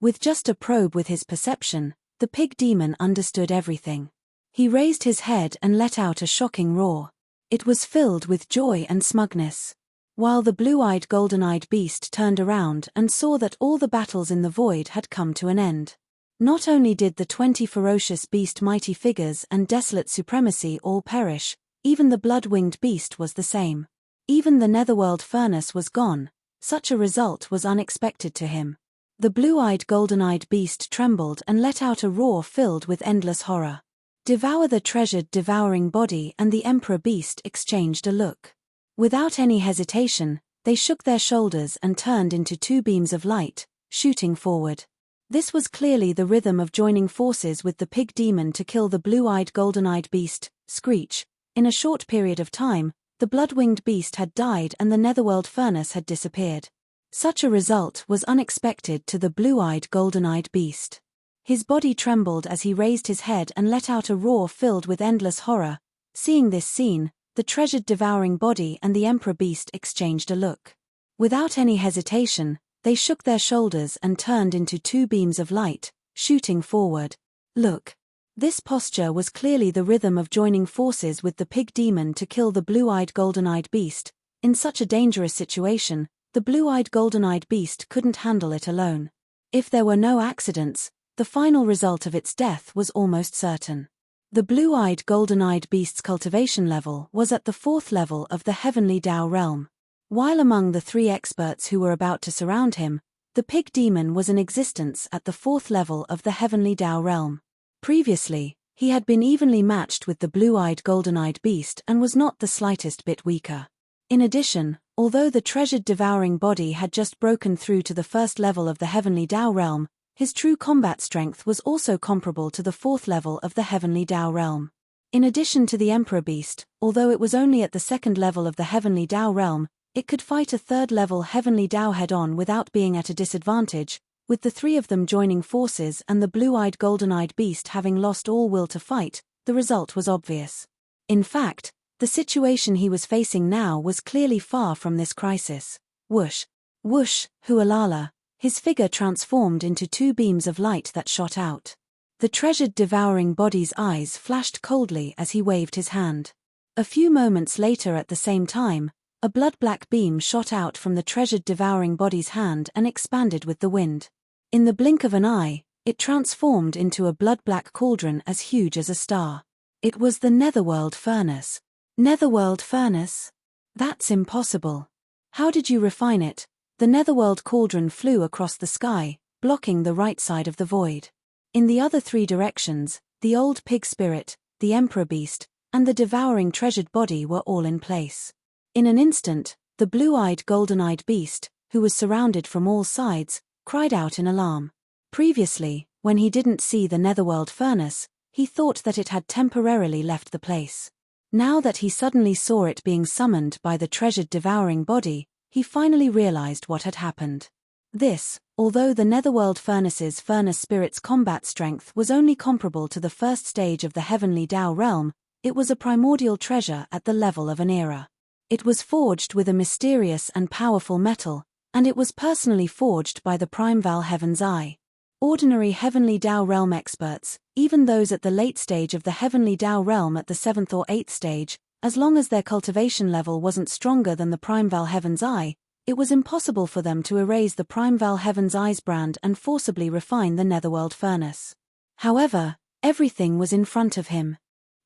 With just a probe with his perception, the pig demon understood everything. He raised his head and let out a shocking roar. It was filled with joy and smugness. While the blue-eyed golden-eyed beast turned around and saw that all the battles in the void had come to an end. Not only did the 20 ferocious beast mighty figures and desolate supremacy all perish, even the blood-winged beast was the same. Even the netherworld furnace was gone. Such a result was unexpected to him. The blue-eyed golden-eyed beast trembled and let out a roar filled with endless horror. Devour, the treasured devouring body, and the emperor beast exchanged a look. Without any hesitation, they shook their shoulders and turned into 2 beams of light, shooting forward. This was clearly the rhythm of joining forces with the pig demon to kill the blue-eyed golden-eyed beast. Screech. In a short period of time, the blood-winged beast had died and the netherworld furnace had disappeared. Such a result was unexpected to the blue-eyed golden-eyed beast. His body trembled as he raised his head and let out a roar filled with endless horror. Seeing this scene, the treasured devouring body and the emperor beast exchanged a look. Without any hesitation, they shook their shoulders and turned into 2 beams of light, shooting forward. Look. This posture was clearly the rhythm of joining forces with the pig demon to kill the blue-eyed golden-eyed beast. In such a dangerous situation, the blue-eyed golden-eyed beast couldn't handle it alone. If there were no accidents, the final result of its death was almost certain. The blue-eyed golden-eyed beast's cultivation level was at the 4th level of the heavenly Tao realm. While among the 3 experts who were about to surround him, the pig demon was in existence at the 4th level of the heavenly Tao realm. Previously, he had been evenly matched with the blue-eyed golden-eyed beast and was not the slightest bit weaker. In addition, although the treasured devouring body had just broken through to the 1st level of the heavenly Tao realm, his true combat strength was also comparable to the 4th level of the heavenly Tao realm. In addition to the emperor beast, although it was only at the 2nd level of the heavenly Tao realm, it could fight a 3rd level heavenly Tao head-on without being at a disadvantage. With the 3 of them joining forces and the blue-eyed golden-eyed beast having lost all will to fight, the result was obvious. In fact, the situation he was facing now was clearly far from this crisis. Whoosh! Whoosh! Hualala! His figure transformed into 2 beams of light that shot out. The treasured devouring body's eyes flashed coldly as he waved his hand. A few moments later at the same time, a blood-black beam shot out from the treasured devouring body's hand and expanded with the wind. In the blink of an eye, it transformed into a blood-black cauldron as huge as a star. It was the Netherworld Furnace. Netherworld Furnace? That's impossible. How did you refine it? The Netherworld Cauldron flew across the sky, blocking the right side of the void. In the other 3 directions, the old pig spirit, the emperor beast, and the devouring treasured body were all in place. In an instant, the blue-eyed golden-eyed beast, who was surrounded from all sides, cried out in alarm. Previously, when he didn't see the Netherworld Furnace, he thought that it had temporarily left the place. Now that he suddenly saw it being summoned by the treasured devouring body, he finally realized what had happened. This, although the Netherworld Furnace's furnace spirit's combat strength was only comparable to the 1st stage of the heavenly Tao realm, it was a primordial treasure at the level of an era. It was forged with a mysterious and powerful metal, and it was personally forged by the Primeval Heaven's Eye. Ordinary heavenly Tao realm experts, even those at the late stage of the heavenly Tao realm at the 7th or 8th stage, as long as their cultivation level wasn't stronger than the Primeval Heaven's Eye, it was impossible for them to erase the Primeval Heaven's Eye's brand and forcibly refine the Netherworld Furnace. However, everything was in front of him.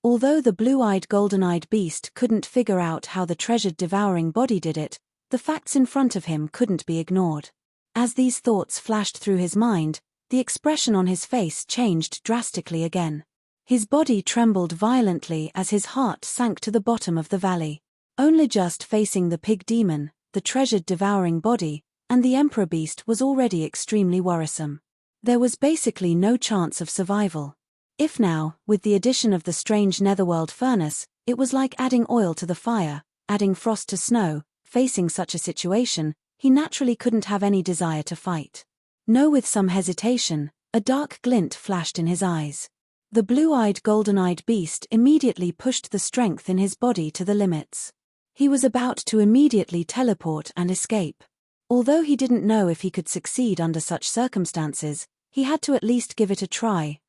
Although the blue-eyed golden-eyed beast couldn't figure out how the treasured devouring body did it, the facts in front of him couldn't be ignored. As these thoughts flashed through his mind, the expression on his face changed drastically again. His body trembled violently as his heart sank to the bottom of the valley. Only just facing the pig demon, the treasured devouring body, and the emperor beast was already extremely worrisome. There was basically no chance of survival. If now, with the addition of the strange Netherworld Furnace, it was like adding oil to the fire, adding frost to snow, facing such a situation, he naturally couldn't have any desire to fight. No, with some hesitation, a dark glint flashed in his eyes. The blue-eyed golden-eyed beast immediately pushed the strength in his body to the limits. He was about to immediately teleport and escape. Although he didn't know if he could succeed under such circumstances, he had to at least give it a try.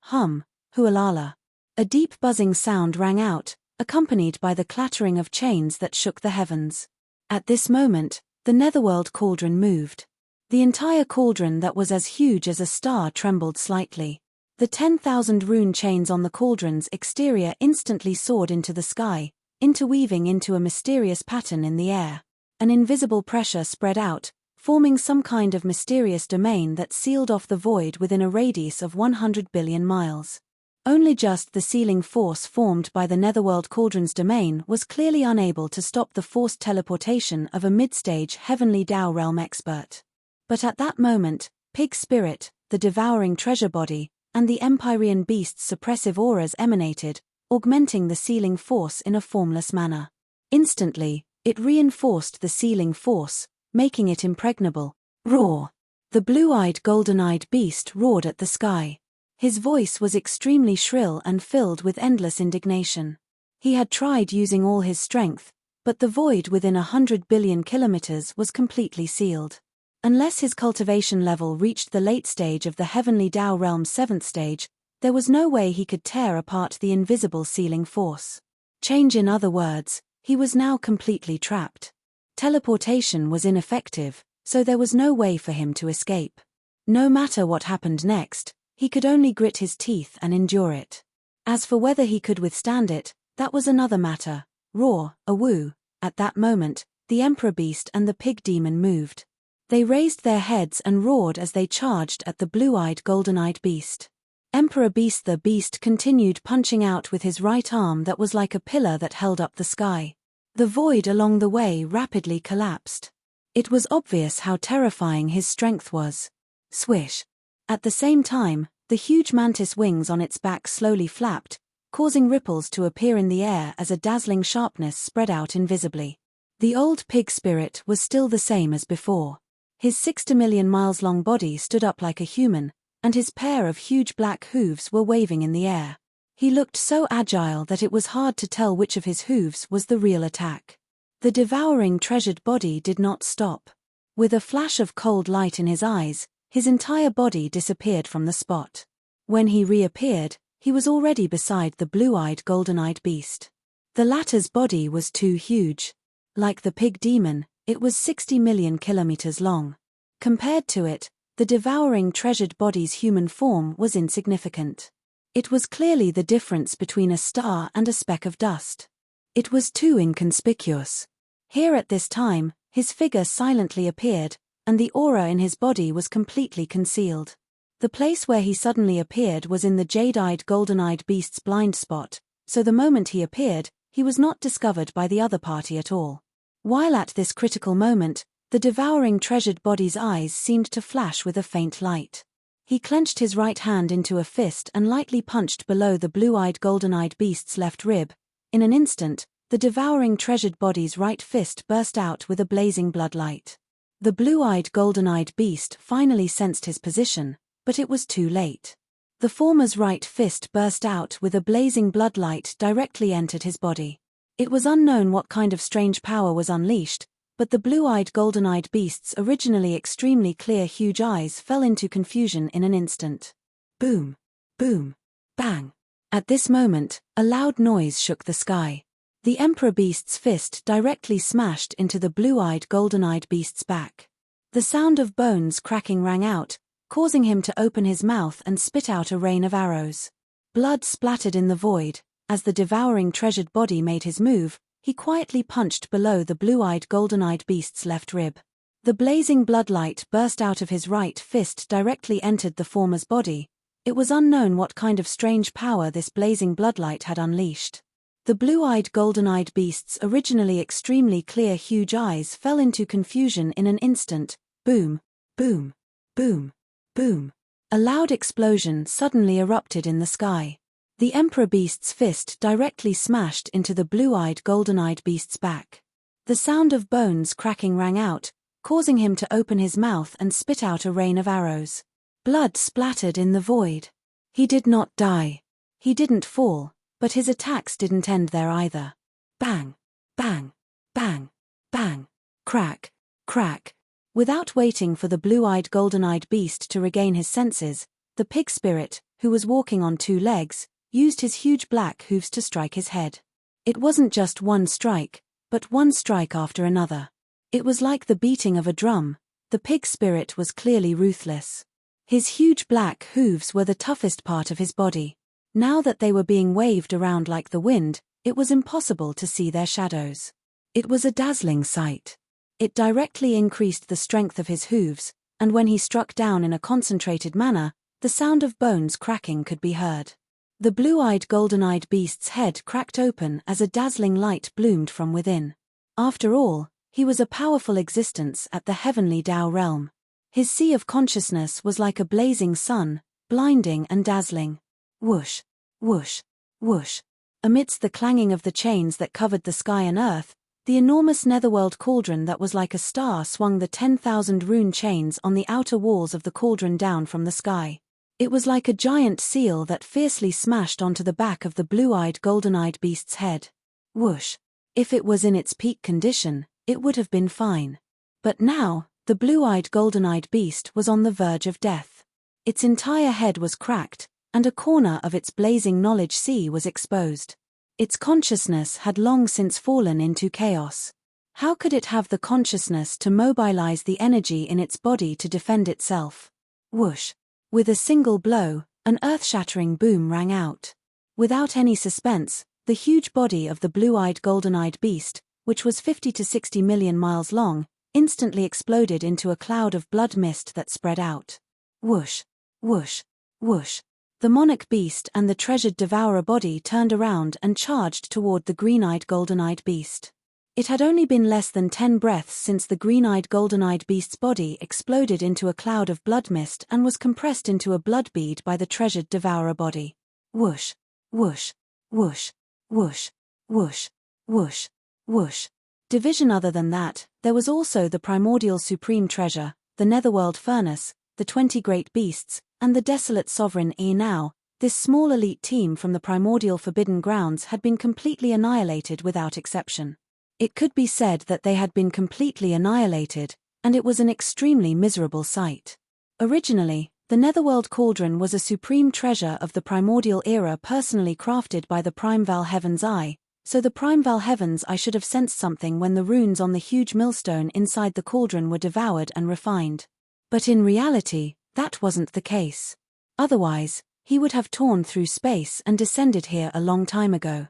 Hualala. A deep buzzing sound rang out, accompanied by the clattering of chains that shook the heavens. At this moment, the Netherworld cauldron moved. The entire cauldron that was as huge as a star trembled slightly. The 10,000 rune chains on the cauldron's exterior instantly soared into the sky, interweaving into a mysterious pattern in the air. An invisible pressure spread out, forming some kind of mysterious domain that sealed off the void within a radius of 100 billion miles. Only just the sealing force formed by the Netherworld Cauldron's domain was clearly unable to stop the forced teleportation of a mid-stage heavenly Tao realm expert. But at that moment, Pig Spirit, the devouring treasure body, and the Empyrean beast's suppressive auras emanated, augmenting the sealing force in a formless manner. Instantly, it reinforced the sealing force, making it impregnable. Roar! The blue-eyed golden-eyed beast roared at the sky. His voice was extremely shrill and filled with endless indignation. He had tried using all his strength, but the void within 100 billion kilometers was completely sealed. Unless his cultivation level reached the late stage of the heavenly Tao realm's 7th stage, There was no way he could tear apart the invisible sealing force. Change, in other words, he was now completely trapped. Teleportation was ineffective, so there was no way for him to escape. No matter what happened next, he could only grit his teeth and endure it. As for whether he could withstand it, that was another matter. Roar, a woo. At that moment, the Emperor Beast and the Pig Demon moved. They raised their heads and roared as they charged at the blue-eyed golden-eyed beast. Emperor Beast the Beast continued punching out with his right arm that was like a pillar that held up the sky. The void along the way rapidly collapsed. It was obvious how terrifying his strength was. Swish. At the same time, the huge mantis wings on its back slowly flapped, causing ripples to appear in the air as a dazzling sharpness spread out invisibly. The old pig spirit was still the same as before. His 60 million miles long body stood up like a human, and his pair of huge black hooves were waving in the air. He looked so agile that it was hard to tell which of his hooves was the real attack. The devouring treasured body did not stop. With a flash of cold light in his eyes, his entire body disappeared from the spot. When he reappeared, he was already beside the blue-eyed golden-eyed beast. The latter's body was too huge. Like the pig demon, it was 60 million kilometers long. Compared to it, the devouring treasured body's human form was insignificant. It was clearly the difference between a star and a speck of dust. It was too inconspicuous. Here at this time, his figure silently appeared, and the aura in his body was completely concealed. The place where he suddenly appeared was in the jade-eyed golden-eyed beast's blind spot, so the moment he appeared, he was not discovered by the other party at all. While at this critical moment, the devouring treasured body's eyes seemed to flash with a faint light. He clenched his right hand into a fist and lightly punched below the blue-eyed golden-eyed beast's left rib. In an instant, the devouring treasured body's right fist burst out with a blazing bloodlight. The blue-eyed golden-eyed beast finally sensed his position, but it was too late. The former's right fist burst out with a blazing bloodlight directly entered his body. It was unknown what kind of strange power was unleashed, but the blue-eyed golden-eyed beast's originally extremely clear huge eyes fell into confusion in an instant. Boom! Boom! Bang! At this moment, a loud noise shook the sky. The Emperor Beast's fist directly smashed into the blue-eyed golden-eyed beast's back. The sound of bones cracking rang out, causing him to open his mouth and spit out a rain of arrows. Blood splattered in the void. As the devouring treasured body made his move, he quietly punched below the blue-eyed golden-eyed beast's left rib. The blazing bloodlight burst out of his right fist directly entered the former's body. It was unknown what kind of strange power this blazing bloodlight had unleashed. The blue-eyed golden-eyed beast's originally extremely clear huge eyes fell into confusion in an instant. Boom! Boom! Boom! Boom! A loud explosion suddenly erupted in the sky. The Emperor Beast's fist directly smashed into the blue-eyed golden-eyed beast's back. The sound of bones cracking rang out, causing him to open his mouth and spit out a rain of arrows. Blood splattered in the void. He did not die. He didn't fall, but his attacks didn't end there either. Bang! Bang! Bang! Bang! Crack! Crack! Without waiting for the blue-eyed golden-eyed beast to regain his senses, the pig spirit, who was walking on two legs, used his huge black hooves to strike his head. It wasn't just one strike, but one strike after another. It was like the beating of a drum. The pig spirit was clearly ruthless. His huge black hooves were the toughest part of his body. Now that they were being waved around like the wind, it was impossible to see their shadows. It was a dazzling sight. It directly increased the strength of his hooves, and when he struck down in a concentrated manner, the sound of bones cracking could be heard. The blue-eyed golden-eyed beast's head cracked open as a dazzling light bloomed from within. After all, he was a powerful existence at the heavenly Tao realm. His sea of consciousness was like a blazing sun, blinding and dazzling. Whoosh, whoosh, whoosh. Amidst the clanging of the chains that covered the sky and earth, the enormous netherworld cauldron that was like a star swung the 10,000 rune chains on the outer walls of the cauldron down from the sky. It was like a giant seal that fiercely smashed onto the back of the blue-eyed golden-eyed beast's head. Whoosh. If it was in its peak condition, it would have been fine. But now, the blue-eyed golden-eyed beast was on the verge of death. Its entire head was cracked, and a corner of its blazing knowledge sea was exposed. Its consciousness had long since fallen into chaos. How could it have the consciousness to mobilize the energy in its body to defend itself? Whoosh! With a single blow, an earth-shattering boom rang out. Without any suspense, the huge body of the blue-eyed golden-eyed beast, which was 50 to 60 million miles long, instantly exploded into a cloud of blood mist that spread out. Whoosh! Whoosh! Whoosh! The monarch beast and the treasured devourer body turned around and charged toward the green-eyed golden-eyed beast. It had only been less than 10 breaths since the green-eyed golden-eyed beast's body exploded into a cloud of blood mist and was compressed into a blood bead by the treasured devourer body. Whoosh! Whoosh! Whoosh! Whoosh! Whoosh! Whoosh! Whoosh! Division. Other than that, there was also the primordial supreme treasure, the netherworld furnace, the 20 great beasts, and the desolate sovereign. Now, this small elite team from the primordial forbidden grounds had been completely annihilated without exception. It could be said that they had been completely annihilated, and it was an extremely miserable sight. Originally, the Netherworld Cauldron was a supreme treasure of the primordial era personally crafted by the Primeval Heaven's Eye, so the Primeval Heaven's Eye should have sensed something when the runes on the huge millstone inside the cauldron were devoured and refined. But in reality, that wasn't the case. Otherwise, he would have torn through space and descended here a long time ago.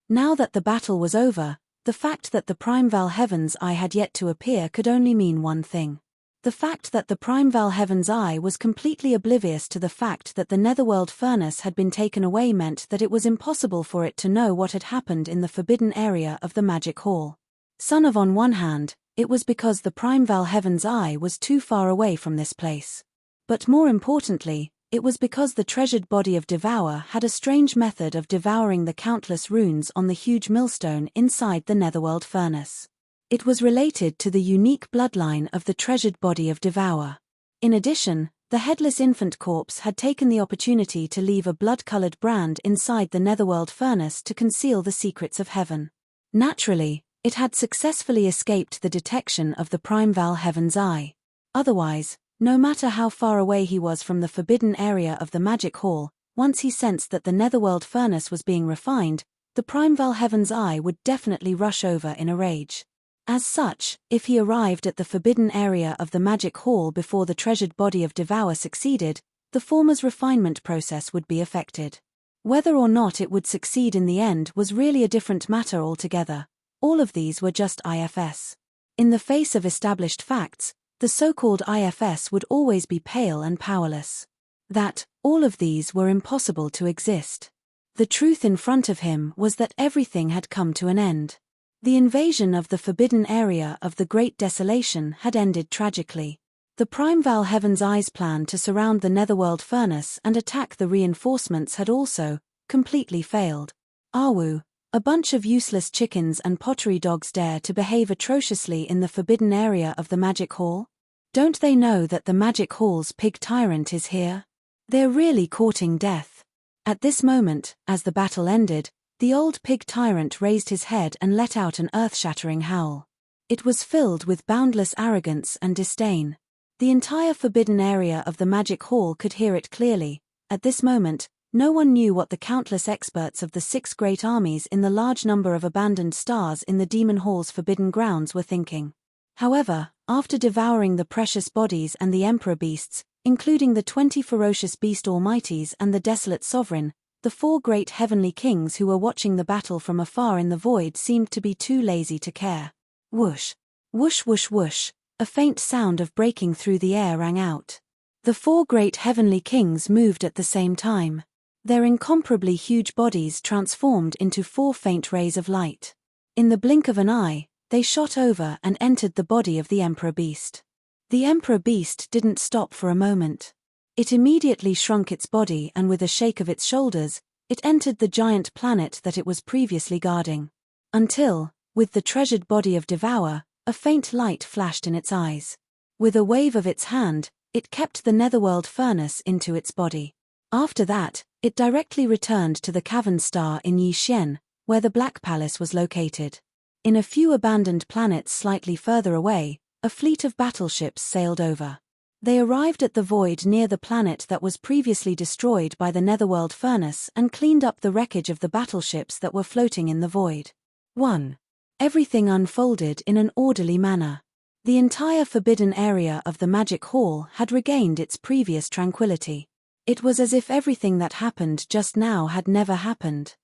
Now that the battle was over, the fact that the Primeval Heaven's Eye had yet to appear could only mean one thing. The fact that the Primeval Heaven's Eye was completely oblivious to the fact that the Netherworld furnace had been taken away meant that it was impossible for it to know what had happened in the forbidden area of the Magic Hall. Son of, on one hand, it was because the Primeval Heaven's Eye was too far away from this place. But more importantly, it was because the treasured body of Devour had a strange method of devouring the countless runes on the huge millstone inside the Netherworld furnace. It was related to the unique bloodline of the treasured body of Devour. In addition, the headless infant corpse had taken the opportunity to leave a blood-colored brand inside the Netherworld furnace to conceal the secrets of heaven. Naturally, it had successfully escaped the detection of the Primeval Heaven's Eye. Otherwise, no matter how far away he was from the forbidden area of the Magic Hall, once he sensed that the Netherworld furnace was being refined, the Primeval Heaven's Eye would definitely rush over in a rage. As such, if he arrived at the forbidden area of the Magic Hall before the treasured body of Devour succeeded, the former's refinement process would be affected. Whether or not it would succeed in the end was really a different matter altogether. All of these were just IFS. In the face of established facts, the so-called IFS would always be pale and powerless. That, all of these were impossible to exist. The truth in front of him was that everything had come to an end. The invasion of the forbidden area of the Great Desolation had ended tragically. The Primeval Heaven's Eye's plan to surround the Netherworld furnace and attack the reinforcements had also completely failed. Awu, a bunch of useless chickens and pottery dogs dare to behave atrociously in the forbidden area of the Magic Hall? Don't they know that the Magic Hall's pig tyrant is here? They're really courting death. At this moment, as the battle ended, the old pig tyrant raised his head and let out an earth-shattering howl. It was filled with boundless arrogance and disdain. The entire forbidden area of the Magic Hall could hear it clearly. At this moment, no one knew what the countless experts of the 6 great armies in the large number of abandoned stars in the Demon Hall's forbidden grounds were thinking. However, after devouring the precious bodies and the Emperor beasts, including the 20 ferocious beast almighties and the desolate sovereign, the 4 great heavenly kings who were watching the battle from afar in the void seemed to be too lazy to care. Whoosh! Whoosh whoosh whoosh! A faint sound of breaking through the air rang out. The 4 great heavenly kings moved at the same time. Their incomparably huge bodies transformed into 4 faint rays of light. In the blink of an eye, they shot over and entered the body of the Emperor beast. The Emperor beast didn't stop for a moment. It immediately shrunk its body and with a shake of its shoulders, it entered the giant planet that it was previously guarding. Until, with the treasured body of Devour, a faint light flashed in its eyes. With a wave of its hand, it kept the Netherworld furnace into its body. After that, it directly returned to the cavern star in Yixien, where the Black Palace was located. In a few abandoned planets slightly further away, a fleet of battleships sailed over. They arrived at the void near the planet that was previously destroyed by the Netherworld furnace and cleaned up the wreckage of the battleships that were floating in the void. 1. Everything unfolded in an orderly manner. The entire forbidden area of the magic hall had regained its previous tranquility. It was as if everything that happened just now had never happened.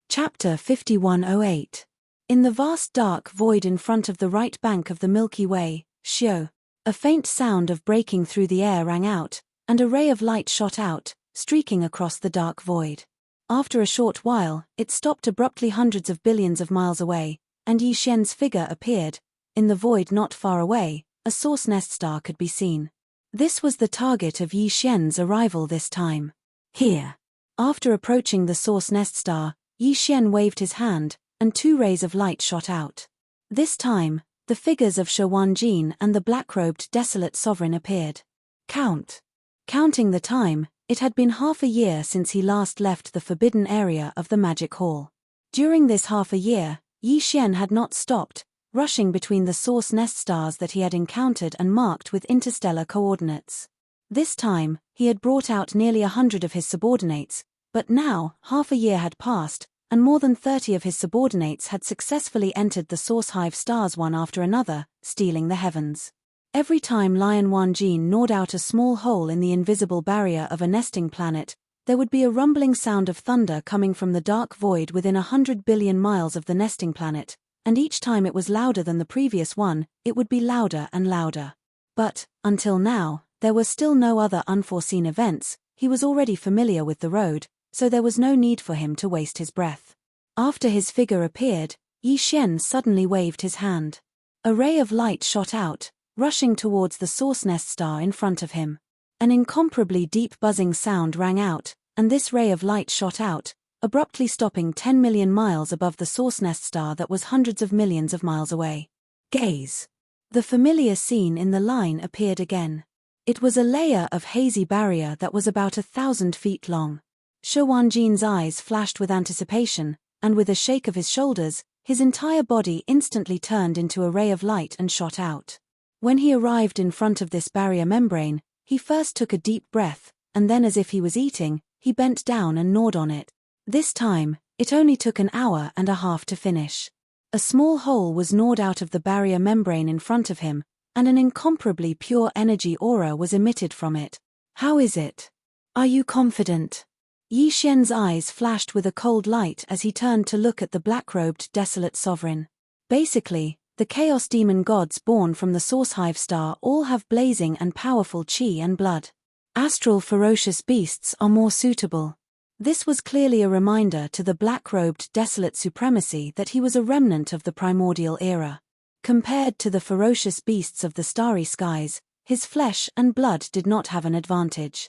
Chapter 5108. In the vast dark void in front of the right bank of the Milky Way, Shio, a faint sound of breaking through the air rang out, and a ray of light shot out, streaking across the dark void. After a short while, it stopped abruptly hundreds of billions of miles away, and Yi Xian's figure appeared. In the void not far away, a source nest star could be seen. This was the target of Yi Xian's arrival this time. Here. After approaching the source nest star, Yi Xian waved his hand, and 2 rays of light shot out. This time, the figures of Shi Wanjin and the black-robed desolate sovereign appeared. Counting the time, it had been half a year since he last left the forbidden area of the magic hall. During this half a year, Yi Xian had not stopped, rushing between the source nest stars that he had encountered and marked with interstellar coordinates. This time, he had brought out nearly 100 of his subordinates, but now, half a year had passed, and more than 30 of his subordinates had successfully entered the source hive stars one after another, stealing the heavens. Every time Lion Wanjin gnawed out a small hole in the invisible barrier of a nesting planet, there would be a rumbling sound of thunder coming from the dark void within 100 billion miles of the nesting planet, and each time it was louder than the previous one, it would be louder and louder. But, until now, there were still no other unforeseen events. He was already familiar with the road, so there was no need for him to waste his breath. After his figure appeared, Yi Xian suddenly waved his hand. A ray of light shot out, rushing towards the source nest star in front of him. An incomparably deep buzzing sound rang out, and this ray of light shot out, abruptly stopping 10 million miles above the source nest star that was hundreds of millions of miles away. Gaze. The familiar scene in the line appeared again. It was a layer of hazy barrier that was about 1,000 feet long. Shi Wanjin's eyes flashed with anticipation, and with a shake of his shoulders, his entire body instantly turned into a ray of light and shot out. When he arrived in front of this barrier membrane, he first took a deep breath, and then as if he was eating, he bent down and gnawed on it. This time, it only took an hour and a half to finish. A small hole was gnawed out of the barrier membrane in front of him, and an incomparably pure energy aura was emitted from it. How is it? Are you confident? Yi Xian's eyes flashed with a cold light as he turned to look at the black-robed desolate sovereign. Basically, the chaos demon gods born from the source hive star all have blazing and powerful chi and blood. Astral ferocious beasts are more suitable. This was clearly a reminder to the black-robed desolate supremacy that he was a remnant of the primordial era. Compared to the ferocious beasts of the starry skies, his flesh and blood did not have an advantage.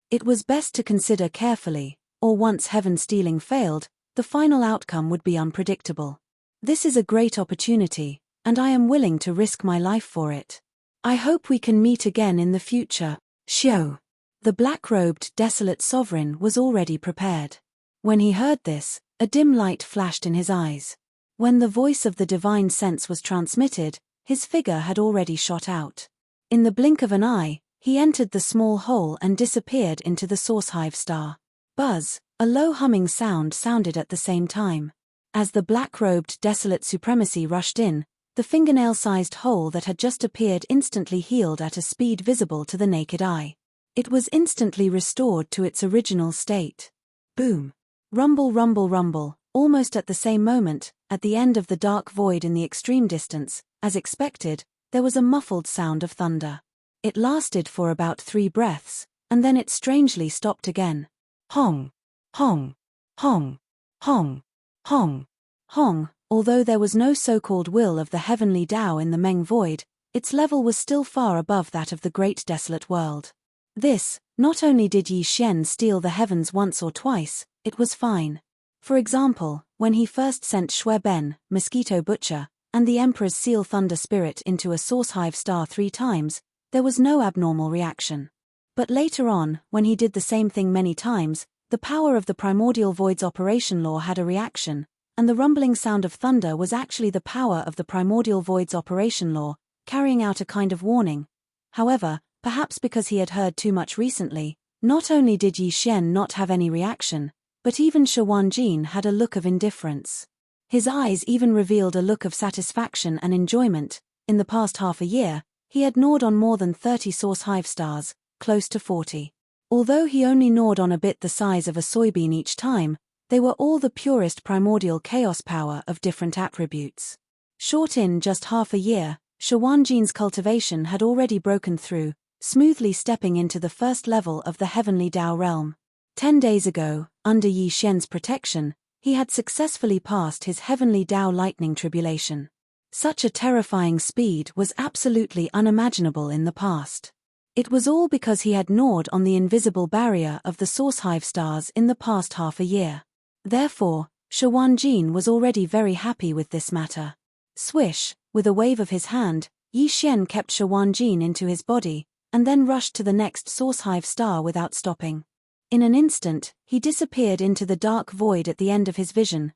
It was best to consider carefully, or once heaven stealing failed, the final outcome would be unpredictable. This is a great opportunity, and I am willing to risk my life for it. I hope we can meet again in the future, Shio. The black-robed desolate sovereign was already prepared. When he heard this, a dim light flashed in his eyes. When the voice of the divine sense was transmitted, his figure had already shot out. In the blink of an eye, he entered the small hole and disappeared into the source hive star. Buzz, a low humming sound sounded at the same time. As the black-robed desolate supremacy rushed in, the fingernail-sized hole that had just appeared instantly healed at a speed visible to the naked eye. It was instantly restored to its original state. Boom. Rumble, rumble, rumble. Almost at the same moment, at the end of the dark void in the extreme distance, as expected, there was a muffled sound of thunder. It lasted for about 3 breaths, and then it strangely stopped again. Hong. Hong. Hong. Hong. Hong. Hong. Although there was no so-called will of the heavenly Tao in the Meng void, its level was still far above that of the great desolate world. This, not only did Yi Xian steal the heavens once or twice, it was fine. For example, when he first sent Xue Ben, Mosquito Butcher, and the Emperor's Seal Thunder Spirit into a source hive star 3 times, there was no abnormal reaction. But later on, when he did the same thing many times, the power of the primordial void's operation law had a reaction, and the rumbling sound of thunder was actually the power of the primordial void's operation law, carrying out a kind of warning. However, perhaps because he had heard too much recently. Not only did Yi Xian not have any reaction, but even Shi Wanjin had a look of indifference. His eyes even revealed a look of satisfaction and enjoyment. In the past half a year, he had gnawed on more than 30 source hive stars, close to 40. Although he only gnawed on a bit the size of a soybean each time, they were all the purest primordial chaos power of different attributes. Short in just half a year, Shi Wanjin's cultivation had already broken through, smoothly stepping into the first level of the heavenly Dao realm. 10 days ago, under Yi Xian's protection, he had successfully passed his heavenly Dao lightning tribulation. Such a terrifying speed was absolutely unimaginable in the past. It was all because he had gnawed on the invisible barrier of the source hive stars in the past half a year. Therefore, Shi Wanjin was already very happy with this matter. Swish, with a wave of his hand, Yi Xian kept Shi Wanjin into his body, and then rushed to the next source hive star without stopping. In an instant, he disappeared into the dark void at the end of his vision.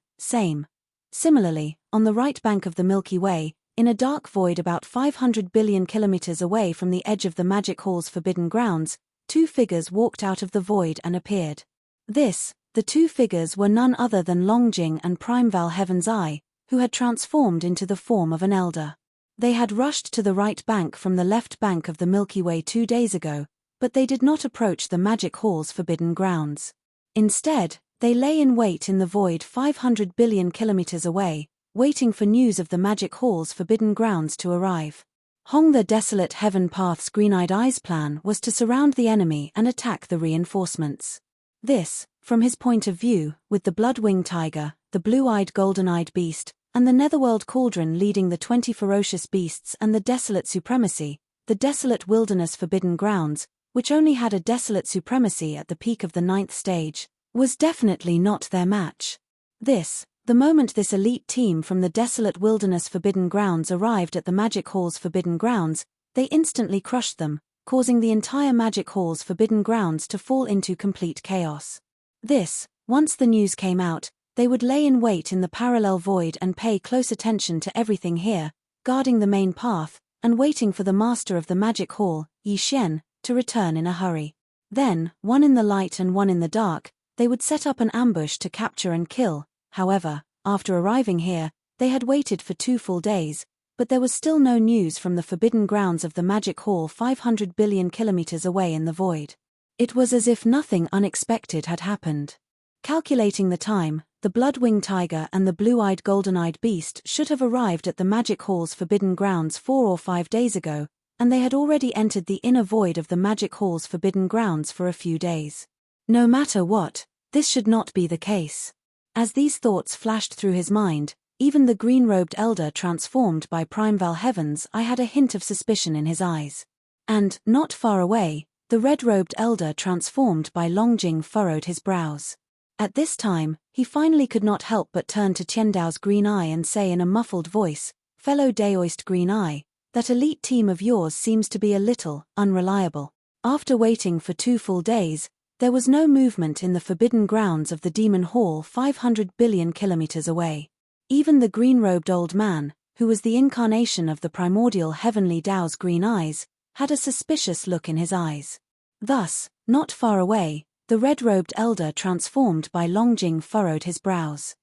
Similarly, on the right bank of the Milky Way, in a dark void about 500 billion kilometers away from the edge of the Magic Hall's forbidden grounds, two figures walked out of the void and appeared. The two figures were none other than Longjing and Primeval Heaven's Eye, who had transformed into the form of an elder. They had rushed to the right bank from the left bank of the Milky Way 2 days ago, but they did not approach the Magic Hall's forbidden grounds. Instead, they lay in wait in the void 500 billion kilometers away, waiting for news of the Magic Hall's forbidden grounds to arrive. Hong the Desolate Heaven Path's Green-Eyed Eyes plan was to surround the enemy and attack the reinforcements. This, from his point of view, with the Blood-Winged Tiger, the Blue-Eyed Golden-Eyed Beast, and the Netherworld Cauldron leading the 20 ferocious beasts and the Desolate Supremacy, the Desolate Wilderness Forbidden Grounds, which only had a Desolate Supremacy at the peak of the 9th stage, was definitely not their match. The moment this elite team from the Desolate Wilderness Forbidden Grounds arrived at the Magic Hall's Forbidden Grounds, they instantly crushed them, causing the entire Magic Hall's Forbidden Grounds to fall into complete chaos. Once the news came out, they would lay in wait in the parallel void and pay close attention to everything here, guarding the main path, and waiting for the master of the Magic Hall, Yi Xian, to return in a hurry. Then, one in the light and one in the dark, they would set up an ambush to capture and kill. However, after arriving here, they had waited for 2 full days, but there was still no news from the forbidden grounds of the Magic Hall 500 billion kilometers away in the void. It was as if nothing unexpected had happened. Calculating the time, the Blood-Winged Tiger and the Blue-Eyed Golden-Eyed Beast should have arrived at the Magic Hall's forbidden grounds 4 or 5 days ago, and they had already entered the inner void of the Magic Hall's forbidden grounds for a few days. No matter what, this should not be the case. As these thoughts flashed through his mind, even the green-robed elder transformed by Primeval Heaven's Eye had a hint of suspicion in his eyes. And, not far away, the red-robed elder transformed by Longjing furrowed his brows. At this time, he finally could not help but turn to Tiandao's Green Eye and say in a muffled voice, "Fellow Daoist Green Eye, that elite team of yours seems to be a little unreliable." After waiting for 2 full days, there was no movement in the forbidden grounds of the Demon Hall 500 billion kilometers away. Even the green-robed old man, who was the incarnation of the primordial heavenly Dao's green eyes, had a suspicious look in his eyes. Thus, not far away, the red-robed elder transformed by Longjing furrowed his brows.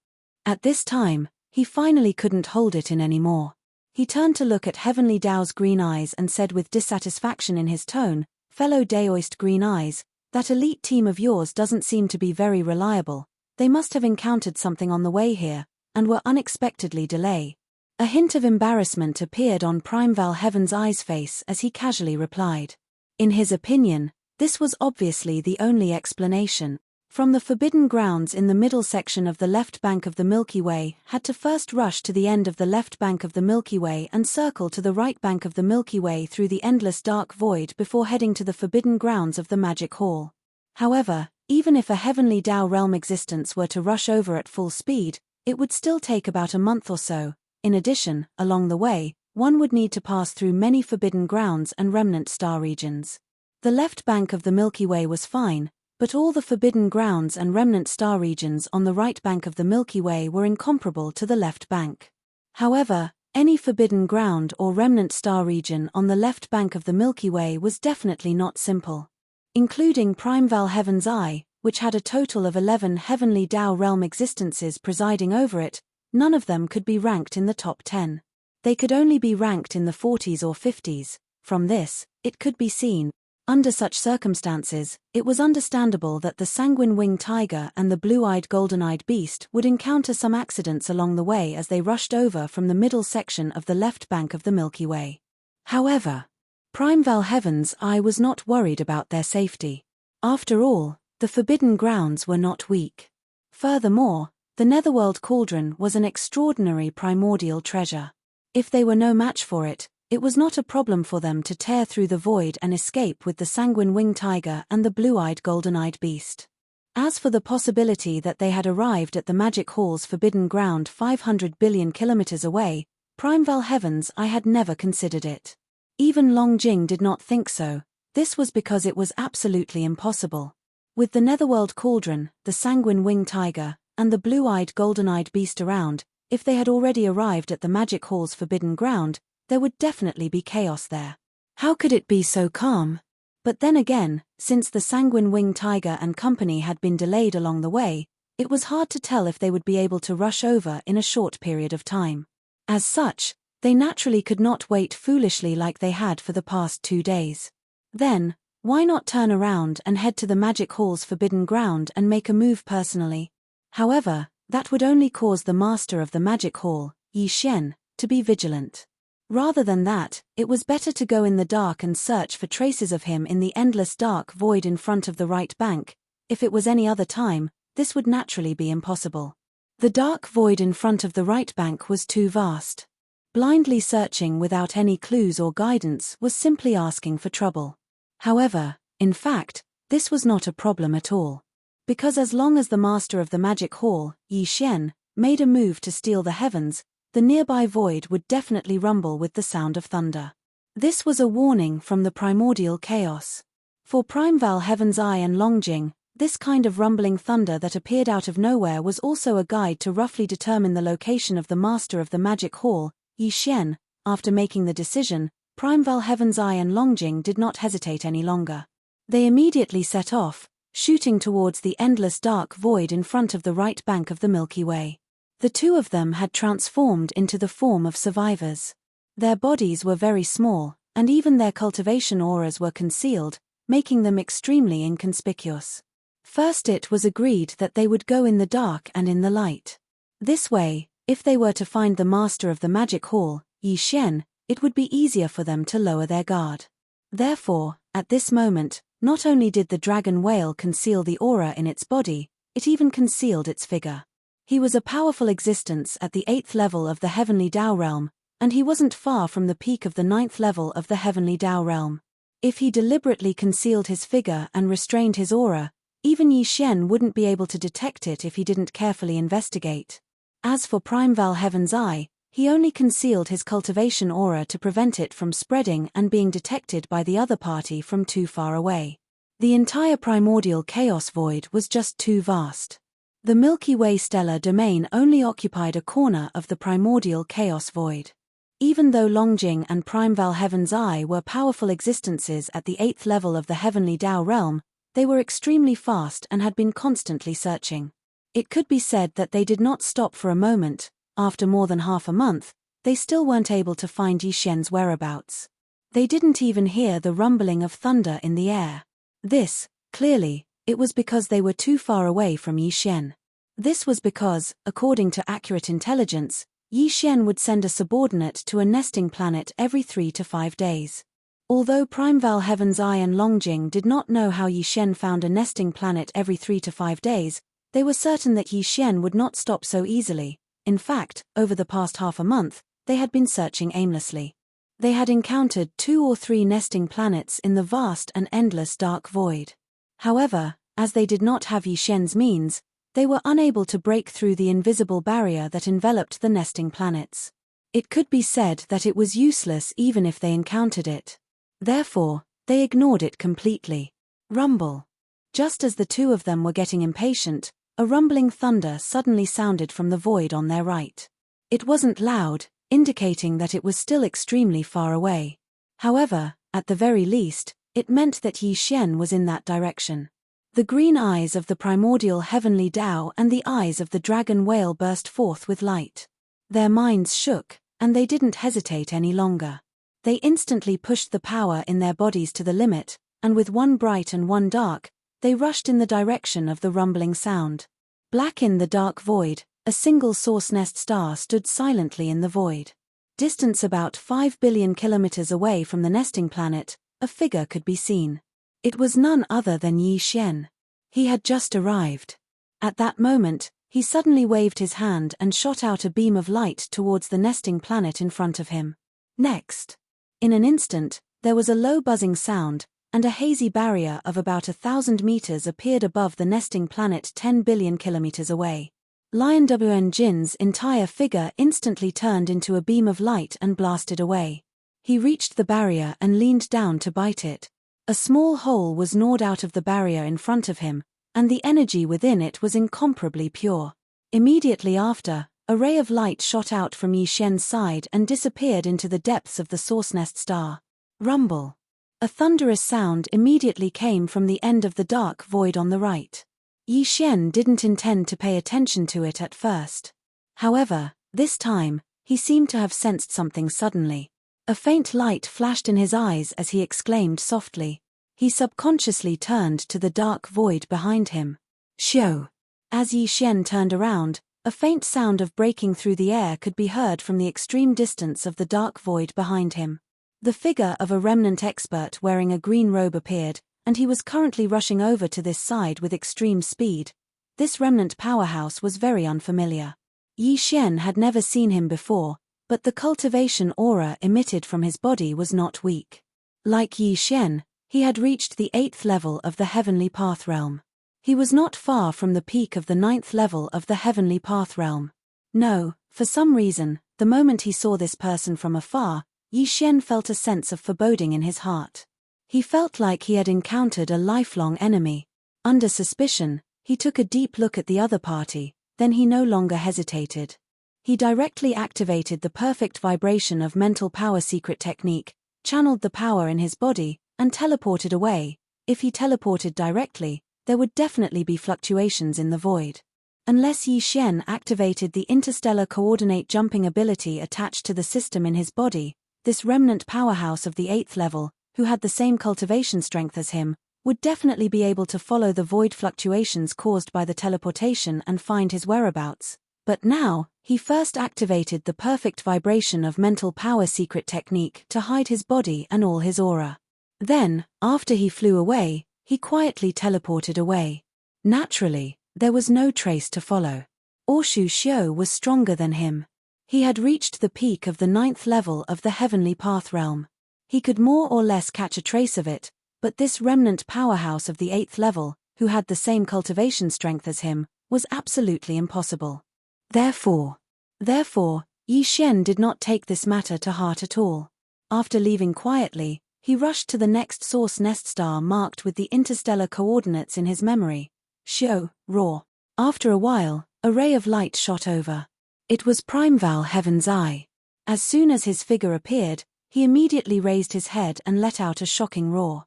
At this time, he finally couldn't hold it in anymore. He turned to look at heavenly Dao's green eyes and said with dissatisfaction in his tone, "Fellow Daoist Green Eyes, that elite team of yours doesn't seem to be very reliable. They must have encountered something on the way here, and were unexpectedly delayed." A hint of embarrassment appeared on Primeval Heaven's Eye's face as he casually replied. In his opinion, this was obviously the only explanation. From the forbidden grounds in the middle section of the left bank of the Milky Way had to first rush to the end of the left bank of the Milky Way and circle to the right bank of the Milky Way through the endless dark void before heading to the forbidden grounds of the Magic Hall. However, even if a heavenly Dao realm existence were to rush over at full speed, it would still take about a month or so. In addition, along the way, one would need to pass through many forbidden grounds and remnant star regions. The left bank of the Milky Way was fine, but all the forbidden grounds and remnant star regions on the right bank of the Milky Way were incomparable to the left bank. However, Any forbidden ground or remnant star region on the left bank of the Milky Way was definitely not simple. Including Primeval Heaven's Eye, which had a total of 11 heavenly Tao realm existences presiding over it, none of them could be ranked in the top 10. They could only be ranked in the 40s or 50s. From this, it could be seen. Under such circumstances, it was understandable that the sanguine-winged tiger and the blue-eyed golden-eyed beast would encounter some accidents along the way as they rushed over from the middle section of the left bank of the Milky Way. However, Primeval Heaven's Eye was not worried about their safety. After all, the forbidden grounds were not weak. Furthermore, the Netherworld cauldron was an extraordinary primordial treasure. If they were no match for it, it was not a problem for them to tear through the void and escape with the sanguine-winged tiger and the blue-eyed golden-eyed beast. As for the possibility that they had arrived at the Magic Hall's forbidden ground 500 billion kilometers away, Primeval Heaven's Eye had never considered it. Even Longjing did not think so. This was because it was absolutely impossible. With the Netherworld cauldron, the sanguine-winged tiger, and the blue-eyed golden-eyed beast around, if they had already arrived at the Magic Hall's forbidden ground, there would definitely be chaos there. How could it be so calm? But then again, since the sanguine-winged tiger and company had been delayed along the way, it was hard to tell if they would be able to rush over in a short period of time. As such, they naturally could not wait foolishly like they had for the past 2 days. Then, why not turn around and head to the Magic Hall's forbidden ground and make a move personally? However, that would only cause the master of the Magic Hall, Yi Xian, to be vigilant. Rather than that, it was better to go in the dark and search for traces of him in the endless dark void in front of the right bank. If it was any other time, this would naturally be impossible. The dark void in front of the right bank was too vast. Blindly searching without any clues or guidance was simply asking for trouble. However, in fact, this was not a problem at all. Because as long as the master of the Magic Hall, Yi Xian, made a move to steal the heavens, the nearby void would definitely rumble with the sound of thunder. This was a warning from the primordial chaos. For Primeval Heaven's Eye and Longjing, this kind of rumbling thunder that appeared out of nowhere was also a guide to roughly determine the location of the master of the Magic Hall, Yi Xian. After making the decision, Primeval Heaven's Eye and Longjing did not hesitate any longer. They immediately set off, shooting towards the endless dark void in front of the right bank of the Milky Way. The two of them had transformed into the form of survivors. Their bodies were very small, and even their cultivation auras were concealed, making them extremely inconspicuous. First it was agreed that they would go in the dark and in the light. This way, if they were to find the master of the Magic Hall, Yi Xian, it would be easier for them to lower their guard. Therefore, at this moment, not only did the dragon whale conceal the aura in its body, it even concealed its figure. He was a powerful existence at the 8th level of the Heavenly Tao realm, and he wasn't far from the peak of the 9th level of the Heavenly Tao realm. If he deliberately concealed his figure and restrained his aura, even Yi Xian wouldn't be able to detect it if he didn't carefully investigate. As for Primeval Heaven's Eye, he only concealed his cultivation aura to prevent it from spreading and being detected by the other party from too far away. The entire primordial chaos void was just too vast. The Milky Way stellar domain only occupied a corner of the primordial chaos void. Even though Longjing and Primeval Heaven's Eye were powerful existences at the 8th level of the Heavenly Tao realm, they were extremely fast and had been constantly searching. It could be said that they did not stop for a moment. After more than half a month, they still weren't able to find Yi Xian's whereabouts. They didn't even hear the rumbling of thunder in the air. This, clearly, it was because they were too far away from Yi Xian. This was because, according to accurate intelligence, Yi Xian would send a subordinate to a nesting planet every 3 to 5 days. Although Primeval Heaven's Eye and Longjing did not know how Yi Xian found a nesting planet every 3 to 5 days, they were certain that Yi Xian would not stop so easily. In fact, over the past half a month, they had been searching aimlessly. They had encountered 2 or 3 nesting planets in the vast and endless dark void. However, as they did not have Yi Xian's means, they were unable to break through the invisible barrier that enveloped the nesting planets. It could be said that it was useless even if they encountered it. Therefore, they ignored it completely. Rumble. Just as the two of them were getting impatient, a rumbling thunder suddenly sounded from the void on their right. It wasn't loud, indicating that it was still extremely far away. However, at the very least, it meant that Yi Xian was in that direction. The green eyes of the primordial heavenly Tao and the eyes of the dragon whale burst forth with light. Their minds shook, and they didn't hesitate any longer. They instantly pushed the power in their bodies to the limit, and with one bright and one dark, they rushed in the direction of the rumbling sound. Black in the dark void, a single source nest star stood silently in the void. Distance about 5 billion kilometers away from the nesting planet, a figure could be seen. It was none other than Yi Xian. He had just arrived. At that moment, he suddenly waved his hand and shot out a beam of light towards the nesting planet in front of him. Next, in an instant, there was a low buzzing sound, and a hazy barrier of about 1,000 meters appeared above the nesting planet 10 billion kilometers away. Lion Wen Jin's entire figure instantly turned into a beam of light and blasted away. He reached the barrier and leaned down to bite it. A small hole was gnawed out of the barrier in front of him, and the energy within it was incomparably pure. Immediately after, a ray of light shot out from Yi Xian's side and disappeared into the depths of the source nest star. Rumble. A thunderous sound immediately came from the end of the dark void on the right. Yi Xian didn't intend to pay attention to it at first. However, this time, he seemed to have sensed something suddenly. A faint light flashed in his eyes as he exclaimed softly. He subconsciously turned to the dark void behind him. Xiao. As Yi Xian turned around, a faint sound of breaking through the air could be heard from the extreme distance of the dark void behind him. The figure of a remnant expert wearing a green robe appeared, and he was currently rushing over to this side with extreme speed. This remnant powerhouse was very unfamiliar. Yi Xian had never seen him before, but the cultivation aura emitted from his body was not weak. Like Yi Xian, he had reached the 8th level of the Heavenly Path realm. He was not far from the peak of the 9th level of the Heavenly Path realm. No, for some reason, the moment he saw this person from afar, Yi Xian felt a sense of foreboding in his heart. He felt like he had encountered a lifelong enemy. Under suspicion, he took a deep look at the other party, then he no longer hesitated. He directly activated the perfect vibration of mental power secret technique, channeled the power in his body, and teleported away. If he teleported directly, there would definitely be fluctuations in the void. Unless Yi Xian activated the interstellar coordinate jumping ability attached to the system in his body, this remnant powerhouse of the 8th level, who had the same cultivation strength as him, would definitely be able to follow the void fluctuations caused by the teleportation and find his whereabouts. But now, he first activated the perfect vibration of mental power secret technique to hide his body and all his aura. Then, after he flew away, he quietly teleported away. Naturally, there was no trace to follow. Orshu Xiu was stronger than him. He had reached the peak of the 9th level of the Heavenly Path realm. He could more or less catch a trace of it, but this remnant powerhouse of the 8th level, who had the same cultivation strength as him, was absolutely impossible. Therefore, Yi Xian did not take this matter to heart at all. After leaving quietly, he rushed to the next source nest star marked with the interstellar coordinates in his memory. Xiu, Raw. After a while, a ray of light shot over. It was Primeval Heaven's Eye. As soon as his figure appeared, he immediately raised his head and let out a shocking roar.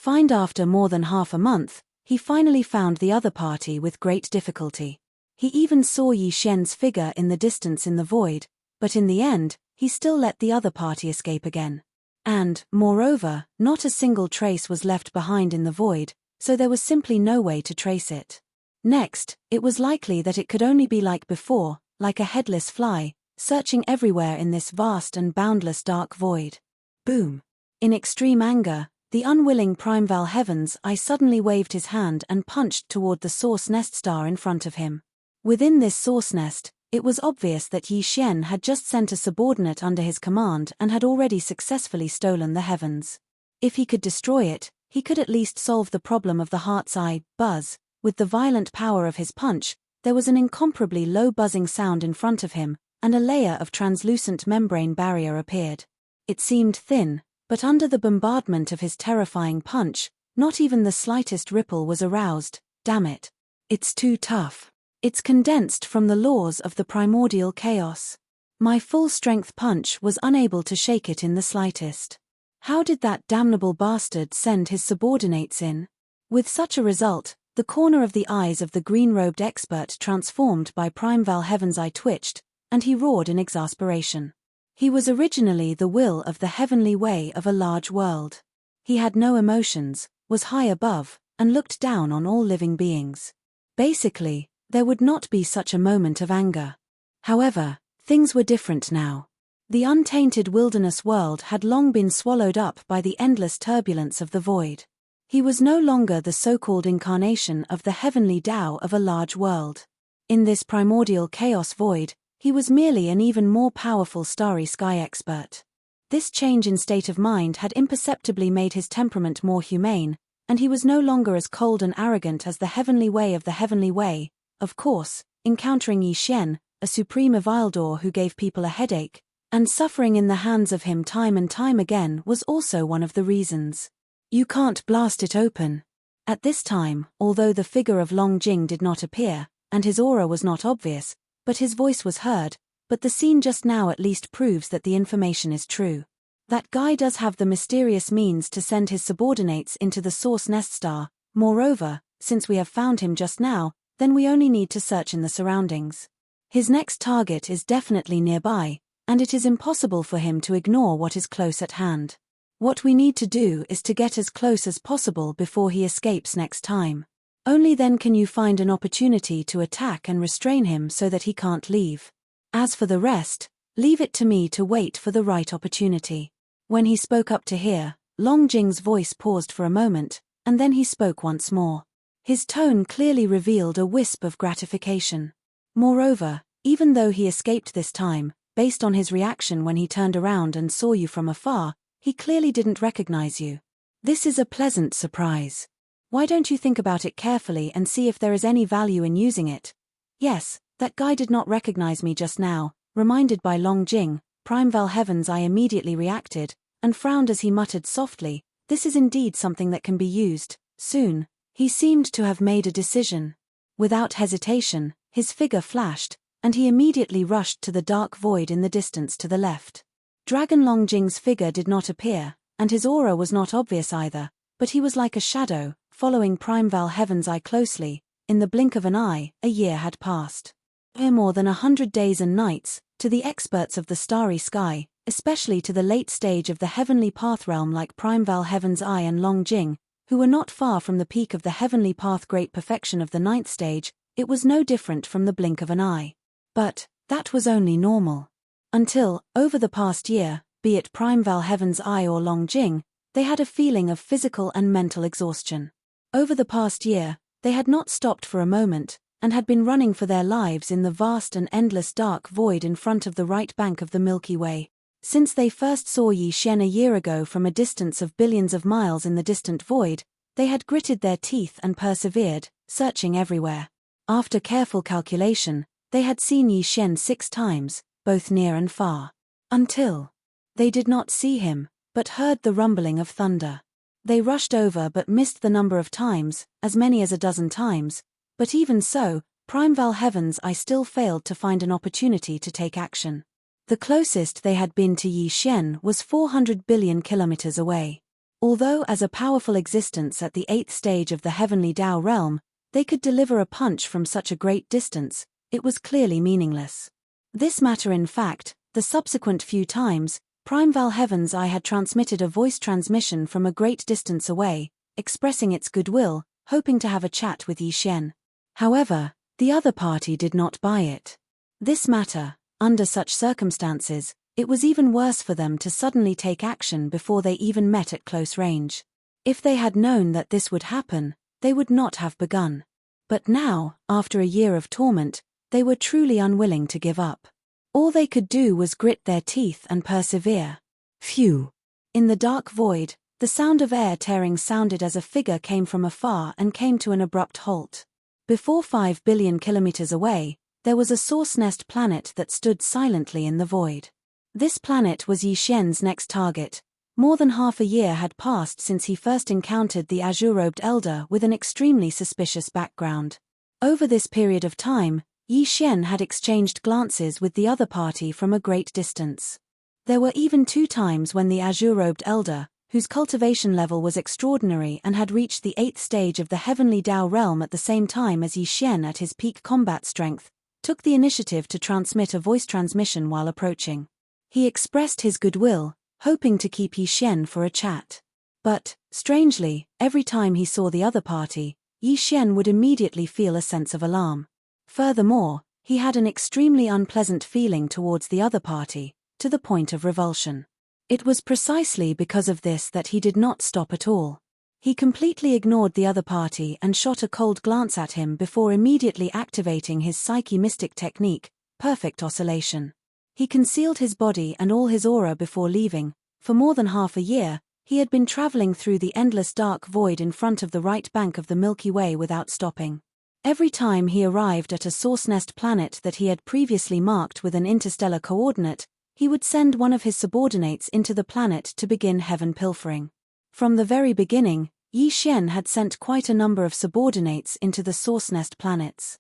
After more than half a month, he finally found the other party with great difficulty. He even saw Yi Xian's figure in the distance in the void, but in the end, he still let the other party escape again. And, moreover, not a single trace was left behind in the void, so there was simply no way to trace it. Next, it was likely that it could only be like before, like a headless fly, searching everywhere in this vast and boundless dark void. Boom! In extreme anger, the unwilling Primeval Heaven's Eye suddenly waved his hand and punched toward the source nest star in front of him. Within this source nest, it was obvious that Yi Xian had just sent a subordinate under his command and had already successfully stolen the heavens. If he could destroy it, he could at least solve the problem of the heart's eye, buzz. With the violent power of his punch, there was an incomparably low buzzing sound in front of him, and a layer of translucent membrane barrier appeared. It seemed thin, but under the bombardment of his terrifying punch, not even the slightest ripple was aroused. Damn it. It's too tough. It's condensed from the laws of the primordial chaos. My full-strength punch was unable to shake it in the slightest. How did that damnable bastard send his subordinates in? With such a result, the corner of the eyes of the green-robed expert transformed by Primeval Heaven's eye twitched, and he roared in exasperation. He was originally the will of the heavenly way of a large world. He had no emotions, was high above, and looked down on all living beings. Basically, there would not be such a moment of anger. However, things were different now. The untainted wilderness world had long been swallowed up by the endless turbulence of the void. He was no longer the so-called incarnation of the heavenly Tao of a large world. In this primordial chaos void, he was merely an even more powerful starry sky expert. This change in state of mind had imperceptibly made his temperament more humane, and he was no longer as cold and arrogant as the heavenly way of the heavenly way. Of course, encountering Yi Xian, a supreme evildor who gave people a headache, and suffering in the hands of him time and time again was also one of the reasons. You can't blast it open. At this time, although the figure of Long Jing did not appear, and his aura was not obvious, but his voice was heard, but the scene just now at least proves that the information is true. That guy does have the mysterious means to send his subordinates into the source nest star. Moreover, since we have found him just now, then we only need to search in the surroundings. His next target is definitely nearby, and it is impossible for him to ignore what is close at hand. What we need to do is to get as close as possible before he escapes next time. Only then can you find an opportunity to attack and restrain him so that he can't leave. As for the rest, leave it to me to wait for the right opportunity. When he spoke up to hear, Long Jing's voice paused for a moment, and then he spoke once more. His tone clearly revealed a wisp of gratification. Moreover, even though he escaped this time, based on his reaction when he turned around and saw you from afar, he clearly didn't recognize you. This is a pleasant surprise. Why don't you think about it carefully and see if there is any value in using it? Yes, that guy did not recognize me just now. Reminded by Long Jing, Primeval Heaven's eye immediately reacted, and frowned as he muttered softly, this is indeed something that can be used, soon. He seemed to have made a decision. Without hesitation, his figure flashed, and he immediately rushed to the dark void in the distance to the left. Dragon Long Jing's figure did not appear, and his aura was not obvious either, but he was like a shadow, following Primeval Heaven's eye closely. In the blink of an eye, a year had passed. More than 100 days and nights, to the experts of the starry sky, especially to the late stage of the heavenly path realm like Primeval Heaven's eye and Long Jing, who were not far from the peak of the heavenly path great perfection of the ninth stage, it was no different from the blink of an eye. But that was only normal. Until, over the past year, be it Primeval Heaven's eye or Long Jing, they had a feeling of physical and mental exhaustion. Over the past year, they had not stopped for a moment, and had been running for their lives in the vast and endless dark void in front of the right bank of the Milky Way. Since they first saw Yi Xian a year ago from a distance of billions of miles in the distant void, they had gritted their teeth and persevered, searching everywhere. After careful calculation, they had seen Yi Xian 6 times, both near and far. Until they did not see him, but heard the rumbling of thunder. They rushed over but missed the number of times, as many as a dozen times, but even so, Primeval Heaven's eye still failed to find an opportunity to take action. The closest they had been to Yi Xian was 400 billion kilometers away. Although as a powerful existence at the 8th stage of the heavenly Tao realm, they could deliver a punch from such a great distance, it was clearly meaningless. This matter in fact, the subsequent few times, Primeval Heaven's eye had transmitted a voice transmission from a great distance away, expressing its goodwill, hoping to have a chat with Yi Xian. However, the other party did not buy it. This matter, under such circumstances, it was even worse for them to suddenly take action before they even met at close range. If they had known that this would happen, they would not have begun. But now, after a year of torment, they were truly unwilling to give up. All they could do was grit their teeth and persevere. Phew! In the dark void, the sound of air tearing sounded as a figure came from afar and came to an abrupt halt. Before 5 billion kilometers away, there was a source nest planet that stood silently in the void. This planet was Yi Xian's next target. More than half a year had passed since he first encountered the azure-robed elder with an extremely suspicious background. Over this period of time, Yi Xian had exchanged glances with the other party from a great distance. There were even 2 times when the azure-robed elder, whose cultivation level was extraordinary and had reached the 8th stage of the heavenly Dao realm at the same time as Yi Xian at his peak combat strength, took the initiative to transmit a voice transmission while approaching. He expressed his goodwill, hoping to keep Yi Xian for a chat. But, strangely, every time he saw the other party, Yi Xian would immediately feel a sense of alarm. Furthermore, he had an extremely unpleasant feeling towards the other party, to the point of revulsion. It was precisely because of this that he did not stop at all. He completely ignored the other party and shot a cold glance at him before immediately activating his Psyche Mystic technique, Perfect Oscillation. He concealed his body and all his aura before leaving. For more than half a year, he had been traveling through the endless dark void in front of the right bank of the Milky Way without stopping. Every time he arrived at a source nest planet that he had previously marked with an interstellar coordinate, he would send one of his subordinates into the planet to begin heaven pilfering. From the very beginning, Yi Xian had sent quite a number of subordinates into the source nest planets.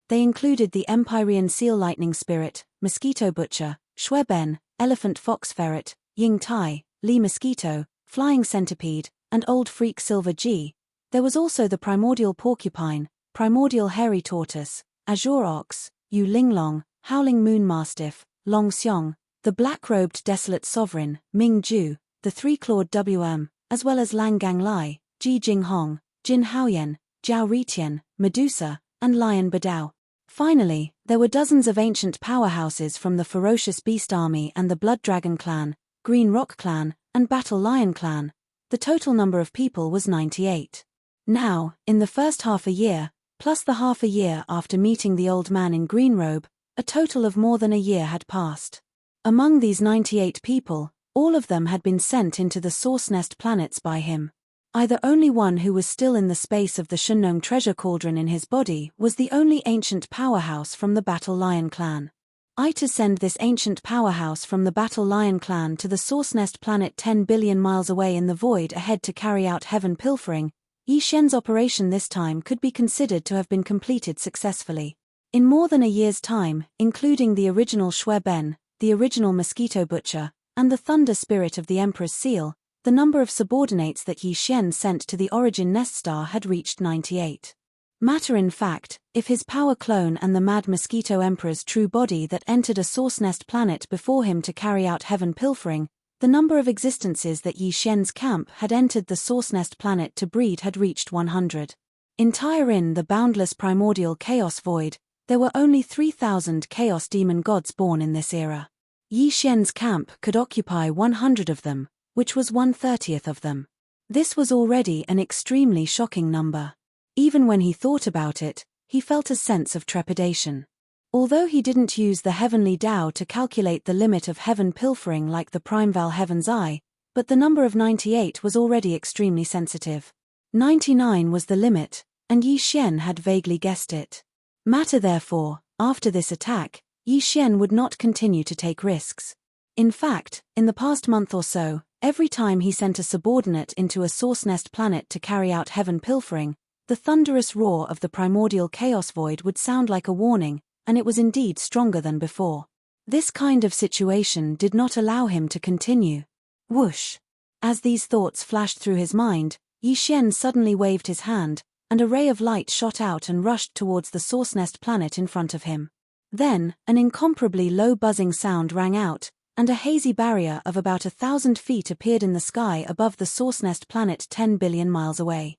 They included the Empyrean Seal Lightning Spirit, Mosquito Butcher, Shueben, Elephant Fox Ferret, Ying Tai, Lee Mosquito, Flying Centipede, and Old Freak Silver G. There was also the Primordial Porcupine, Primordial Hairy Tortoise, Azure Ox, Yu Linglong, Howling Moon Mastiff, Long Xiong, the black-robed Desolate Sovereign, Ming Ju, the 3-clawed WM, as well as Lang Gang Lai, Ji Jing Hong, Jin Haoyan, Jiao Ritian, Medusa, and Lion Badao. Finally, there were dozens of ancient powerhouses from the Ferocious Beast Army and the Blood Dragon Clan, Green Rock Clan, and Battle Lion Clan. The total number of people was 98. Now, in the first half a year, plus the half a year after meeting the old man in green robe, a total of more than a year had passed. Among these 98 people, all of them had been sent into the source nest planets by him. Either only one who was still in the space of the Shunnong treasure cauldron in his body was the only ancient powerhouse from the Battle Lion clan. To send this ancient powerhouse from the Battle Lion clan to the source nest planet 10 billion miles away in the void ahead to carry out heaven pilfering, Yi Xian's operation this time could be considered to have been completed successfully. In more than a year's time, including the original Shueben, the original Mosquito Butcher, and the Thunder Spirit of the Emperor's Seal, the number of subordinates that Yi Xian sent to the Origin Nest Star had reached 98. Matter in fact, if his power clone and the Mad Mosquito Emperor's true body that entered a source nest planet before him to carry out heaven pilfering, the number of existences that Yi Xian's camp had entered the source nest planet to breed had reached 100. Entire in the boundless primordial chaos void, there were only 3,000 chaos demon gods born in this era. Yi Xian's camp could occupy 100 of them, which was 1/30th of them. This was already an extremely shocking number. Even when he thought about it, he felt a sense of trepidation. Although he didn't use the heavenly Dao to calculate the limit of heaven pilfering like the Primeval Heaven's Eye, but the number of 98 was already extremely sensitive. 99 was the limit, and Yi Xian had vaguely guessed it. Matter therefore, after this attack, Yi Xian would not continue to take risks. In fact, in the past month or so, every time he sent a subordinate into a source nest planet to carry out heaven pilfering, the thunderous roar of the primordial chaos void would sound like a warning, and it was indeed stronger than before. This kind of situation did not allow him to continue. Whoosh! As these thoughts flashed through his mind, Yi Xian suddenly waved his hand, and a ray of light shot out and rushed towards the source nest planet in front of him. Then, an incomparably low buzzing sound rang out, and a hazy barrier of about 1,000 feet appeared in the sky above the source nest planet 10 billion miles away.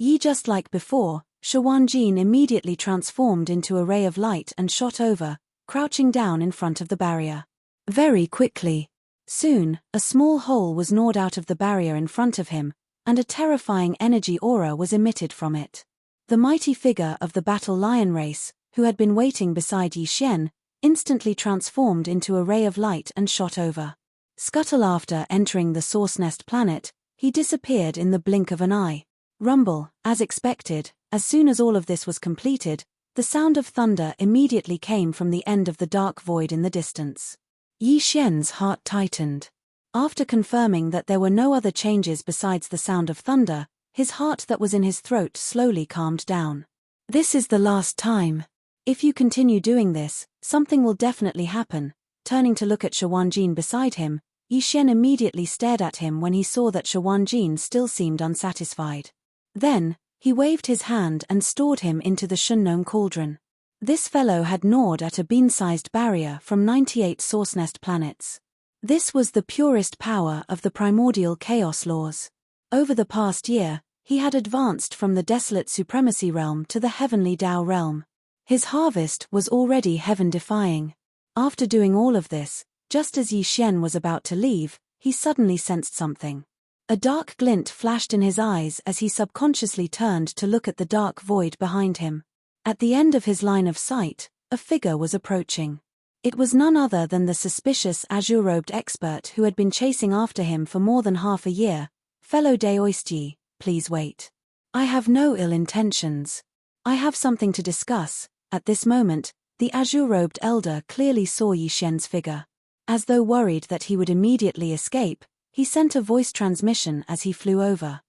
Just like before, Shawanjin immediately transformed into a ray of light and shot over, crouching down in front of the barrier. Very quickly. Soon, a small hole was gnawed out of the barrier in front of him, and a terrifying energy aura was emitted from it. The mighty figure of the Battle Lion race, who had been waiting beside Yi Xian, instantly transformed into a ray of light and shot over. Scuttle after entering the source nest planet, he disappeared in the blink of an eye. Rumble, as expected, as soon as all of this was completed, the sound of thunder immediately came from the end of the dark void in the distance. Yi Xian's heart tightened. After confirming that there were no other changes besides the sound of thunder, his heart that was in his throat slowly calmed down. This is the last time. If you continue doing this, something will definitely happen. Turning to look at Shawanjin beside him, Yi Xian immediately stared at him when he saw that Shawanjin still seemed unsatisfied. Then, he waved his hand and stored him into the Shunnome cauldron. This fellow had gnawed at a bean-sized barrier from 98 source-nest planets. This was the purest power of the primordial chaos laws. Over the past year, he had advanced from the desolate supremacy realm to the heavenly Tao realm. His harvest was already heaven-defying. After doing all of this, just as Yi Xian was about to leave, he suddenly sensed something. A dark glint flashed in his eyes as he subconsciously turned to look at the dark void behind him. At the end of his line of sight, a figure was approaching. It was none other than the suspicious azure-robed expert who had been chasing after him for more than half a year. Fellow Daoistyi, please wait. I have no ill intentions. I have something to discuss. At this moment, the azure-robed elder clearly saw Yi Xian's figure. As though worried that he would immediately escape, he sent a voice transmission as he flew over.